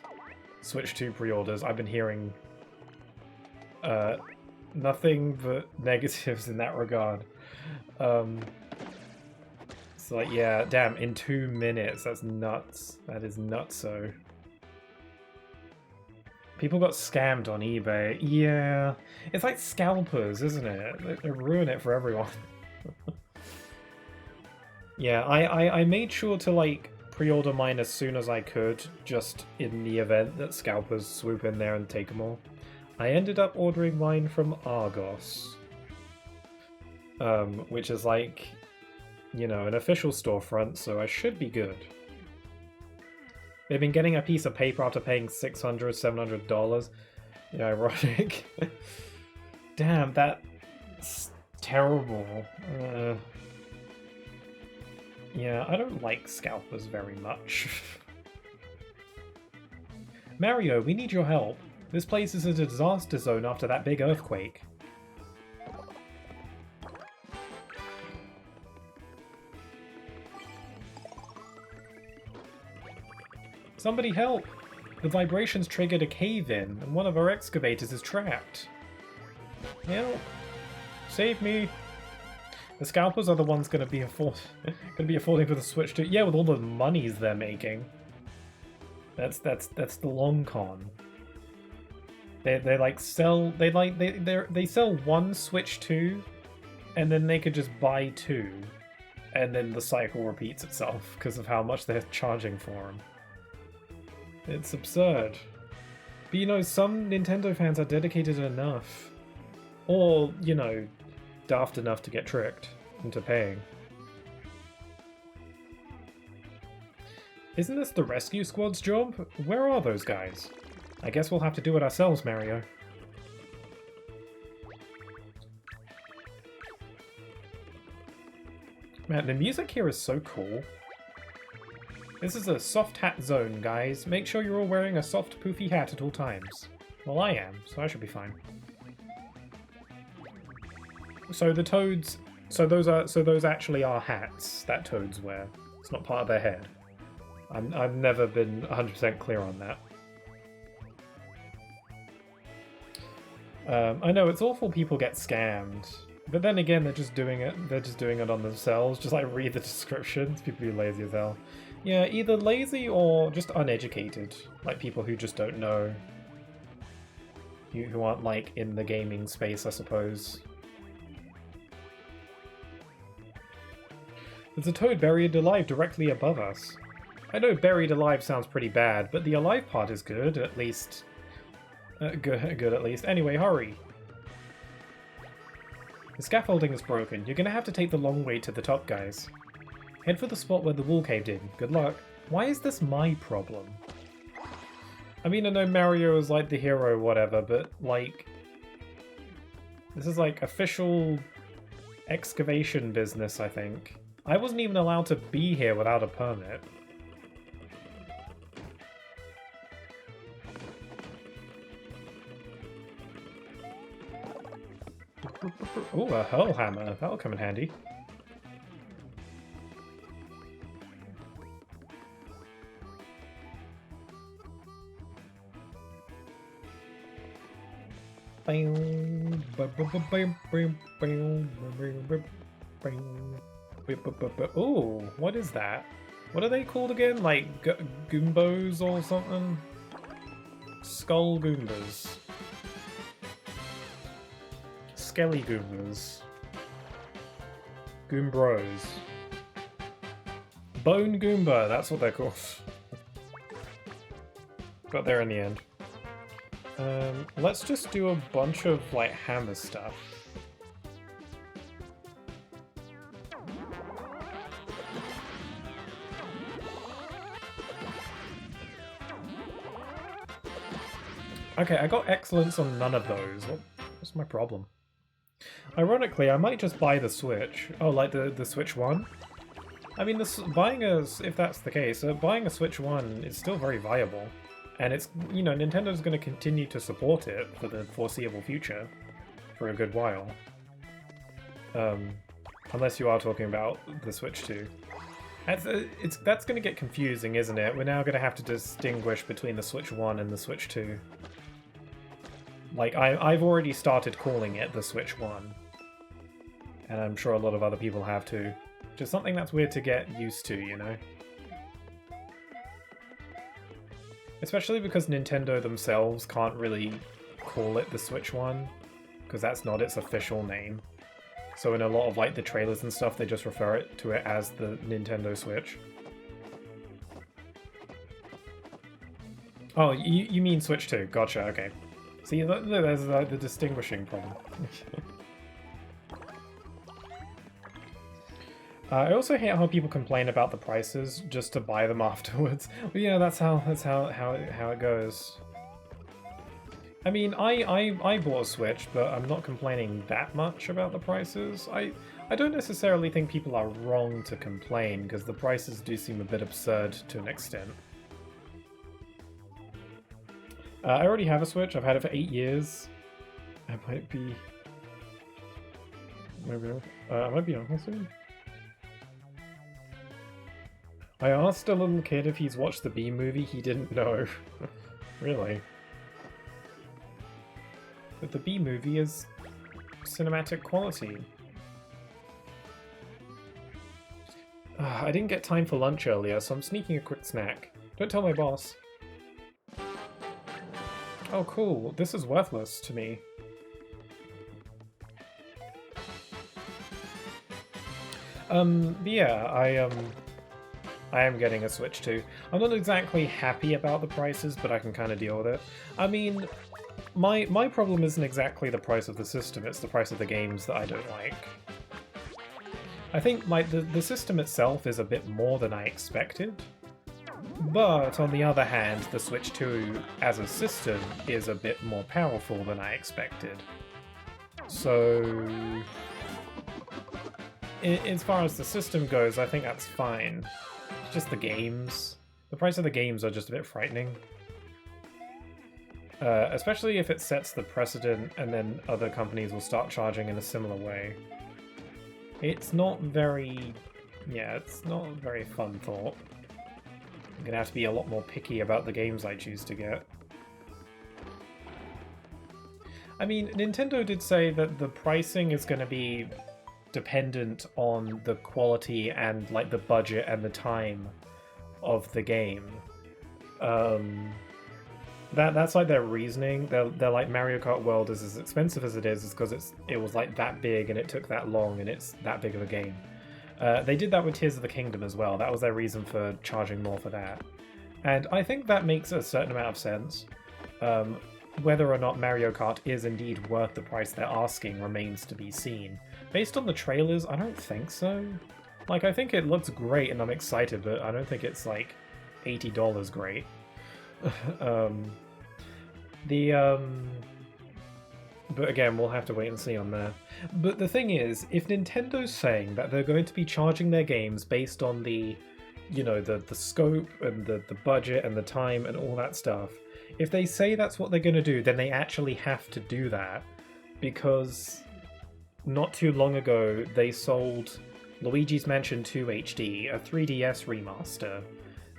Switch 2 pre-orders. I've been hearing nothing but negatives in that regard. So like, yeah, damn, in 2 minutes, that's nuts. That is nutso. People got scammed on eBay. Yeah, it's like scalpers, isn't it? They ruin it for everyone. Yeah, I made sure to like pre-order mine as soon as I could, just in the event that scalpers swoop in there and take them all. I ended up ordering mine from Argos. Which is like, you know, an official storefront, so I should be good. They've been getting a piece of paper after paying $600, $700. Yeah, ironic. Damn, that's terrible. Yeah, I don't like scalpers very much. Mario, we need your help. This place is a disaster zone after that big earthquake. Somebody help! The vibrations triggered a cave-in, and one of our excavators is trapped. Help! Save me! The scalpers are the ones going to be affording for the Switch 2. Yeah, with all the monies they're making. That's the long con. They like sell they sell one Switch 2, and then they could just buy two, and then the cycle repeats itself because of how much they're charging for them. It's absurd. But you know, some Nintendo fans are dedicated enough, or you know, daft enough to get tricked into paying. Isn't this the rescue squad's job? Where are those guys? I guess we'll have to do it ourselves, Mario. Man, the music here is so cool. This is a soft hat zone, guys. Make sure you're all wearing a soft, poofy hat at all times. Well, I am, so I should be fine. So the toads, so those actually are hats that toads wear. It's not part of their head. I've never been 100% clear on that. I know it's awful people get scammed, but then again they're just doing it. They're just doing it on themselves. Just like read the descriptions. People be lazy as hell. Yeah, either lazy or just uneducated, like people who just don't know. Who aren't like in the gaming space, I suppose. There's a toad buried alive directly above us. I know buried alive sounds pretty bad, but the alive part is good, at least. Good at least. Anyway, hurry. The scaffolding is broken. You're gonna have to take the long way to the top, guys. Head for the spot where the wall caved in. Good luck. Why is this my problem? I mean, I know Mario is like the hero, whatever, but like... This is like official excavation business, I think. I wasn't even allowed to be here without a permit. Ooh, a hurl hammer. That'll come in handy. Ooh, what is that? What are they called again? Like Goombos or something? Skull Goombas. Skelly Goombas. Goombros. Bone Goomba, that's what they're called. Got there in the end. Let's just do a bunch of, like, hammer stuff. Okay, I got excellence on none of those. What's my problem? Ironically, I might just buy the Switch. Oh, like the Switch 1? I mean, if that's the case, buying a Switch 1 is still very viable. And it's, you know, Nintendo's going to continue to support it for the foreseeable future. For a good while. Unless you are talking about the Switch 2. That's going to get confusing, isn't it? We're now going to have to distinguish between the Switch 1 and the Switch 2. Like, I've already started calling it the Switch 1. And I'm sure a lot of other people have too. Just something that's weird to get used to, you know? Especially because Nintendo themselves can't really call it the Switch 1, because that's not its official name. So in a lot of like the trailers and stuff, they just refer to it as the Nintendo Switch. Oh, you mean Switch 2? Gotcha, okay. See, there's the distinguishing problem. I also hate how people complain about the prices just to buy them afterwards. But yeah, that's how it goes. I mean, I bought a Switch, but I'm not complaining that much about the prices. I don't necessarily think people are wrong to complain, because the prices do seem a bit absurd to an extent. I already have a Switch. I've had it for 8 years. I might be on soon. I asked a little kid if he's watched the Bee Movie, he didn't know. Really. But the Bee Movie is cinematic quality. I didn't get time for lunch earlier, so I'm sneaking a quick snack. Don't tell my boss. Oh cool, this is worthless to me. But yeah, I am getting a Switch too. I'm not exactly happy about the prices, but I can kind of deal with it. I mean, my problem isn't exactly the price of the system, it's the price of the games that I don't like. I think the system itself is a bit more than I expected, but on the other hand, the Switch 2 as a system is a bit more powerful than I expected. So, as far as the system goes, I think that's fine. It's just the games. The price of the games are just a bit frightening. Especially if it sets the precedent and then other companies will start charging in a similar way. It's not very... yeah, it's not a very fun thought. I'm gonna have to be a lot more picky about the games I choose to get. I mean, Nintendo did say that the pricing is gonna be dependent on the quality and like the budget and the time of the game. That's like their reasoning. They're like Mario Kart World is as expensive as it is because it was like that big and it took that long and it's that big of a game. They did that with Tears of the Kingdom as well. That was their reason for charging more for that. And I think that makes a certain amount of sense. Whether or not Mario Kart is indeed worth the price they're asking remains to be seen. Based on the trailers, I don't think so. Like, I think it looks great and I'm excited, but I don't think it's like $80 great. But again, we'll have to wait and see on that. But the thing is, if Nintendo's saying that they're going to be charging their games based on the, you know, the scope and the budget and the time and all that stuff, if they say that's what they're going to do, then they actually have to do that. Because not too long ago, they sold Luigi's Mansion 2 HD, a 3DS remaster,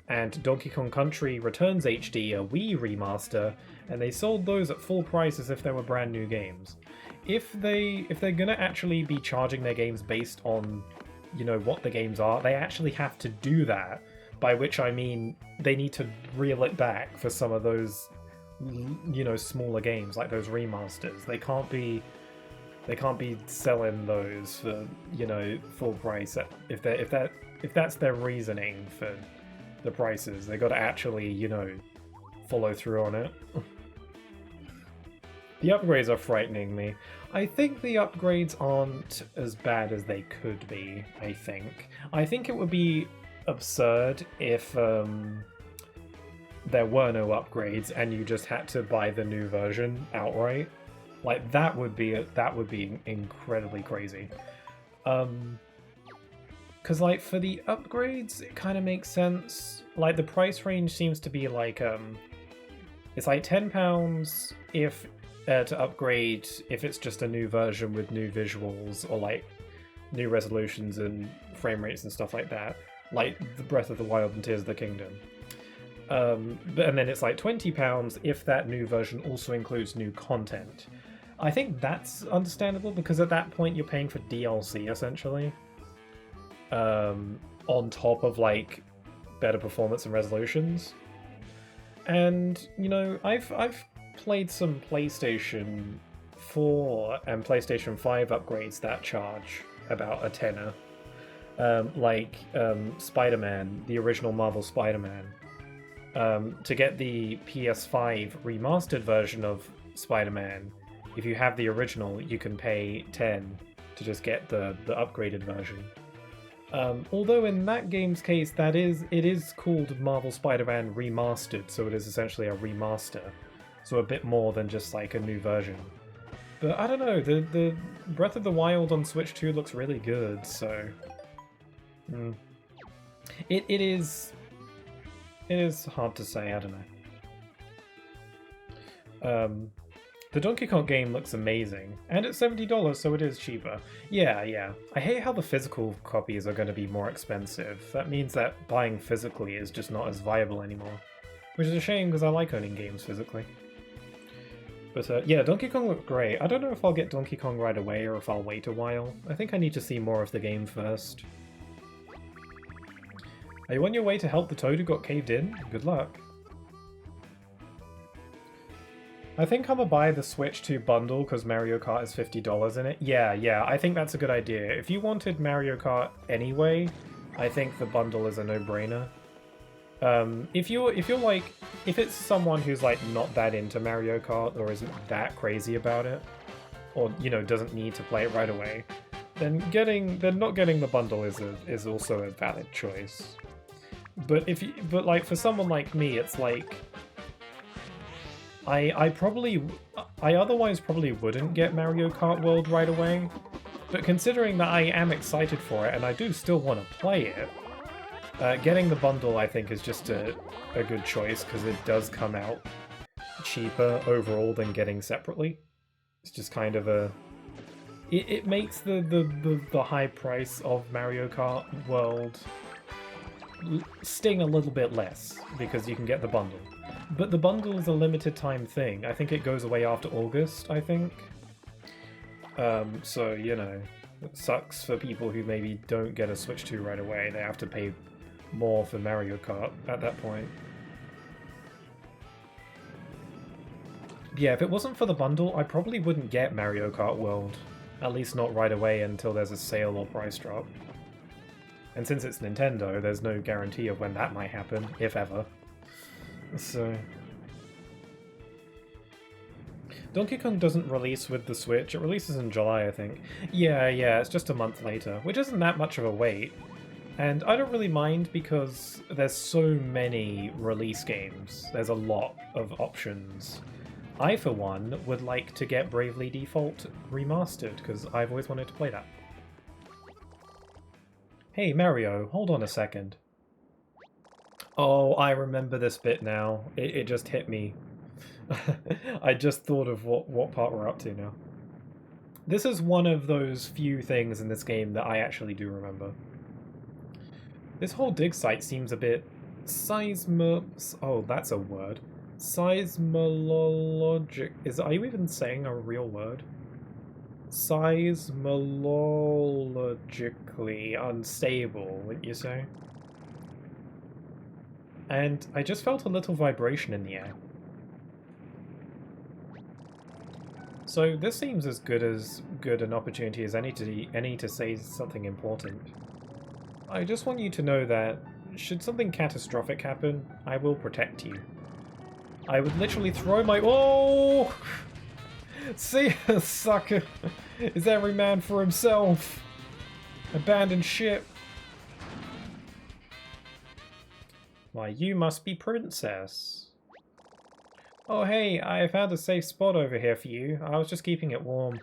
and Donkey Kong Country Returns HD, a Wii remaster, and they sold those at full price as if they were brand new games. If they're gonna actually be charging their games based on, you know, what the games are, they actually have to do that. By which I mean they need to reel it back for some of those, you know, smaller games like those remasters. They can't be selling those for, you know, full price. If that's their reasoning for the prices, they got to actually, you know, follow through on it. The upgrades are frightening me. I think the upgrades aren't as bad as they could be, I think it would be absurd if there were no upgrades and you just had to buy the new version outright. Like, that would be incredibly crazy. Because, like, for the upgrades, it kind of makes sense. Like, the price range seems to be like, it's like £10 if to upgrade if it's just a new version with new visuals or like new resolutions and frame rates and stuff like that, like the Breath of the Wild and Tears of the Kingdom. And then it's like £20 if that new version also includes new content. I think that's understandable because at that point you're paying for DLC essentially, on top of like better performance and resolutions. And you know, I've played some PlayStation 4 and PlayStation 5 upgrades that charge about a tenner. Like Spider-Man, the original Marvel Spider-Man. To get the PS5 remastered version of Spider-Man, if you have the original, you can pay $10 to just get the upgraded version. Although in that game's case, it is called Marvel Spider-Man Remastered, so it is essentially a remaster. So a bit more than just like a new version. But I don't know, the Breath of the Wild on Switch 2 looks really good, so... It is hard to say, I don't know. The Donkey Kong game looks amazing, and it's $70, so it is cheaper. Yeah. I hate how the physical copies are going to be more expensive. That means that buying physically is just not as viable anymore. Which is a shame, because I like owning games physically. But yeah, Donkey Kong looked great. I don't know if I'll get Donkey Kong right away or if I'll wait a while. I think I need to see more of the game first. Are you on your way to help the toad who got caved in? Good luck. I think I'm gonna buy the Switch 2 bundle because Mario Kart is $50 in it. Yeah, I think that's a good idea. If you wanted Mario Kart anyway, I think the bundle is a no-brainer. If it's someone who's like not that into Mario Kart or isn't that crazy about it, or doesn't need to play it right away, then not getting the bundle is also a valid choice. But like for someone like me, it's like I otherwise probably wouldn't get Mario Kart World right away, but considering that I am excited for it and I do still want to play it, getting the bundle I think is just a good choice because it does come out cheaper overall than getting separately. It's just kind of it makes the high price of Mario Kart World sting a little bit less because you can get the bundle. But the bundle is a limited time thing. I think it goes away after August, I think. So, it sucks for people who maybe don't get a Switch 2 right away. They have to pay more for Mario Kart at that point. Yeah, if it wasn't for the bundle, I probably wouldn't get Mario Kart World. At least not right away until there's a sale or price drop. And since it's Nintendo, there's no guarantee of when that might happen, if ever. So... Donkey Kong doesn't release with the Switch, it releases in July, I think. Yeah, it's just a month later, which isn't that much of a wait. And I don't really mind because there's so many release games. There's a lot of options. I, for one, would like to get Bravely Default remastered, because I've always wanted to play that. Hey Mario, hold on a second. Oh, I remember this bit now. It just hit me. I just thought of what part we're up to now. This is one of those few things in this game that I actually do remember. This whole dig site seems a bit... Oh, that's a word. Seismologic... Are you even saying a real word? Seismologically unstable, wouldn't you say? And I just felt a little vibration in the air. So this seems as good an opportunity as any to say something important. I just want you to know that should something catastrophic happen, I will protect you. I would literally throw my... Oh! See ya, sucker! Is every man for himself? Abandoned ship. Why, you must be Princess. Oh hey, I found a safe spot over here for you. I was just keeping it warm.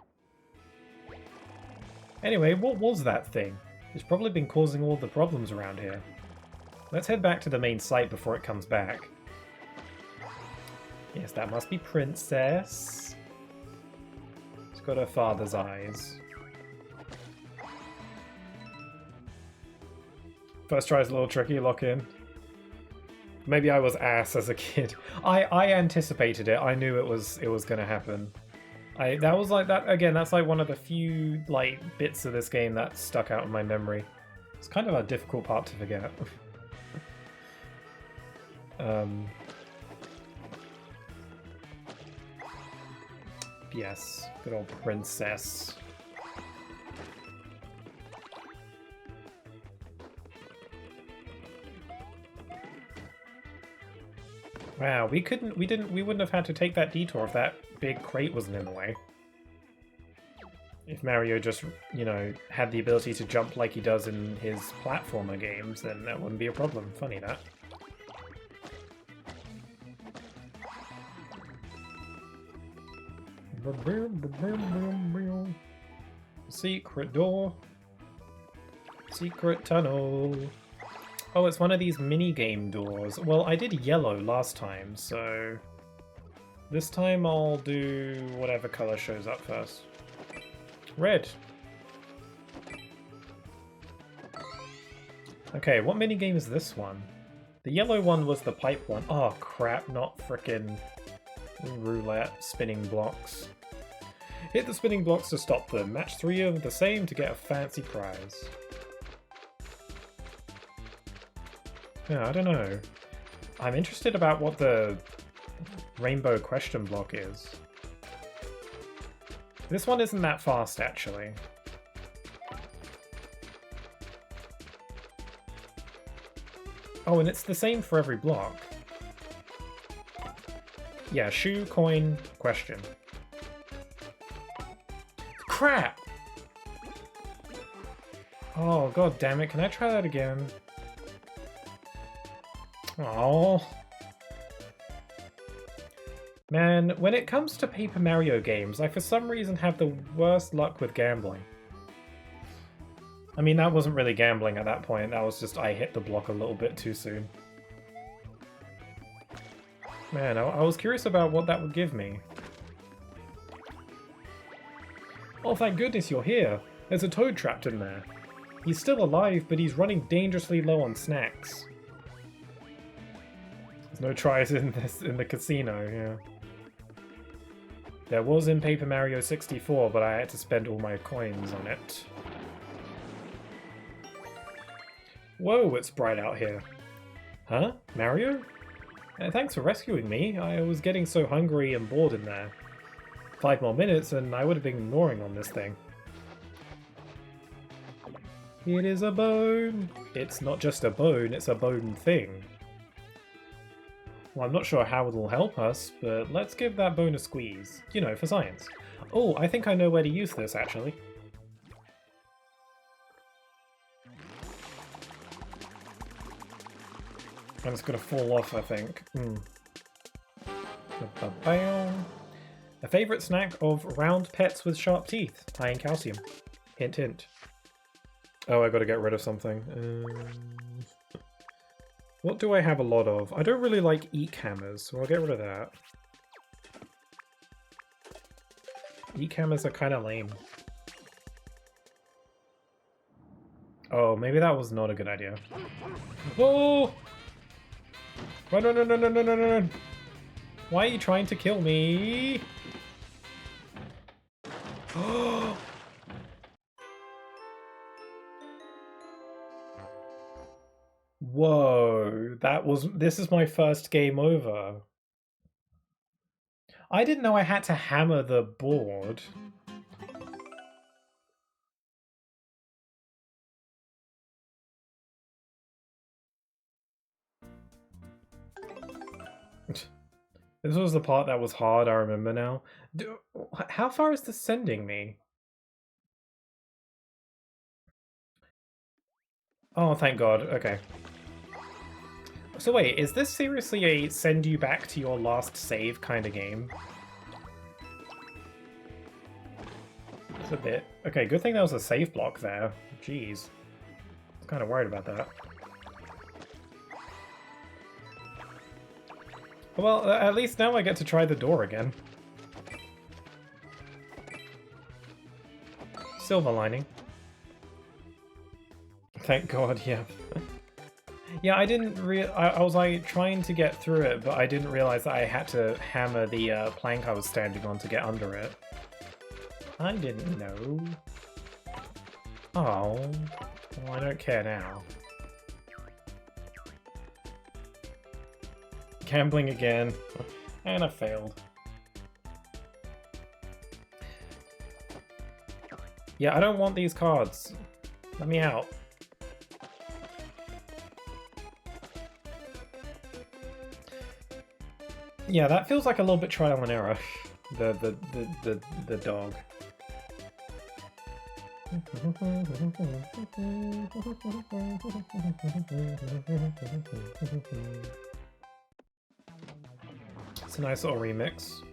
Anyway, what was that thing? It's probably been causing all the problems around here. Let's head back to the main site before it comes back. Yes, that must be Princess. She's got her father's eyes. First try is a little tricky, lock in. Maybe I was ass as a kid. I anticipated it. I knew it was gonna happen. That was like that again. That's like one of the few like bits of this game that stuck out in my memory. It's kind of a difficult part to forget. Yes, good old Princess. Wow, we wouldn't have had to take that detour if that big crate wasn't in the way. If Mario just, had the ability to jump like he does in his platformer games, then that wouldn't be a problem. Funny that. Secret door. Secret tunnel. Oh, it's one of these mini-game doors. Well, I did yellow last time, so... This time I'll do whatever color shows up first. Red. Okay, what minigame is this one? The yellow one was the pipe one. Oh crap, not frickin' roulette spinning blocks. Hit the spinning blocks to stop them. Match 3 of the same to get a fancy prize. Yeah, I don't know. I'm interested about what the rainbow question block is. This one isn't that fast, actually. Oh, and it's the same for every block. Yeah, shoe, coin, question. Crap! Oh, god damn it, can I try that again? Oh. Man, when it comes to Paper Mario games, I for some reason have the worst luck with gambling. I mean, that wasn't really gambling at that point, that was just I hit the block a little bit too soon. Man, I was curious about what that would give me. Oh, thank goodness you're here. There's a toad trapped in there. He's still alive, but he's running dangerously low on snacks. There's no tries in the casino, yeah. There was in Paper Mario 64, but I had to spend all my coins on it. Whoa, it's bright out here. Huh? Mario? Thanks for rescuing me. I was getting so hungry and bored in there. 5 more minutes and I would have been gnawing on this thing. It is a bone. It's not just a bone, it's a bone thing. Well, I'm not sure how it'll help us, but let's give that bone a squeeze. You know, for science. Oh, I think I know where to use this, actually. And it's gonna fall off, I think. A favourite snack of round pets with sharp teeth, high in calcium. Hint, hint. Oh, I gotta get rid of something. What do I have a lot of? I don't really like eek hammers, so I'll get rid of that. Eek hammers are kind of lame. Oh, maybe that was not a good idea. Oh! Run, run, run, run, run, run, run, run! Why are you trying to kill me? Whoa, this is my first game over. I didn't know I had to hammer the board. This was the part that was hard, I remember now. How far is this sending me? Oh, thank God. Okay. So wait, is this seriously a send you back to your last save kind of game? It's a bit... Okay, good thing there was a save block there. Jeez. I was kind of worried about that. Well, at least now I get to try the door again. Silver lining. Thank God, yeah. Yeah, I didn't I was like trying to get through it, but I didn't realize that I had to hammer the plank I was standing on to get under it. I didn't know. Oh, well, I don't care now. Gambling again, and I failed. Yeah, I don't want these cards. Let me out. Yeah, that feels like a little bit trial and error. The dog. It's a nice little remix.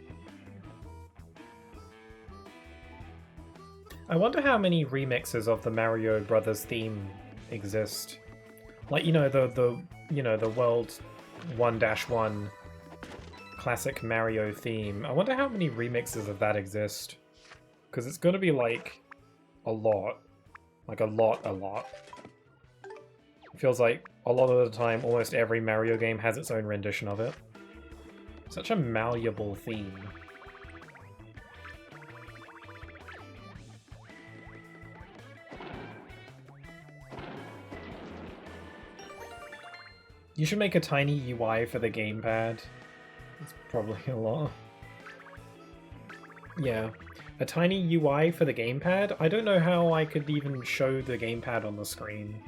I wonder how many remixes of the Mario Brothers theme exist. Like, you know, the World 1-1 classic Mario theme. I wonder how many remixes of that exist. Because it's gonna be like a lot. Like a lot. It feels like a lot of the time, almost every Mario game has its own rendition of it. Such a malleable theme. You should make a tiny UI for the gamepad. It's probably a lot. Yeah. A tiny UI for the gamepad? I don't know how I could even show the gamepad on the screen.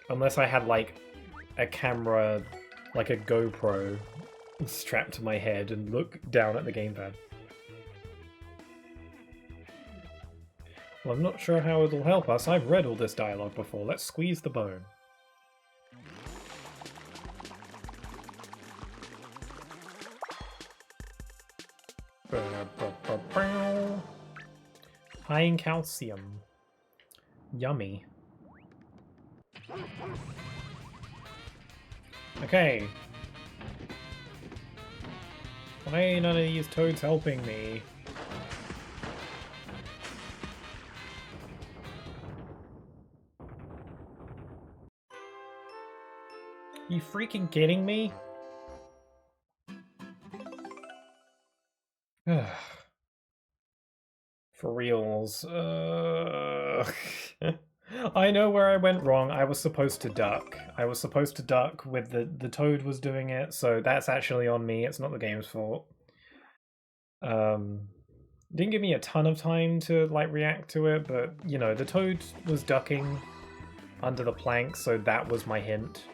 Unless I had, like, a camera, like a GoPro, strapped to my head and look down at the gamepad. Well, I'm not sure how it'll help us. I've read all this dialogue before. Let's squeeze the bone. High in calcium. Yummy. Okay. Why ain't none of these toads helping me? You freaking kidding me? For reals. I know where I went wrong. I was supposed to duck. I was supposed to duck with the toad was doing it, so that's actually on me. It's not the game's fault. Didn't give me a ton of time to like react to it, but you know, the toad was ducking under the plank, so that was my hint.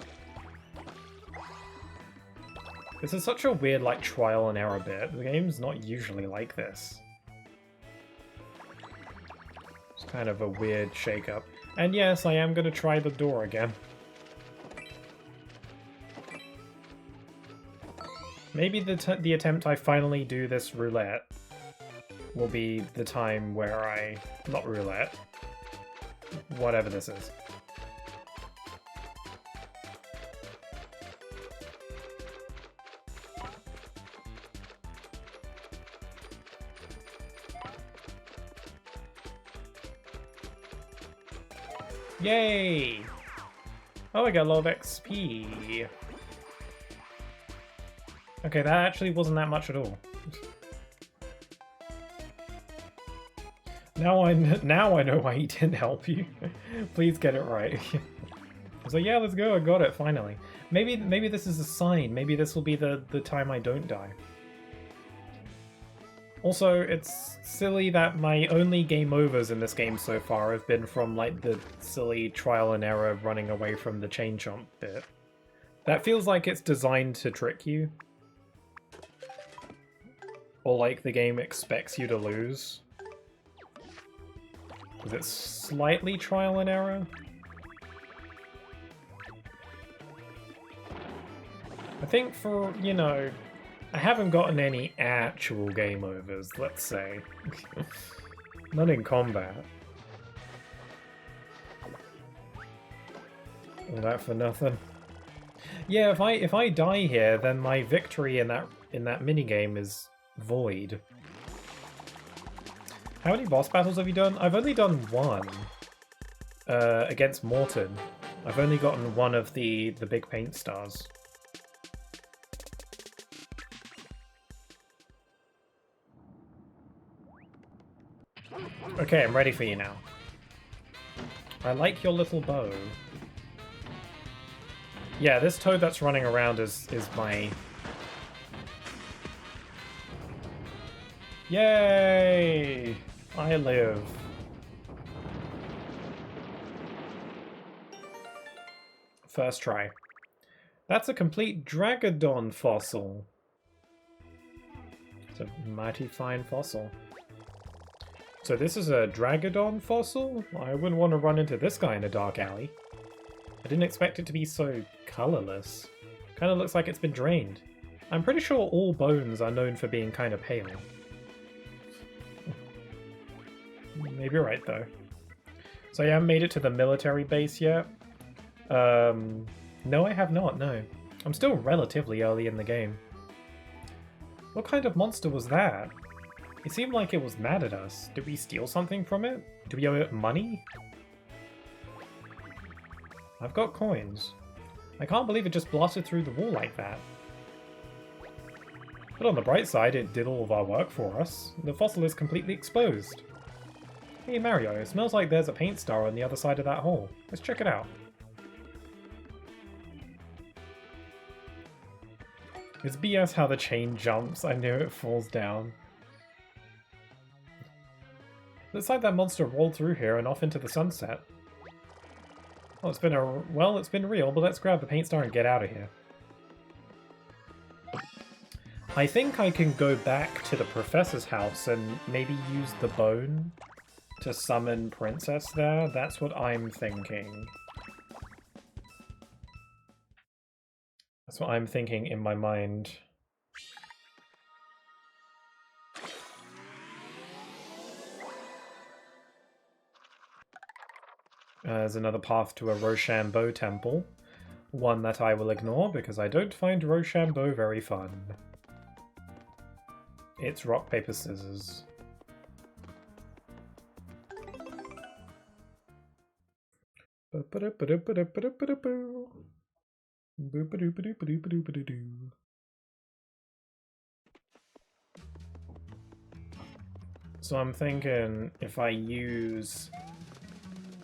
This is such a weird like trial and error bit. The game's not usually like this. It's kind of a weird shake-up. And yes, I am going to try the door again. Maybe the attempt I finally do this roulette will be the time where I... not roulette. Whatever this is. Yay! Oh, I got a lot of XP. Okay, that actually wasn't that much at all. Now I know why he didn't help you. Please get it right. I was like, yeah, let's go. I got it finally. Maybe this is a sign. Maybe this will be the time I don't die. Also, it's silly that my only game overs in this game so far have been from like the silly trial and error running away from the chain chomp bit. That feels like it's designed to trick you. Or like the game expects you to lose. Is it slightly trial and error? I think for, you know, I haven't gotten any actual game overs, let's say. Not in combat. All that for nothing. Yeah, if I die here, then my victory in that minigame is void. How many boss battles have you done? I've only done one. Against Morton. I've only gotten one of the big paint stars. Okay, I'm ready for you now. I like your little bow. Yeah, this toad that's running around is my... Yay! I live. First try. That's a complete Dragodon fossil. It's a mighty fine fossil. So this is a Dragodon fossil? I wouldn't want to run into this guy in a dark alley. I didn't expect it to be so colorless. Kind of looks like it's been drained. I'm pretty sure all bones are known for being kind of pale. Maybe you're right, though. So I haven't made it to the military base yet. No, I have not, no. I'm still relatively early in the game. What kind of monster was that? It seemed like it was mad at us. Did we steal something from it? Do we owe it money? I've got coins. I can't believe it just blasted through the wall like that. But on the bright side, it did all of our work for us. The fossil is completely exposed. Hey Mario, it smells like there's a paint star on the other side of that hole. Let's check it out. It's BS how the chain jumps. I knew it falls down. Looks like that monster rolled through here and off into the sunset. Oh, it's been real, but let's grab the paint star and get out of here. I think I can go back to the professor's house and maybe use the bone to summon Princess there. That's what I'm thinking. That's what I'm thinking in my mind. There's another path to a Rochambeau temple. One that I will ignore because I don't find Rochambeau very fun. It's rock, paper, scissors. So I'm thinking if I use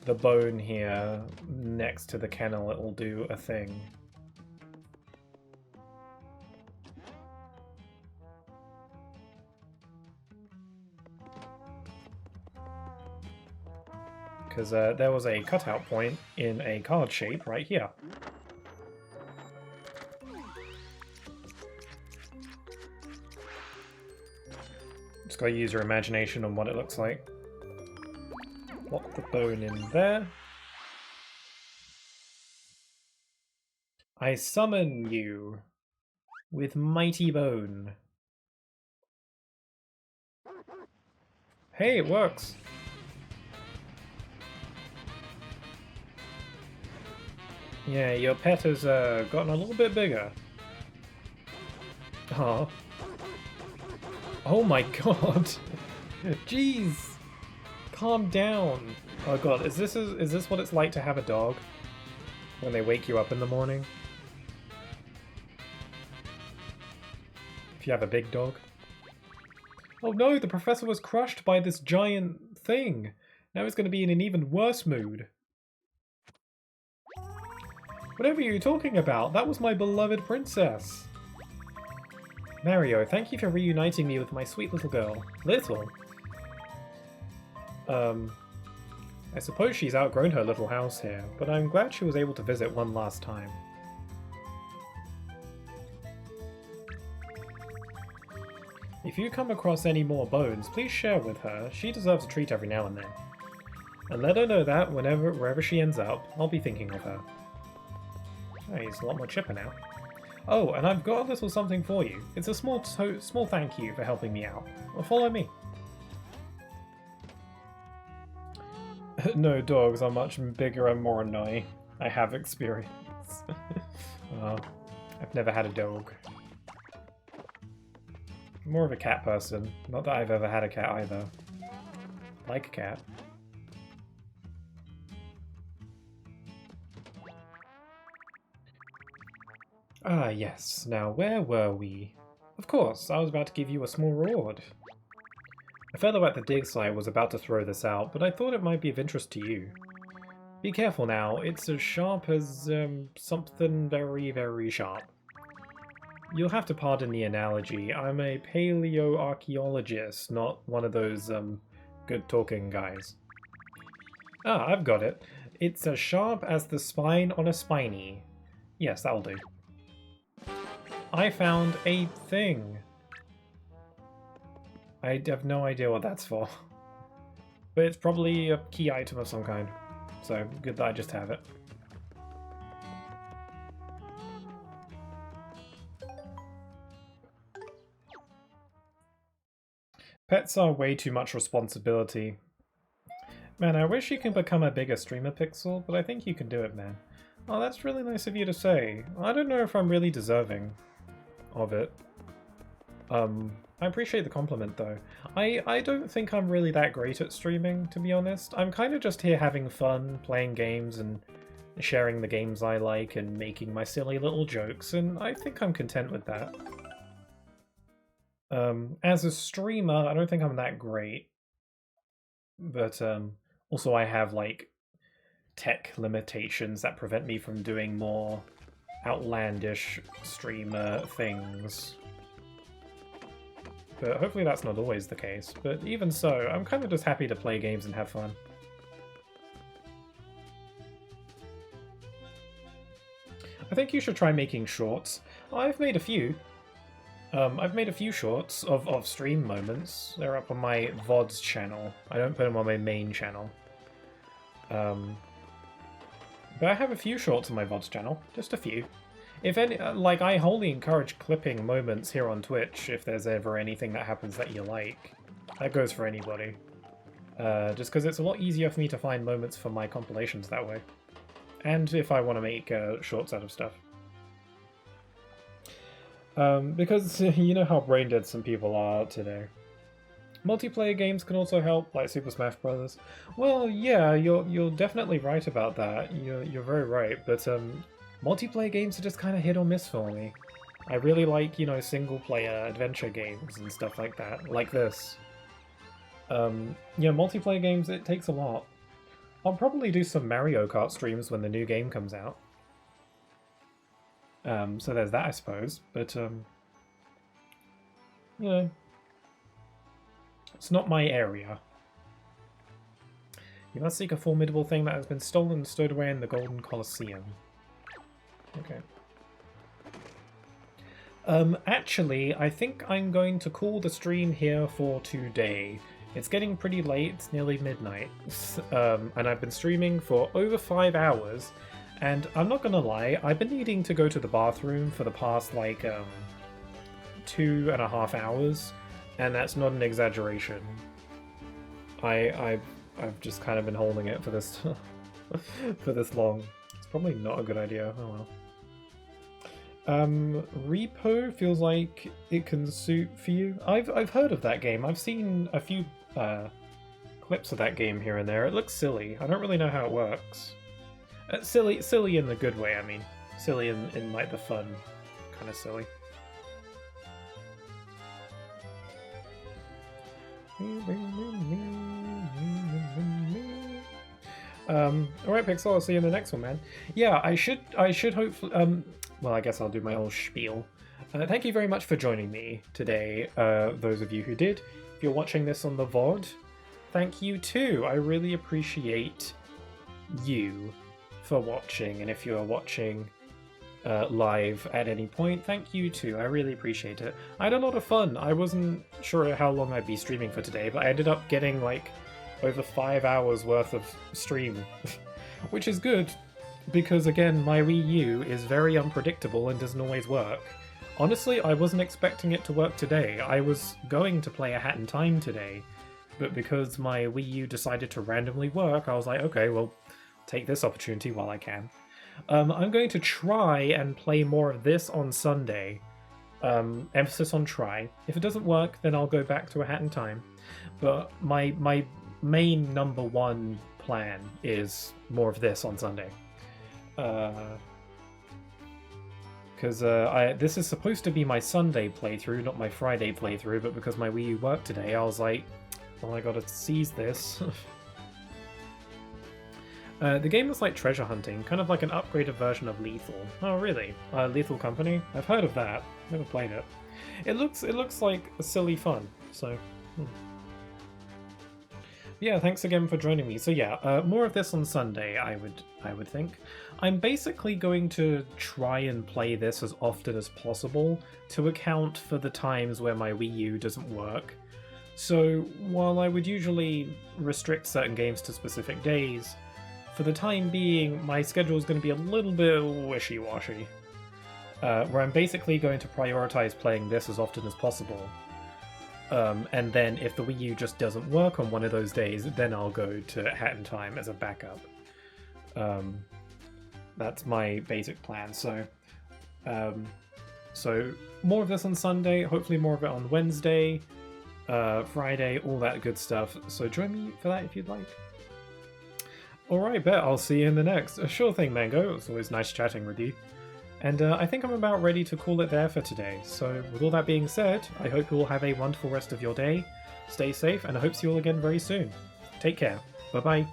the bone here next to the kennel, it will do a thing. Because there was a cutout point in a card shape right here. Just gotta use your imagination on what it looks like. Plop the bone in there. I summon you with mighty bone. Hey, it works! Yeah, your pet has gotten a little bit bigger. Oh. Oh my god! Jeez! Calm down! Oh god, is this what it's like to have a dog? When they wake you up in the morning? If you have a big dog? Oh no, the professor was crushed by this giant thing! Now he's going to be in an even worse mood. Whatever you're talking about, that was my beloved princess! Mario, thank you for reuniting me with my sweet little girl. Little? I suppose she's outgrown her little house here, but I'm glad she was able to visit one last time. If you come across any more bones, please share with her. She deserves a treat every now and then. And let her know that wherever she ends up, I'll be thinking of her. Oh, he's a lot more chipper now. Oh, and I've got a little something for you. It's a small thank you for helping me out. Well, follow me. No, dogs are much bigger and more annoying. I have experience. I've never had a dog. I'm more of a cat person. Not that I've ever had a cat either. Like a cat. Ah, yes. Now, where were we? Of course, I was about to give you a small reward. A fellow at the dig site was about to throw this out, but I thought it might be of interest to you. Be careful now, it's as sharp as, something very, very sharp. You'll have to pardon the analogy. I'm a paleoarchaeologist, not one of those, good-talking guys. Ah, I've got it. It's as sharp as the spine on a spiny. Yes, that'll do. I found a thing. I have no idea what that's for. But it's probably a key item of some kind. So, good that I just have it. Pets are way too much responsibility. Man, I wish you could become a bigger streamer, Pixel, but I think you can do it, man. Oh, that's really nice of you to say. I don't know if I'm really deserving of it. I appreciate the compliment though. I don't think I'm really that great at streaming, to be honest. I'm kind of just here having fun, playing games and sharing the games I like and making my silly little jokes, and I think I'm content with that. As a streamer, I don't think I'm that great. But also I have like tech limitations that prevent me from doing more outlandish streamer things. But hopefully that's not always the case. But even so, I'm kind of just happy to play games and have fun. I think you should try making shorts. I've made a few. I've made a few shorts of stream moments. They're up on my VODs channel. I don't put them on my main channel. But I have a few shorts on my VODs channel. Just a few. If any, like, I wholly encourage clipping moments here on Twitch if there's ever anything that happens that you like. That goes for anybody. Just because it's a lot easier for me to find moments for my compilations that way. And if I want to make shorts out of stuff. Because you know how brain dead some people are today. Multiplayer games can also help, like Super Smash Bros. Well, yeah, you're definitely right about that. You're very right, but multiplayer games are just kind of hit or miss for me. I really like, you know, single-player adventure games and stuff like that, like this. Yeah, multiplayer games, it takes a lot. I'll probably do some Mario Kart streams when the new game comes out. So there's that, I suppose, but, you know, it's not my area. You must seek a formidable thing that has been stolen and stowed away in the Golden Colosseum. Okay. Actually, I think I'm going to call the stream here for today. It's getting pretty late, it's nearly midnight, and I've been streaming for over 5 hours, and I'm not gonna lie, I've been needing to go to the bathroom for the past, like, 2.5 hours, and that's not an exaggeration. I've just kind of been holding it for this for this long. It's probably not a good idea. Oh well. Repo feels like it can suit for you. I've heard of that game. I've seen a few clips of that game here and there. It looks silly. I don't really know how it works. Silly in the good way. I mean, silly in like the fun kind of silly. Alright, Pixel, I'll see you in the next one, man. Yeah, I should hopefully, well, I guess I'll do my whole spiel. Thank you very much for joining me today, those of you who did. If you're watching this on the VOD, thank you too. I really appreciate you for watching, and if you're watching live at any point, thank you too. I really appreciate it. I had a lot of fun. I wasn't sure how long I'd be streaming for today, but I ended up getting like over 5 hours worth of stream, which is good because again, my Wii U is very unpredictable and doesn't always work. Honestly, I wasn't expecting it to work today. I was going to play A Hat in Time today, but because my Wii U decided to randomly work, I was like, okay, well, take this opportunity while I can. I'm going to try and play more of this on Sunday. Emphasis on try. If it doesn't work, then I'll go back to A Hat in Time. But my main #1 plan is more of this on Sunday. Because this is supposed to be my Sunday playthrough, not my Friday playthrough, but because my Wii U worked today, I was like, well, I gotta seize this. The game is like treasure hunting, kind of like an upgraded version of Lethal. Oh, really? Lethal Company? I've heard of that. Never played it. It looks like a silly fun. So, yeah. Thanks again for joining me. So yeah, more of this on Sunday. I would think. I'm basically going to try and play this as often as possible to account for the times where my Wii U doesn't work. So while I would usually restrict certain games to specific days, for the time being, my schedule is going to be a little bit wishy-washy, where I'm basically going to prioritize playing this as often as possible. And then if the Wii U just doesn't work on one of those days, then I'll go to Hat in Time as a backup. That's my basic plan. Um, so more of this on Sunday, hopefully more of it on Wednesday, Friday, all that good stuff. So join me for that if you'd like. Alright, bet I'll see you in the next. Sure thing, Mango. It's always nice chatting with you. And I think I'm about ready to call it there for today. So with all that being said, I hope you all have a wonderful rest of your day. Stay safe, and I hope to see you all again very soon. Take care. Bye-bye.